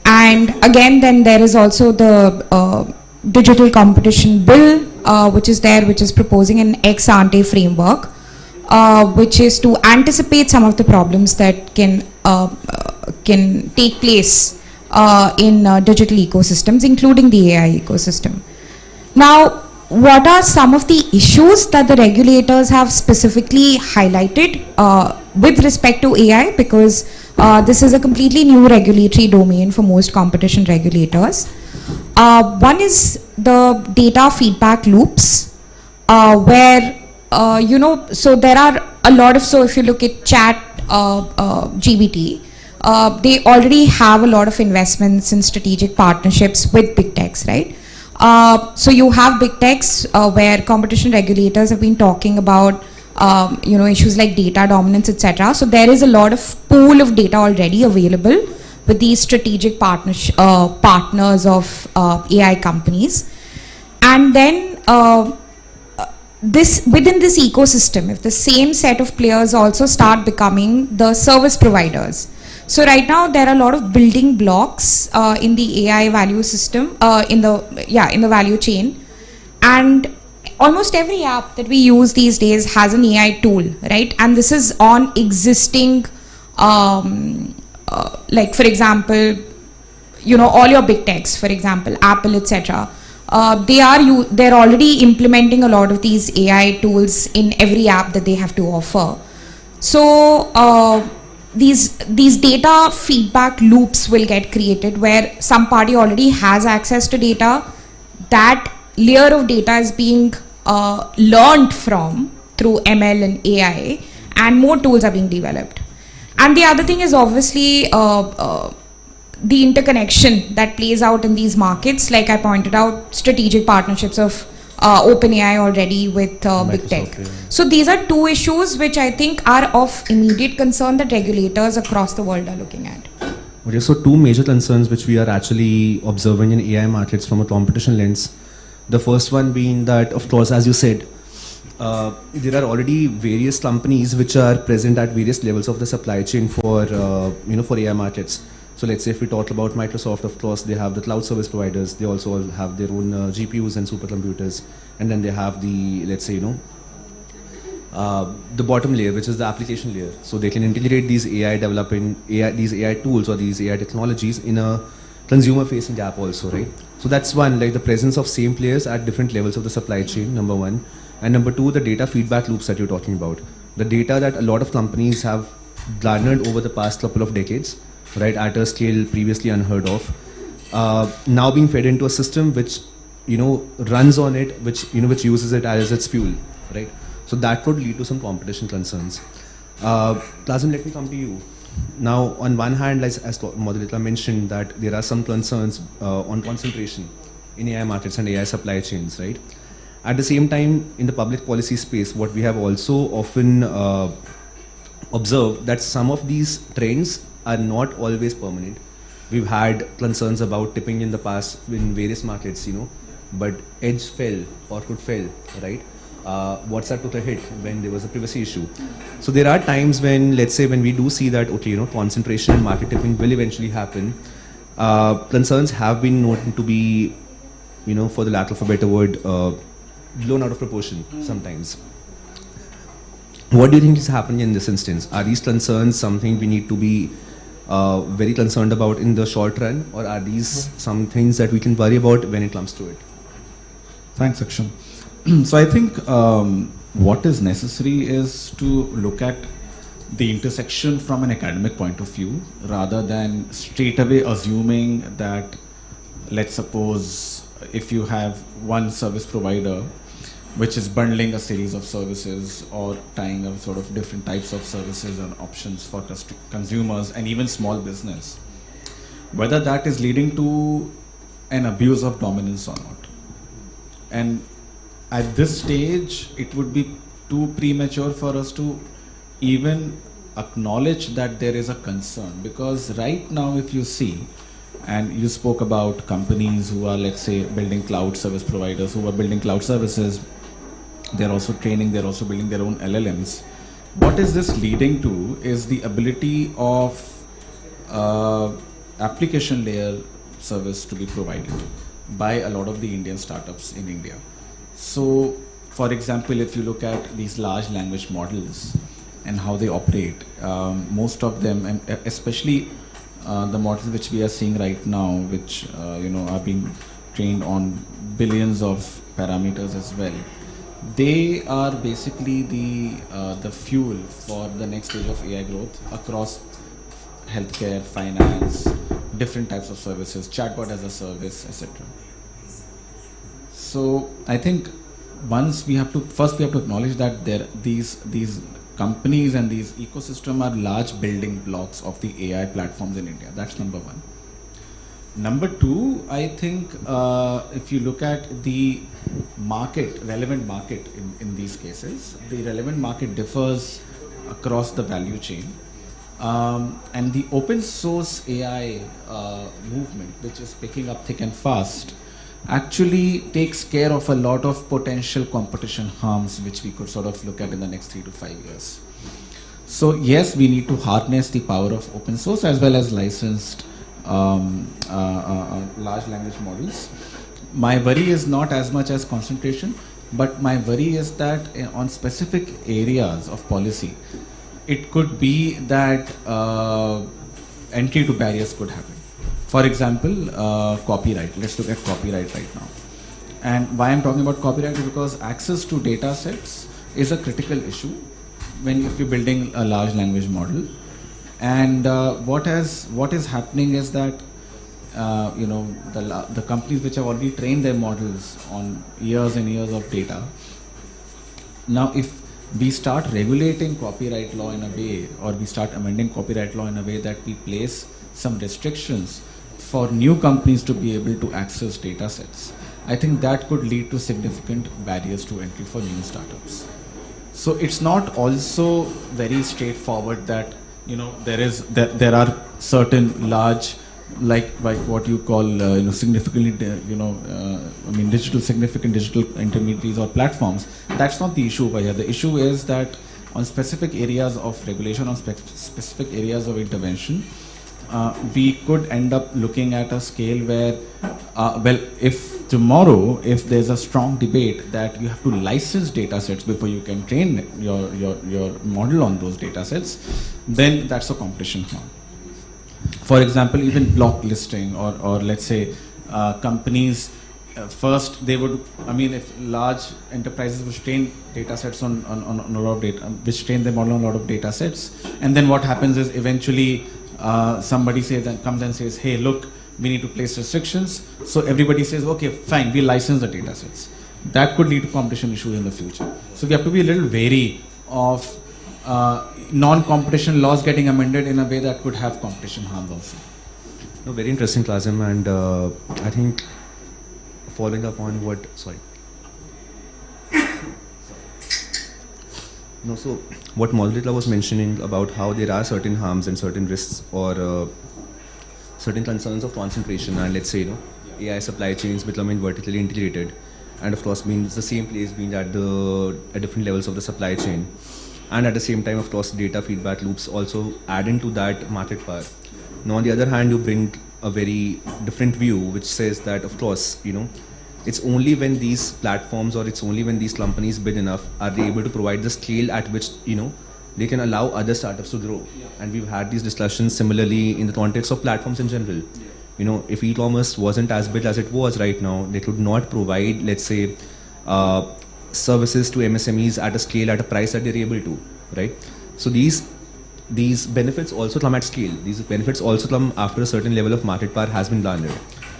And again, then there is also the Digital Competition Bill, which is there, which is proposing an ex-ante framework, which is to anticipate some of the problems that can take place in digital ecosystems, including the AI ecosystem. Now, what are some of the issues that the regulators have specifically highlighted with respect to AI? Because this is a completely new regulatory domain for most competition regulators. One is the data feedback loops, where, so there are a lot of, so if you look at ChatGPT, they already have a lot of investments in strategic partnerships with big techs, right? So you have big techs where competition regulators have been talking about issues like data dominance, etc. So there is a lot of pool of data already available with these strategic partners of AI companies. And then within this ecosystem, if the same set of players also start becoming the service providers. So right now there are a lot of building blocks in the AI value system, in the value chain, and almost every app that we use these days has an AI tool, right? And this is on existing, like for example, all your big techs, for example, Apple, etc. They're already implementing a lot of these AI tools in every app that they have to offer. So these data feedback loops will get created where some party already has access to data. That layer of data is being learned from through ML and AI, and more tools are being developed. And the other thing is obviously the interconnection that plays out in these markets. Like I pointed out, strategic partnerships of OpenAI already with big tech. Yeah. So these are two issues which I think are of immediate concern that regulators across the world are looking at. Okay, so two major concerns which we are actually observing in AI markets from a competition lens. The first one being that, of course, as you said, there are already various companies which are present at various levels of the supply chain for for AI markets. So let's say if we talk about Microsoft, of course, they have the cloud service providers. They also have their own GPUs and supercomputers, and then they have the, let's say, the bottom layer, which is the application layer. So they can integrate these these AI tools or these AI technologies in a consumer-facing app also, right? So that's one, like the presence of same players at different levels of the supply chain, number one. And number two, the data feedback loops that you're talking about. The data that a lot of companies have garnered over the past couple of decades, right, at a scale previously unheard of, now being fed into a system which, runs on it, which uses it as its fuel, right? So that could lead to some competition concerns. Plazim, let me come to you. Now, on one hand, as Moderator mentioned, that there are some concerns on concentration in AI markets and AI supply chains, right? At the same time, in the public policy space, what we have also often observed that some of these trends are not always permanent. We've had concerns about tipping in the past in various markets, but edge fell or could fail, right? WhatsApp took a hit when there was a privacy issue. So there are times when, let's say, when we do see that, okay, concentration and market tipping will eventually happen, concerns have been known to be, for the lack of a better word, blown out of proportion sometimes. What do you think is happening in this instance? Are these concerns something we need to be very concerned about in the short run, or are these some things that we can worry about when it comes to it? Thanks, Akshan. So I think what is necessary is to look at the intersection from an academic point of view, rather than straight away assuming that, let's suppose, if you have one service provider which is bundling a series of services or tying up sort of different types of services and options for consumers and even small business, whether that is leading to an abuse of dominance or not. And at this stage, it would be too premature for us to even acknowledge that there is a concern, because right now, if you see, and you spoke about companies who are, let's say, building cloud service providers who are building cloud services, they're also training, they're also building their own LLMs. What is this leading to is the ability of application layer service to be provided by a lot of the Indian startups in India. So, for example, if you look at these large language models and how they operate, most of them, and especially the models which we are seeing right now, which are being trained on billions of parameters as well, they are basically the fuel for the next stage of AI growth across healthcare, finance, different types of services, chatbot as a service, etc. So I think first we have to acknowledge that these companies and these ecosystem are large building blocks of the AI platforms in India. That's number one. Number two, I think if you look at the relevant market in these cases, the relevant market differs across the value chain. And the open source AI movement, which is picking up thick and fast, actually takes care of a lot of potential competition harms, which we could sort of look at in the next 3 to 5 years. So yes, we need to harness the power of open source as well as licensed large language models. My worry is not as much as concentration, but my worry is that on specific areas of policy, it could be that entry to barriers could happen. For example, copyright. Let's look at copyright right now. And why I'm talking about copyright is because access to data sets is a critical issue if you're building a large language model. And what is happening is that the companies which have already trained their models on years and years of data, now if we start regulating copyright law in a way, or we start amending copyright law in a way that we place some restrictions for new companies to be able to access data sets, I think that could lead to significant barriers to entry for new startups. So it's not also very straightforward that there are certain large, like what you call significant digital intermediaries or platforms. That's not the issue over here. The issue is that on specific areas of regulation, on specific areas of intervention, we could end up looking at a scale where, if tomorrow, if there's a strong debate that you have to license data sets before you can train your model on those data sets, then that's a competition harm. For example, even block listing, or let's say companies, first they would, if large enterprises which train data sets on a lot of data, which train their model on a lot of data sets, and then what happens is eventually somebody comes and says, hey, look, we need to place restrictions. So everybody says, okay, fine, we license the data sets. That could lead to competition issues in the future. So we have to be a little wary of non-competition laws getting amended in a way that could have competition harms also. No, very interesting, Kazim, and I think following up on what, so what Moderator was mentioning about how there are certain harms and certain risks or certain concerns of concentration, and let's say AI supply chains becoming vertically integrated. and of course means the same place being at different levels of the supply chain, and at the same time, of course, data feedback loops also add into that market power. Now, on the other hand, you bring a very different view, which says that, of course, it's only when these platforms or it's only when these companies bid enough are they able to provide the scale at which, they can allow other startups to grow. And we've had these discussions similarly in the context of platforms in general. If e-commerce wasn't as big as it was right now, they could not provide, let's say, services to MSMEs at a scale, at a price that they're able to, right? So these benefits also come at scale. These benefits also come after a certain level of market power has been landed.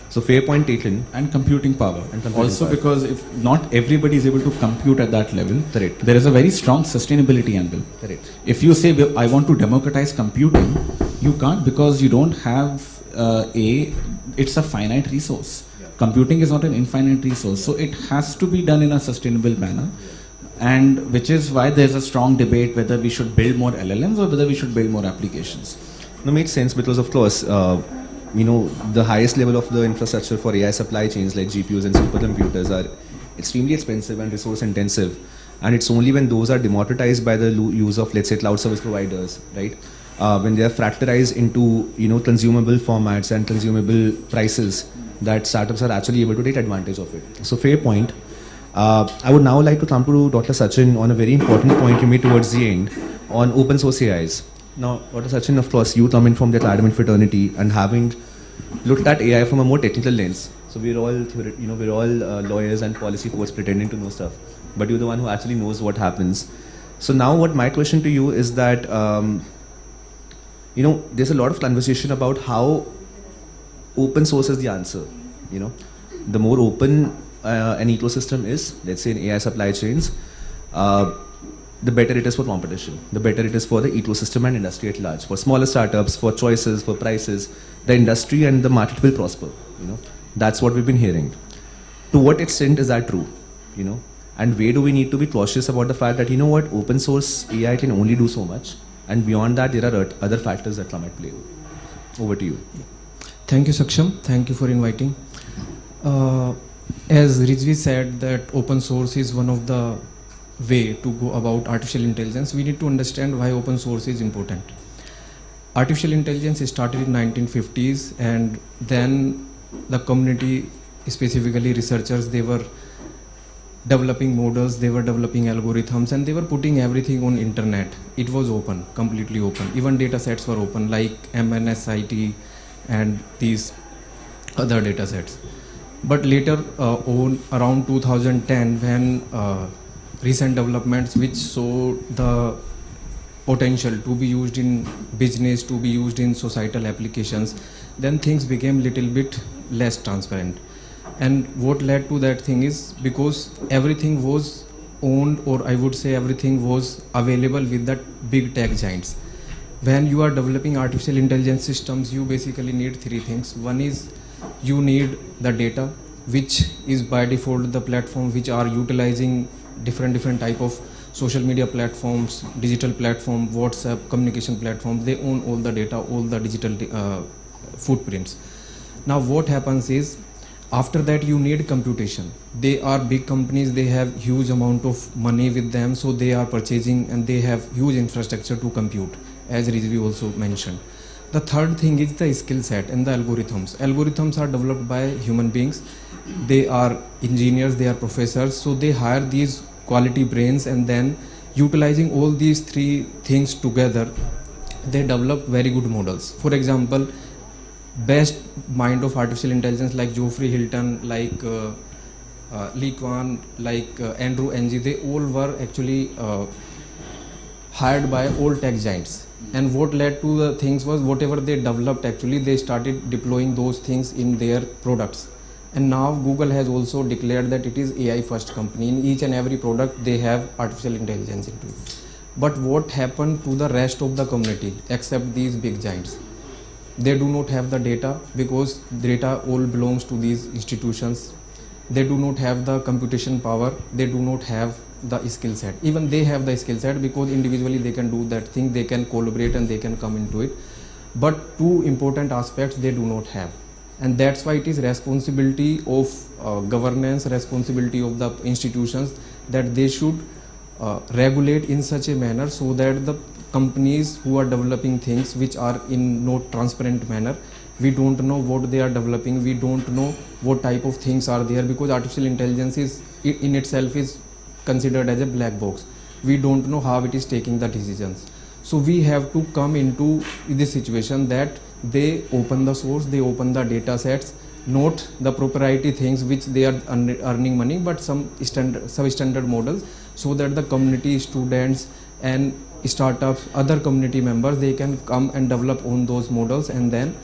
So fair point taken. And computing power. Because if not everybody is able to compute at that level, correct, there is a very strong sustainability angle. Correct. If you say, I want to democratize computing, you can't, because you don't have it's a finite resource. Computing is not an infinite resource, so it has to be done in a sustainable manner, and which is why there's a strong debate whether we should build more LLMs or whether we should build more applications. No, makes sense, because of course, the highest level of the infrastructure for AI supply chains like GPUs and supercomputers are extremely expensive and resource intensive, and it's only when those are democratized by the use of, let's say, cloud service providers, right? When they are fractalized into consumable formats and consumable prices, that startups are actually able to take advantage of it. So fair point. I would now like to come to Dr. Sachin on a very important point you made towards the end on open source AIs. Now, Dr. Sachin, of course, you come in from the academic fraternity and having looked at AI from a more technical lens. So we're all, lawyers and policy folks pretending to know stuff, but you're the one who actually knows what happens. So now, what my question to you is that, there's a lot of conversation about how open source is the answer. The more open an ecosystem is, let's say in AI supply chains, the better it is for competition, the better it is for the ecosystem and industry at large. For smaller startups, for choices, for prices, the industry and the market will prosper. That's what we've been hearing. To what extent is that true? And where do we need to be cautious about the fact that, open source AI can only do so much, and beyond that there are other factors that come at play. Over to you. Thank you, Saksham. Thank you for inviting. As Rizvi said, that open source is one of the way to go about artificial intelligence. We need to understand why open source is important. Artificial intelligence started in 1950s, and then the community, specifically researchers, they were developing models, they were developing algorithms, and they were putting everything on internet. It was open, completely open. Even data sets were open, like MNSIT and these other data sets. But later on, around 2010, when recent developments which saw the potential to be used in business, to be used in societal applications, then things became little bit less transparent. And what led to that thing is because everything was owned, or I would say everything was available with the big tech giants. When you are developing artificial intelligence systems, you basically need three things. One is you need the data, which is by default the platform which are utilizing different type of social media platforms, digital platform, WhatsApp, communication platforms. They own all the data, all the digital footprints. Now what happens is, after that you need computation. They are big companies, they have huge amount of money with them, so they are purchasing and they have huge infrastructure to compute, as Rizvi also mentioned. The third thing is the skill set and the algorithms. Algorithms are developed by human beings. They are engineers, they are professors, so they hire these quality brains, and then utilizing all these three things together, they develop very good models. For example, best mind of artificial intelligence like Geoffrey Hilton, like Lee Kuan, like Andrew Ng, they all were actually hired by all tech giants. And what led to the things was whatever they developed, actually they started deploying those things in their products. And now Google has also declared that it is AI first company. In each and every product they have artificial intelligence into it. But what happened to the rest of the community except these big giants? They do not have the data, because data all belongs to these institutions. They do not have the computation power. They do not have the skill set. Even they have the skill set, because individually they can do that thing, they can collaborate and they can come into it. But two important aspects they do not have. and that's why it is responsibility of governance, responsibility of the institutions, that they should regulate in such a manner so that the companies who are developing things which are in no transparent manner, we don't know what they are developing, we don't know what type of things are there, because artificial intelligence is in itself is considered as a black box. We don't know how it is taking the decisions. So we have to come into this situation that they open the source, they open the data sets, not the proprietary things which they are earning money, but some substandard models, so that the community, students and startups, other community members, they can come and develop on those models, and then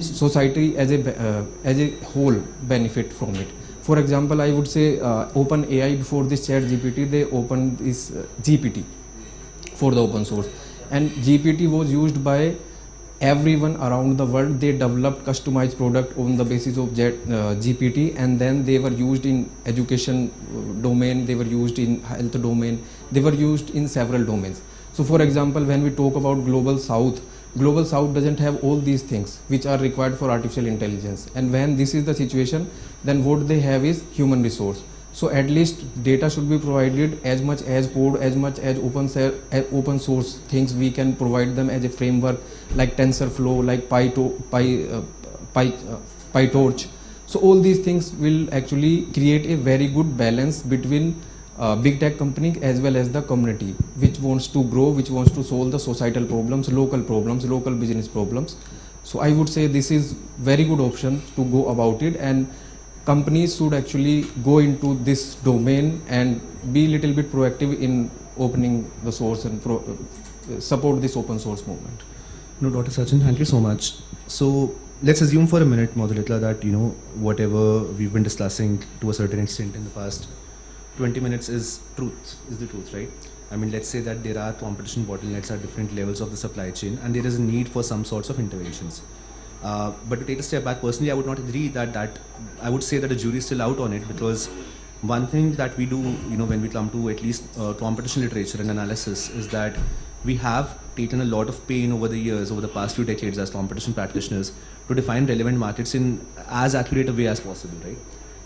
society as a whole benefit from it. For example, I would say OpenAI, before this chat GPT, they opened this GPT for the open source, and GPT was used by everyone around the world. They developed customized product on the basis of GPT, and then they were used in education domain, they were used in health domain, they were used in several domains. So for example, when we talk about Global South doesn't have all these things which are required for artificial intelligence, and when this is the situation, then what they have is human resource. So at least data should be provided, as much as code, as much as open source things we can provide them as a framework, like TensorFlow, like PyTorch. So all these things will actually create a very good balance between big tech company as well as the community, which wants to grow, which wants to solve the societal problems, local business problems. So I would say this is very good option to go about it, and companies should actually go into this domain and be a little bit proactive in opening the source and support this open source movement. No, Dr. Sachin, thank you so much. So let's assume for a minute, Moderator, that whatever we've been discussing to a certain extent in the past 20 minutes is the truth, right? I mean, let's say that there are competition bottlenecks at different levels of the supply chain, and there is a need for some sorts of interventions. But to take a step back, personally, I would not agree that I would say that the jury is still out on it, because one thing that we do, when we come to at least competition literature and analysis, is that we have taken a lot of pain over the years, over the past few decades as competition practitioners, to define relevant markets in as accurate a way as possible, right?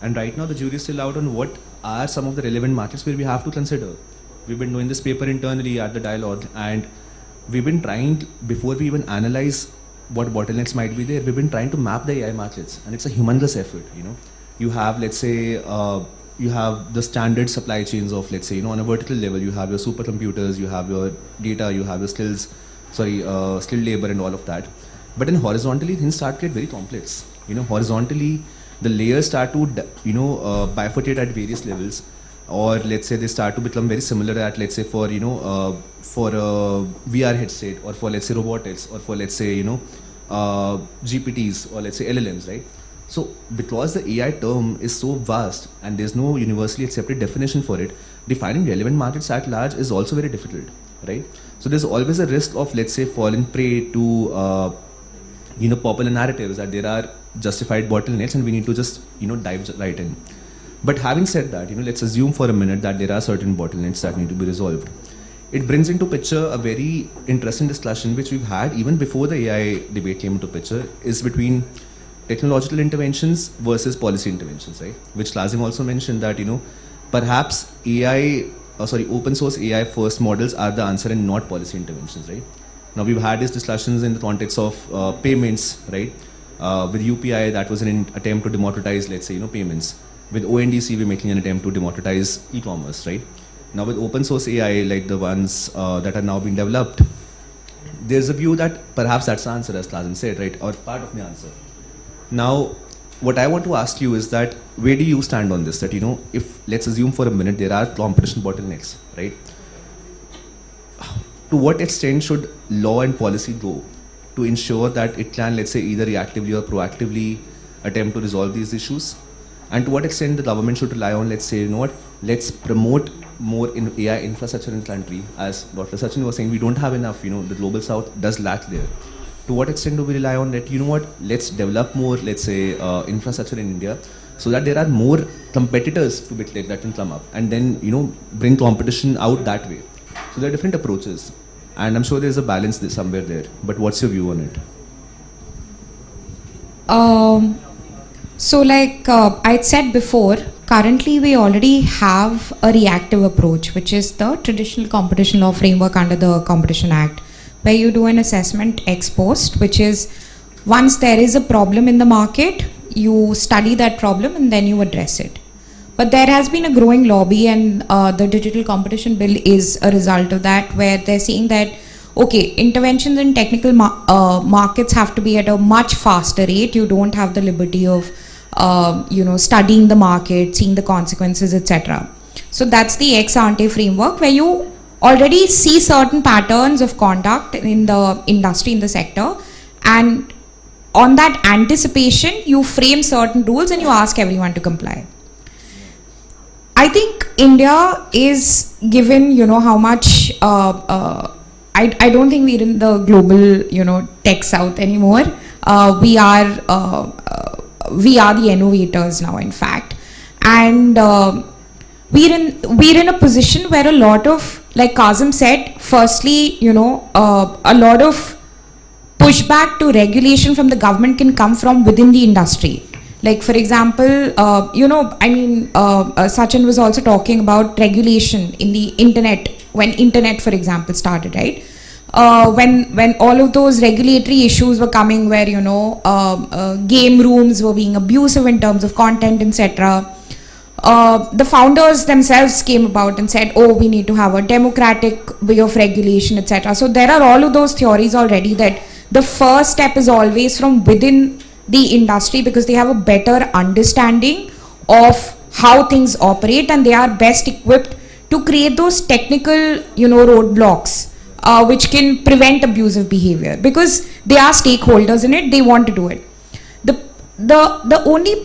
And right now the jury is still out on what are some of the relevant markets where we have to consider. We've been doing this paper internally at the dialogue, and we've been trying, before we even analyze what bottlenecks might be there, we've been trying to map the AI markets, and it's a humongous effort. You have, let's say, you have the standard supply chains of, let's say, on a vertical level, you have your supercomputers, you have your data, you have your skilled labor and all of that. But then horizontally, things start to get very complex. Horizontally, the layers start to, bifurcate at various levels, or let's say they start to become very similar at, let's say, for, for a VR headset, or for, let's say, robotics, or for, let's say, GPTs, or let's say LLMs, right? So because the AI term is so vast and there's no universally accepted definition for it, defining relevant markets at large is also very difficult, right? So there's always a risk of, let's say, falling prey to, popular narratives that there are justified bottlenecks and we need to just, dive right in. But having said that, let's assume for a minute that there are certain bottlenecks that need to be resolved. It brings into picture a very interesting discussion which we've had even before the AI debate came into picture, is between technological interventions versus policy interventions, right? Which Lazim also mentioned that, perhaps open source AI first models are the answer and not policy interventions, right? Now we've had these discussions in the context of payments, right? With UPI, that was an attempt to democratize, let's say, payments. With ONDC, we're making an attempt to democratize e-commerce, right? Now with open source AI, like the ones that are now being developed, there's a view that perhaps that's the answer, as Lazim said, right? Or part of the answer. Now, what I want to ask you is that, where do you stand on this? That, if, let's assume for a minute, there are competition bottlenecks, right? To what extent should law and policy go to ensure that it can, let's say, either reactively or proactively attempt to resolve these issues? And to what extent the government should rely on, let's say, let's promote more in AI infrastructure in the country. As Dr. Sachin was saying, we don't have enough, the Global South does lack there. To what extent do we rely on that, let's develop more, let's say, infrastructure in India, so that there are more competitors to bit like that can come up, and then, bring competition out that way. So there are different approaches, and I'm sure there's a balance somewhere there. But what's your view on it? So like I'd said before, currently we already have a reactive approach, which is the traditional competition law framework under the Competition Act, where you do an assessment ex post, which is once there is a problem in the market, you study that problem and then you address it. But there has been a growing lobby, and the Digital Competition Bill is a result of that, where they're saying that, okay, interventions in technical markets have to be at a much faster rate. You don't have the liberty of, studying the market, seeing the consequences, etc. So that's the ex ante framework, where you already see certain patterns of conduct in the industry, in the sector, and on that anticipation, you frame certain rules and you ask everyone to comply. I think India is given, how much, I don't think we're in the global, tech south anymore. We are the innovators now, in fact. And we're in a position where a lot of, like Kazim said, firstly, a lot of pushback to regulation from the government can come from within the industry. Like, for example, Sachin was also talking about regulation in the internet, when internet, for example, started, right? When all of those regulatory issues were coming, where, game rooms were being abusive in terms of content, etc. The founders themselves came about and said, oh, we need to have a democratic way of regulation, etc. So there are all of those theories already, that the first step is always from within the industry, because they have a better understanding of how things operate, and they are best equipped to create those technical, roadblocks which can prevent abusive behavior, because they are stakeholders in it. They want to do it. The only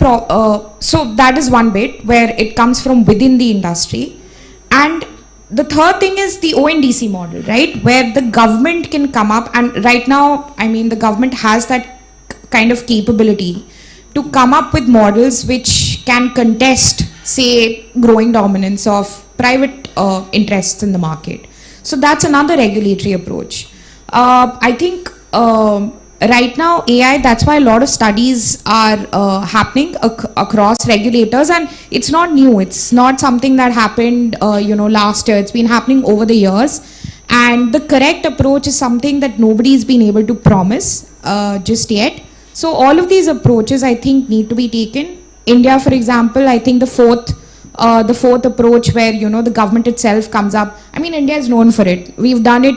so that is one bit where it comes from within the industry. And the third thing is the ONDC model, right, where the government can come up, and right now, the government has that kind of capability to come up with models which can contest, say, growing dominance of private interests in the market. So that's another regulatory approach. I think right now AI, that's why a lot of studies are happening across regulators, and it's not new. It's not something that happened last year. It's been happening over the years, and the correct approach is something that nobody's been able to promise just yet. So all of these approaches, I think, need to be taken. India, for example, I think the fourth approach, where the government itself comes up. India is known for it. We've done it,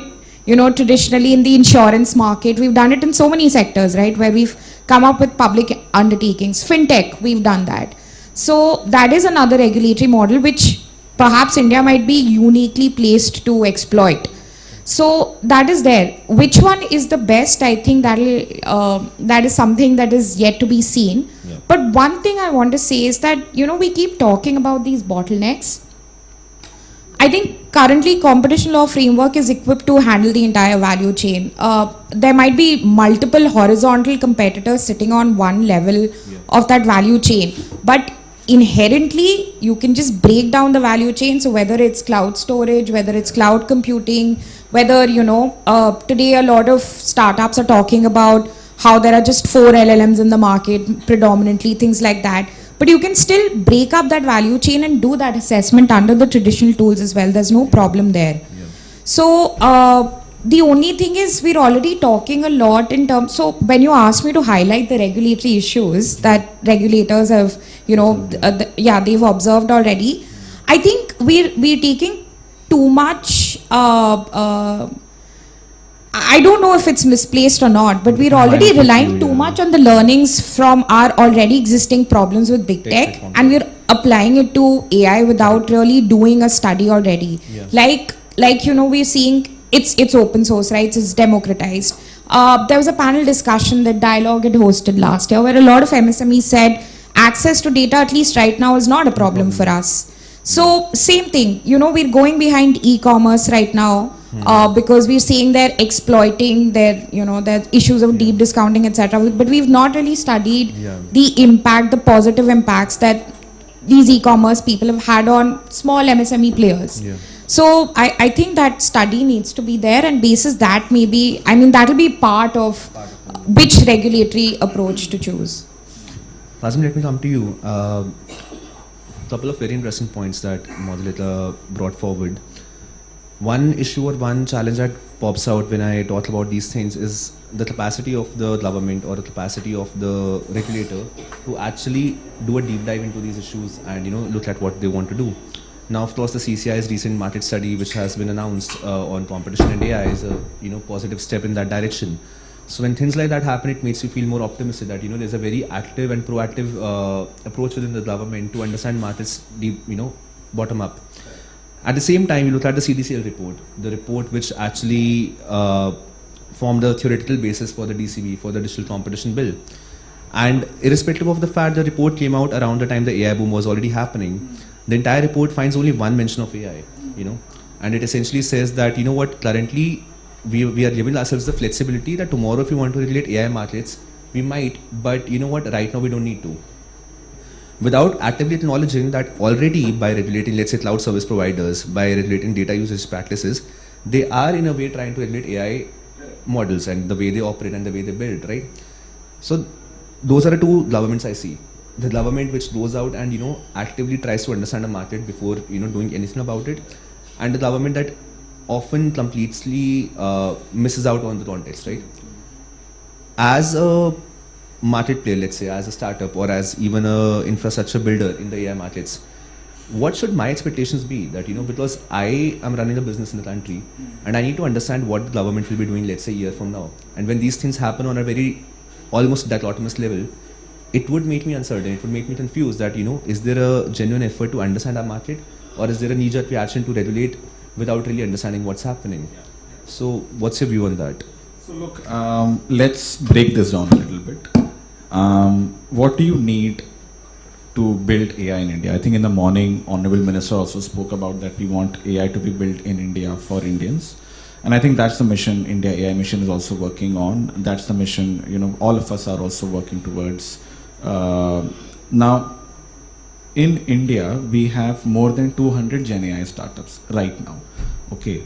traditionally in the insurance market. We've done it in so many sectors, right, where we've come up with public undertakings. Fintech, we've done that. So that is another regulatory model which perhaps India might be uniquely placed to exploit. So that is there. Which one is the best? I think that is something that is yet to be seen. Yeah. But one thing I want to say is that, we keep talking about these bottlenecks. I think currently competition law framework is equipped to handle the entire value chain. There might be multiple horizontal competitors sitting on one level of that value chain, but inherently you can just break down the value chain. So whether it's cloud storage, whether it's cloud computing, whether today a lot of startups are talking about how there are just 4 LLMs in the market predominantly, things like that. But you can still break up that value chain and do that assessment under the traditional tools as well. There's no problem there. Yeah. So the only thing is, we're already talking a lot in terms, so when you ask me to highlight the regulatory issues that regulators have, they've observed already, I think we're taking too much, I don't know if it's misplaced or not, but we're already relying too much on the learnings from our already existing problems with big tech, and we're applying it to AI without really doing a study already. Yeah. Like we're seeing it's open source, right? It's democratized. There was a panel discussion that Dialogue had hosted last year, where a lot of MSMEs said access to data, at least right now, is not a problem for us. So same thing, we're going behind e-commerce right now. Because we're seeing they're exploiting their issues of deep discounting, etc. But we've not really studied the impact, the positive impacts that these e-commerce people have had on small MSME players. Yeah. So I think that study needs to be there, and basis that that'll be part of which regulatory approach to choose. Nazim, let me come to you. Couple of very interesting points that moderator brought forward. One issue or one challenge that pops out when I talk about these things is the capacity of the government or the capacity of the regulator to actually do a deep dive into these issues and look at what they want to do. Now, of course, the CCI's recent market study, which has been announced on competition and AI, is a positive step in that direction. So when things like that happen, it makes you feel more optimistic that there's a very active and proactive approach within the government to understand markets deep, bottom up. At the same time, you look at the CDCL report, the report which actually formed a theoretical basis for the DCB, for the Digital Competition Bill. And irrespective of the fact the report came out around the time the AI boom was already happening, the entire report finds only one mention of AI, and it essentially says that, currently we are giving ourselves the flexibility that tomorrow if we want to regulate AI markets, we might, but right now we don't need to. Without actively acknowledging that already by regulating, let's say, cloud service providers, by regulating data usage practices, they are in a way trying to regulate AI models and the way they operate and the way they build, right? So those are the two governments I see. The government which goes out and actively tries to understand the market before doing anything about it, and the government that often completely misses out on the context, right? As a market player, let's say, as a startup or as even a infrastructure builder in the AI markets, what should my expectations be? That because I am running a business in the country and I need to understand what the government will be doing, let's say, a year from now. And when these things happen on a very almost dichotomous level, it would make me uncertain. It would make me confused that is there a genuine effort to understand our market, or is there a knee-jerk reaction to regulate without really understanding what's happening? So what's your view on that? So look, let's break this down a little bit. What do you need to build AI in India? I think in the morning, Honorable Minister also spoke about that we want AI to be built in India for Indians. And I think that's the mission India AI mission is also working on. That's the mission, all of us are also working towards. Now, in India, we have more than 200 Gen AI startups right now. Okay.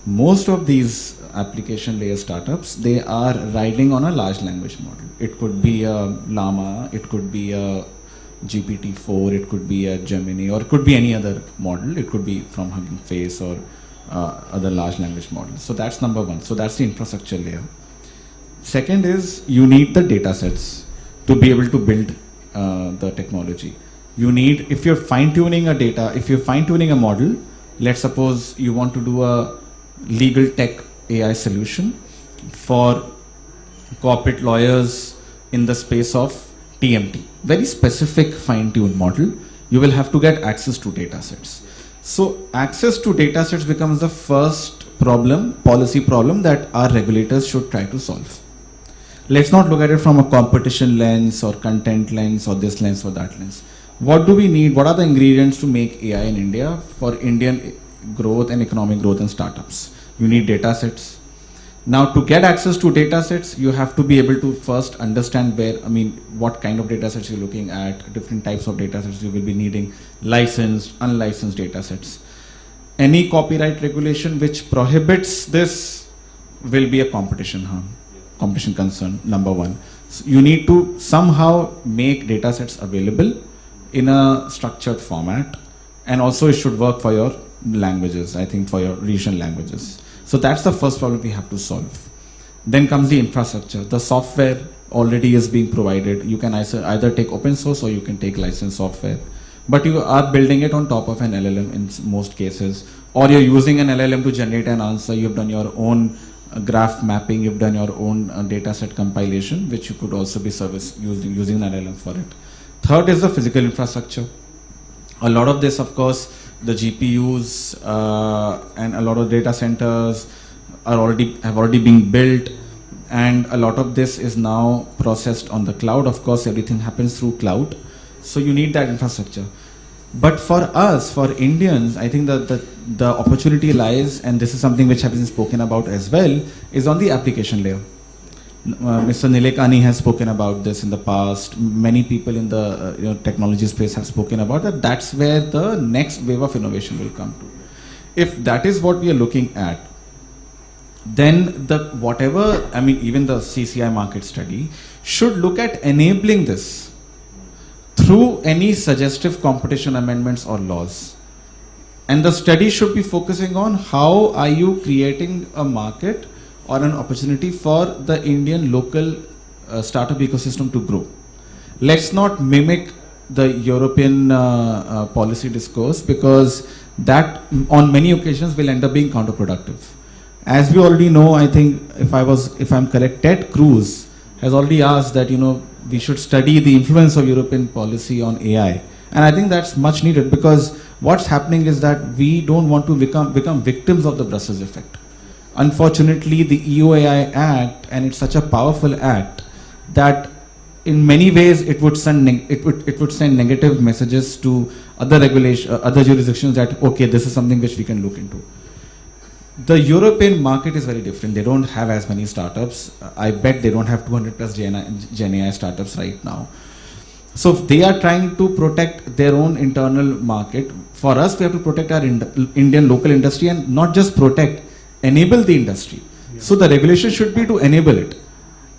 Most of these application layer startups, they are riding on a large language model. It could be a Llama, it could be a GPT-4, it could be a Gemini, or it could be any other model. It could be from Hugging Face or other large language models. So that's number one. So that's the infrastructure layer. Second is you need the data sets to be able to build the technology. You need, if you're fine-tuning a data, if you're fine-tuning a model, let's suppose you want to do a legal tech AI solution for corporate lawyers in the space of TMT, very specific fine-tuned model, you will have to get access to data sets. So access to data sets becomes the first problem, policy problem that our regulators should try to solve. Let's not look at it from a competition lens or content lens or this lens or that lens. What do we need? What are the ingredients to make AI in India for Indian growth and economic growth and startups? You need data sets. Now, to get access to data sets, you have to be able to first understand what kind of data sets you're looking at, different types of data sets you will be needing, licensed, unlicensed data sets. Any copyright regulation which prohibits this will be a competition harm, competition concern, number one. So you need to somehow make data sets available in a structured format, and also it should work for your languages, I think for your regional languages. So that's the first problem we have to solve. Then comes the infrastructure. The software already is being provided. You can either take open source or you can take licensed software. But you are building it on top of an LLM in most cases. Or you're using an LLM to generate an answer. You've done your own graph mapping. You've done your own dataset compilation, which you could also be using an LLM for it. Third is the physical infrastructure. A lot of this, of course, the GPUs and a lot of data centers have already been built, and a lot of this is now processed on the cloud. Of course, everything happens through cloud, so you need that infrastructure. But for us, for Indians, I think that the opportunity lies, and this is something which has been spoken about as well, is on the application layer. Mr. Nilekani has spoken about this in the past. Many people in the technology space have spoken about that. That's where the next wave of innovation will come to. If that is what we are looking at, then even the CCI market study should look at enabling this through any suggestive competition amendments or laws. And the study should be focusing on how are you creating a market or an opportunity for the Indian local startup ecosystem to grow. Let's not mimic the European policy discourse, because that on many occasions will end up being counterproductive. As we already know, I think if I'm correct, Ted Cruz has already asked that we should study the influence of European policy on AI, and I think that's much needed, because what's happening is that we don't want to become victims of the Brussels effect. Unfortunately, the EUAI Act, and it's such a powerful act that in many ways it would send negative messages to other jurisdictions that okay, this is something which we can look into. The European market is very different. They don't have as many startups. I bet they don't have 200 plus Gen AI startups right now. So they are trying to protect their own internal market. For us, we have to protect our Indian local industry, and not just protect, enable the industry. Yeah. So the regulation should be to enable it.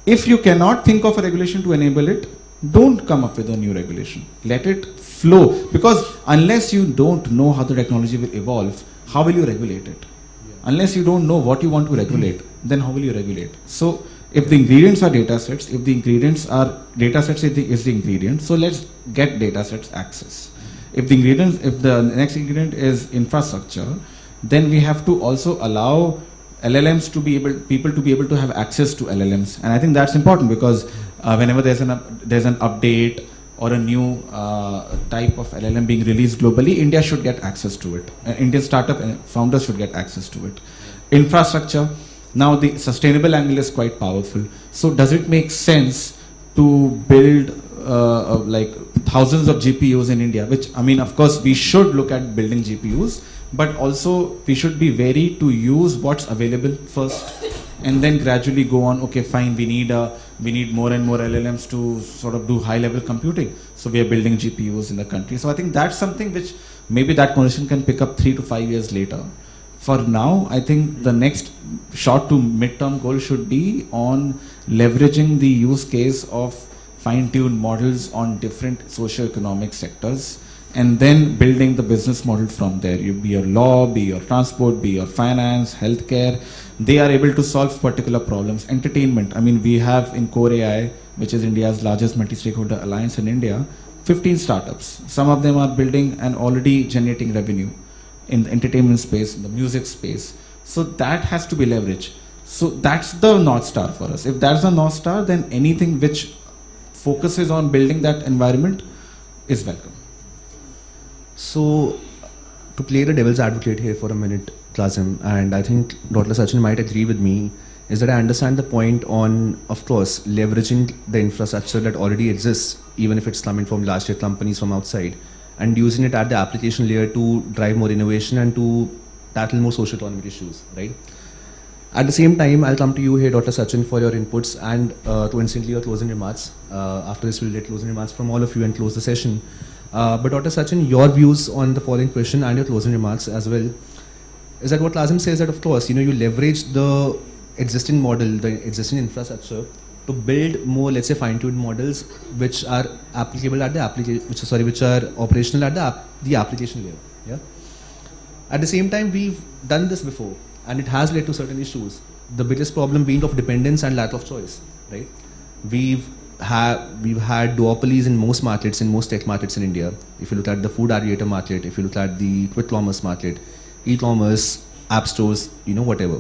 If you cannot think of a regulation to enable it, don't come up with a new regulation. Let it flow. Because unless you don't know how the technology will evolve, how will you regulate it? Yeah. Unless you don't know what you want to regulate, then how will you regulate? So if the ingredients are data sets, if the ingredients are data sets is the ingredient, so let's get data sets access. If the next ingredient is infrastructure, then we have to also allow LLMs to be people to be able to have access to LLMs, and I think that's important, because whenever there's an update or a new type of LLM being released globally, India should get access to it. Indian startup founders should get access to it. Infrastructure. Now the sustainable angle is quite powerful. So does it make sense to build like thousands of GPUs in India? Which, I mean, of course, we should look at building GPUs, but also we should be wary to use what's available first, and then gradually go on. Okay, fine. We need more and more LLMs to sort of do high-level computing. So we are building GPUs in the country. So I think that's something which maybe that conversation can pick up 3 to 5 years later. For now, I think the next short to mid-term goal should be on leveraging the use case of fine-tuned models on different socio-economic sectors, and then building the business model from there. You be your law, be your transport, be your finance, healthcare. They are able to solve particular problems. Entertainment. I mean, we have in Core AI, which is India's largest multi-stakeholder alliance in India, 15 startups. Some of them are building and already generating revenue in the entertainment space, in the music space. So that has to be leveraged. So that's the North Star for us. If that's the North Star, then anything which focuses on building that environment is welcome. So, to play the devil's advocate here for a minute, Kazim, and I think Dr. Sachin might agree with me, is that I understand the point on, of course, leveraging the infrastructure that already exists, even if it's coming from large tech companies from outside, and using it at the application layer to drive more innovation and to tackle more social economic issues, right? At the same time, I'll come to you here, Dr. Sachin, for your inputs and to instantly your closing remarks. After this, we'll get closing remarks from all of you and close the session. But Dr. Sachin, your views on the following question and your closing remarks as well, is that what Lazim says that, of course, you leverage the existing model, the existing infrastructure to build more, let's say, fine-tuned models which are applicable at the which are operational at the application layer. Yeah. At the same time, we've done this before, and it has led to certain issues. The biggest problem being of dependence and lack of choice, right? We've had duopolies in most markets, in most tech markets in India. If you look at the food aggregator market, if you look at the quick commerce market, e-commerce, app stores, whatever.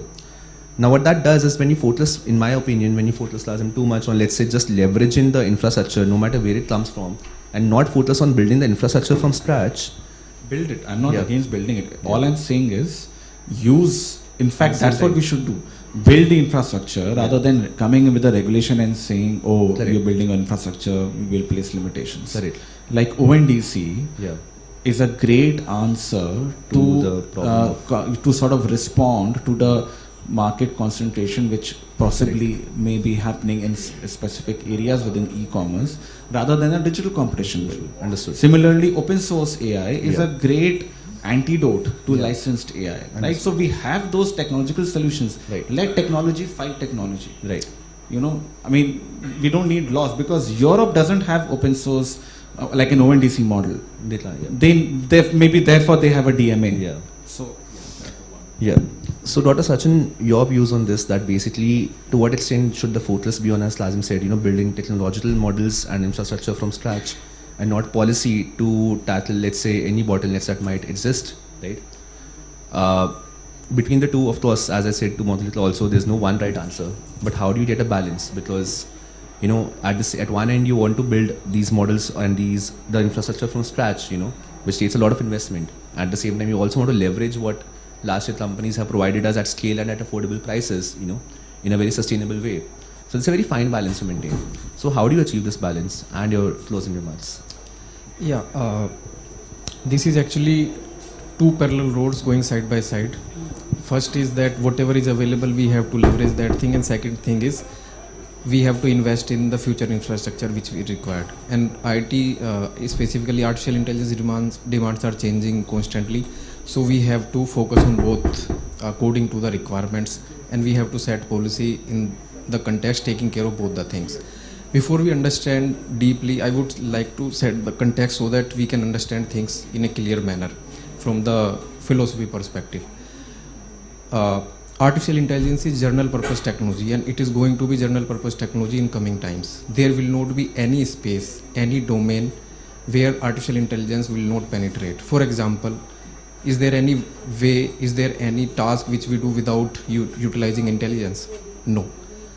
Now what that does is when you focus, in my opinion, when you focus too much on, let's say, just leveraging the infrastructure, no matter where it comes from, and not focus on building the infrastructure from scratch. Build it. I'm not against building it. All I'm saying is use, in fact, that's what we should do. Build the infrastructure rather than coming in with a regulation and saying, oh, you're building an infrastructure, we will place limitations. Correct. Like ONDC is a great answer to the problem to sort of respond to the market concentration which possibly may be happening in specific areas within e-commerce rather than a digital competition model. Understood. Similarly, open source AI is a great antidote to licensed AI, right? So we have those technological solutions. Right. Let technology fight technology. Right. I mean, we don't need laws because Europe doesn't have open source like an ONDC model. Maybe therefore they have a DMA. Yeah. So. Yeah. So Dr. Sachin, your views on this, that basically to what extent should the focus be on, as Lazim said, building technological models and infrastructure from scratch and not policy to tackle, let's say, any bottlenecks that might exist, right? Between the two, of course, as I said to Model also, there's no one right answer. But how do you get a balance? Because, at one end you want to build these models and the infrastructure from scratch, which takes a lot of investment. At the same time, you also want to leverage what large companies have provided us at scale and at affordable prices, in a very sustainable way. So it's a very fine balance to maintain. So how do you achieve this balance? And your closing remarks. Yeah, this is actually two parallel roads going side by side. First is that whatever is available, we have to leverage that thing, and second thing is we have to invest in the future infrastructure which we required. And IT, specifically artificial intelligence demands are changing constantly. So we have to focus on both according to the requirements, and we have to set policy in the context taking care of both the things. Before we understand deeply, I would like to set the context so that we can understand things in a clear manner from the philosophy perspective. Artificial intelligence is general purpose technology, and it is going to be general purpose technology in coming times. There will not be any space, any domain where artificial intelligence will not penetrate. For example, is there any way, is there any task which we do without utilizing intelligence? No.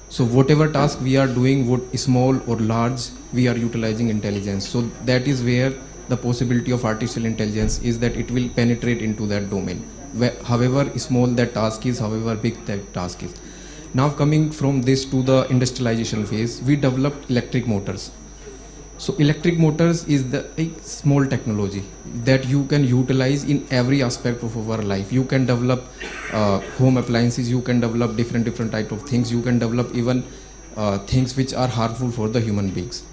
So whatever task we are doing, what small or large, we are utilizing intelligence. So that is where the possibility of artificial intelligence is, that it will penetrate into that domain. However small that task is, however big that task is. Now coming from this to the industrialization phase, we developed electric motors. So electric motors is a small technology that you can utilize in every aspect of our life. You can develop home appliances, you can develop different type of things, you can develop even things which are harmful for the human beings.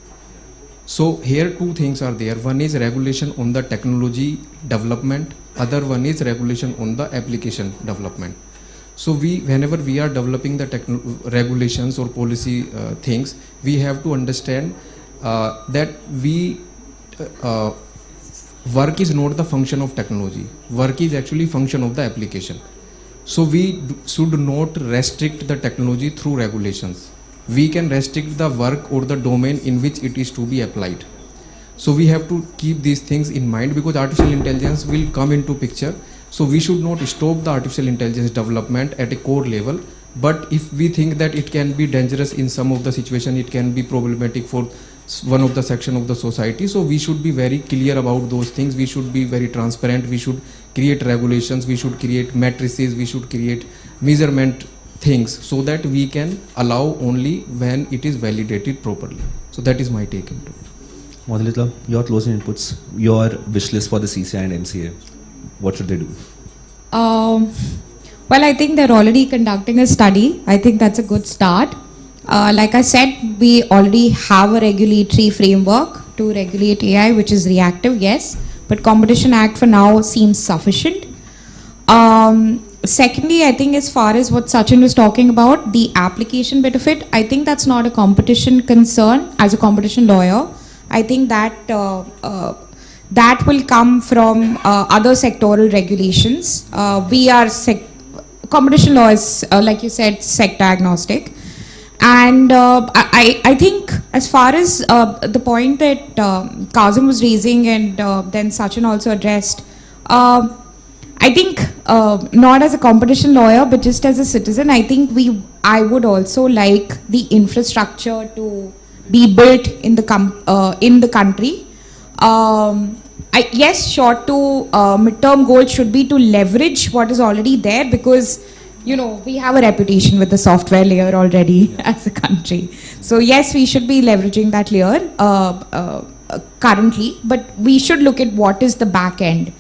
So here two things are there. One is regulation on the technology development, other one is regulation on the application development. So whenever we are developing the regulations or policy things, we have to understand that work is not the function of technology. Work is actually function of the application. So we should not restrict the technology through regulations. We can restrict the work or the domain in which it is to be applied. So we have to keep these things in mind, because artificial intelligence will come into picture. So we should not stop the artificial intelligence development at a core level. But if we think that it can be dangerous in some of the situation, it can be problematic for one of the section of the society. So we should be very clear about those things. We should be very transparent. We should create regulations. We should create matrices. We should create measurement things so that we can allow only when it is validated properly. So that is my take into it. Madhulita, your closing inputs, your wish list for the CCI and MCA. What should they do? Well, I think they're already conducting a study. I think that's a good start. Like I said, we already have a regulatory framework to regulate AI, which is reactive, yes. But Competition Act for now seems sufficient. Secondly, I think as far as what Sachin was talking about, the application bit of it, I think that's not a competition concern. As a competition lawyer, I think that that will come from other sectoral regulations. We are competition law is, like you said, sector agnostic. And I think as far as the point that Kazim was raising and then Sachin also addressed, I think not as a competition lawyer, but just as a citizen, I think I would also like the infrastructure to be built in the country. Yes, short to mid-term goal should be to leverage what is already there, because we have a reputation with the software layer already as a country. So yes, we should be leveraging that layer currently, but we should look at what is the back end.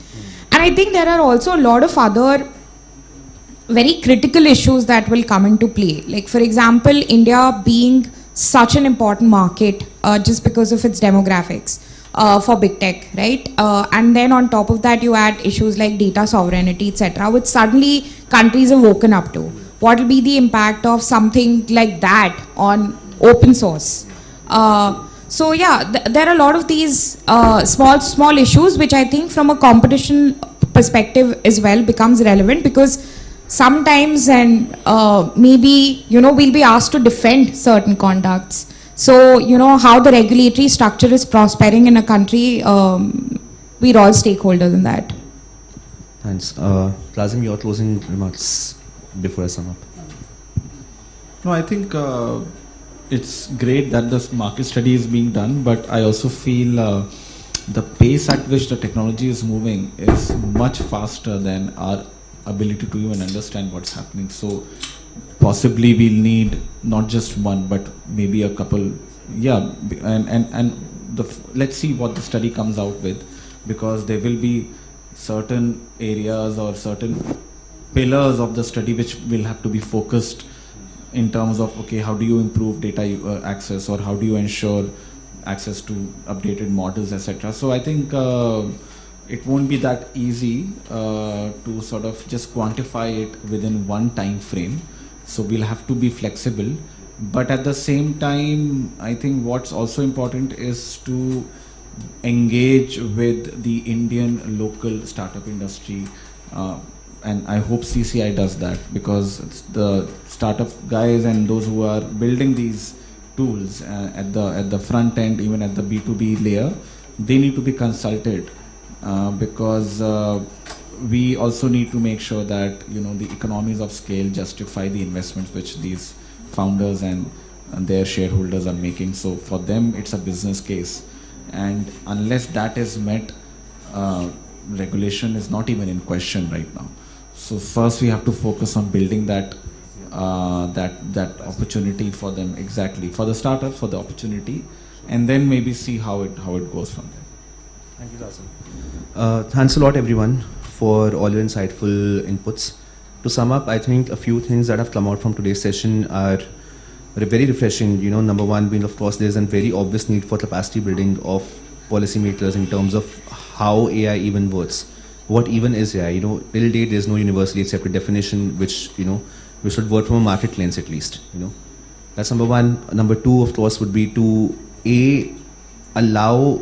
And I think there are also a lot of other very critical issues that will come into play. Like for example, India being such an important market just because of its demographics for big tech, right? And then on top of that, you add issues like data sovereignty, etc., which suddenly countries have woken up to. what will be the impact of something like that on open source. So yeah, there are a lot of these small issues which I think from a competition perspective as well becomes relevant, because sometimes and maybe we'll be asked to defend certain conducts. So how the regulatory structure is prospering in a country, we're all stakeholders in that. Thanks. Lazim, your closing remarks before I sum up. No, I think it's great that this market study is being done, but I also feel the pace at which the technology is moving is much faster than our ability to even understand what's happening. So possibly we'll need not just one, but maybe a couple. Yeah, let's see what the study comes out with, because there will be certain areas or certain pillars of the study which will have to be focused in terms of, okay, how do you improve data access, or how do you ensure access to updated models, etc. So I think it won't be that easy to sort of just quantify it within one time frame. So we'll have to be flexible. But at the same time, I think what's also important is to engage with the Indian local startup industry. And I hope CCI does that, because it's the startup guys and those who are building these tools at the front end, even at the B2B layer, they need to be consulted, because we also need to make sure that the economies of scale justify the investments which these founders and their shareholders are making. So for them, it's a business case, and unless that is met, regulation is not even in question right now. So first we have to focus on building that opportunity for them, exactly for the startups, for the opportunity, and then maybe see how it goes from there. Thank you, Lazim. Thanks a lot, everyone, for all your insightful inputs. To sum up, I think a few things that have come out from today's session are very refreshing. Number one being, of course, there's a very obvious need for capacity building of policymakers in terms of how AI even works. What even is AI? Till date, there's no universally accepted definition which, we should work from a market lens at least. That's number one. Number two, of course, would be to allow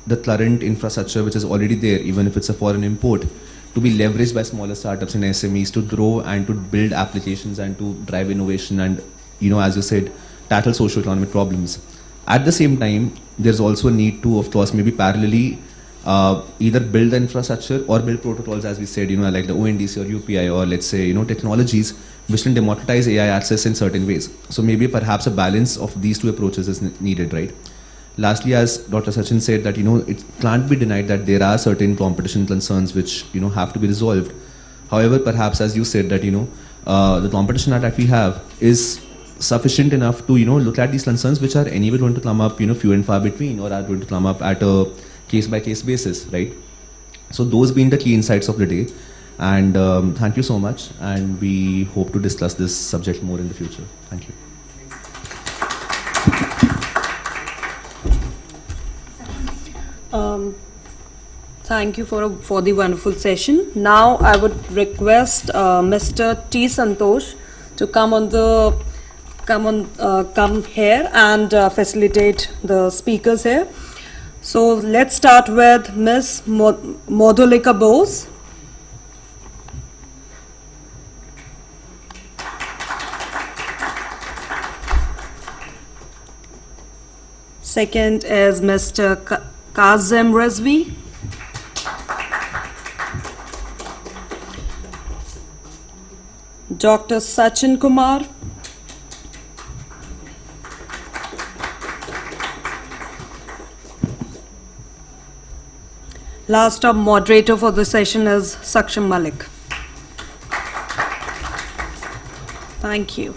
the current infrastructure which is already there, even if it's a foreign import, to be leveraged by smaller startups and SMEs to grow and to build applications and to drive innovation and, as you said, tackle socio-economic problems. At the same time, there's also a need to, of course, maybe parallelly either build the infrastructure or build protocols, as we said, like the ONDC or UPI, or let's say, technologies which can democratize AI access in certain ways. So maybe perhaps a balance of these two approaches is needed, right? Lastly, as Dr. Sachin said, that, it can't be denied that there are certain competition concerns which, have to be resolved. However, perhaps as you said that, the competition that we have is sufficient enough to, look at these concerns which are anyway going to come up, few and far between, or are going to come up at a case-by-case basis, right? So those being the key insights of the day. And thank you so much. And we hope to discuss this subject more in the future. Thank you. Thank you for the wonderful session. Now I would request Mr. T. Santosh to come here and facilitate the speakers here. So let's start with Ms. Modulika Bose. Second is Mr. Kazem Rezvi. Dr. Sachin Kumar. Last up, moderator for the session is Saksham Malik. Thank you.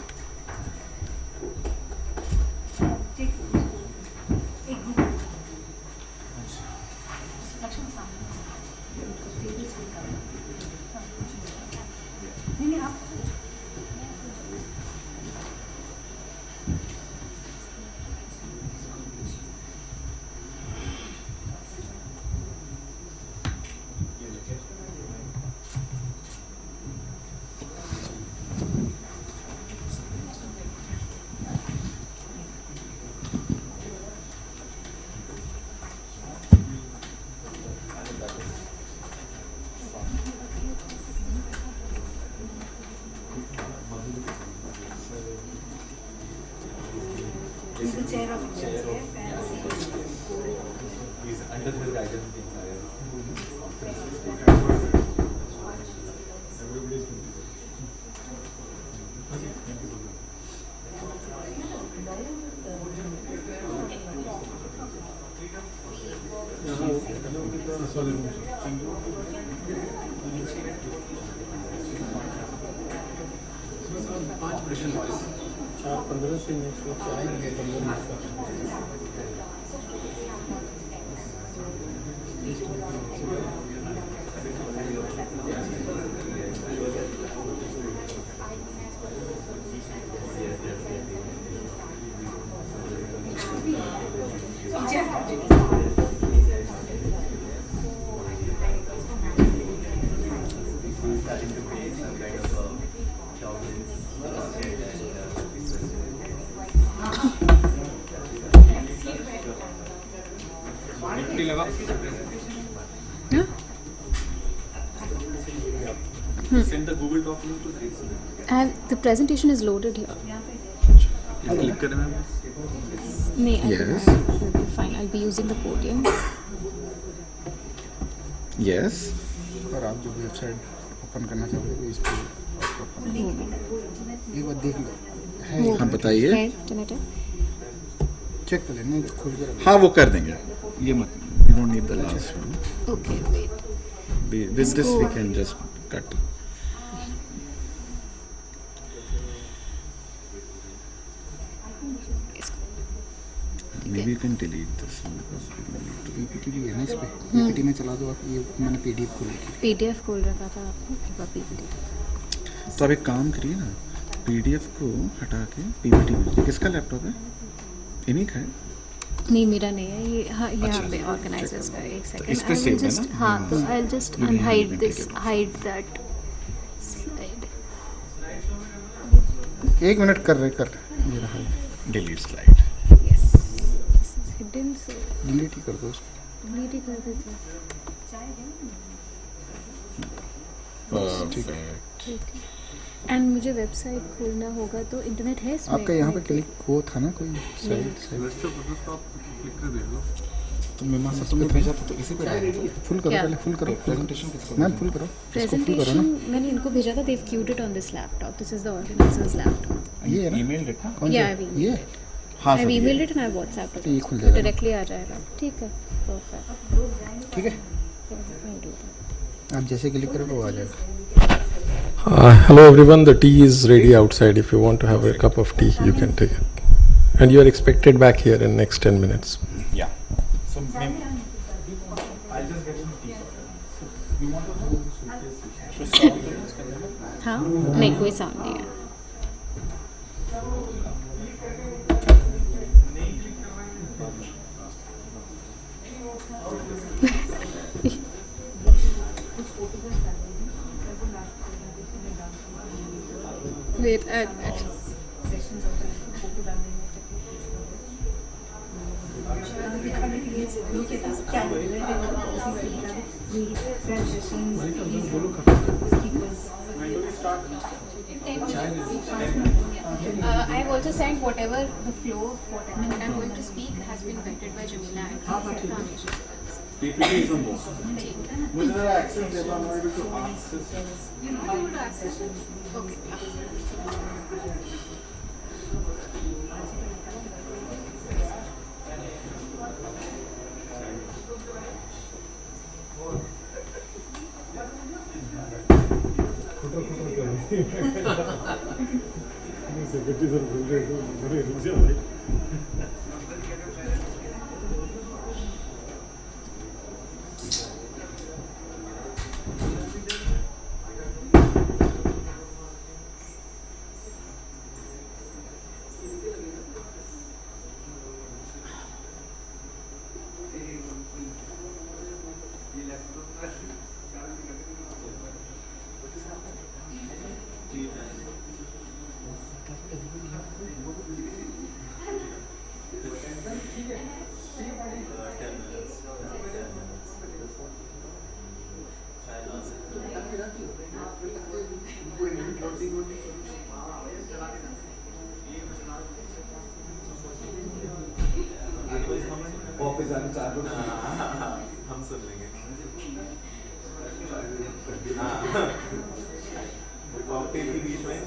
Send the Google Doc link to this. And the presentation is loaded here. Click करें ma'am. Yes. Fine. I'll be using the podium. Yes. और आप जो website open करना चाहोगे तो इस पर एक बार देख लो. हाँ बताइए. चेक कर लेना खुल के. हाँ वो कर देंगे. ये मत. You don't need the last one. Okay, wait. With this we can just cut. Maybe you can delete this one because we don't need to. PPT भी है ना इस पे. PPT में चला दो आप. ये मैंने PDF खोल रखी. PDF खोल रखा था आपको. एक बार PPT. तो आप एक काम करिए ना. PDF को हटा के PPT में. किसका लैपटॉप है? इन्हीं का है. नहीं मेरा नहीं है ये. हाँ यहाँ पे ऑर्गेनाइजर्स का. एक सेकंड. इस पे सेव है ना. हाँ तो I'll just unhide this. Hide that slide. एक मिनट कर रहे कर. ये रहा. Delete slide. Hidden so. Delete ही कर दो उसको. डिलीट ही कर देते. ठीक है. एंड मुझे वेबसाइट खोलना होगा तो इंटरनेट है इसमें. आपका यहाँ पे क्लिक वो था ना कोई साइट. तो मैं मां सबको भेजा था तो इसी पे फुल करो. पहले फुल करो. प्रेजेंटेशन किसको. मैम फुल करो. प्रेजेंटेशन मैंने इनको भेजा था. they've queued it on this laptop. This is the organizer's laptop. ये है ना. ईमेल देखा. ये हाँ I've emailed it and I've WhatsApped it. ये खुल जाएगा. Directly आ जाएगा. ठीक है. Perfect. ठीक है. आप जैसे क्लिक करोगे वो आ जाएगा. Hello everyone, the tea is ready outside. If you want to have a cup of tea, you can take it. And you are expected back here in next 10 minutes. Yeah. So maybe I'll just get some tea. You want to hold the suitcase? हाँ नहीं कोई sound नहीं है. Wait, I've also sent whatever the flow of whatever that I'm going to speak has been vetted by Jamila. PPT is on board. मुझे जरा access दे दो. I'm not able to access. You're not able to access it? Okay. हम सुन लेंगे. Cocktail के बीच में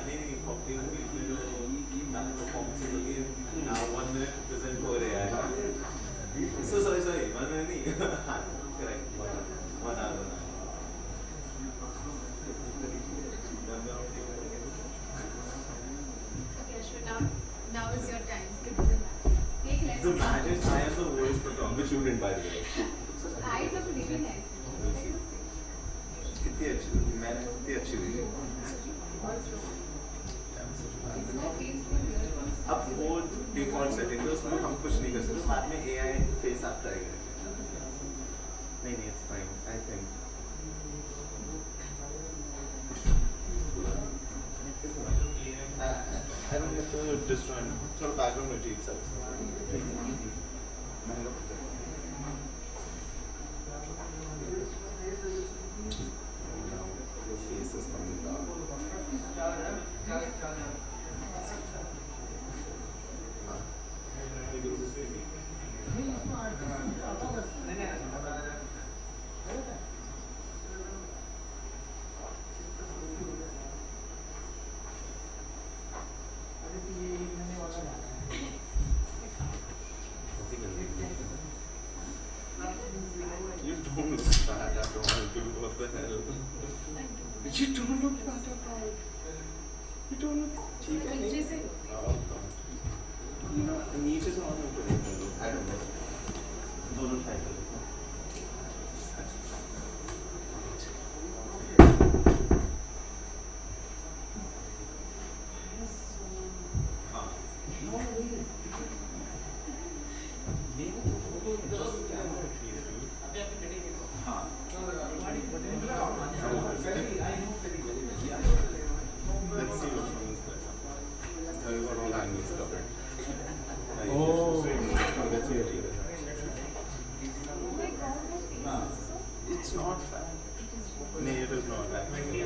नहीं cocktail के बीच में जो परफॉर्मेंस होगी. Now 1 minute present हो रहा है. So sorry 1 minute नहीं. Correct. 1 hour. Okay, Ashwin, now is your time. Take lessons. Don't manage. I am the voice for Tom, the student, by the way. I look really nice. कितनी अच्छी मैंने कितनी अच्छी हुई अब वो डिफॉल्ट सेटिंग है उसमें हम कुछ नहीं कर सकते बाद में AI फेस आप ट्राई करेंगे नहीं it's fine I think I don't have to destroy थोड़ा बैकग्राउंड में ठीक सब Your face is coming down. You don't look bad at all, dude. What the hell? You don't look bad at all. You don't look cheap. Oh, God. नीचे से on होते हैं I don't know. दोनों type के Let's see which one is better. I've got all angles covered. Oh, let's see it. It's not fat. No, it is not actually.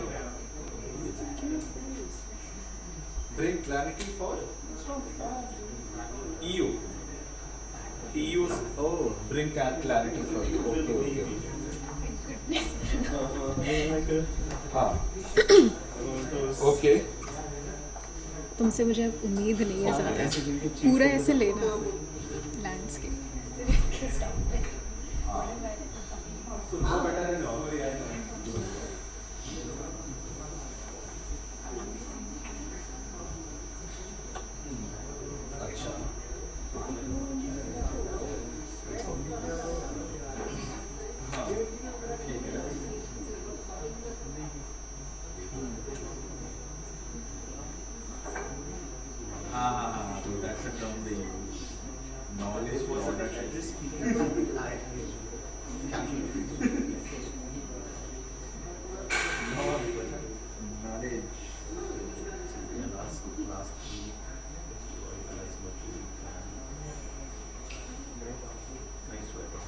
It's a cute face. Bring clarity for it. It's not fat. EU. EU's. Oh, bring clarity for you. Okay. Okay. तुमसे मुझे अब उम्मीद नहीं है ज़्यादा पूरा ऐसे लेना landscape Dude, that's a term they use. Knowledge was a just speaking of knowledge. Last week. Nice sweater.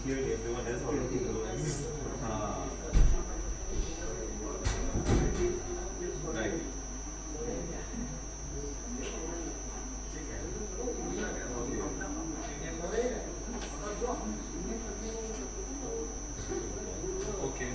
Clearly, everyone else already knows. Right. Okay.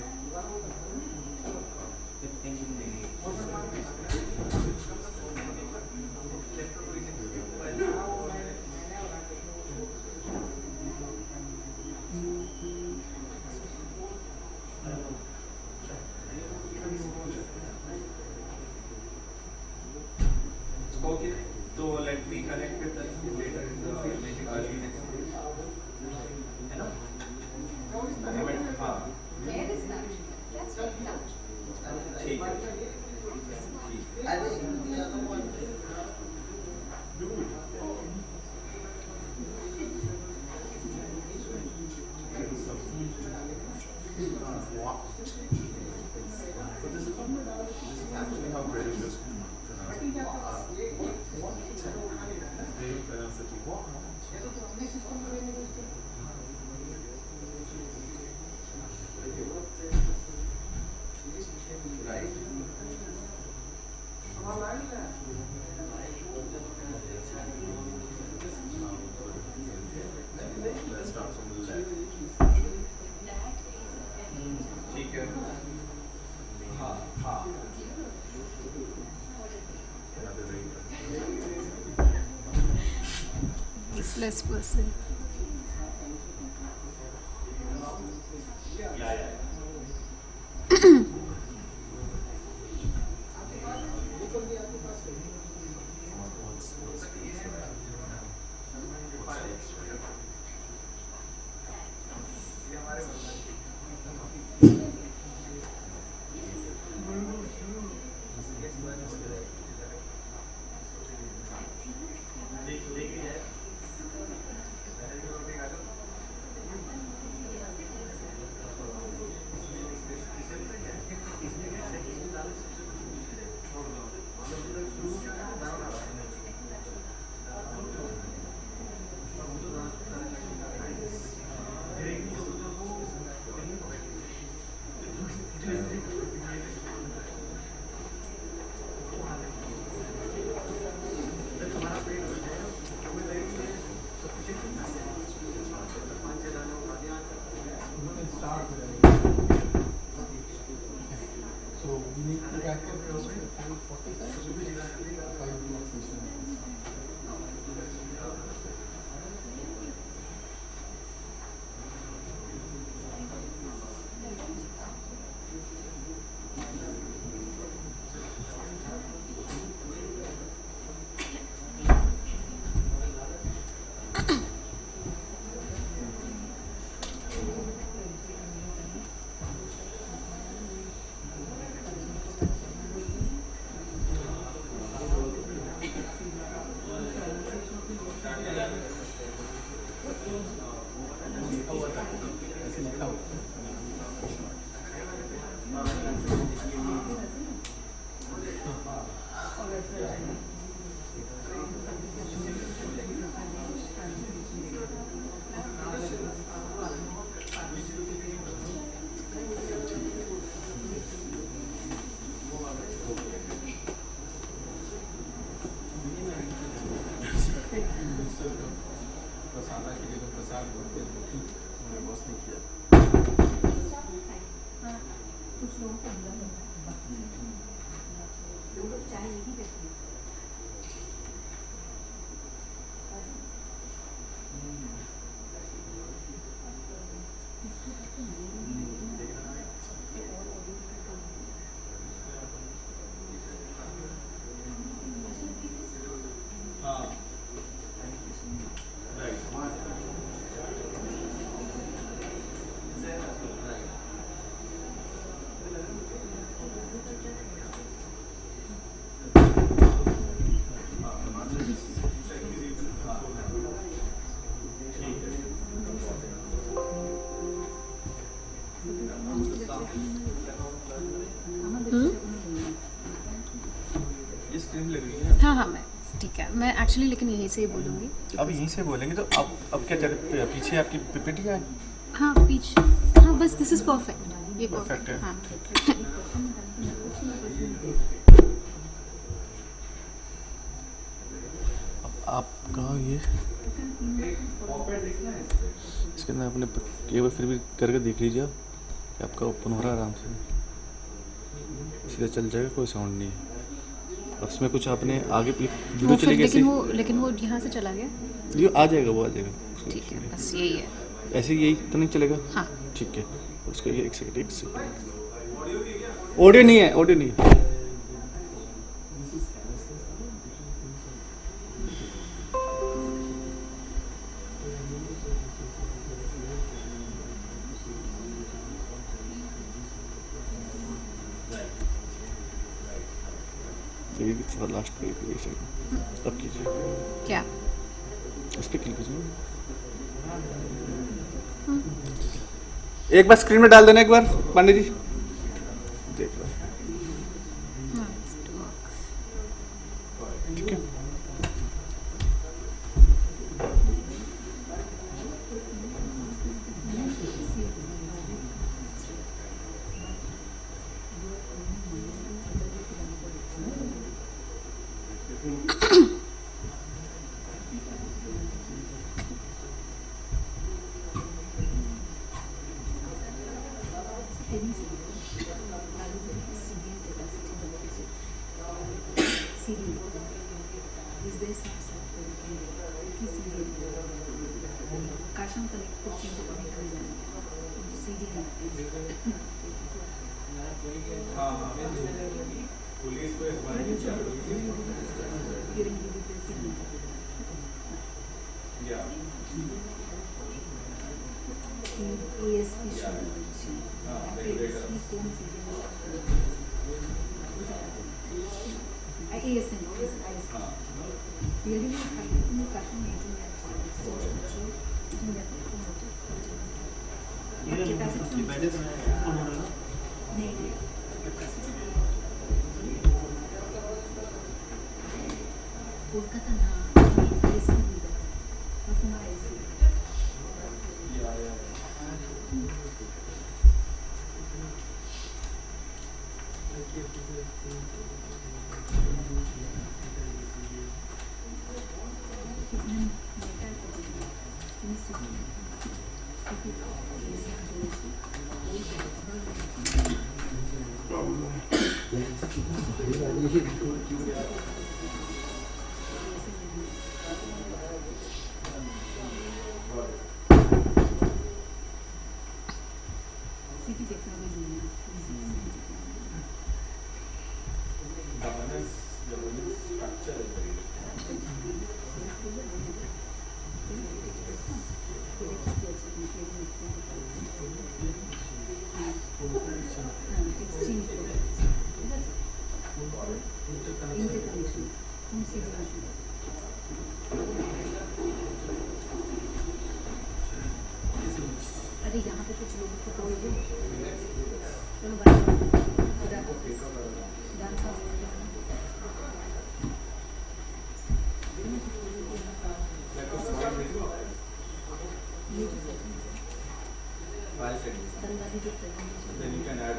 Okay, so let me connect with that later in the early next week. Where is that? That's not that. ठीक है. अरे the other one. Dude. What? So this is actually how British is pronounced. They pronounce it right? Let's start from the left. ठीक है. हाँ. Another ring. less person. हाँ हाँ मैं ठीक है, मैं एक्चुअली लेकिन यहीं से ही बोलूँगी। अब यहीं से बोलेंगे तो अब क्या चले पीछे आपकी पीपीटी है? हाँ पीछे, हाँ बस दिस इज परफेक्ट, ये परफेक्ट है। हाँ आपका ये इसके अंदर अपने एक बार फिर भी करके देख लीजिए आप कि आपका ओपन हो रहा है आराम से, सीधा चल जाएगा, कोई साउंड नहीं है। उसमें कुछ आपने आगे वीडियो चलेगी लेकिन वो यहाँ से चला गया, ये आ जाएगा, वो आ जाएगा। ठीक है, बस यही है। ऐसे यही तो नहीं चलेगा? हाँ ठीक है, उसका ये एक सेकंड ऑडियो नहीं है, ऑडियो नहीं है। लास्ट पे अब कीजिए, क्या उस पर क्लिक कीजिए, एक बार स्क्रीन में डाल देना, एक बार पांडे जी देख लो। ठीक है, Then you can add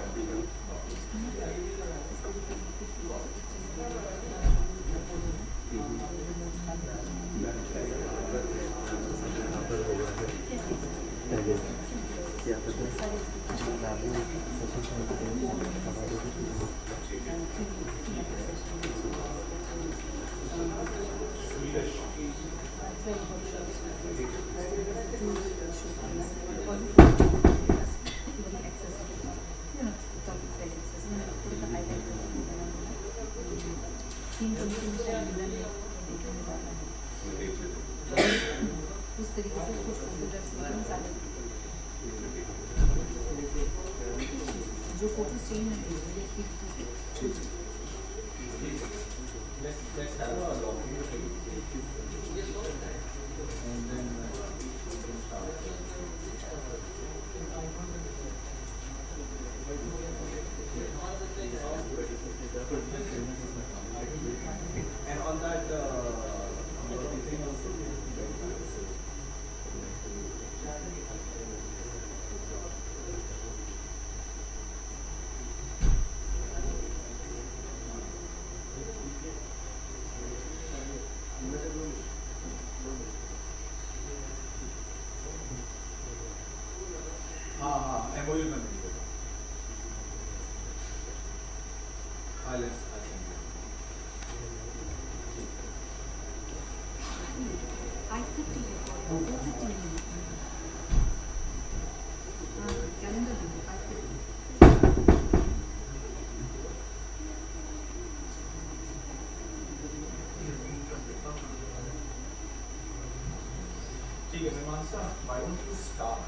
MOU में मिल गया। ठीक है, मीमांसा, why don't you start?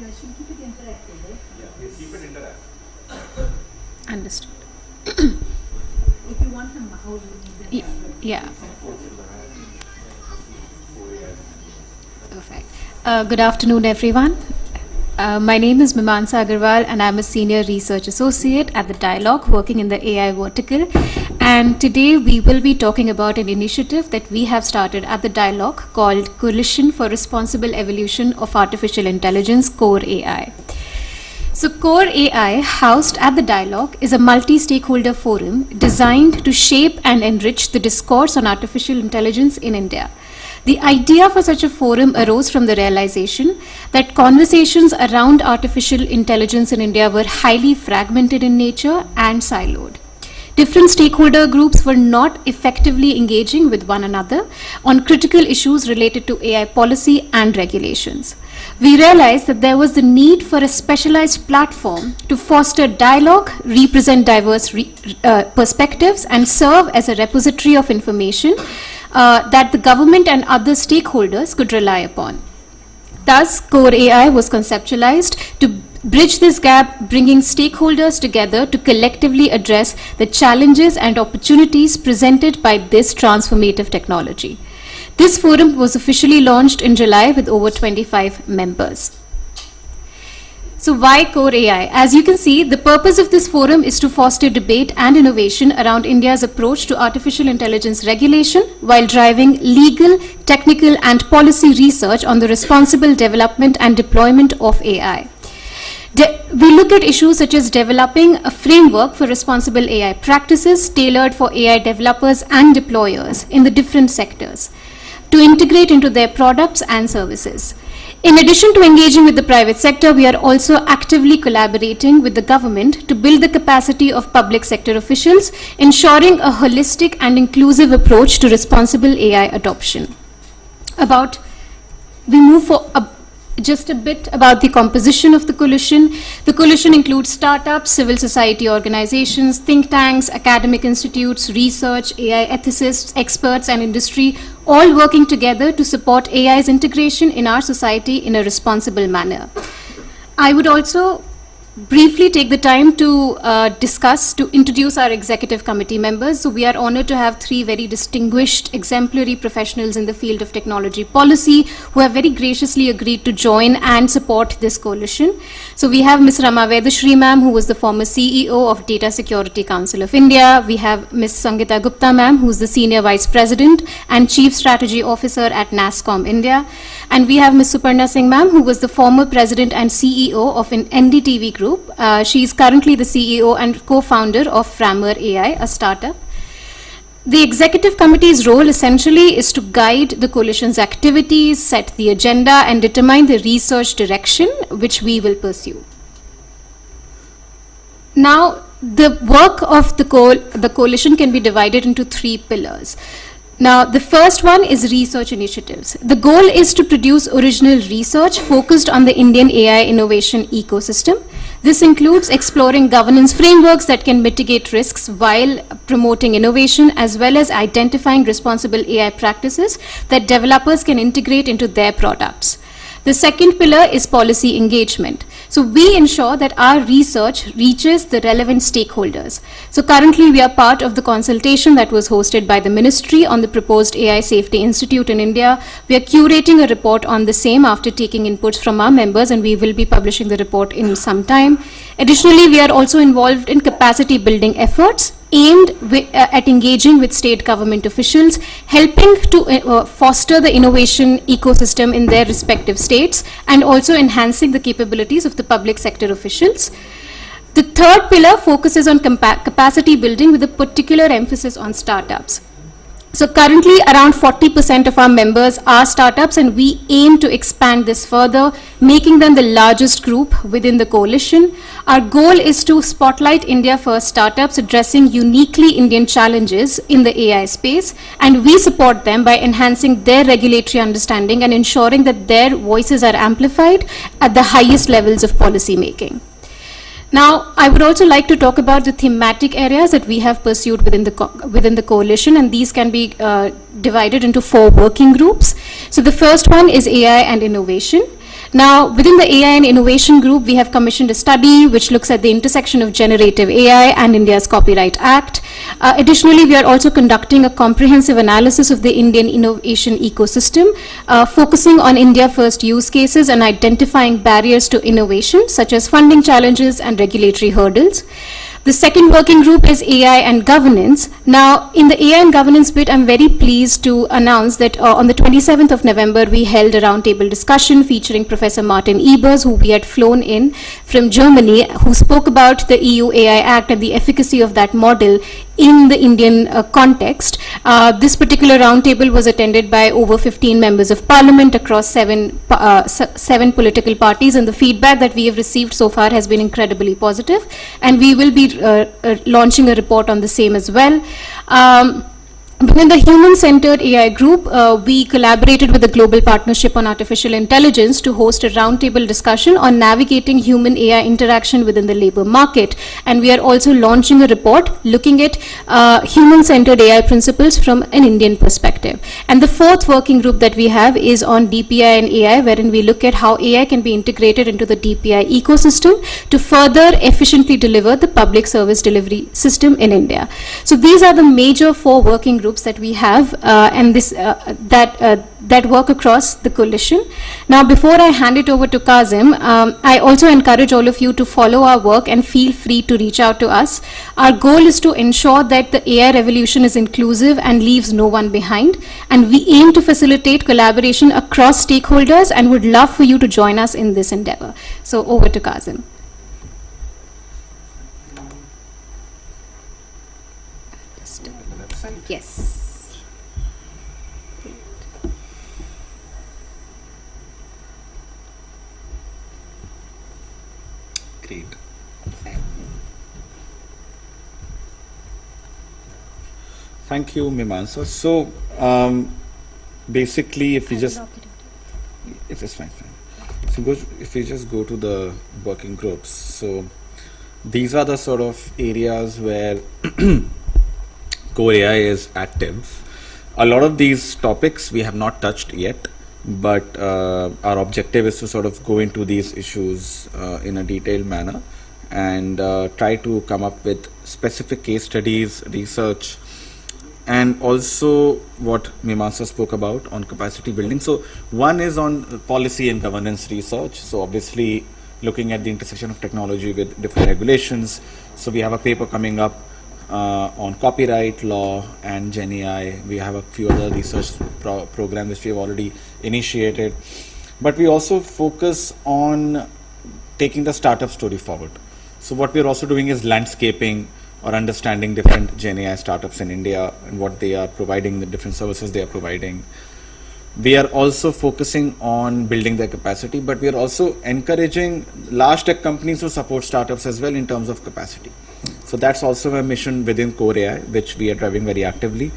And I should keep it interactive, right? Yeah, keep it interactive. Understood. If you want the mouse, you need the Yeah. Perfect. Good afternoon, everyone. My name is Mimamsa Agarwal, and I'm a senior research associate at the Dialogue, working in the AI vertical. And today we will be talking about an initiative that we have started at the Dialogue called Coalition for Responsible Evolution of Artificial Intelligence, Core AI. So Core AI, housed at the Dialogue, is a multi-stakeholder forum designed to shape and enrich the discourse on artificial intelligence in India. The idea for such a forum arose from the realization that conversations around artificial intelligence in India were highly fragmented in nature and siloed. Different stakeholder groups were not effectively engaging with one another on critical issues related to AI policy and regulations. We realized that there was the need for a specialized platform to foster dialogue, represent diverse perspectives, and serve as a repository of information that the government and other stakeholders could rely upon. Thus, Core AI was conceptualized to bridge this gap, bringing stakeholders together to collectively address the challenges and opportunities presented by this transformative technology. This forum was officially launched in July with over 25 members. So why Core AI? As you can see, the purpose of this forum is to foster debate and innovation around India's approach to artificial intelligence regulation while driving legal, technical, and policy research on the responsible development and deployment of AI. We look at issues such as developing a framework for responsible AI practices tailored for AI developers and deployers in the different sectors to integrate into their products and services. In addition to engaging with the private sector, we are also actively collaborating with the government to build the capacity of public sector officials, ensuring a holistic and inclusive approach to responsible AI adoption. Just a bit about the composition of the coalition. The coalition includes startups, civil society organizations, think tanks, academic institutes, research, AI ethicists, experts, and industry, all working together to support AI's integration in our society in a responsible manner. I would also briefly take the time to introduce our executive committee members. So we are honored to have three very distinguished, exemplary professionals in the field of technology policy who have very graciously agreed to join and support this coalition. So we have Ms. Rama Vedashri ma'am, who was the former CEO of Data Security Council of India. We have Ms. Sangeeta Gupta ma'am, who is the Senior Vice President and Chief Strategy Officer at NASSCOM India. And we have Ms. Suparna Singh ma'am, who was the former President and CEO of an NDTV group. She is currently the CEO and co-founder of Framer AI, a startup. The executive committee's role essentially is to guide the coalition's activities, set the agenda, and determine the research direction which we will pursue. Now, the work of the coalition can be divided into three pillars. Now, the first one is research initiatives. The goal is to produce original research focused on the Indian AI innovation ecosystem. This includes exploring governance frameworks that can mitigate risks while promoting innovation, as well as identifying responsible AI practices that developers can integrate into their products. The second pillar is policy engagement. So we ensure that our research reaches the relevant stakeholders. So currently we are part of the consultation that was hosted by the ministry on the proposed AI Safety Institute in India. We are curating a report on the same after taking inputs from our members, and we will be publishing the report in some time. Additionally, we are also involved in capacity building efforts aimed at engaging with state government officials, helping to foster the innovation ecosystem in their respective states, and also enhancing the capabilities of the public sector officials. The third pillar focuses on capacity building with a particular emphasis on startups. So currently around 40% of our members are startups, and we aim to expand this further, making them the largest group within the coalition. Our goal is to spotlight India first startups addressing uniquely Indian challenges in the AI space, and we support them by enhancing their regulatory understanding and ensuring that their voices are amplified at the highest levels of policy making. Now, I would also like to talk about the thematic areas that we have pursued within the coalition, and these can be divided into 4 working groups. So the first one is AI and innovation. Now, within the AI and innovation group, we have commissioned a study which looks at the intersection of generative AI and India's Copyright Act. Additionally, we are also conducting a comprehensive analysis of the Indian innovation ecosystem, focusing on India first use cases and identifying barriers to innovation, such as funding challenges and regulatory hurdles. The second working group is AI and governance. Now, in the AI and governance bit, I'm very pleased to announce that on the 27th of November, we held a roundtable discussion featuring Professor Martin Ebers, who we had flown in from Germany, who spoke about the EU AI Act and the efficacy of that model in the Indian context. This particular roundtable was attended by over 15 members of parliament across seven political parties, and the feedback that we have received so far has been incredibly positive, and we will be launching a report on the same as well. Within the human-centered AI group, we collaborated with the Global Partnership on Artificial Intelligence to host a roundtable discussion on navigating human-AI interaction within the labor market. And we are also launching a report looking at human-centered AI principles from an Indian perspective. And the fourth working group that we have is on DPI and AI, wherein we look at how AI can be integrated into the DPI ecosystem to further efficiently deliver the public service delivery system in India. So these are the major four working groups that we have and this that work across the coalition. Now, before I hand it over to Kazim, I also encourage all of you to follow our work and feel free to reach out to us. Our goal is to ensure that the AI revolution is inclusive and leaves no one behind, and we aim to facilitate collaboration across stakeholders and would love for you to join us in this endeavor. So over to Kazim. Yes. Great. Thank you, Mimamsa. So, basically, if we just, it's fine. So, if we just go to the working groups, so these are the sort of areas where Core AI is active. A lot of these topics we have not touched yet, but our objective is to sort of go into these issues in a detailed manner and try to come up with specific case studies, research, and also what Mimamsa spoke about on capacity building. So one is on policy and governance research. So obviously looking at the intersection of technology with different regulations. So we have a paper coming up on copyright law and Gen AI. We have a few other research programs which we have already initiated. But we also focus on taking the startup story forward. So what we're also doing is landscaping or understanding different Gen AI startups in India and what they are providing, the different services they are providing. We are also focusing on building their capacity, but we are also encouraging large tech companies to support startups as well in terms of capacity. So that's also a mission within Core AI, which we are driving very actively.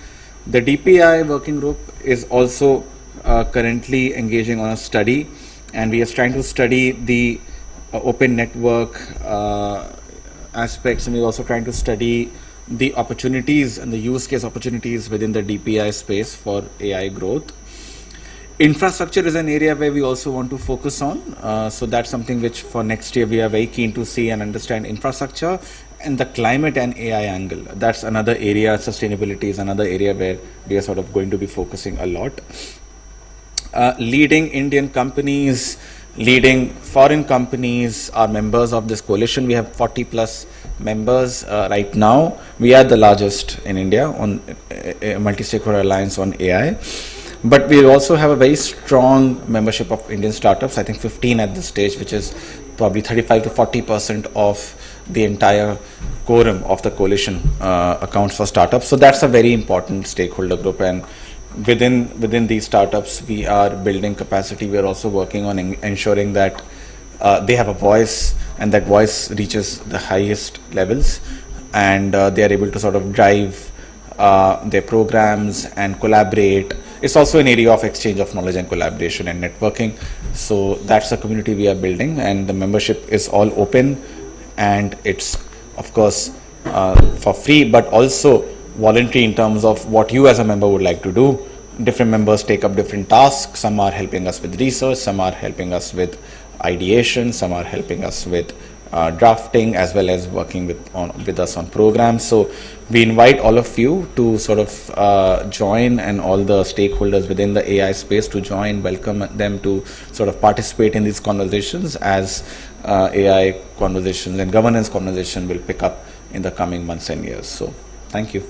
The DPI working group is also currently engaging on a study, and we are trying to study the open network aspects, and we're also trying to study the opportunities and the use case opportunities within the DPI space for AI growth. Infrastructure is an area where we also want to focus on. So that's something which for next year we are very keen to see and understand infrastructure and the climate and AI angle. That's another area. Sustainability is another area where we are sort of going to be focusing a lot. Leading Indian companies, leading foreign companies are members of this coalition. We have 40 plus members right now. We are the largest in India on a multi-stakeholder alliance on AI. But we also have a very strong membership of Indian startups, I think 15 at this stage, which is probably 35 to 40% of the entire quorum of the coalition accounts for startups. So that's a very important stakeholder group, and within these startups we are building capacity. We are also working on ensuring that they have a voice, and that voice reaches the highest levels, and they are able to sort of drive their programs and collaborate. It's also an area of exchange of knowledge and collaboration and networking. So that's a community we are building, and the membership is all open, and it's of course for free, but also voluntary in terms of what you as a member would like to do. Different members take up different tasks. Some are helping us with research, some are helping us with ideation, some are helping us with drafting, as well as working with us on programs. So we invite all of you to sort of join, and all the stakeholders within the AI space to join, welcome them to sort of participate in these conversations as AI conversations and governance conversation will pick up in the coming months and years. So, thank you.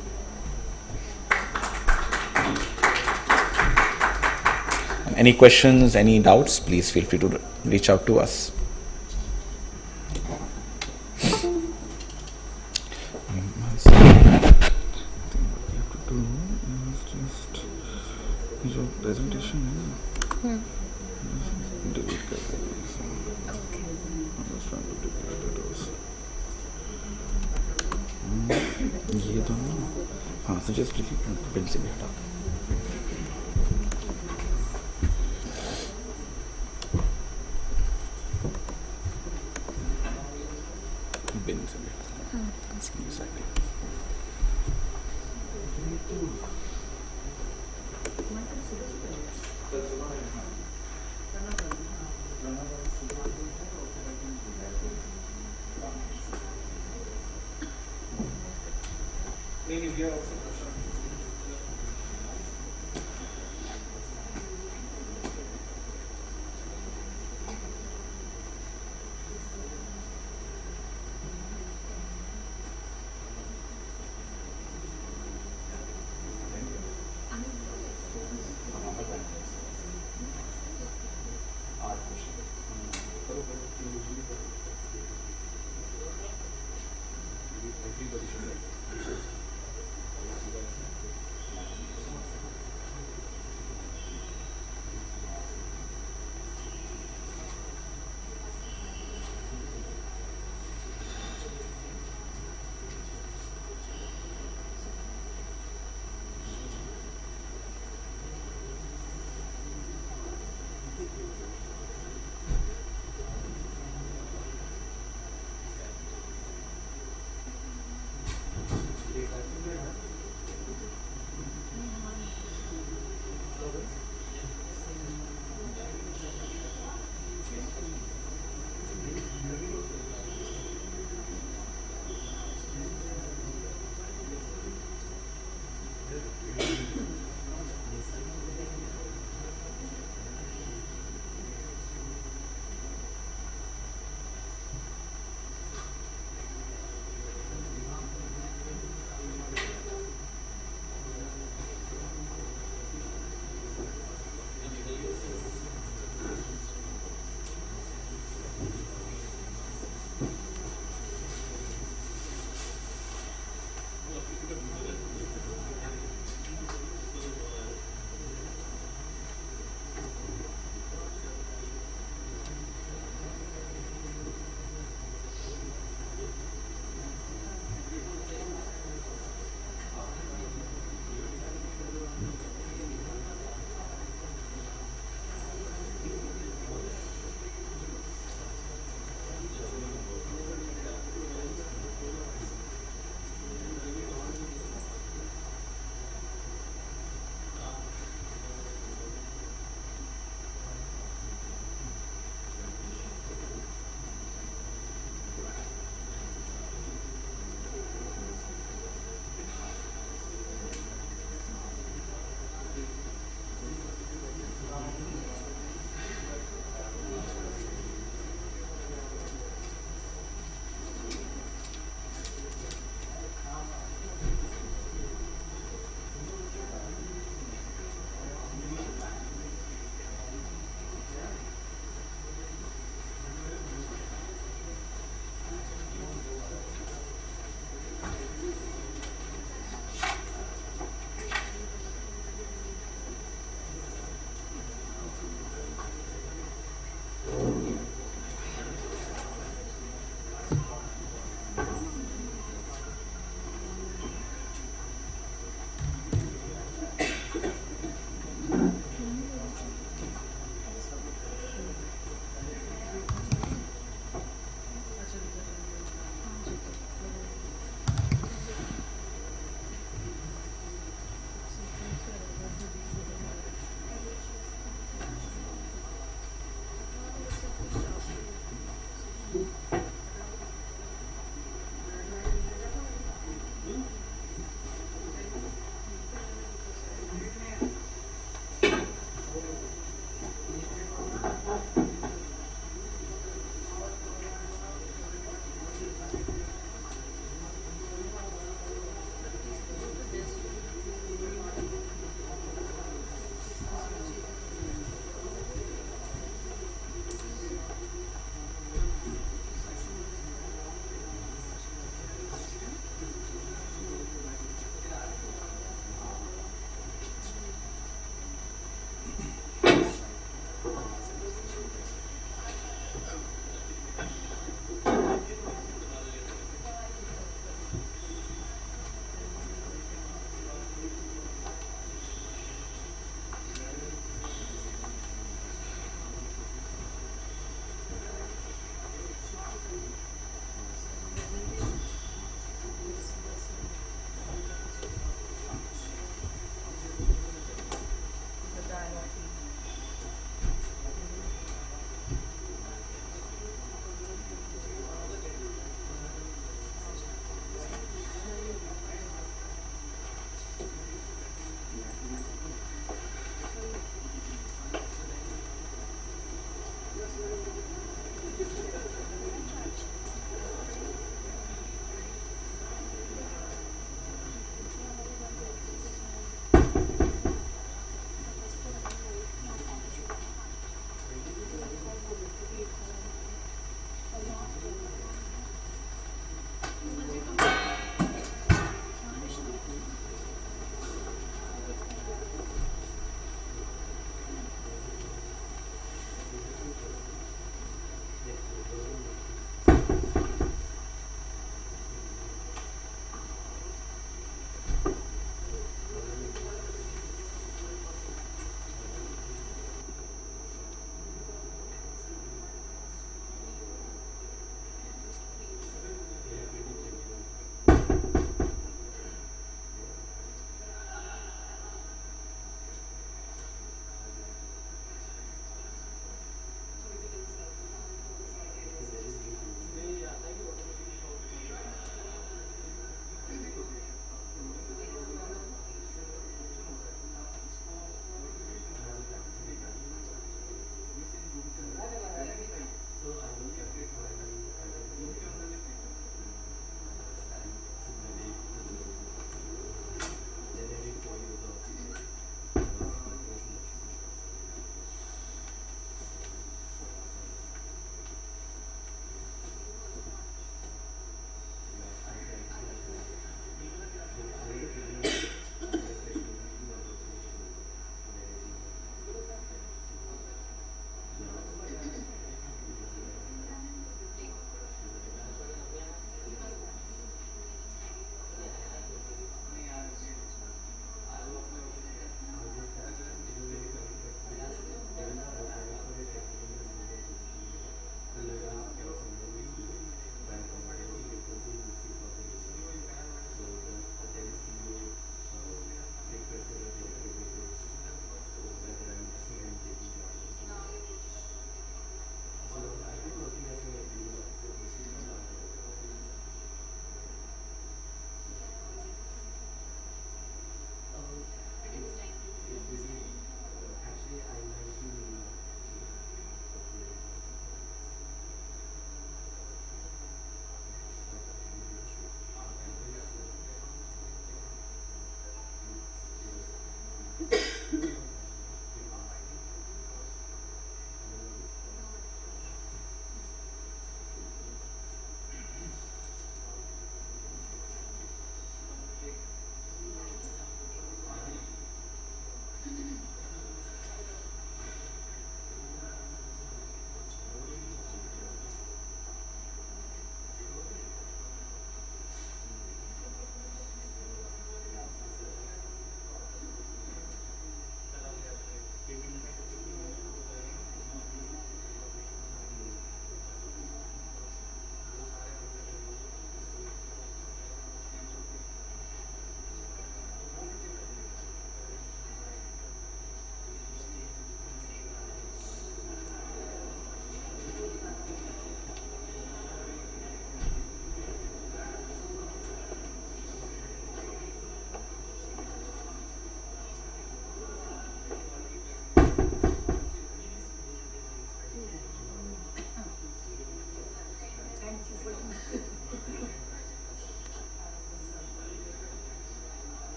Any questions, any doubts, please feel free to reach out to us. ये दोनों हाँ तो just bill से भी हटा bill से भी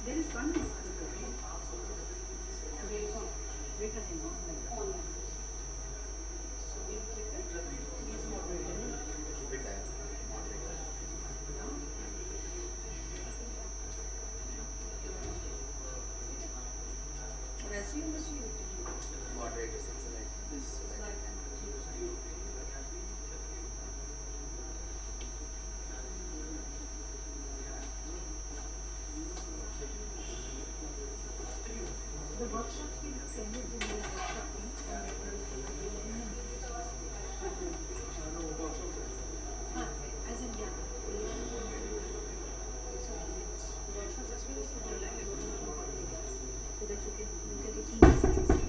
There is one the workshops we send it in the workshop as in yeah. Workshops as well as for the live so that you can look at the key messages.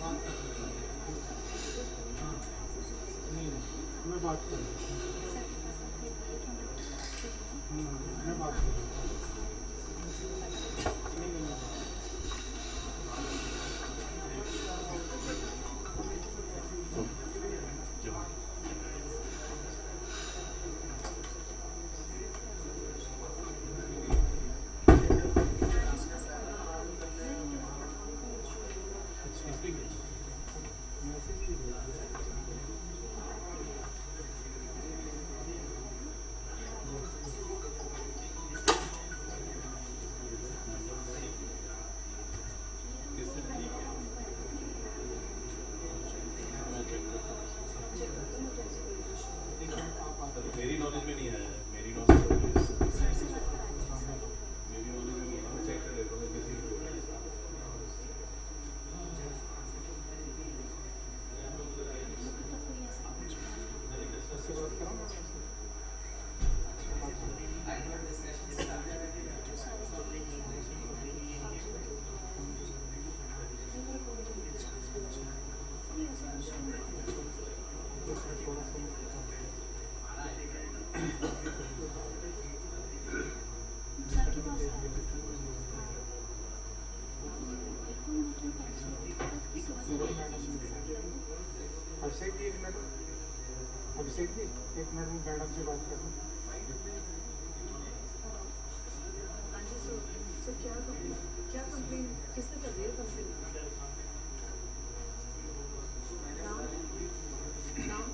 मैं बात करूँ मैं बात करूँ मेरी knowledge में नहीं आया है, मेरी नॉलेज में नहीं आया। मेरी नॉलेज में नहीं है, मैं चेक कर लेता हूँ किसी को। अभिषेक जी एक मिनट, अभिषेक जी एक मिनट में मैडम से बात कर लूँ। क्या कंप्लेन किसने कर दिया कंप्लेन? नाम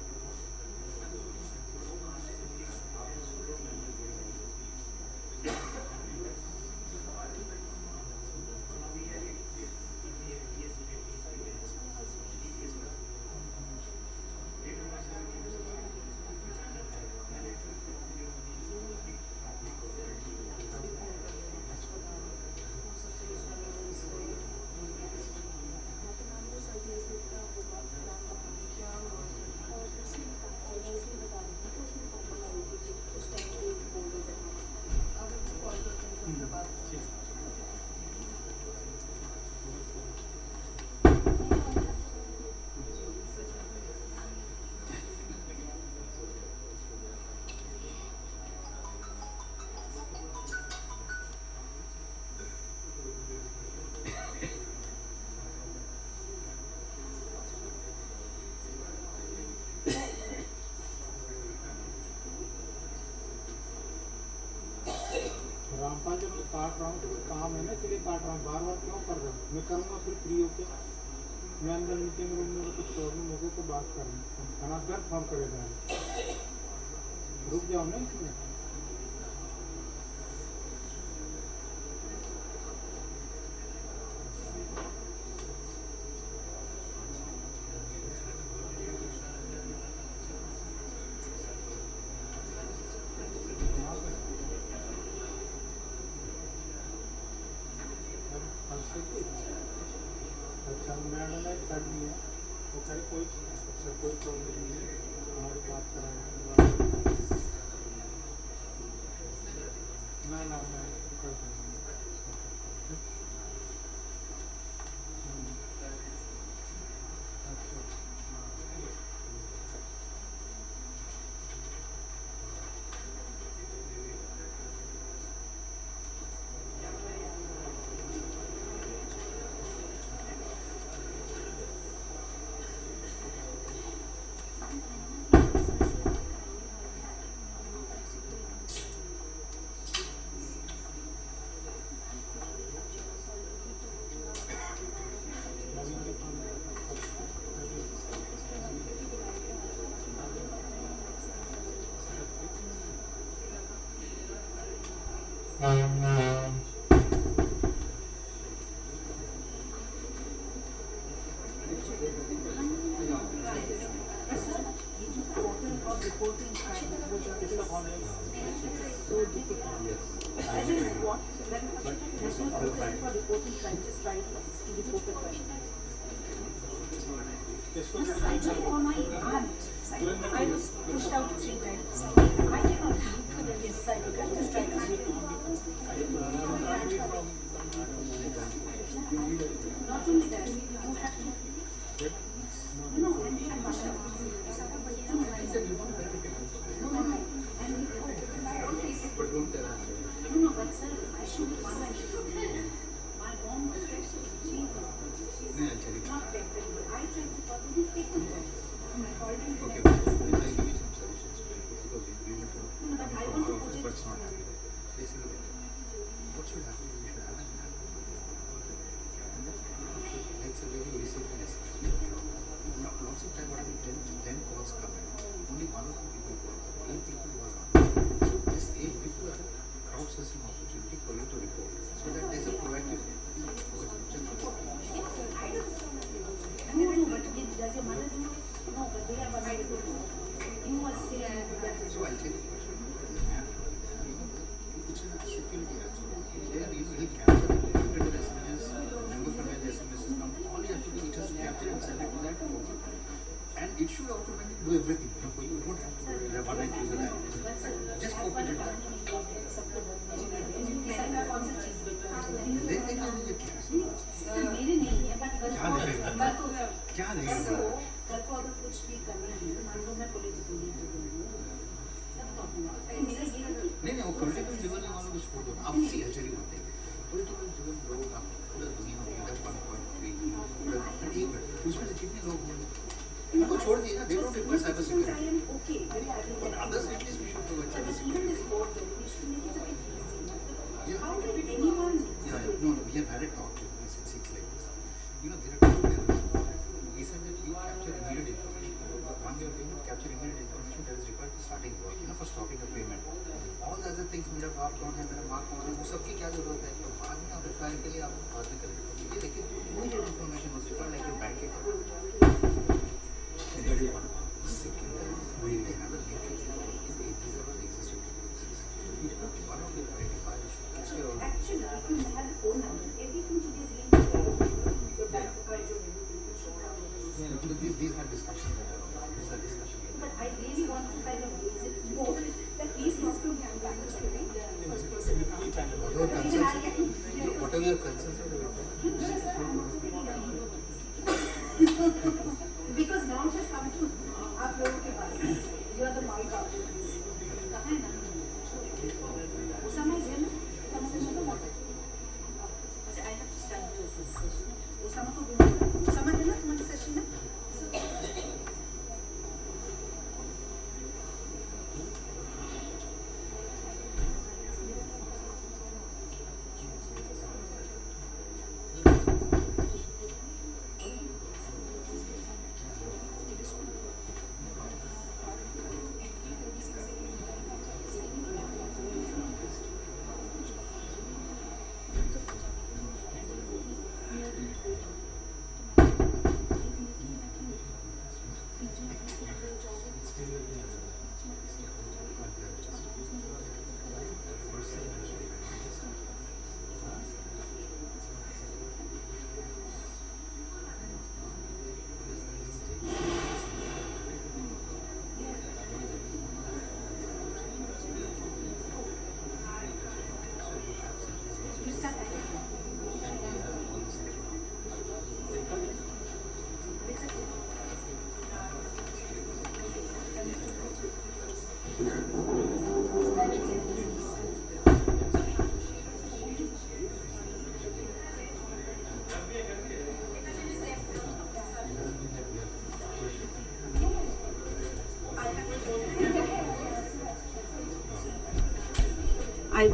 रामपाल जब मैं काट रहा हूँ तो काम है ना, इसलिए काट रहा हूँ। बार बार क्यों कर रहा हूँ? मैं करूँगा फिर फ्री होके। मैं अंदर मीटिंग रूम में कुछ प्रॉब्लम हो गई तो बात कर रहा हूँ। खाना घर फोन करेगा, रुक जाओ ना इसमें। अच्छा मैडम ने कर लिया, वो कहे कोई अच्छा कोई प्रॉब्लम नहीं है, हमारी बात कराएंगे। ना ना मैं कर दूँगा। I was pushed out 3 times. I cannot do this. I can't just try to speak. Not only that, you have to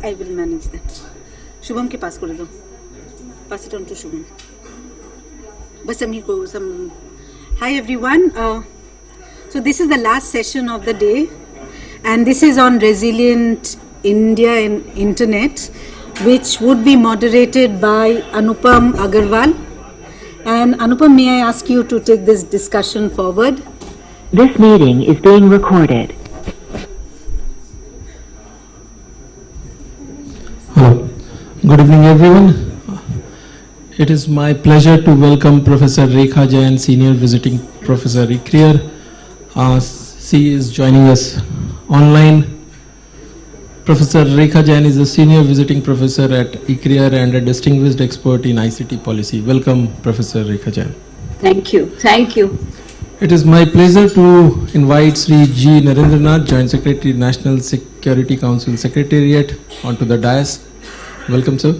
I will manage that. Shubham ke pass kar do. Pass it on to Shubham. Basami ko some. Hi everyone. So this is the last session of the day, and this is on resilient India and internet, which would be moderated by Anupam Agarwal. And Anupam, may I ask you to take this discussion forward? This meeting is being recorded. Hello. Good evening, everyone. It is my pleasure to welcome Professor Rekha Jain, Senior Visiting Professor ICRIER. She is joining us online. Professor Rekha Jain is a Senior Visiting Professor at ICRIER and a distinguished expert in ICT policy. Welcome, Professor Rekha Jain. Thank you. Thank you. It is my pleasure to invite Sri G. Narendranath, Joint Secretary, National Security Council Secretariat, onto the dais. Welcome, sir.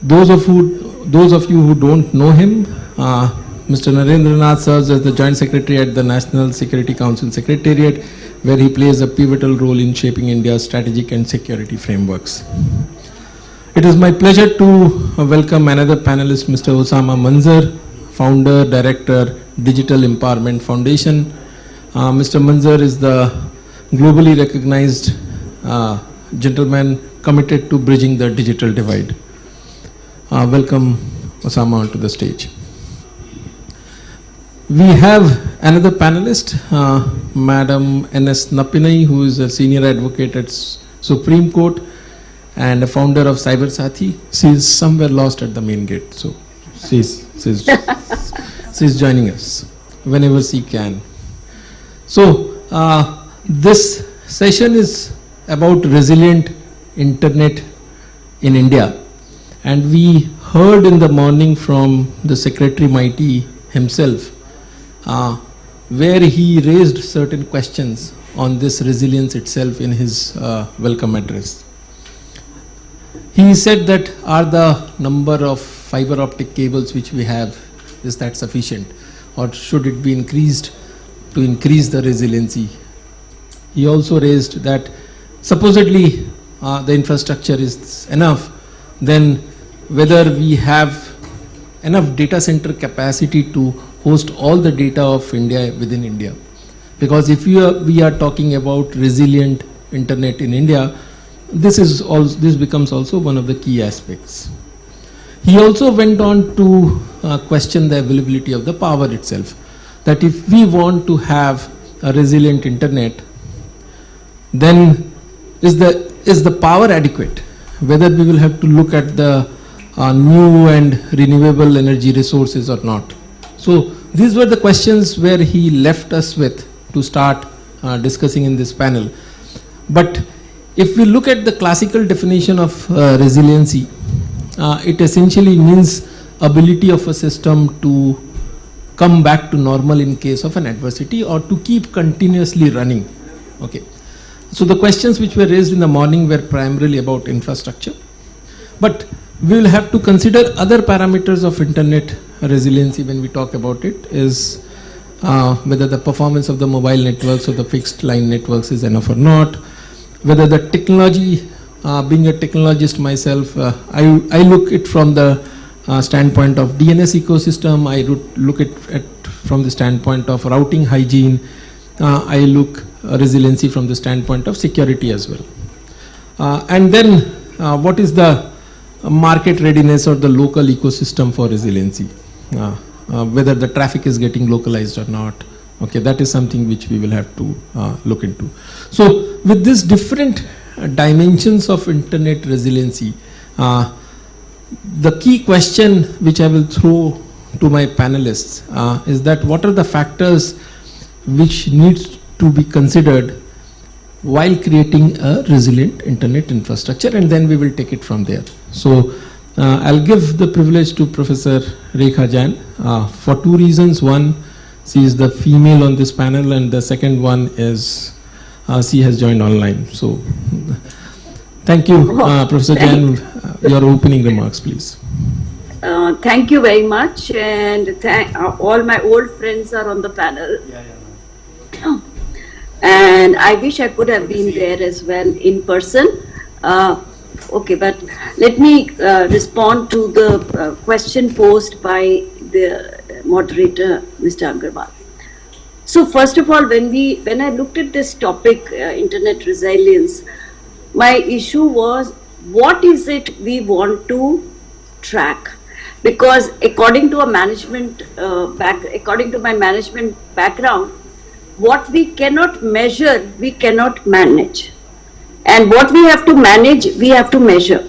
Those of you who don't know him, Mr. Narendranath serves as the Joint Secretary at the National Security Council Secretariat, where he plays a pivotal role in shaping India's strategic and security frameworks. It is my pleasure to welcome another panelist, Mr. Osama Manzar, Founder, Director, Digital Empowerment Foundation. Mr. Manzar is the globally recognized gentleman committed to bridging the digital divide. Welcome, Osama, onto the stage. We have another panelist, Madam N.S. Napinai, who is a senior advocate at Supreme Court and a founder of Cyber Sathi. She is somewhere lost at the main gate, so she's joining us whenever she can. So this session is about resilient internet in India, and we heard in the morning from the Secretary Mighty himself, where he raised certain questions on this resilience itself in his welcome address. He said that are the number of fiber optic cables which we have, is that sufficient, or should it be increased to increase the resiliency? He also raised that supposedly the infrastructure is enough, then whether we have enough data center capacity to host all the data of India within India. Because if we are talking about resilient internet in India, this becomes also one of the key aspects. He also went on to question the availability of the power itself. That if we want to have a resilient internet, then is the power adequate? Whether we will have to look at the new and renewable energy resources or not. So these were the questions where he left us with to start discussing in this panel. But if we look at the classical definition of resiliency, it essentially means ability of a system to come back to normal in case of an adversity or to keep continuously running. Okay. So the questions which were raised in the morning were primarily about infrastructure. But we will have to consider other parameters of internet resiliency when we talk about it, is whether the performance of the mobile networks or the fixed line networks is enough or not, whether the technology, being a technologist myself, I look it from the standpoint of DNS ecosystem, I look at from the standpoint of routing hygiene, I look resiliency from the standpoint of security as well. And then what is the market readiness or the local ecosystem for resiliency, whether the traffic is getting localized or not. Okay, that is something which we will have to look into. So with these different dimensions of internet resiliency, the key question which I will throw to my panelists is that what are the factors which needs to be considered while creating a resilient internet infrastructure, and then we will take it from there. So I'll give the privilege to Professor Rekha Jain for two reasons. One, she is the female on this panel, and the second one is she has joined online. So thank you, Professor Jain. Your opening remarks, please. Thank you very much, and all my old friends are on the panel. And I wish I could have been there as well in person. Okay, but let me respond to the question posed by the moderator, Mr. Agarwal. So first of all, when I looked at this topic, internet resilience, my issue was, what is it we want to track? Because according to a management according to my management background, what we cannot measure, we cannot manage. And what we have to manage, we have to measure.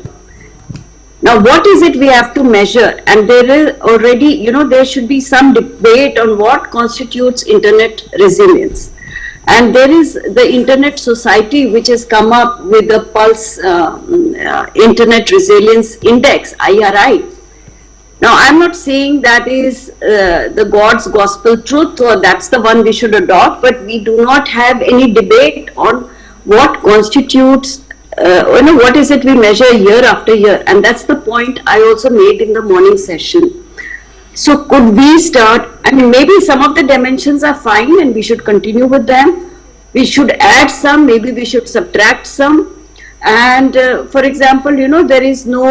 Now, what is it we have to measure? And there is already, there should be some debate on what constitutes internet resilience. And there is the Internet Society, which has come up with the Pulse Internet Resilience Index, IRI. Now, I'm not saying that is the God's gospel truth or that's the one we should adopt, but we do not have any debate on what constitutes, what is it we measure year after year. And that's the point I also made in the morning session. So could we start, I mean, maybe some of the dimensions are fine and we should continue with them. We should add some, maybe we should subtract some. And for example, there is no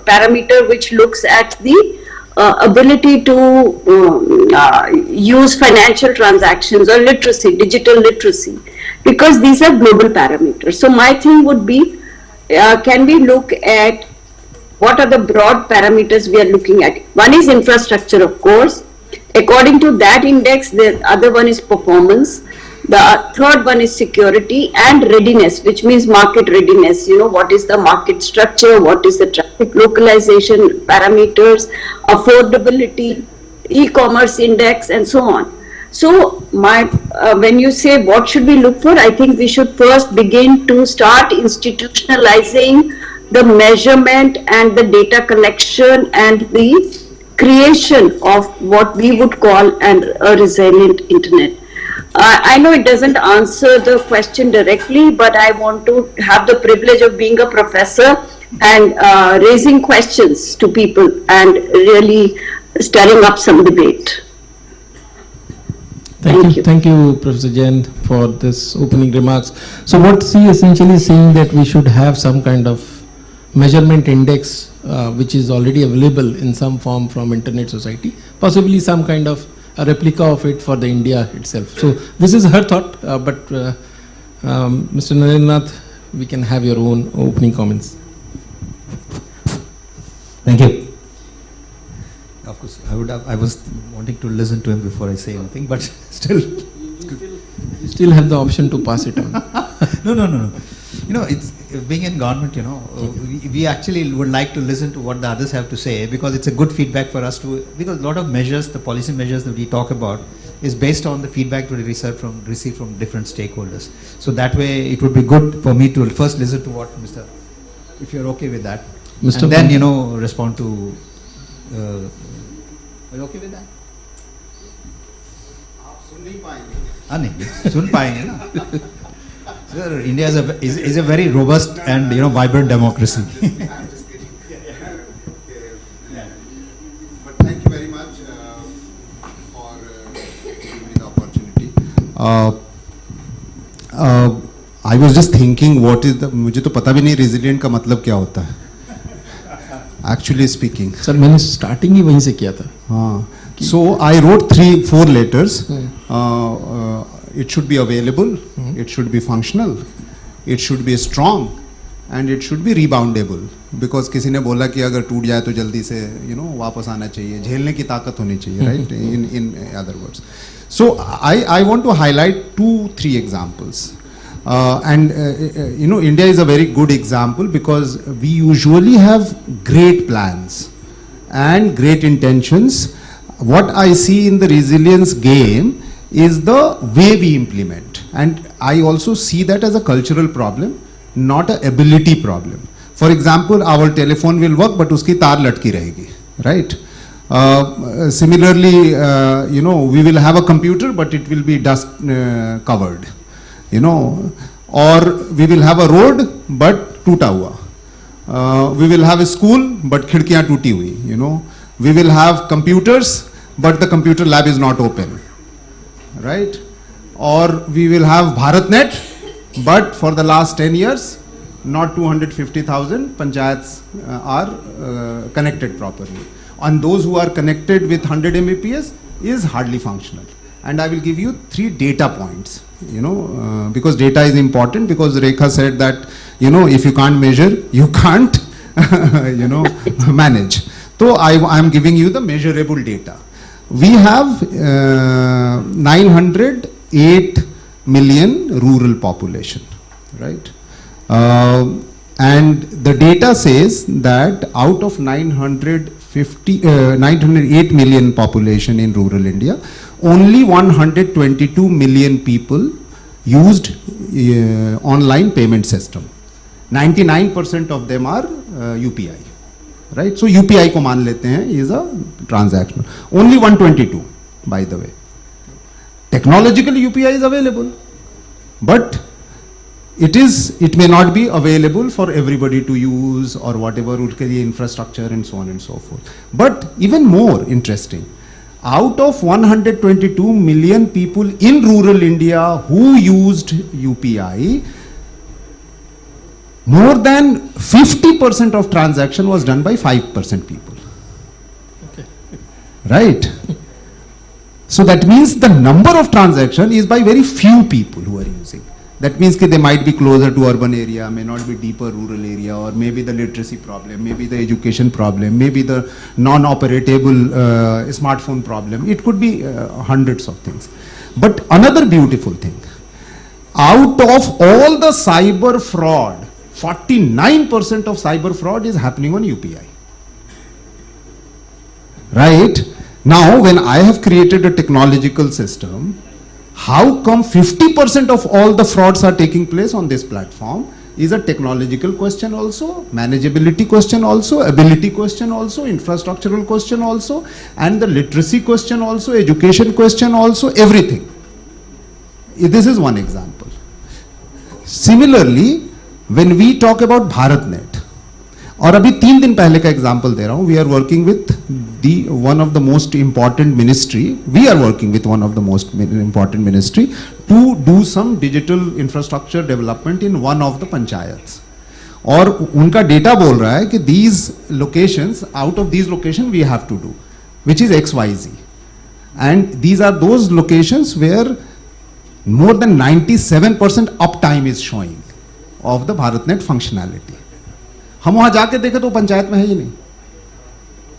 parameter which looks at the ability to use financial transactions or literacy, digital literacy, because these are global parameters. So my thing would be, can we look at what are the broad parameters we are looking at? One is infrastructure, of course. According to that index, the other one is performance. The third one is security and readiness, which means market readiness. What is the market structure? What is the traffic localization parameters, affordability, e-commerce index, and so on. So when you say what should we look for, I think we should first begin to start institutionalizing the measurement and the data collection and the creation of what we would call a resilient internet. I know it doesn't answer the question directly, but I want to have the privilege of being a professor and raising questions to people and really stirring up some debate. Thank you, Professor Jain, for this opening remarks. So what he essentially is saying that we should have some kind of measurement index which is already available in some form from Internet Society, possibly some kind of a replica of it for the India itself. So this is her thought, but Mr. Narendranath, we can have your own opening comments. Thank you. Of course, I was wanting to listen to him before I say anything, but still. You still have the option to pass it on. No. It's being in government, we actually would like to listen to what the others have to say, because it's a good feedback for us to, because a lot of measures, the policy measures that we talk about is based on the feedback we receive from different stakeholders. So that way it would be good for me to first listen to what if you're okay with that, Mr. and then, respond to, are you okay with that? सुन पाएंगे ना. Sir, India is a very robust and vibrant democracy. But thank you very much for giving me the opportunity. I was just thinking, what is the, मुझे तो पता भी नहीं resilient का मतलब क्या होता है. Actually speaking. Sir, मैंने starting ही वहीं से किया था. हाँ. So I wrote 3-4 letters. It should be available, it should be functional, it should be strong, and it should be reboundable. Because किसी ने बोला कि अगर टूट जाए तो जल्दी से वापस आना चाहिए, झेलने की ताकत होनी चाहिए, right? In other words. So I want to highlight 2-3 examples. India is a very good example because we usually have great plans and great intentions. What I see in the resilience game is the way we implement, and I also see that as a cultural problem, not an ability problem. For example, our telephone will work, but uski taar latki rahegi, right? Similarly, we will have a computer, but it will be dust covered, or we will have a road, but toota hua. We will have a school, but khidkiyan tooti hui, We will have computers, but the computer lab is not open. Right? Or we will have BharatNet, but for the last 10 years, not 250,000 panchayats are connected properly. And those who are connected with 100 Mbps is hardly functional. And I will give you 3 data points, because data is important, because Rekha said that, if you can't measure, you can't, manage. So I am giving you the measurable data. We have 908 million rural population, right? And the data says that out of 908 million population in rural India, only 122 million people used online payment system. 99% of them are UPI. right? So UPI को मान लेते हैं is a transaction. Only 122, by the way. Technological UPI is available, but it may not be available for everybody to use or whatever, उसके लिए infrastructure and so on and so forth. But even more interesting, out of 122 million people in rural India who used UPI, more than 50% of transaction was done by 5% people. Okay. Right? So that means the number of transaction is by very few people who are using. That means that they might be closer to urban area, may not be deeper rural area, or maybe the literacy problem, maybe the education problem, maybe the non-operatable smartphone problem. It could be hundreds of things. But another beautiful thing, out of all the cyber fraud, 49% of cyber fraud is happening on UPI. Right? Now, when I have created a technological system, how come 50% of all the frauds are taking place on this platform is a technological question also, manageability question also, ability question also, infrastructural question also, and the literacy question also, education question also, everything. This is one example. Similarly, when we talk about BharatNet, और अभी 3 दिन पहले का example दे रहा हूँ, we are working with one of the most important ministry, we are working with one of the most important ministry to do some digital infrastructure development in one of the panchayats. और उनका data बोल रहा है कि these locations, out of these locations we have to do, which is XYZ. And these are those locations where more than 97% uptime is showing of the BharatNet functionality. हम वहां जाके देखे तो पंचायत में है ही नहीं.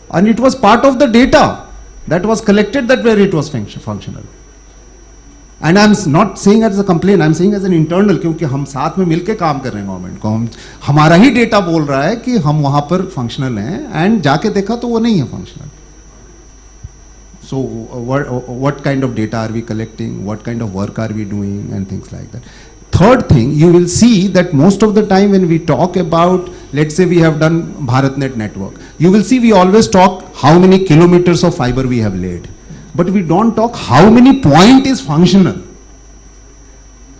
And it was part of the data that was collected that where it was functional. And I'm not saying as a complaint, I'm saying as an internal, क्योंकि हम साथ में मिलके काम कर रहे हैं गवर्नमेंट को, हमारा ही डेटा बोल रहा है कि हम वहां पर फंक्शनल हैं, एंड जाके देखा तो वो नहीं है functional. So what kind of data are we collecting, what kind of work are we doing, and things like that. Third thing, you will see that most of the time when we talk about, let's say we have done BharatNet network, you will see we always talk how many kilometers of fiber we have laid, but we don't talk how many point is functional.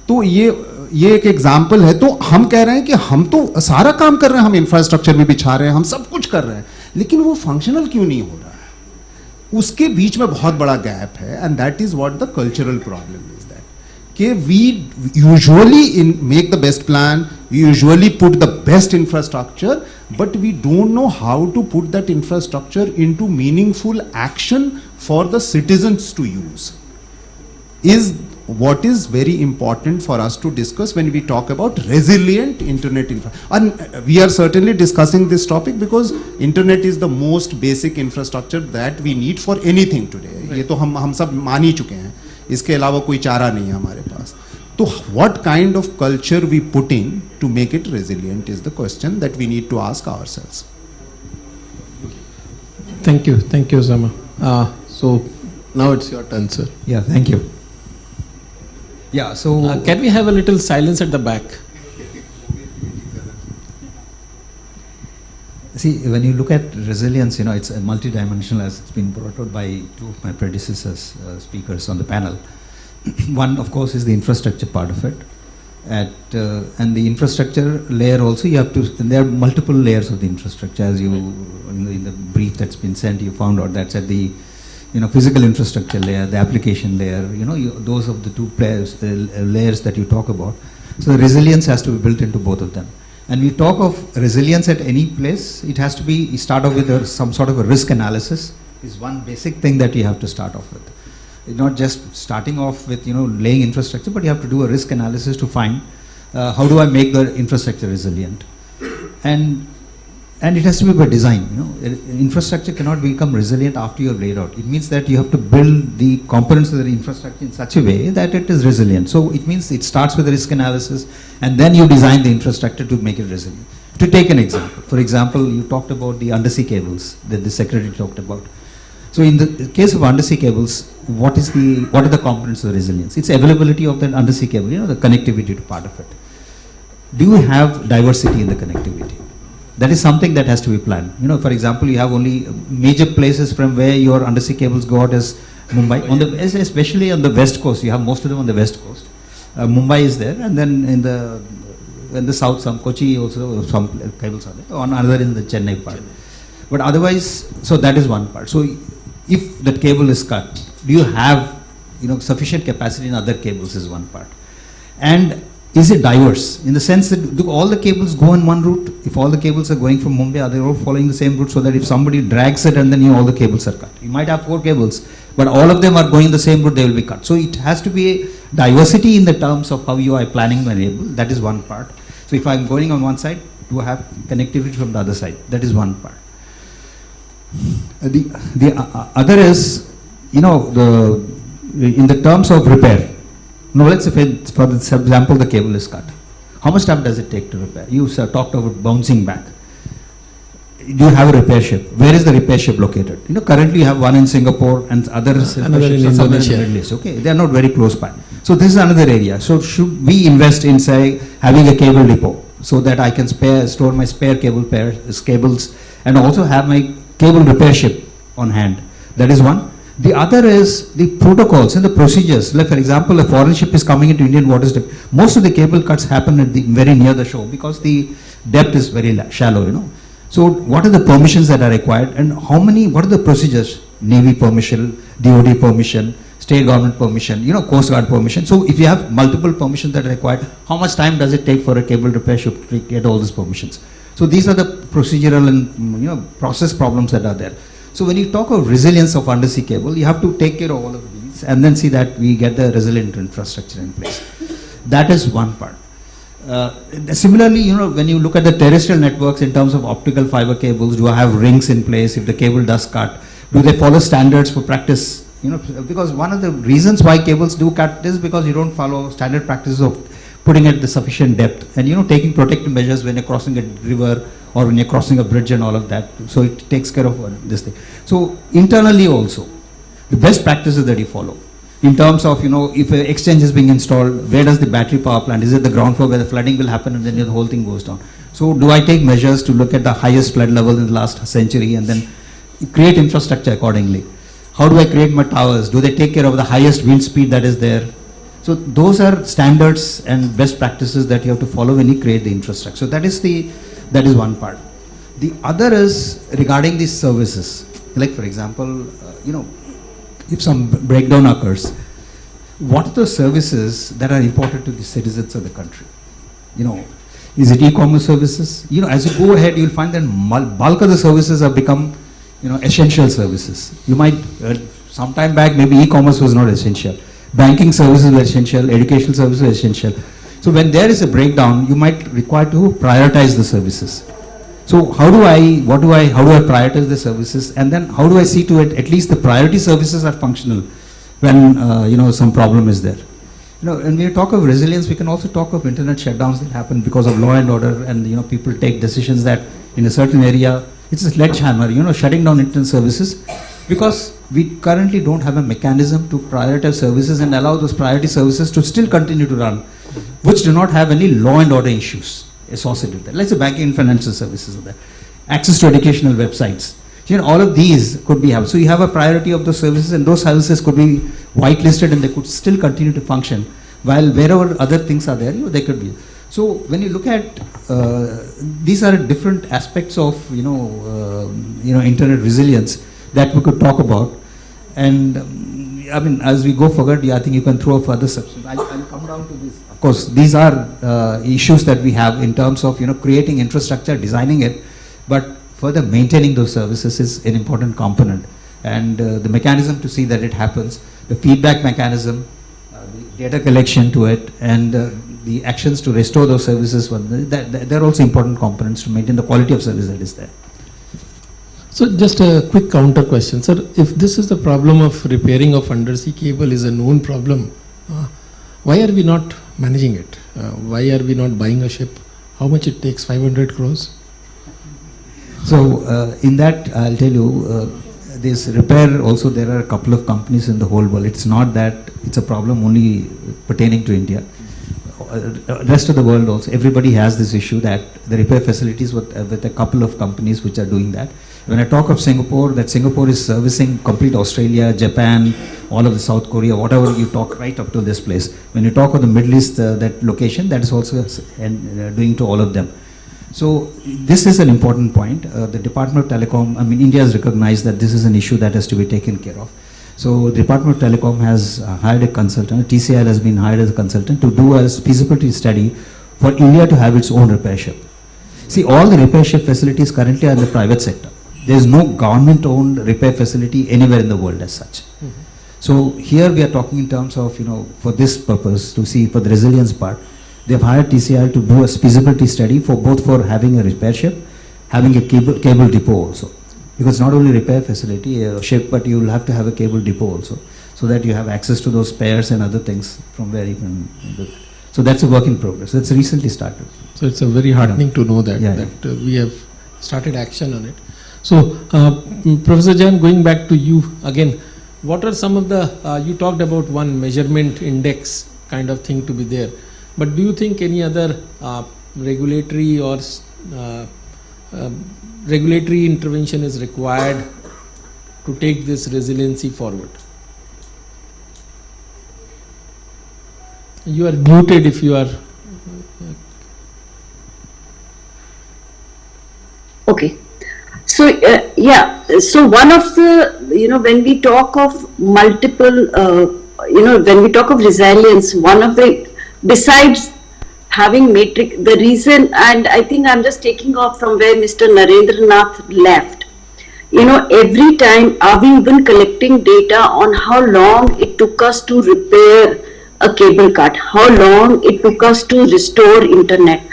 तो ये एक example है. तो हम कह रहे हैं कि हम तो सारा काम कर रहे हैं, हम इंफ्रास्ट्रक्चर भी बिछा रहे हैं, हम सब कुछ कर रहे हैं, लेकिन वो फंक्शनल क्यों नहीं हो रहा है? उसके बीच में बहुत बड़ा गैप है, and that is what the cultural problem is. We usually make the best plan, we usually put the best infrastructure, but we don't know how to put that infrastructure into meaningful action for the citizens to use. Is what is very important for us to discuss when we talk about resilient internet infrastructure. And we are certainly discussing this topic because internet is the most basic infrastructure that we need for anything today. ये तो हम सब मान ही चुके हैं, इसके अलावा कोई चारा नहीं है हमारे पास. तो what kind of culture we put in to make it resilient is the question that we need to ask ourselves. Thank you, Zama. So now it's your turn, sir. Yeah, thank you. Yeah, so can we have a little silence at the back? See, when you look at resilience, it's multidimensional, as it's been brought out by two of my predecessors, speakers on the panel. One, of course, is the infrastructure part of it. And the infrastructure layer also, you have to, and there are multiple layers of the infrastructure. As you, in the brief that's been sent, you found out that's at the physical infrastructure layer, the application layer, those of the two layers that you talk about. So the resilience has to be built into both of them. And we talk of resilience at any place, it has to be, start off with some sort of a risk analysis is one basic thing that you have to start off with. It's not just starting off with, laying infrastructure, but you have to do a risk analysis to find how do I make the infrastructure resilient. And it has to be by design. Infrastructure cannot become resilient after you have laid out. It means that you have to build the components of the infrastructure in such a way that it is resilient. So it means it starts with a risk analysis, and then you design the infrastructure to make it resilient. To take an example, for example, you talked about the undersea cables that the secretary talked about. So in the case of undersea cables, what are the components of resilience? It's availability of that undersea cable, the connectivity part of it. Do you have diversity in the connectivity? That is something that has to be planned. You know, for example, you have only major places from where your undersea cables go out as Mumbai. Especially on the west coast, you have most of them on the west coast. Mumbai is there, and then in the south, some Kochi also, some cables are there. On another in the Chennai part. But otherwise, so that is one part. So if that cable is cut, do you have, you know, sufficient capacity in other cables is one part. And is it diverse in the sense that do all the cables go in one route? If all the cables are going from Mumbai, are they all following the same route, so that if somebody drags it and then, you know, all the cables are cut? You might have 4 cables, but all of them are going the same route, they will be cut. So it has to be a diversity in the terms of how you are planning to enable. That is one part. So if I'm going on one side, to have connectivity from the other side. That is one part. The other is, you know, in the terms of repair. Now let's say, for example, the cable is cut. How much time does it take to repair? You talked about bouncing back. Do you have a repair ship? Where is the repair ship located? You know, currently you have one in Singapore and others another in Indonesia. In the Middle East. Okay, they are not very close by. So this is another area. So should we invest in, say, having a cable depot so that I can store my spare cables and also have my cable repair ship on hand? That is one. The other is the protocols and the procedures. Like, for example, a foreign ship is coming into Indian waters. Most of the cable cuts happen at very near the shore because the depth is very shallow, you know. So what are the permissions that are required, and what are the procedures? Navy permission, DOD permission, state government permission, you know, Coast Guard permission. So if you have multiple permissions that are required, how much time does it take for a cable repair ship to get all these permissions? So these are the procedural and, you know, process problems that are there. So when you talk of resilience of undersea cable, you have to take care of all of these and then see that we get the resilient infrastructure in place. That is one part. Similarly, you know, when you look at the terrestrial networks in terms of optical fiber cables, do I have rings in place if the cable does cut? Do they follow standards for practice? You know, because one of the reasons why cables do cut is because you don't follow standard practices of putting at the sufficient depth and, you know, taking protective measures when you're crossing a river or when you're crossing a bridge and all of that. So it takes care of this thing. So internally also, the best practices that you follow in terms of, you know, if an exchange is being installed, where does the battery power plant? Is it the ground floor where the flooding will happen and then the whole thing goes down? So do I take measures to look at the highest flood level in the last century and then create infrastructure accordingly? How do I create my towers? Do they take care of the highest wind speed that is there? So those are standards and best practices that you have to follow when you create the infrastructure. So that is one part. The other is regarding these services. Like, for example, you know, if some breakdown occurs, what are the services that are important to the citizens of the country? You know, is it e-commerce services? You know, as you go ahead, you'll find that bulk of the services have become, you know, essential services. You might, some time back, maybe e-commerce was not essential. Banking services were essential, educational services were essential. So when there is a breakdown, you might require to prioritize the services. So how do I prioritize the services, and then how do I see to it at least the priority services are functional when you know, some problem is there. You know, and when we talk of resilience, we can also talk of internet shutdowns that happen because of law and order, and, you know, people take decisions that in a certain area, it's a sledgehammer, you know, shutting down internet services, because we currently don't have a mechanism to prioritize services and allow those priority services to still continue to run, which do not have any law and order issues associated with that. Let's say banking and financial services are there. Access to educational websites. You know, all of these could be held. So you have a priority of those services, and those services could be whitelisted and they could still continue to function, while wherever other things are there, you know, they could be. So when you look at, these are different aspects of, you know, internet resilience that we could talk about. And I mean, as we go forward, I think you can throw further substance. I'll come down to this. Of course, these are issues that we have in terms of, you know, creating infrastructure, designing it, but further maintaining those services is an important component. And the mechanism to see that it happens, the feedback mechanism, the data collection to it, and the actions to restore those services, they're also important components to maintain the quality of service that is there. So just a quick counter question, sir. If this is the problem of repairing of undersea cable is a known problem, why are we not managing it? Why are we not buying a ship? How much it takes? 500 crores? So in that, I'll tell you, this repair also, there are a couple of companies in the whole world. It's not that it's a problem only pertaining to India. rest of the world also, everybody has this issue that the repair facilities with a couple of companies which are doing that. When I talk of Singapore, that Singapore is servicing complete Australia, Japan, all of the South Korea, whatever you talk right up to this place. When you talk of the Middle East, that location, that is also doing to all of them. So this is an important point. The Department of Telecom, I mean, India has recognized that this is an issue that has to be taken care of. So the Department of Telecom has hired a consultant, TCL has been hired as a consultant to do a feasibility study for India to have its own repair ship. See, all the repair ship facilities currently are in the private sector. There is no government-owned repair facility anywhere in the world as such. So here we are talking in terms of, for this purpose, to see for the resilience part, they have hired TCL to do a feasibility study for both for having a repair ship, having a cable depot also. Because not only repair facility, a ship, but you will have to have a cable depot also, so that you have access to those spares and other things from where you can do that. So that's a work in progress. That's recently started. So it's a very heartening to know that, we have started action on it. So, Professor Jain, going back to you again, what are some of the, you talked about one measurement index kind of thing to be there, but do you think any other regulatory or regulatory intervention is required to take this resiliency forward? You are muted if you are. Okay. So, so one of the, when we talk of multiple, when we talk of resilience, one of the, besides having matrix, the reason, and I think I'm just taking off from where Mr. Narendranath left, every time are we even collecting data on how long it took us to repair a cable cut, how long it took us to restore internet,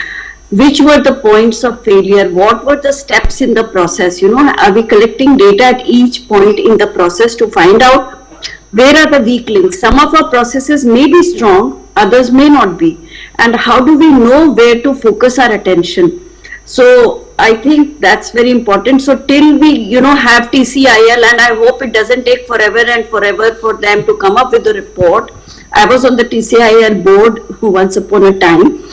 which were the points of failure, what were the steps in the process, are we collecting data at each point in the process to find out where are the weak links? Some of our processes may be strong, others may not be. And how do we know where to focus our attention? So I think that's very important. So till we, have TCIL, and I hope it doesn't take forever and forever for them to come up with a report. I was on the TCIL board once upon a time.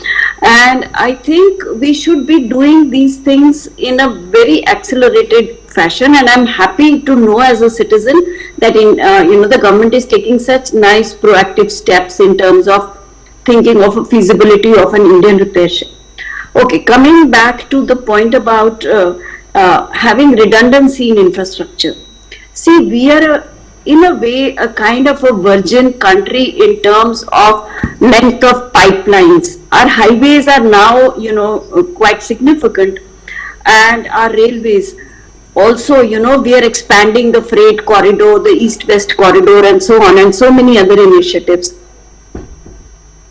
And I think we should be doing these things in a very accelerated fashion, and I'm happy to know as a citizen that the government is taking such nice proactive steps in terms of thinking of a feasibility of an Indian repair ship. Okay, coming back to the point about having redundancy in infrastructure. See, we are in a way a kind of a virgin country in terms of length of pipelines. Our highways are now, quite significant, and our railways also, we are expanding the freight corridor, the east-west corridor, and so on, and so many other initiatives.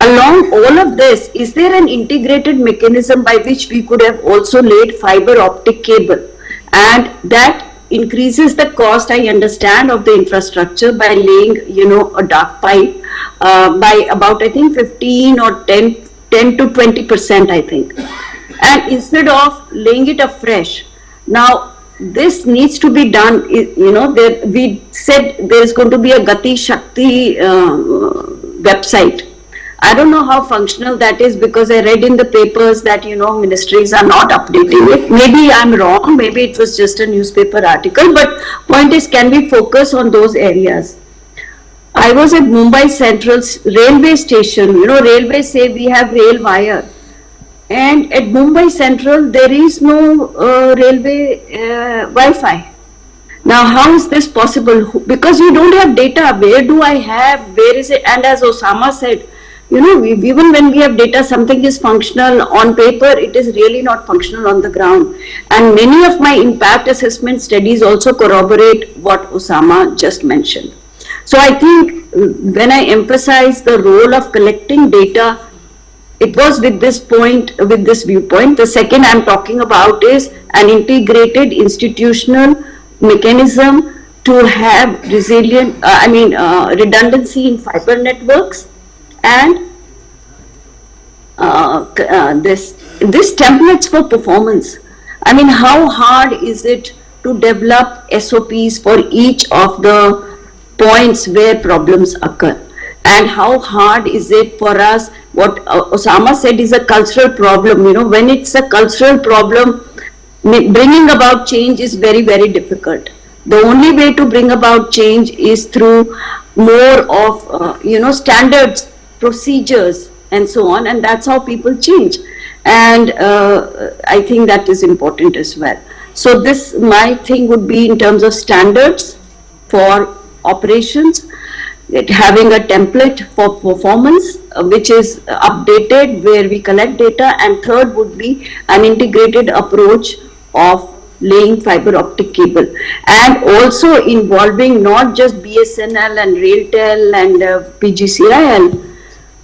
Along all of this, is there an integrated mechanism by which we could have also laid fiber optic cable, and that increases the cost, I understand, of the infrastructure by laying, a dark pipe by about, I think, 15 or 10 to 20%, I think. And instead of laying it afresh, now this needs to be done, we said there is going to be a Gati Shakti website. I don't know how functional that is, because I read in the papers that, ministries are not updating it. Maybe I'm wrong, maybe it was just a newspaper article, but point is, can we focus on those areas? I was at Mumbai Central's railway station, railways say we have rail wire. And at Mumbai Central, there is no railway Wi-Fi. Now, how is this possible? Because you don't have data. Where do I have? Where is it? And as Osama said, even when we have data, something is functional on paper, it is really not functional on the ground. And many of my impact assessment studies also corroborate what Osama just mentioned. So I think when I emphasize the role of collecting data, it was with this point, with this viewpoint. The second I'm talking about is an integrated institutional mechanism to have resilient, redundancy in fiber networks, and this templates for performance. I mean, how hard is it to develop SOPs for each of the points where problems occur? and how hard is it for us. What Osama said is a cultural problem. You know, when it's a cultural problem, bringing about change is very, very difficult. The only way to bring about change is through more of, standards, procedures, and so on, and that's how people change. And I think that is important as well. So this, my thing would be in terms of standards for operations, having a template for performance which is updated where we collect data, and third would be an integrated approach of laying fiber optic cable, and also involving not just BSNL and Railtel and PGCIL.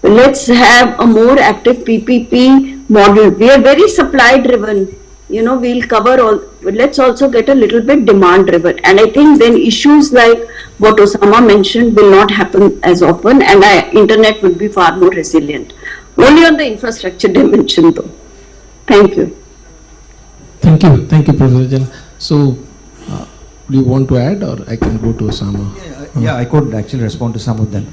Let's have a more active PPP model. We are very supply driven. You know, we'll cover all, but let's also get a little bit demand driven. And I think then issues like what Osama mentioned will not happen as often, and internet would be far more resilient. Only on the infrastructure dimension though. Thank you. Thank you, Professor Jan. So, do you want to add, or I can go to Osama? Yeah, I could actually respond to some of them.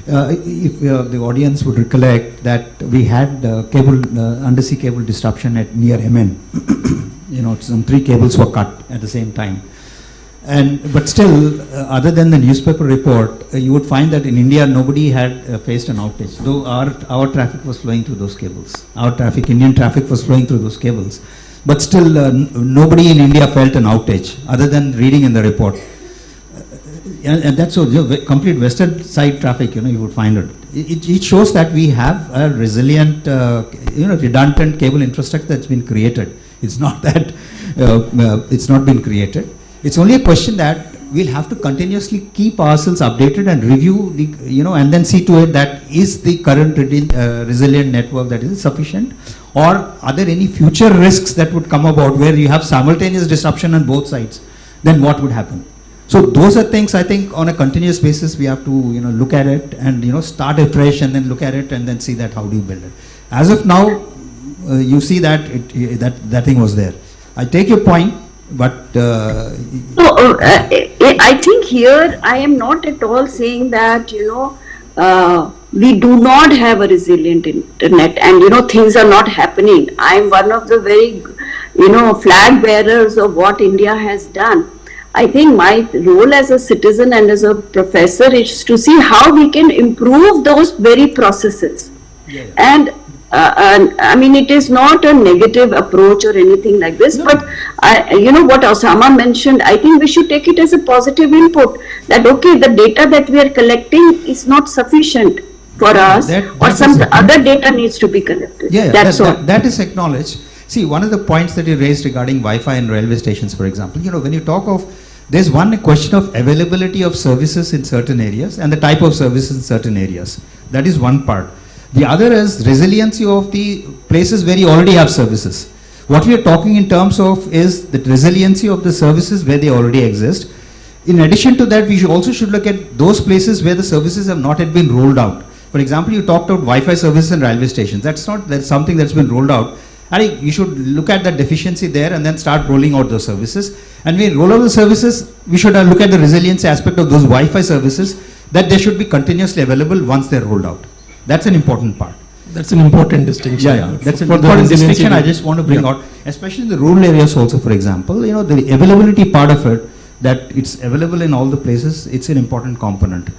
If the audience would recollect that we had undersea cable disruption at near Yemen. Some 3 cables were cut at the same time. But still, other than the newspaper report, you would find that in India nobody had faced an outage, though our traffic was flowing through those cables. Indian traffic was flowing through those cables. But still, nobody in India felt an outage, other than reading in the report. And that's so complete western side traffic, you would find it. It shows that we have a resilient, redundant cable infrastructure that's been created. It's not that it's not been created. It's only a question that we'll have to continuously keep ourselves updated and review the, and then see to it that is the current resilient network that is sufficient, or are there any future risks that would come about where you have simultaneous disruption on both sides? Then what would happen? So those are things I think on a continuous basis we have to look at it and start afresh and then look at it and then see that how do you build it. As of now, you see that that thing was there. I take your point, but I think here I am not at all saying that we do not have a resilient internet and things are not happening. I am one of the very flag bearers of what India has done. I think my role as a citizen and as a professor is to see how we can improve those very processes. And I mean, it is not a negative approach or anything like this, but what Osama mentioned, I think we should take it as a positive input that okay, the data that we are collecting is not sufficient for us, or some other data needs to be collected. That is acknowledged. See, one of the points that you raised regarding Wi-Fi in railway stations, for example, when you talk of, there's one question of availability of services in certain areas and the type of services in certain areas. That is one part. The other is resiliency of the places where you already have services. What we are talking in terms of is the resiliency of the services where they already exist. In addition to that, we also should look at those places where the services have not yet been rolled out. For example, you talked about Wi-Fi services in railway stations. That's something that's been rolled out. I think you should look at the deficiency there and then start rolling out those services. And when we roll out the services, we should look at the resiliency aspect of those Wi-Fi services, that they should be continuously available once they're rolled out. That's an important part. That's an important distinction. That's an important distinction I just want to bring out, especially in the rural areas also, for example. The availability part of it, that it's available in all the places, it's an important component.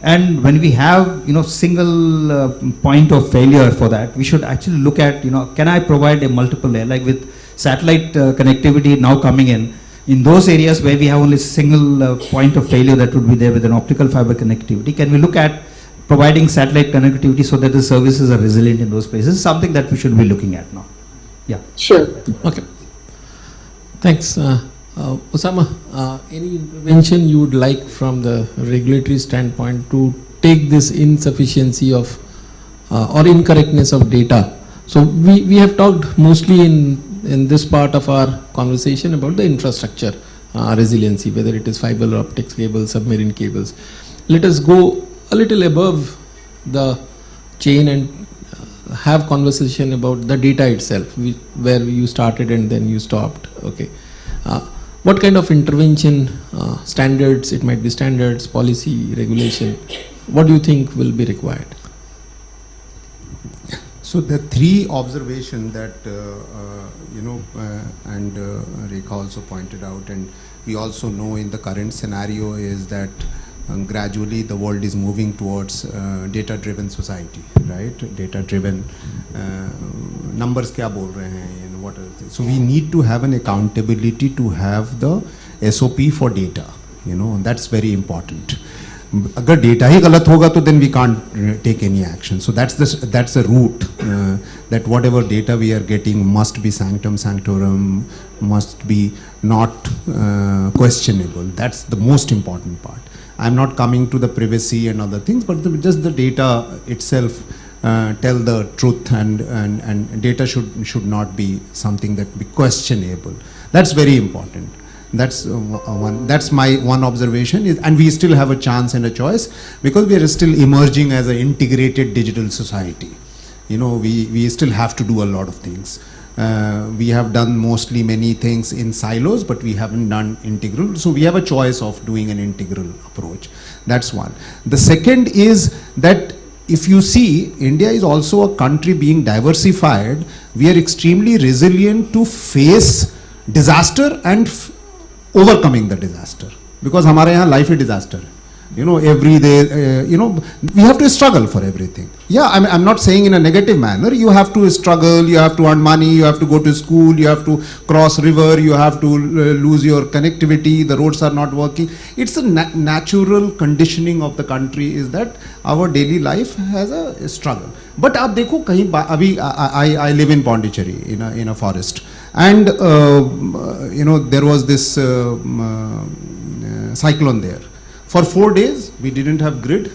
And when we have, single point of failure for that, we should actually look at, can I provide a multiple layer, like with satellite connectivity now coming in those areas where we have only single point of failure that would be there with an optical fiber connectivity, can we look at providing satellite connectivity so that the services are resilient in those places? Something that we should be looking at now. Yeah. Sure. Okay. Thanks. Osama, any intervention you would like from the regulatory standpoint to take this insufficiency of or incorrectness of data? So we have talked mostly in this part of our conversation about the infrastructure resiliency, whether it is fiber optics cables, submarine cables. Let us go a little above the chain and have conversation about the data itself, where you started and then you stopped. Okay. What kind of intervention, standards, it might be standards, policy, regulation, what do you think will be required? So the three observations that Rekha also pointed out, and we also know in the current scenario, is that gradually the world is moving towards data-driven society, right? Data-driven numbers kya bol rahe hain, what are they? So we need to have an accountability to have the SOP for data, that's very important. अगर data ही गलत होगा तो then we can't take any action. So that's the route, that whatever data we are getting must be sanctum sanctorum, must be not questionable. That's the most important part. I'm not coming to the privacy and other things, but just the data itself tell the truth, and data should not be something that be questionable. That's very important. That's that's my one observation, and we still have a chance and a choice because we are still emerging as an integrated digital society. We still have to do a lot of things. We have done mostly many things in silos, but we haven't done integral. So we have a choice of doing an integral approach. That's one. The second is that if you see, India is also a country being diversified. We are extremely resilient to face disaster and overcoming the disaster, because हमारे यहाँ life is disaster. Every day, we have to struggle for everything. Yeah, I'm not saying in a negative manner. You have to struggle, you have to earn money, you have to go to school, you have to cross river, you have to lose your connectivity, the roads are not working. It's a natural conditioning of the country, is that our daily life has a struggle. But आप देखो कहीं अभी I live in Pondicherry in a forest, and there was this cyclone there. For 4 days, we didn't have grid,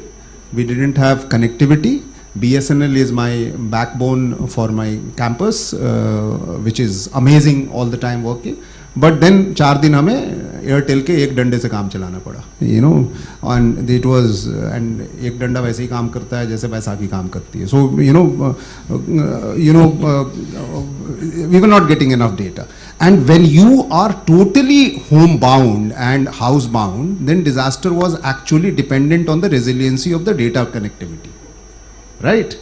we didn't have connectivity. BSNL is my backbone for my campus, which is amazing, all the time working. But then 4 दिन हमें Airtel के एक डंडे से काम चलाना पड़ा, and it was, and एक डंडा वैसे ही काम करता है जैसे बैसाखी काम करती है. So we were not getting enough data. And when you are totally homebound and housebound, then disaster was actually dependent on the resiliency of the data connectivity, right?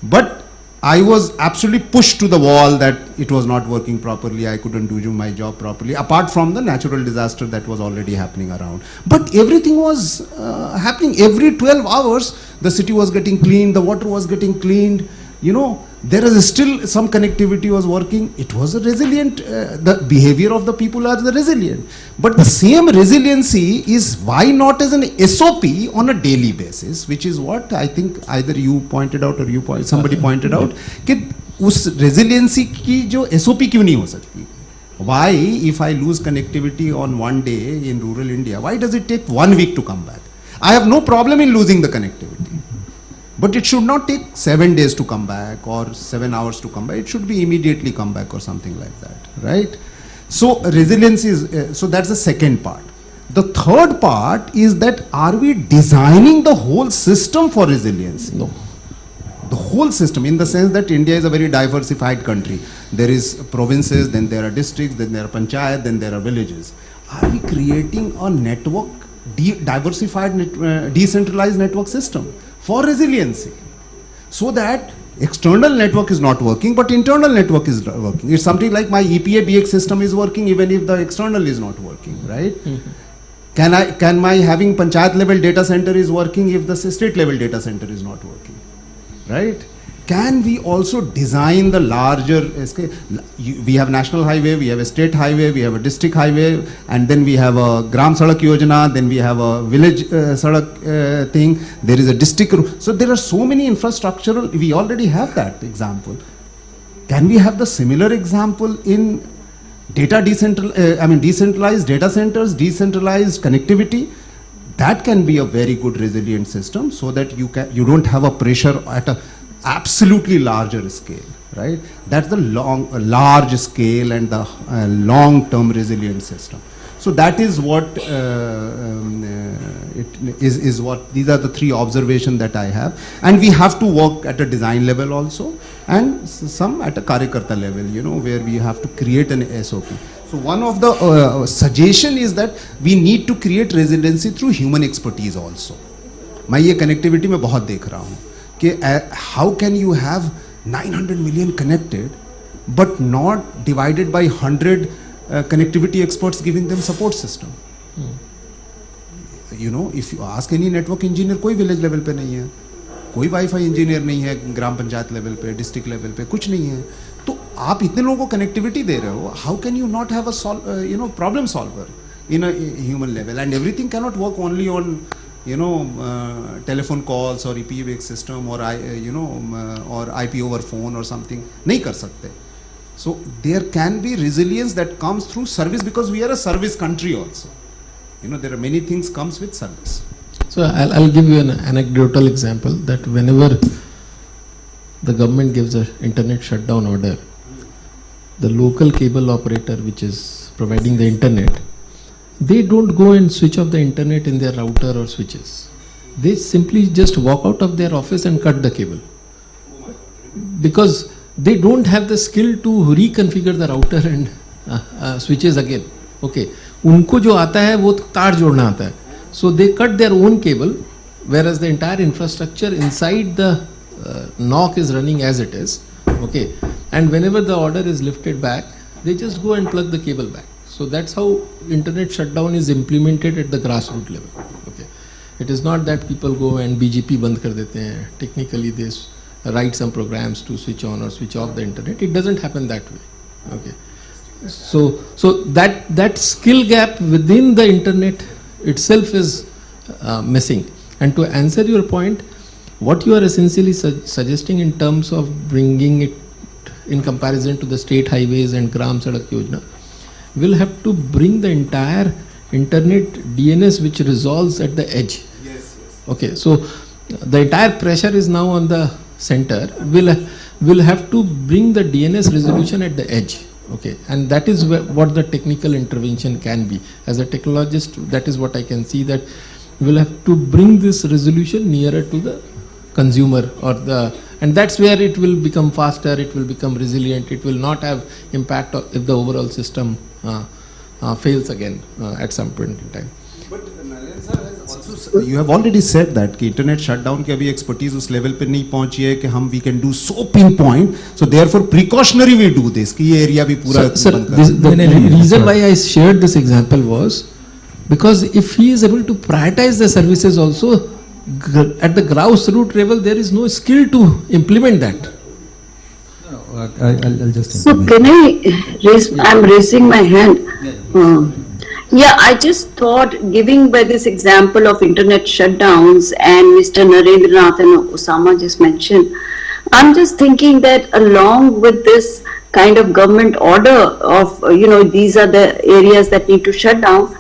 But I was absolutely pushed to the wall that it was not working properly. I couldn't do my job properly, apart from the natural disaster that was already happening around. But everything was happening. Every 12 hours, the city was getting cleaned, the water was getting cleaned. There is still some connectivity was working. It was a resilient, the behavior of the people are the resilient. But the same resiliency is why not as an SOP on a daily basis, which is what I think either you pointed out or somebody pointed out, कि उस resiliency की जो SOP क्यों नहीं हो सकती? Why, if I lose connectivity on one day in rural India, why does it take 1 week to come back? I have no problem in losing the connectivity. But it should not take 7 days to come back or 7 hours to come back. It should be immediately come back or something like that, right? So resilience is, so that's the second part. The third part is that are we designing the whole system for resilience? No. The whole system, in the sense that India is a very diversified country. There is provinces, then there are districts, then there are panchayat, then there are villages. Are we creating a network, diversified, decentralized network system for resiliency, so that external network is not working, but internal network is working? It's something like my EPA BX system is working even if the external is not working, right? Can my having panchayat level data center is working if the state level data center is not working, right? Can we also design the larger, we have national highway, we have a state highway, we have a district highway, and then we have a Gram Sadak Yojana, then we have a village Sadak thing, there is a district. So there are so many infrastructural, we already have that example. Can we have the similar example in decentralized data centers, decentralized connectivity? That can be a very good resilient system, so that you don't have a pressure at a absolutely larger scale, right? That's the large scale and the long-term resilient system. So that is what these are the three observations that I have, and we have to work at a design level also, and some at a karyakarta level, where we have to create an SOP. So one of the suggestion is that we need to create resiliency through human expertise also. मैं ये connectivity में बहुत देख रहा हूँ कि how can you have 900 million connected but not divided by 100 connectivity experts giving them support system. You know, if you ask any network engineer, कोई village level पे नहीं है, कोई वाईफाई इंजीनियर नहीं है, ग्राम पंचायत लेवल पे, डिस्ट्रिक्ट लेवल पे कुछ नहीं है, तो आप इतने लोगों को कनेक्टिविटी दे रहे हो, how can you not have a problem solver in a human level, and everything cannot work only on telephone calls or EPA-based system or or IP over phone or something. नहीं कर सकते. So there can be resilience that comes through service, because we are a service country also. There are many things comes with service. So I'll give you an anecdotal example that whenever the government gives an internet shutdown order, the local cable operator which is providing the internet, they don't go and switch off the internet in their router or switches. They simply just walk out of their office and cut the cable, because they don't have the skill to reconfigure the router and switches again. Okay, उनको जो आता है वो तार जोड़ना आता है. So they cut their own cable, whereas the entire infrastructure inside the NOC is running as it is. Okay, and whenever the order is lifted back, they just go and plug the cable back. So that's how internet shutdown is implemented at the grassroots level. Okay, it is not that people go and BGP बंद कर देते हैं. Technically they write some programs to switch on or switch off the internet. It doesn't happen that way. Okay, so that skill gap within the internet itself is missing. And to answer your point, what you are essentially suggesting in terms of bringing it in comparison to the state highways and Gram Sadak Yojana, will have to bring the entire internet DNS which resolves at the edge. Yes. Okay, so the entire pressure is now on the center. Will have to bring the DNS resolution at the edge. Okay, and that is what the technical intervention can be. As a technologist, that is what I can see, that we'll have to bring this resolution nearer to the consumer and that's where it will become faster, it will become resilient, it will not have impact if the overall system fails again at some point in time. But Naren sir has also, you have already said that कि internet shutdown की अभी expertise उस level पे नहीं पहुंची है कि हम we can do so pinpoint, so therefore precautionary we do this कि ये area भी पूरा बंद कर. The reason why I shared this example was because if he is able to prioritize the services also at the grassroots level, there is no skill to implement that. I'll just. So can I raise? I'm raising my hand. Yeah, I just thought, giving by this example of internet shutdowns and Mr. Narendranath and Osama just mentioned, I'm just thinking that along with this kind of government order of these are the areas that need to shut down,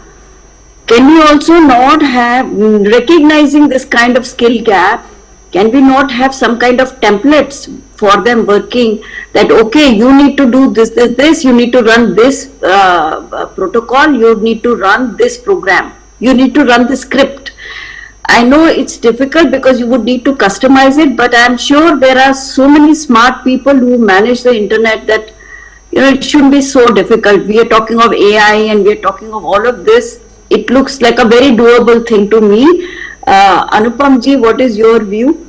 can we also not have, recognizing this kind of skill gap, can we not have some kind of templates for them working that, okay, you need to do this, you need to run this protocol, you need to run this program, you need to run the script. I know it's difficult because you would need to customize it, but I'm sure there are so many smart people who manage the internet that, it shouldn't be so difficult. We are talking of AI and we are talking of all of this. It looks like a very doable thing to me. Anupam ji, what is your view?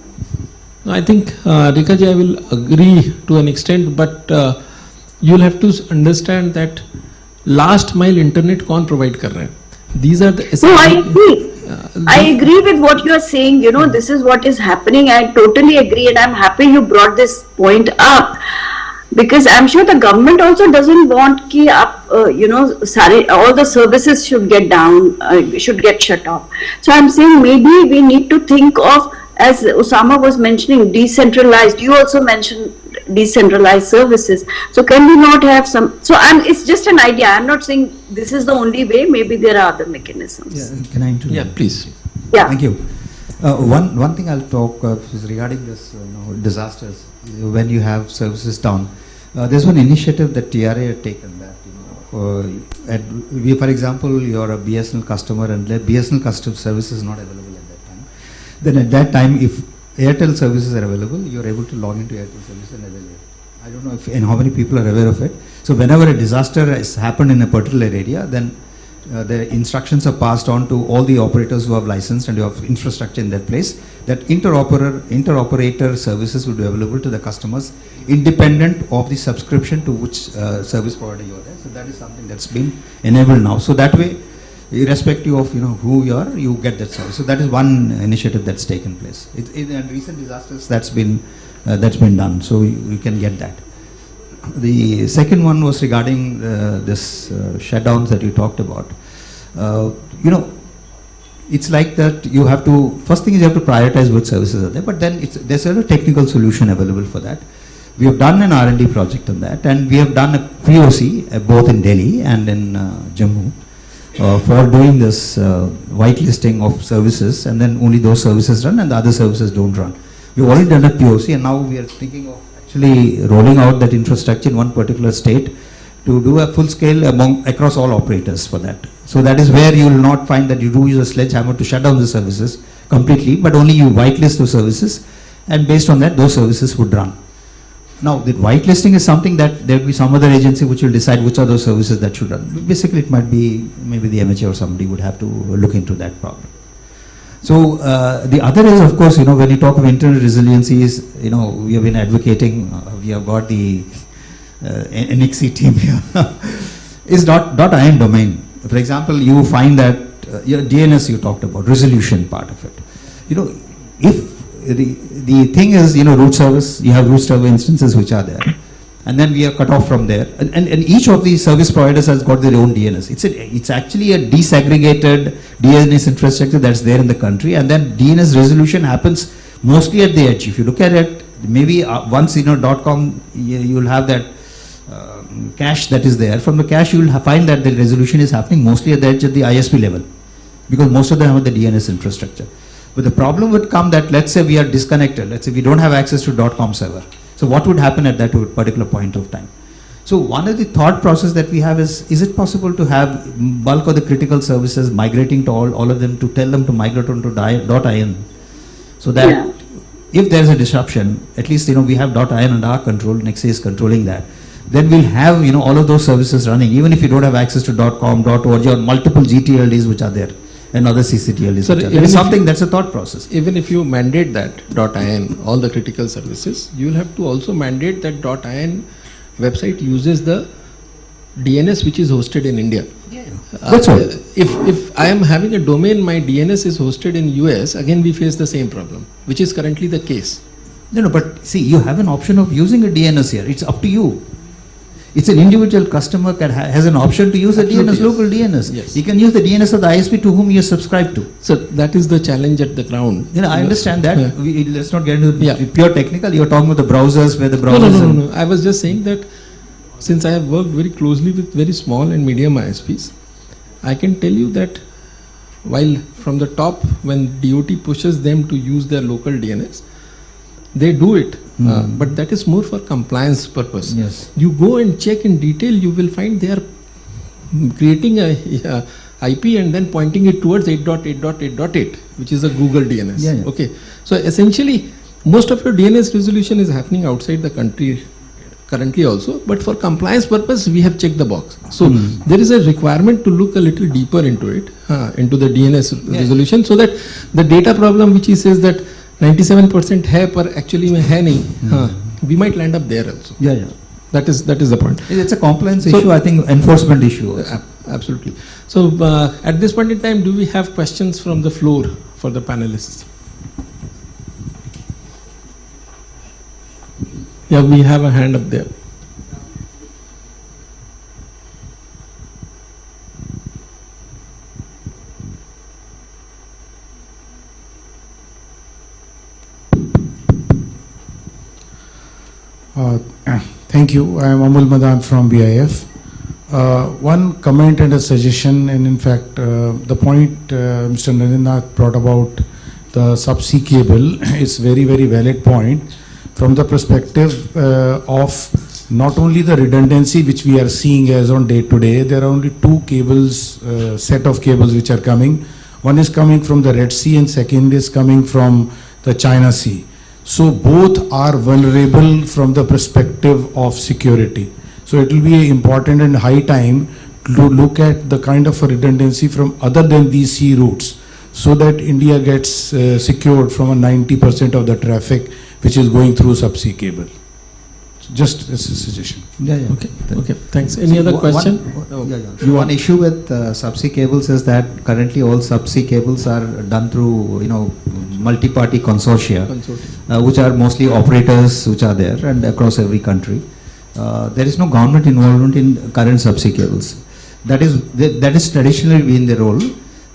I think, Rika ji, I will agree to an extent, but you'll have to understand that last mile internet कौन provide कर रहा है? These are the. No, I agree. I agree with what you are saying. This is what is happening. I totally agree, and I'm happy you brought this point up. Because I'm sure the government also doesn't want ki all the services should get down, should get shut off. So I'm saying maybe we need to think of, as Osama was mentioning, decentralized. You also mentioned decentralized services. So can we not have some? So it's just an idea. I'm not saying this is the only way. Maybe there are other mechanisms. Yeah, can I interrupt? Yeah, please. Yeah. Thank you. One thing I'll talk is regarding this disasters. When you have services down, there's one initiative that TRA had taken that, for example, you're a BSNL customer and BSNL customer service is not available at that time. Then at that time, if Airtel services are available, you're able to log into Airtel service and avail it. I don't know and how many people are aware of it. So whenever a disaster has happened in a particular area, then the instructions are passed on to all the operators who have licensed and who have infrastructure in that place, that interoperator services will be available to the customers independent of the subscription to which service provider you are there. So that is something that's been enabled now. So that way, irrespective of who you are, you get that service. So that is one initiative that's taken place. In recent disasters, that's been done. So you can get that. The second one was regarding this shutdowns that you talked about. It's like that you have to, first thing is you have to prioritize which services are there, but then there's a technical solution available for that. We have done an R&D project on that, and we have done a POC both in Delhi and in Jammu for doing this whitelisting of services, and then only those services run and the other services don't run. We've already done a POC, and now we are thinking of actually rolling out that infrastructure in one particular state to do a full scale across all operators for that. So that is where you will not find that you do use a sledgehammer to shut down the services completely, but only you whitelist those services, and based on that, those services would run. Now, the whitelisting is something that there will be some other agency which will decide which are those services that should run. Basically, it might be maybe the MHA or somebody would have to look into that problem. So the other is, of course, when you talk of internet resiliencies, we have been advocating. We have got the NXC team here. Is .in domain. For example, you find that your DNS you talked about, resolution part of it. If the thing is, root service, you have root server instances which are there, and then we are cut off from there, and each of these service providers has got their own DNS. It's actually a desegregated DNS infrastructure that's there in the country, and then DNS resolution happens mostly at the edge. If you look at it, maybe once .com, you will have that cache that is there. From the cache, you will find that the resolution is happening mostly at the edge at the ISP level, because most of them have the DNS infrastructure. But the problem would come that, let's say we are disconnected, let's say we don't have access to .com server. So what would happen at that particular point of time? So one of the thought process that we have is it possible to have bulk of the critical services migrating to all of them, to tell them to migrate onto .in, so that if there's a disruption, at least we have .in under our control, Nexus is controlling that. Then we'll have all of those services running, even if you don't have access to .com, .org, or multiple GTLDs which are there, and other CCTLDs. So it is something that's a thought process. Even if you mandate that .in, all the critical services, you will have to also mandate that .in website uses the DNS which is hosted in India. That's all. If I am having a domain, my DNS is hosted in US, again we face the same problem, which is currently the case. No, but see, you have an option of using a DNS here. It's up to you. It's an individual customer has an option to use the DNS, local DNS. Yes. You can use the DNS of the ISP to whom you subscribe to. So that is the challenge at the ground. I understand that. Yeah. Let's not get into the pure technical. You're talking about the browsers, where the browsers... No. I was just saying that since I have worked very closely with very small and medium ISPs, I can tell you that while from the top, when DOT pushes them to use their local DNS, they do it. But that is more for compliance purpose. Yes. You go and check in detail, you will find they are creating a IP and then pointing it towards 8.8.8.8, which is a Google DNS. Yeah. Okay. So essentially, most of your DNS resolution is happening outside the country currently also, but for compliance purpose, we have checked the box. So there is a requirement to look a little deeper into it, into the DNS resolution, so that the data problem which he says that 97% hai par actually mein hai nahi, we might land up there also. Yeah. That is the point. It's a compliance issue, I think, enforcement issue also. Absolutely. So at this point in time, do we have questions from the floor for the panelists? Yeah, we have a hand up there. Thank you. I am Amul Madan from BIF. One comment and a suggestion, and in fact, the point Mr. Narendranath brought about the subsea cable is very, very valid point from the perspective of not only the redundancy which we are seeing as on day to day. There are only two cables, set of cables which are coming. One is coming from the Red Sea and second is coming from the China Sea. So both are vulnerable from the perspective of security. So it will be important and high time look at the kind of a redundancy from other than these sea routes, so that India gets secured from a 90% of the traffic which is going through subsea cable. Just as a suggestion. Yeah. Okay. Okay. Thanks. Any other question? One issue with subsea cables is that currently all subsea cables are done through multi-party consortia, which are mostly operators which are there and across every country. There is no government involvement in current subsea cables. That is traditionally been the role.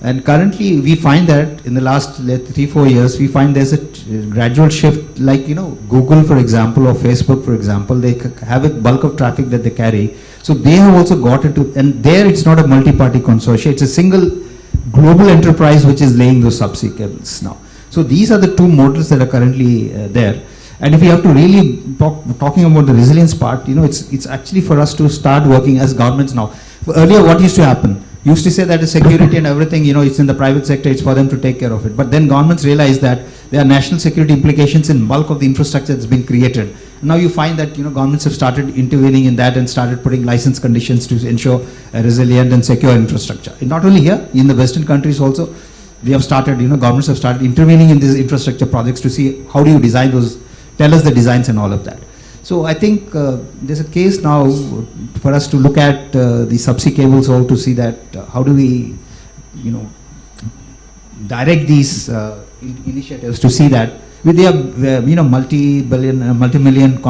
And currently we find that in the last 3-4 years, we find there's a gradual shift, like, Google, for example, or Facebook, for example, they have a bulk of traffic that they carry. So they have also got into, and there it's not a multi-party consortia, it's a single global enterprise which is laying those subsea cables now. So these are the two models that are currently there. And if we have to really talking about the resilience part, it's actually for us to start working as governments now. Earlier, what used to happen? Used to say that the security and everything, it's in the private sector, it's for them to take care of it. But then governments realized that there are national security implications in bulk of the infrastructure that's been created. Now you find that, governments have started intervening in that and started putting license conditions to ensure a resilient and secure infrastructure. And not only here, in the Western countries also, they have started, governments have started intervening in these infrastructure projects to see how do you design those, tell us the designs and all of that. So I think there's a case now for us to look at the subsea cables all to see that how do we, direct these initiatives to see that with the multi-million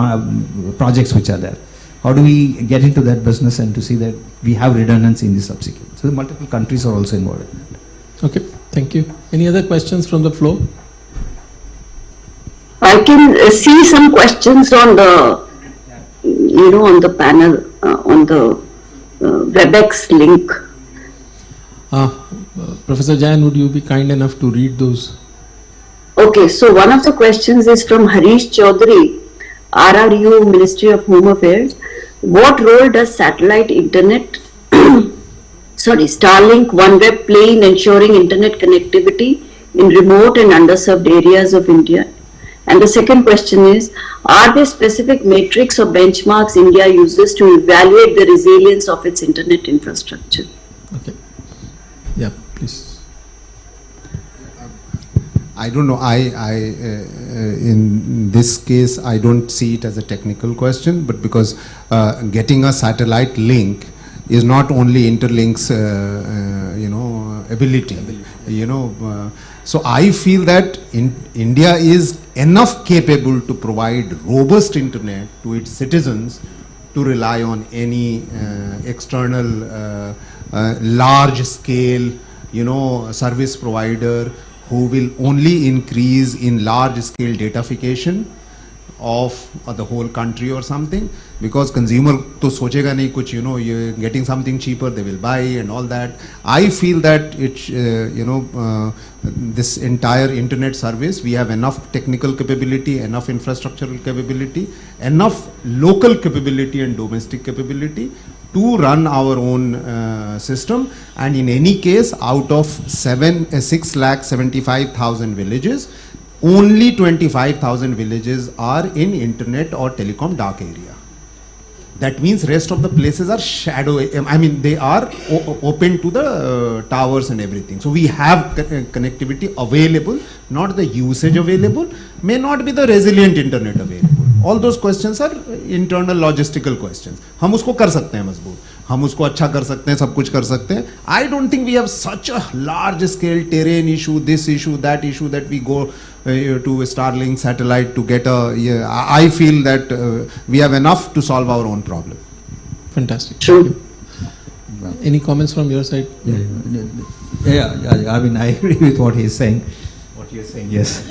projects which are there. How do we get into that business and to see that we have redundancy in the subsea cables? So multiple countries are also involved in that. Okay, thank you. Any other questions from the floor? I can see some questions on the, on the panel, on the WebEx link. Professor Jain, would you be kind enough to read those? Okay, so one of the questions is from Harish Chaudhary, RRU, Ministry of Home Affairs. What role does satellite internet, Starlink, OneWeb play in ensuring internet connectivity in remote and underserved areas of India? And the second question is, are there specific metrics or benchmarks India uses to evaluate the resilience of its internet infrastructure? Okay. Yeah, please. I don't know. In this case, I don't see it as a technical question, but because getting a satellite link is not only interlinks, ability. So I feel that India is enough capable to provide robust internet to its citizens to rely on any external large scale, service provider who will only increase in large scale datafication of the whole country or something, because consumer to sochega nahi kuch, you're getting something cheaper, they will buy and all that. I feel that it, this entire internet service, we have enough technical capability, enough infrastructural capability, enough local capability and domestic capability to run our own system. And in any case, out of 6,75,000 villages, only 25,000 villages are in internet or telecom dark area. That means rest of the places are shadow, they are open to the towers and everything. So we have connectivity available, not the usage available, may not be the resilient internet available. All those questions are internal logistical questions. हम उसको कर सकते हैं मजबूत, हम उसको अच्छा कर सकते हैं, सब कुछ कर सकते हैं. I don't think we have such a large scale terrain issue, this issue, that we go to Starlink satellite to get a. I feel that we have enough to solve our own problem. Fantastic. True. Any comments from your side? Yeah, I agree with what he's saying. What you're saying, yes.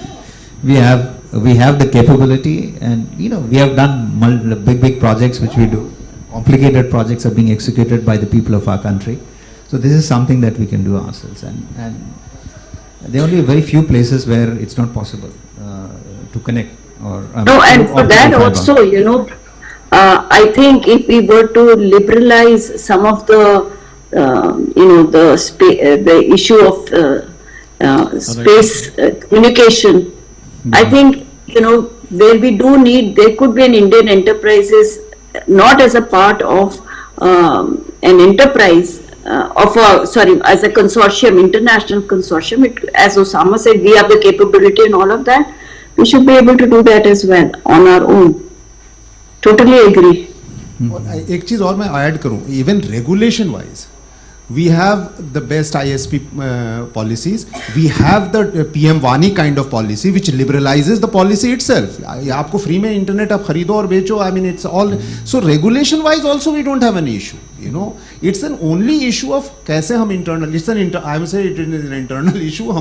We have the capability, and we have done big projects which we do. Complicated projects are being executed by the people of our country. So this is something that we can do ourselves, and there are only very few places where it's not possible to connect. No, and for that also, I think if we were to liberalize some of the, the issue of space communication, I think, where we do need, there could be an Indian enterprises, not as a part of an enterprise as a consortium, international consortium, as Osama said, we have the capability and all of that. We should be able to do that as well on our own. Totally agree. एक चीज और मैं add करूं, even regulation wise, we have the best ISP policies. We have the PM Wani kind of policy which liberalizes the policy itself. आपको free में internet आप खरीदो और बेचो. I mean, it's all so regulation wise also we don't have any issue. You know, it's an only issue of कैसे हम internal. It's an I would say it is an internal issue.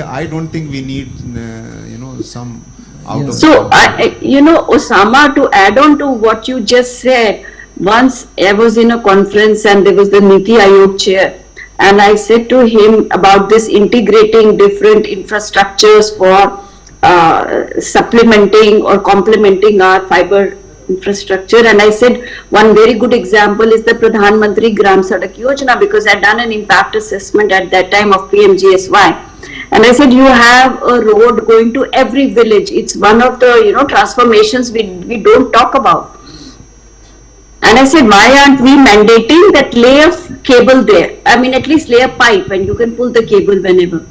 I don't think we need some out of. So Osama, to add on to what you just said. Once I was in a conference and there was the Niti Aayog chair, and I said to him about this integrating different infrastructures for supplementing or complementing our fiber infrastructure, and I said one very good example is the Pradhan Mantri Gram Sadak Yojana, because I had done an impact assessment at that time of PMGSY, and I said you have a road going to every village. It's one of the transformations we don't talk about. And I said, why aren't we mandating that lay a cable there? I mean, at least lay a pipe and you can pull the cable whenever.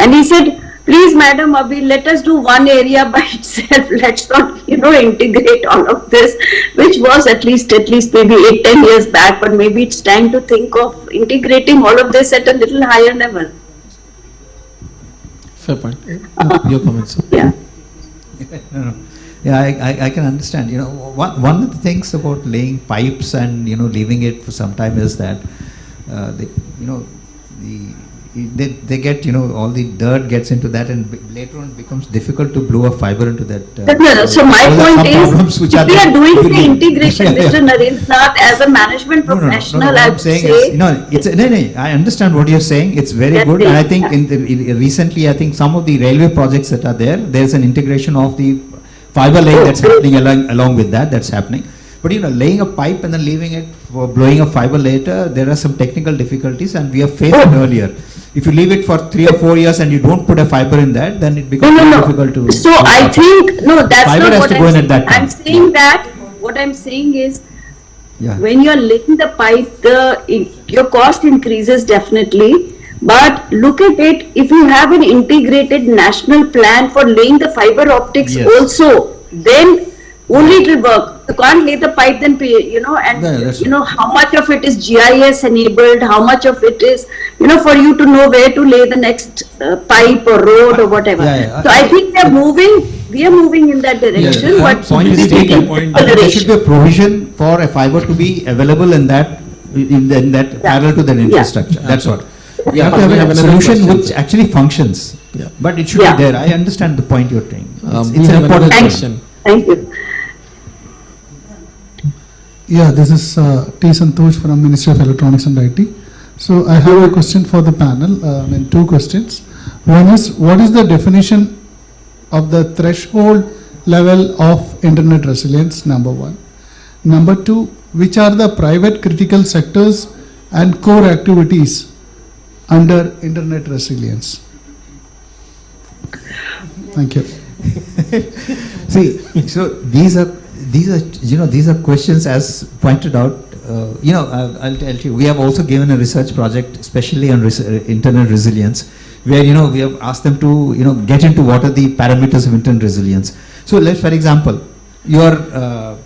And he said, please, madam, let us do one area by itself. Let's not, integrate all of this, which was at least maybe 8-10 years back. But maybe it's time to think of integrating all of this at a little higher level. Fair point. Your comments. Yeah. No. Yeah, I can understand. One of the things about laying pipes and leaving it for some time is that they get all the dirt gets into that, and later on it becomes difficult to blow a fiber into that. So my point is, if we are doing the integration, Mr. Narendranath, as a management professional, I would say. I understand what you're saying. It's very good, and I think recently, I think some of the railway projects that are there's an integration of the fiber laying that's happening along with that's happening. But laying a pipe and then leaving it for blowing a fiber later, there are some technical difficulties, and we have faced it earlier. If you leave it for 3 or 4 years and you don't put a fiber in that, then it becomes difficult to. So I think that's fiber not has what to go in at that time. I'm saying that what I'm saying is, when you're laying the pipe, your cost increases definitely. But look at it, if you have an integrated national plan for laying the fiber optics also, then only it will work. You can't lay the pipe then pay, and how much of it is GIS enabled, how much of it is, for you to know where to lay the next pipe or road or whatever. So I think we are moving in that direction. But point is taken. There should be a provision for a fiber to be available in that parallel to the infrastructure. That's what. You have to have a solution which actually functions. But it should be there. I understand the point you're saying. It's an important question. Thank you. Yeah, this is T. Santosh from Ministry of Electronics and IT. So I have a question for the panel, two questions. One is, what is the definition of the threshold level of internet resilience, number one. Number two, which are the private critical sectors and core activities under internet resilience? Thank you. See, so these are questions as pointed out. I'll tell you, we have also given a research project, especially on internet resilience, where we have asked them to get into what are the parameters of internet resilience. So let's, for example, your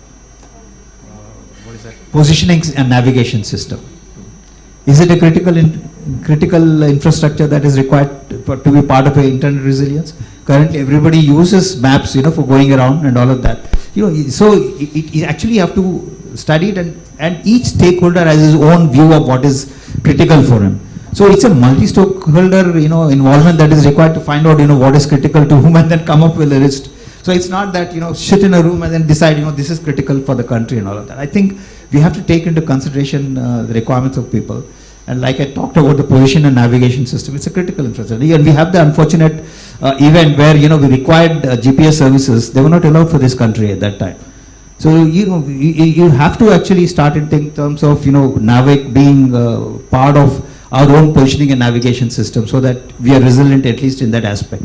positioning and navigation system. Is it a critical infrastructure that is required to be part of internet resilience? Currently, everybody uses maps, for going around and all of that. So it actually have to study it, and each stakeholder has his own view of what is critical for him. So it's a multi-stakeholder, involvement that is required to find out, what is critical to whom, and then come up with a list. So it's not that, sit in a room and then decide, this is critical for the country and all of that. I think we have to take into consideration the requirements of people. And like I talked about the position and navigation system, it's a critical infrastructure. And we have the unfortunate event where, we required GPS services. They were not allowed for this country at that time. So, you have to actually start in terms of, NAVIC being part of our own positioning and navigation system, so that we are resilient at least in that aspect.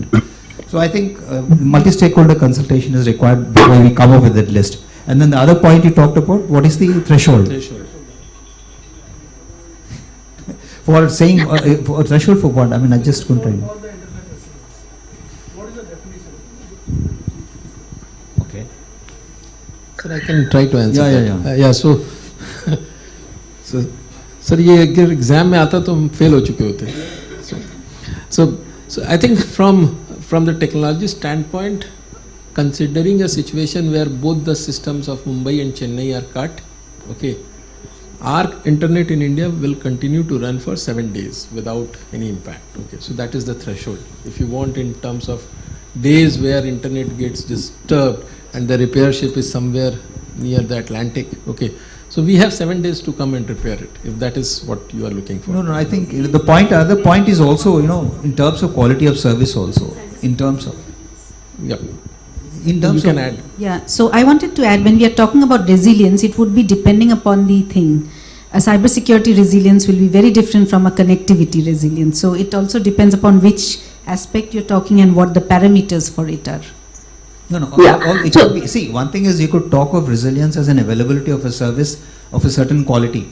So I think multi-stakeholder consultation is required before we come up with that list. And then the other point you talked about, what is the threshold? for saying for a threshold for what? I mean, I just couldn't tell you. Okay. Sir, I can try to answer. Yeah. So, sir, ये अगर exam में आता तो हम fail हो चुके होते. So I think from the technology standpoint, considering a situation where both the systems of Mumbai and Chennai are cut, okay, our internet in India will continue to run for 7 days without any impact. Okay, so that is the threshold. If you want in terms of days where internet gets disturbed and the repair ship is somewhere near the Atlantic, okay, so we have 7 days to come and repair it, if that is what you are looking for. No, I think other point is also, in terms of quality of service also, in terms of. Yeah. In terms you of. can add. Yeah, so I wanted to add, when we are talking about resilience, it would be depending upon the thing. A cybersecurity resilience will be very different from a connectivity resilience. So it also depends upon which aspect you're talking and what the parameters for it are. It could be, see, one thing is you could talk of resilience as an availability of a service of a certain quality.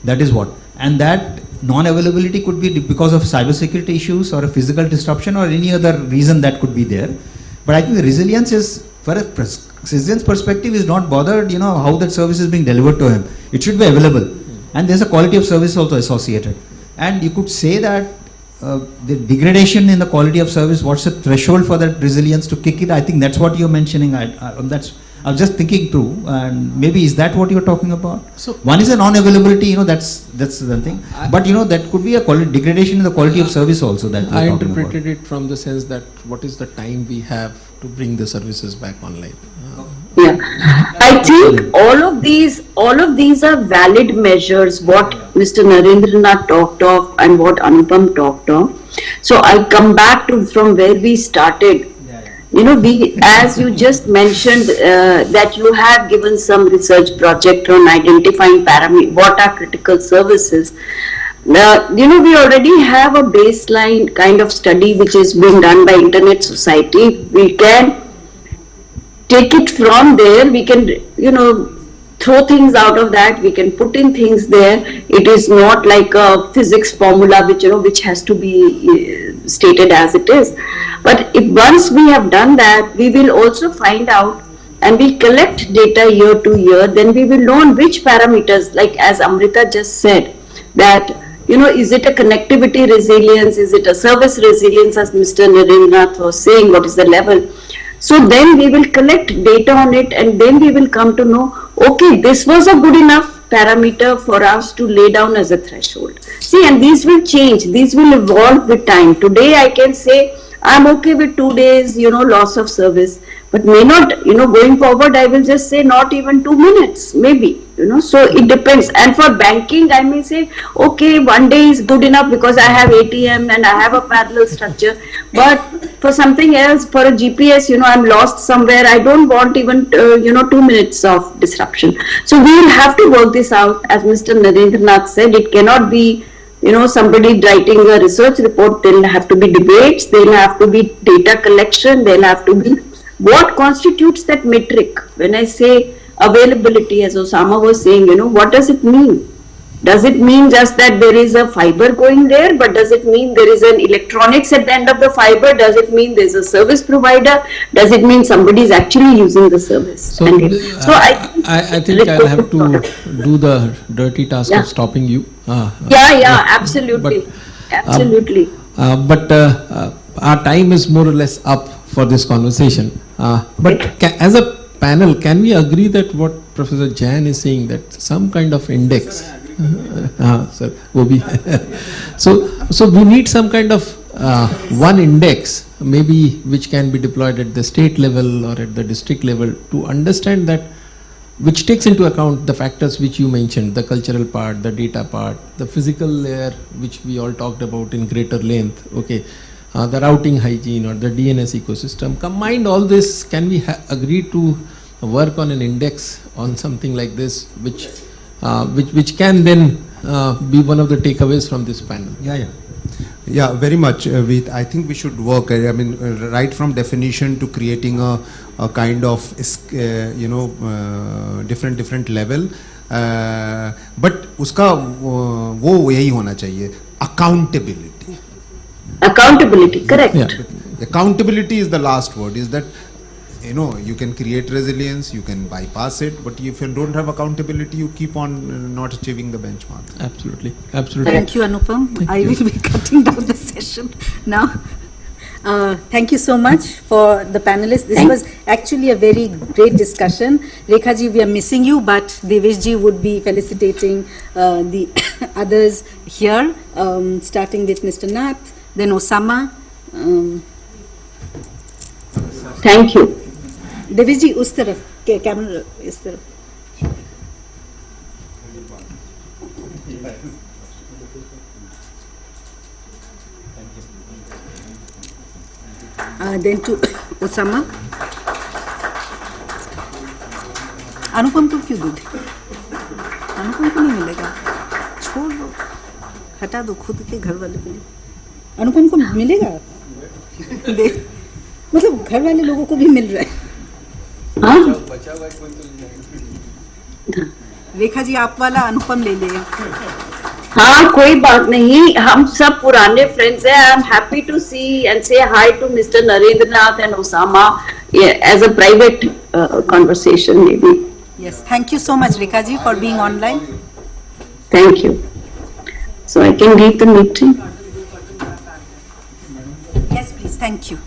That is what. And that non-availability could be because of cybersecurity issues or a physical disruption or any other reason that could be there. But I think the resilience is, for a citizen's perspective, is not bothered, how that service is being delivered to him. It should be available. And there's a quality of service also associated. And you could say that the degradation in the quality of service, what's the threshold for that resilience to kick it? I think that's what you're mentioning. I was just thinking through, and maybe is that what you're talking about? So one is a non-availability, that's the thing. But that could be a degradation in the quality of service also. That I interpreted it from the sense that what is the time we have to bring the services back online. Yeah, I think all of these are valid measures, what Mr. Narendranath talked of and what Anupam talked of. So I come back to from where we started. As you just mentioned, that you have given some research project on identifying what are critical services. We already have a baseline kind of study which is being done by Internet Society. We can take it from there, we can, throw things out of that, we can put in things there. It is not like a physics formula which has to be stated as it is. But if once we have done that, we will also find out and we collect data year to year, then we will know on which parameters, like as Amrita just said, that is it a connectivity resilience, is it a service resilience, as Mr. Narendranath was saying, what is the level? So then we will collect data on it, and then we will come to know, okay, this was a good enough parameter for us to lay down as a threshold. See, and these will change, these will evolve with time. Today I can say I'm okay with 2 days, loss of service, but may not, going forward I will just say not even 2 minutes, maybe, so it depends. And for banking, I may say, okay, 1 day is good enough because I have ATM and I have a parallel structure, but for something else, for a GPS, I'm lost somewhere, I don't want even, 2 minutes of disruption. So we will have to work this out. As Mr. Narendranath said, it cannot be somebody writing a research report. There will have to be debates, there will have to be data collection, there will have to be what constitutes that metric. When I say availability, as Osama was saying, what does it mean? Does it mean just that there is a fiber going there, but does it mean there is an electronics at the end of the fiber? Does it mean there's a service provider? Does it mean somebody is actually using the service? So, I think I'll have to do the dirty task of stopping you. Absolutely. Absolutely. But our time is more or less up for this conversation. But as a panel, can we agree that what Professor Jain is saying, that some kind of index, sir, so we need some kind of one index, maybe which can be deployed at the state level or at the district level, to understand that, which takes into account the factors which you mentioned, the cultural part, the data part, the physical layer, which we all talked about in greater length, okay, the routing hygiene or the DNS ecosystem. Combined all this, can we agree to work on an index on something like this, which can then be one of the takeaways from this panel? Yeah, very much. I think we should work. I mean, right from definition to creating a kind of different level. But उसका वो यही होना चाहिए, accountability. Accountability, correct. Accountability is the last word. Is that, you know, you can create resilience, you can bypass it, but if you don't have accountability, you keep on not achieving the benchmark. Absolutely, absolutely. Thank you, Anupam. I will be cutting down the session now. Thank you so much for the panelists. This was actually a very great discussion. Rekha ji, we are missing you, but Devesh ji would be felicitating the others here, starting with Mr. Nath, then Osama. Thank you. Devesh ji, us taraf, camera, is taraf. Then to Osama. अनुपम को क्यों दूध? अनुपम को नहीं मिलेगा, छोड़ दो, हटा दो खुद के घर वाले को. अनुपम को मिलेगा, देख, मतलब घर वाले लोगों को भी मिल रहा है. हाँ? रेखा जी आप वाला अनुपम ले ले. हाँ, कोई बात नहीं, हम सब पुराने फ्रेंड्स हैं. I am happy to see and say hi to mister Narendranath and Osama as a private conversation may be. Yes, thank you so much, Rekha ji, for being online. Thank you. So I can leave the meeting. Yes, please. Thank you.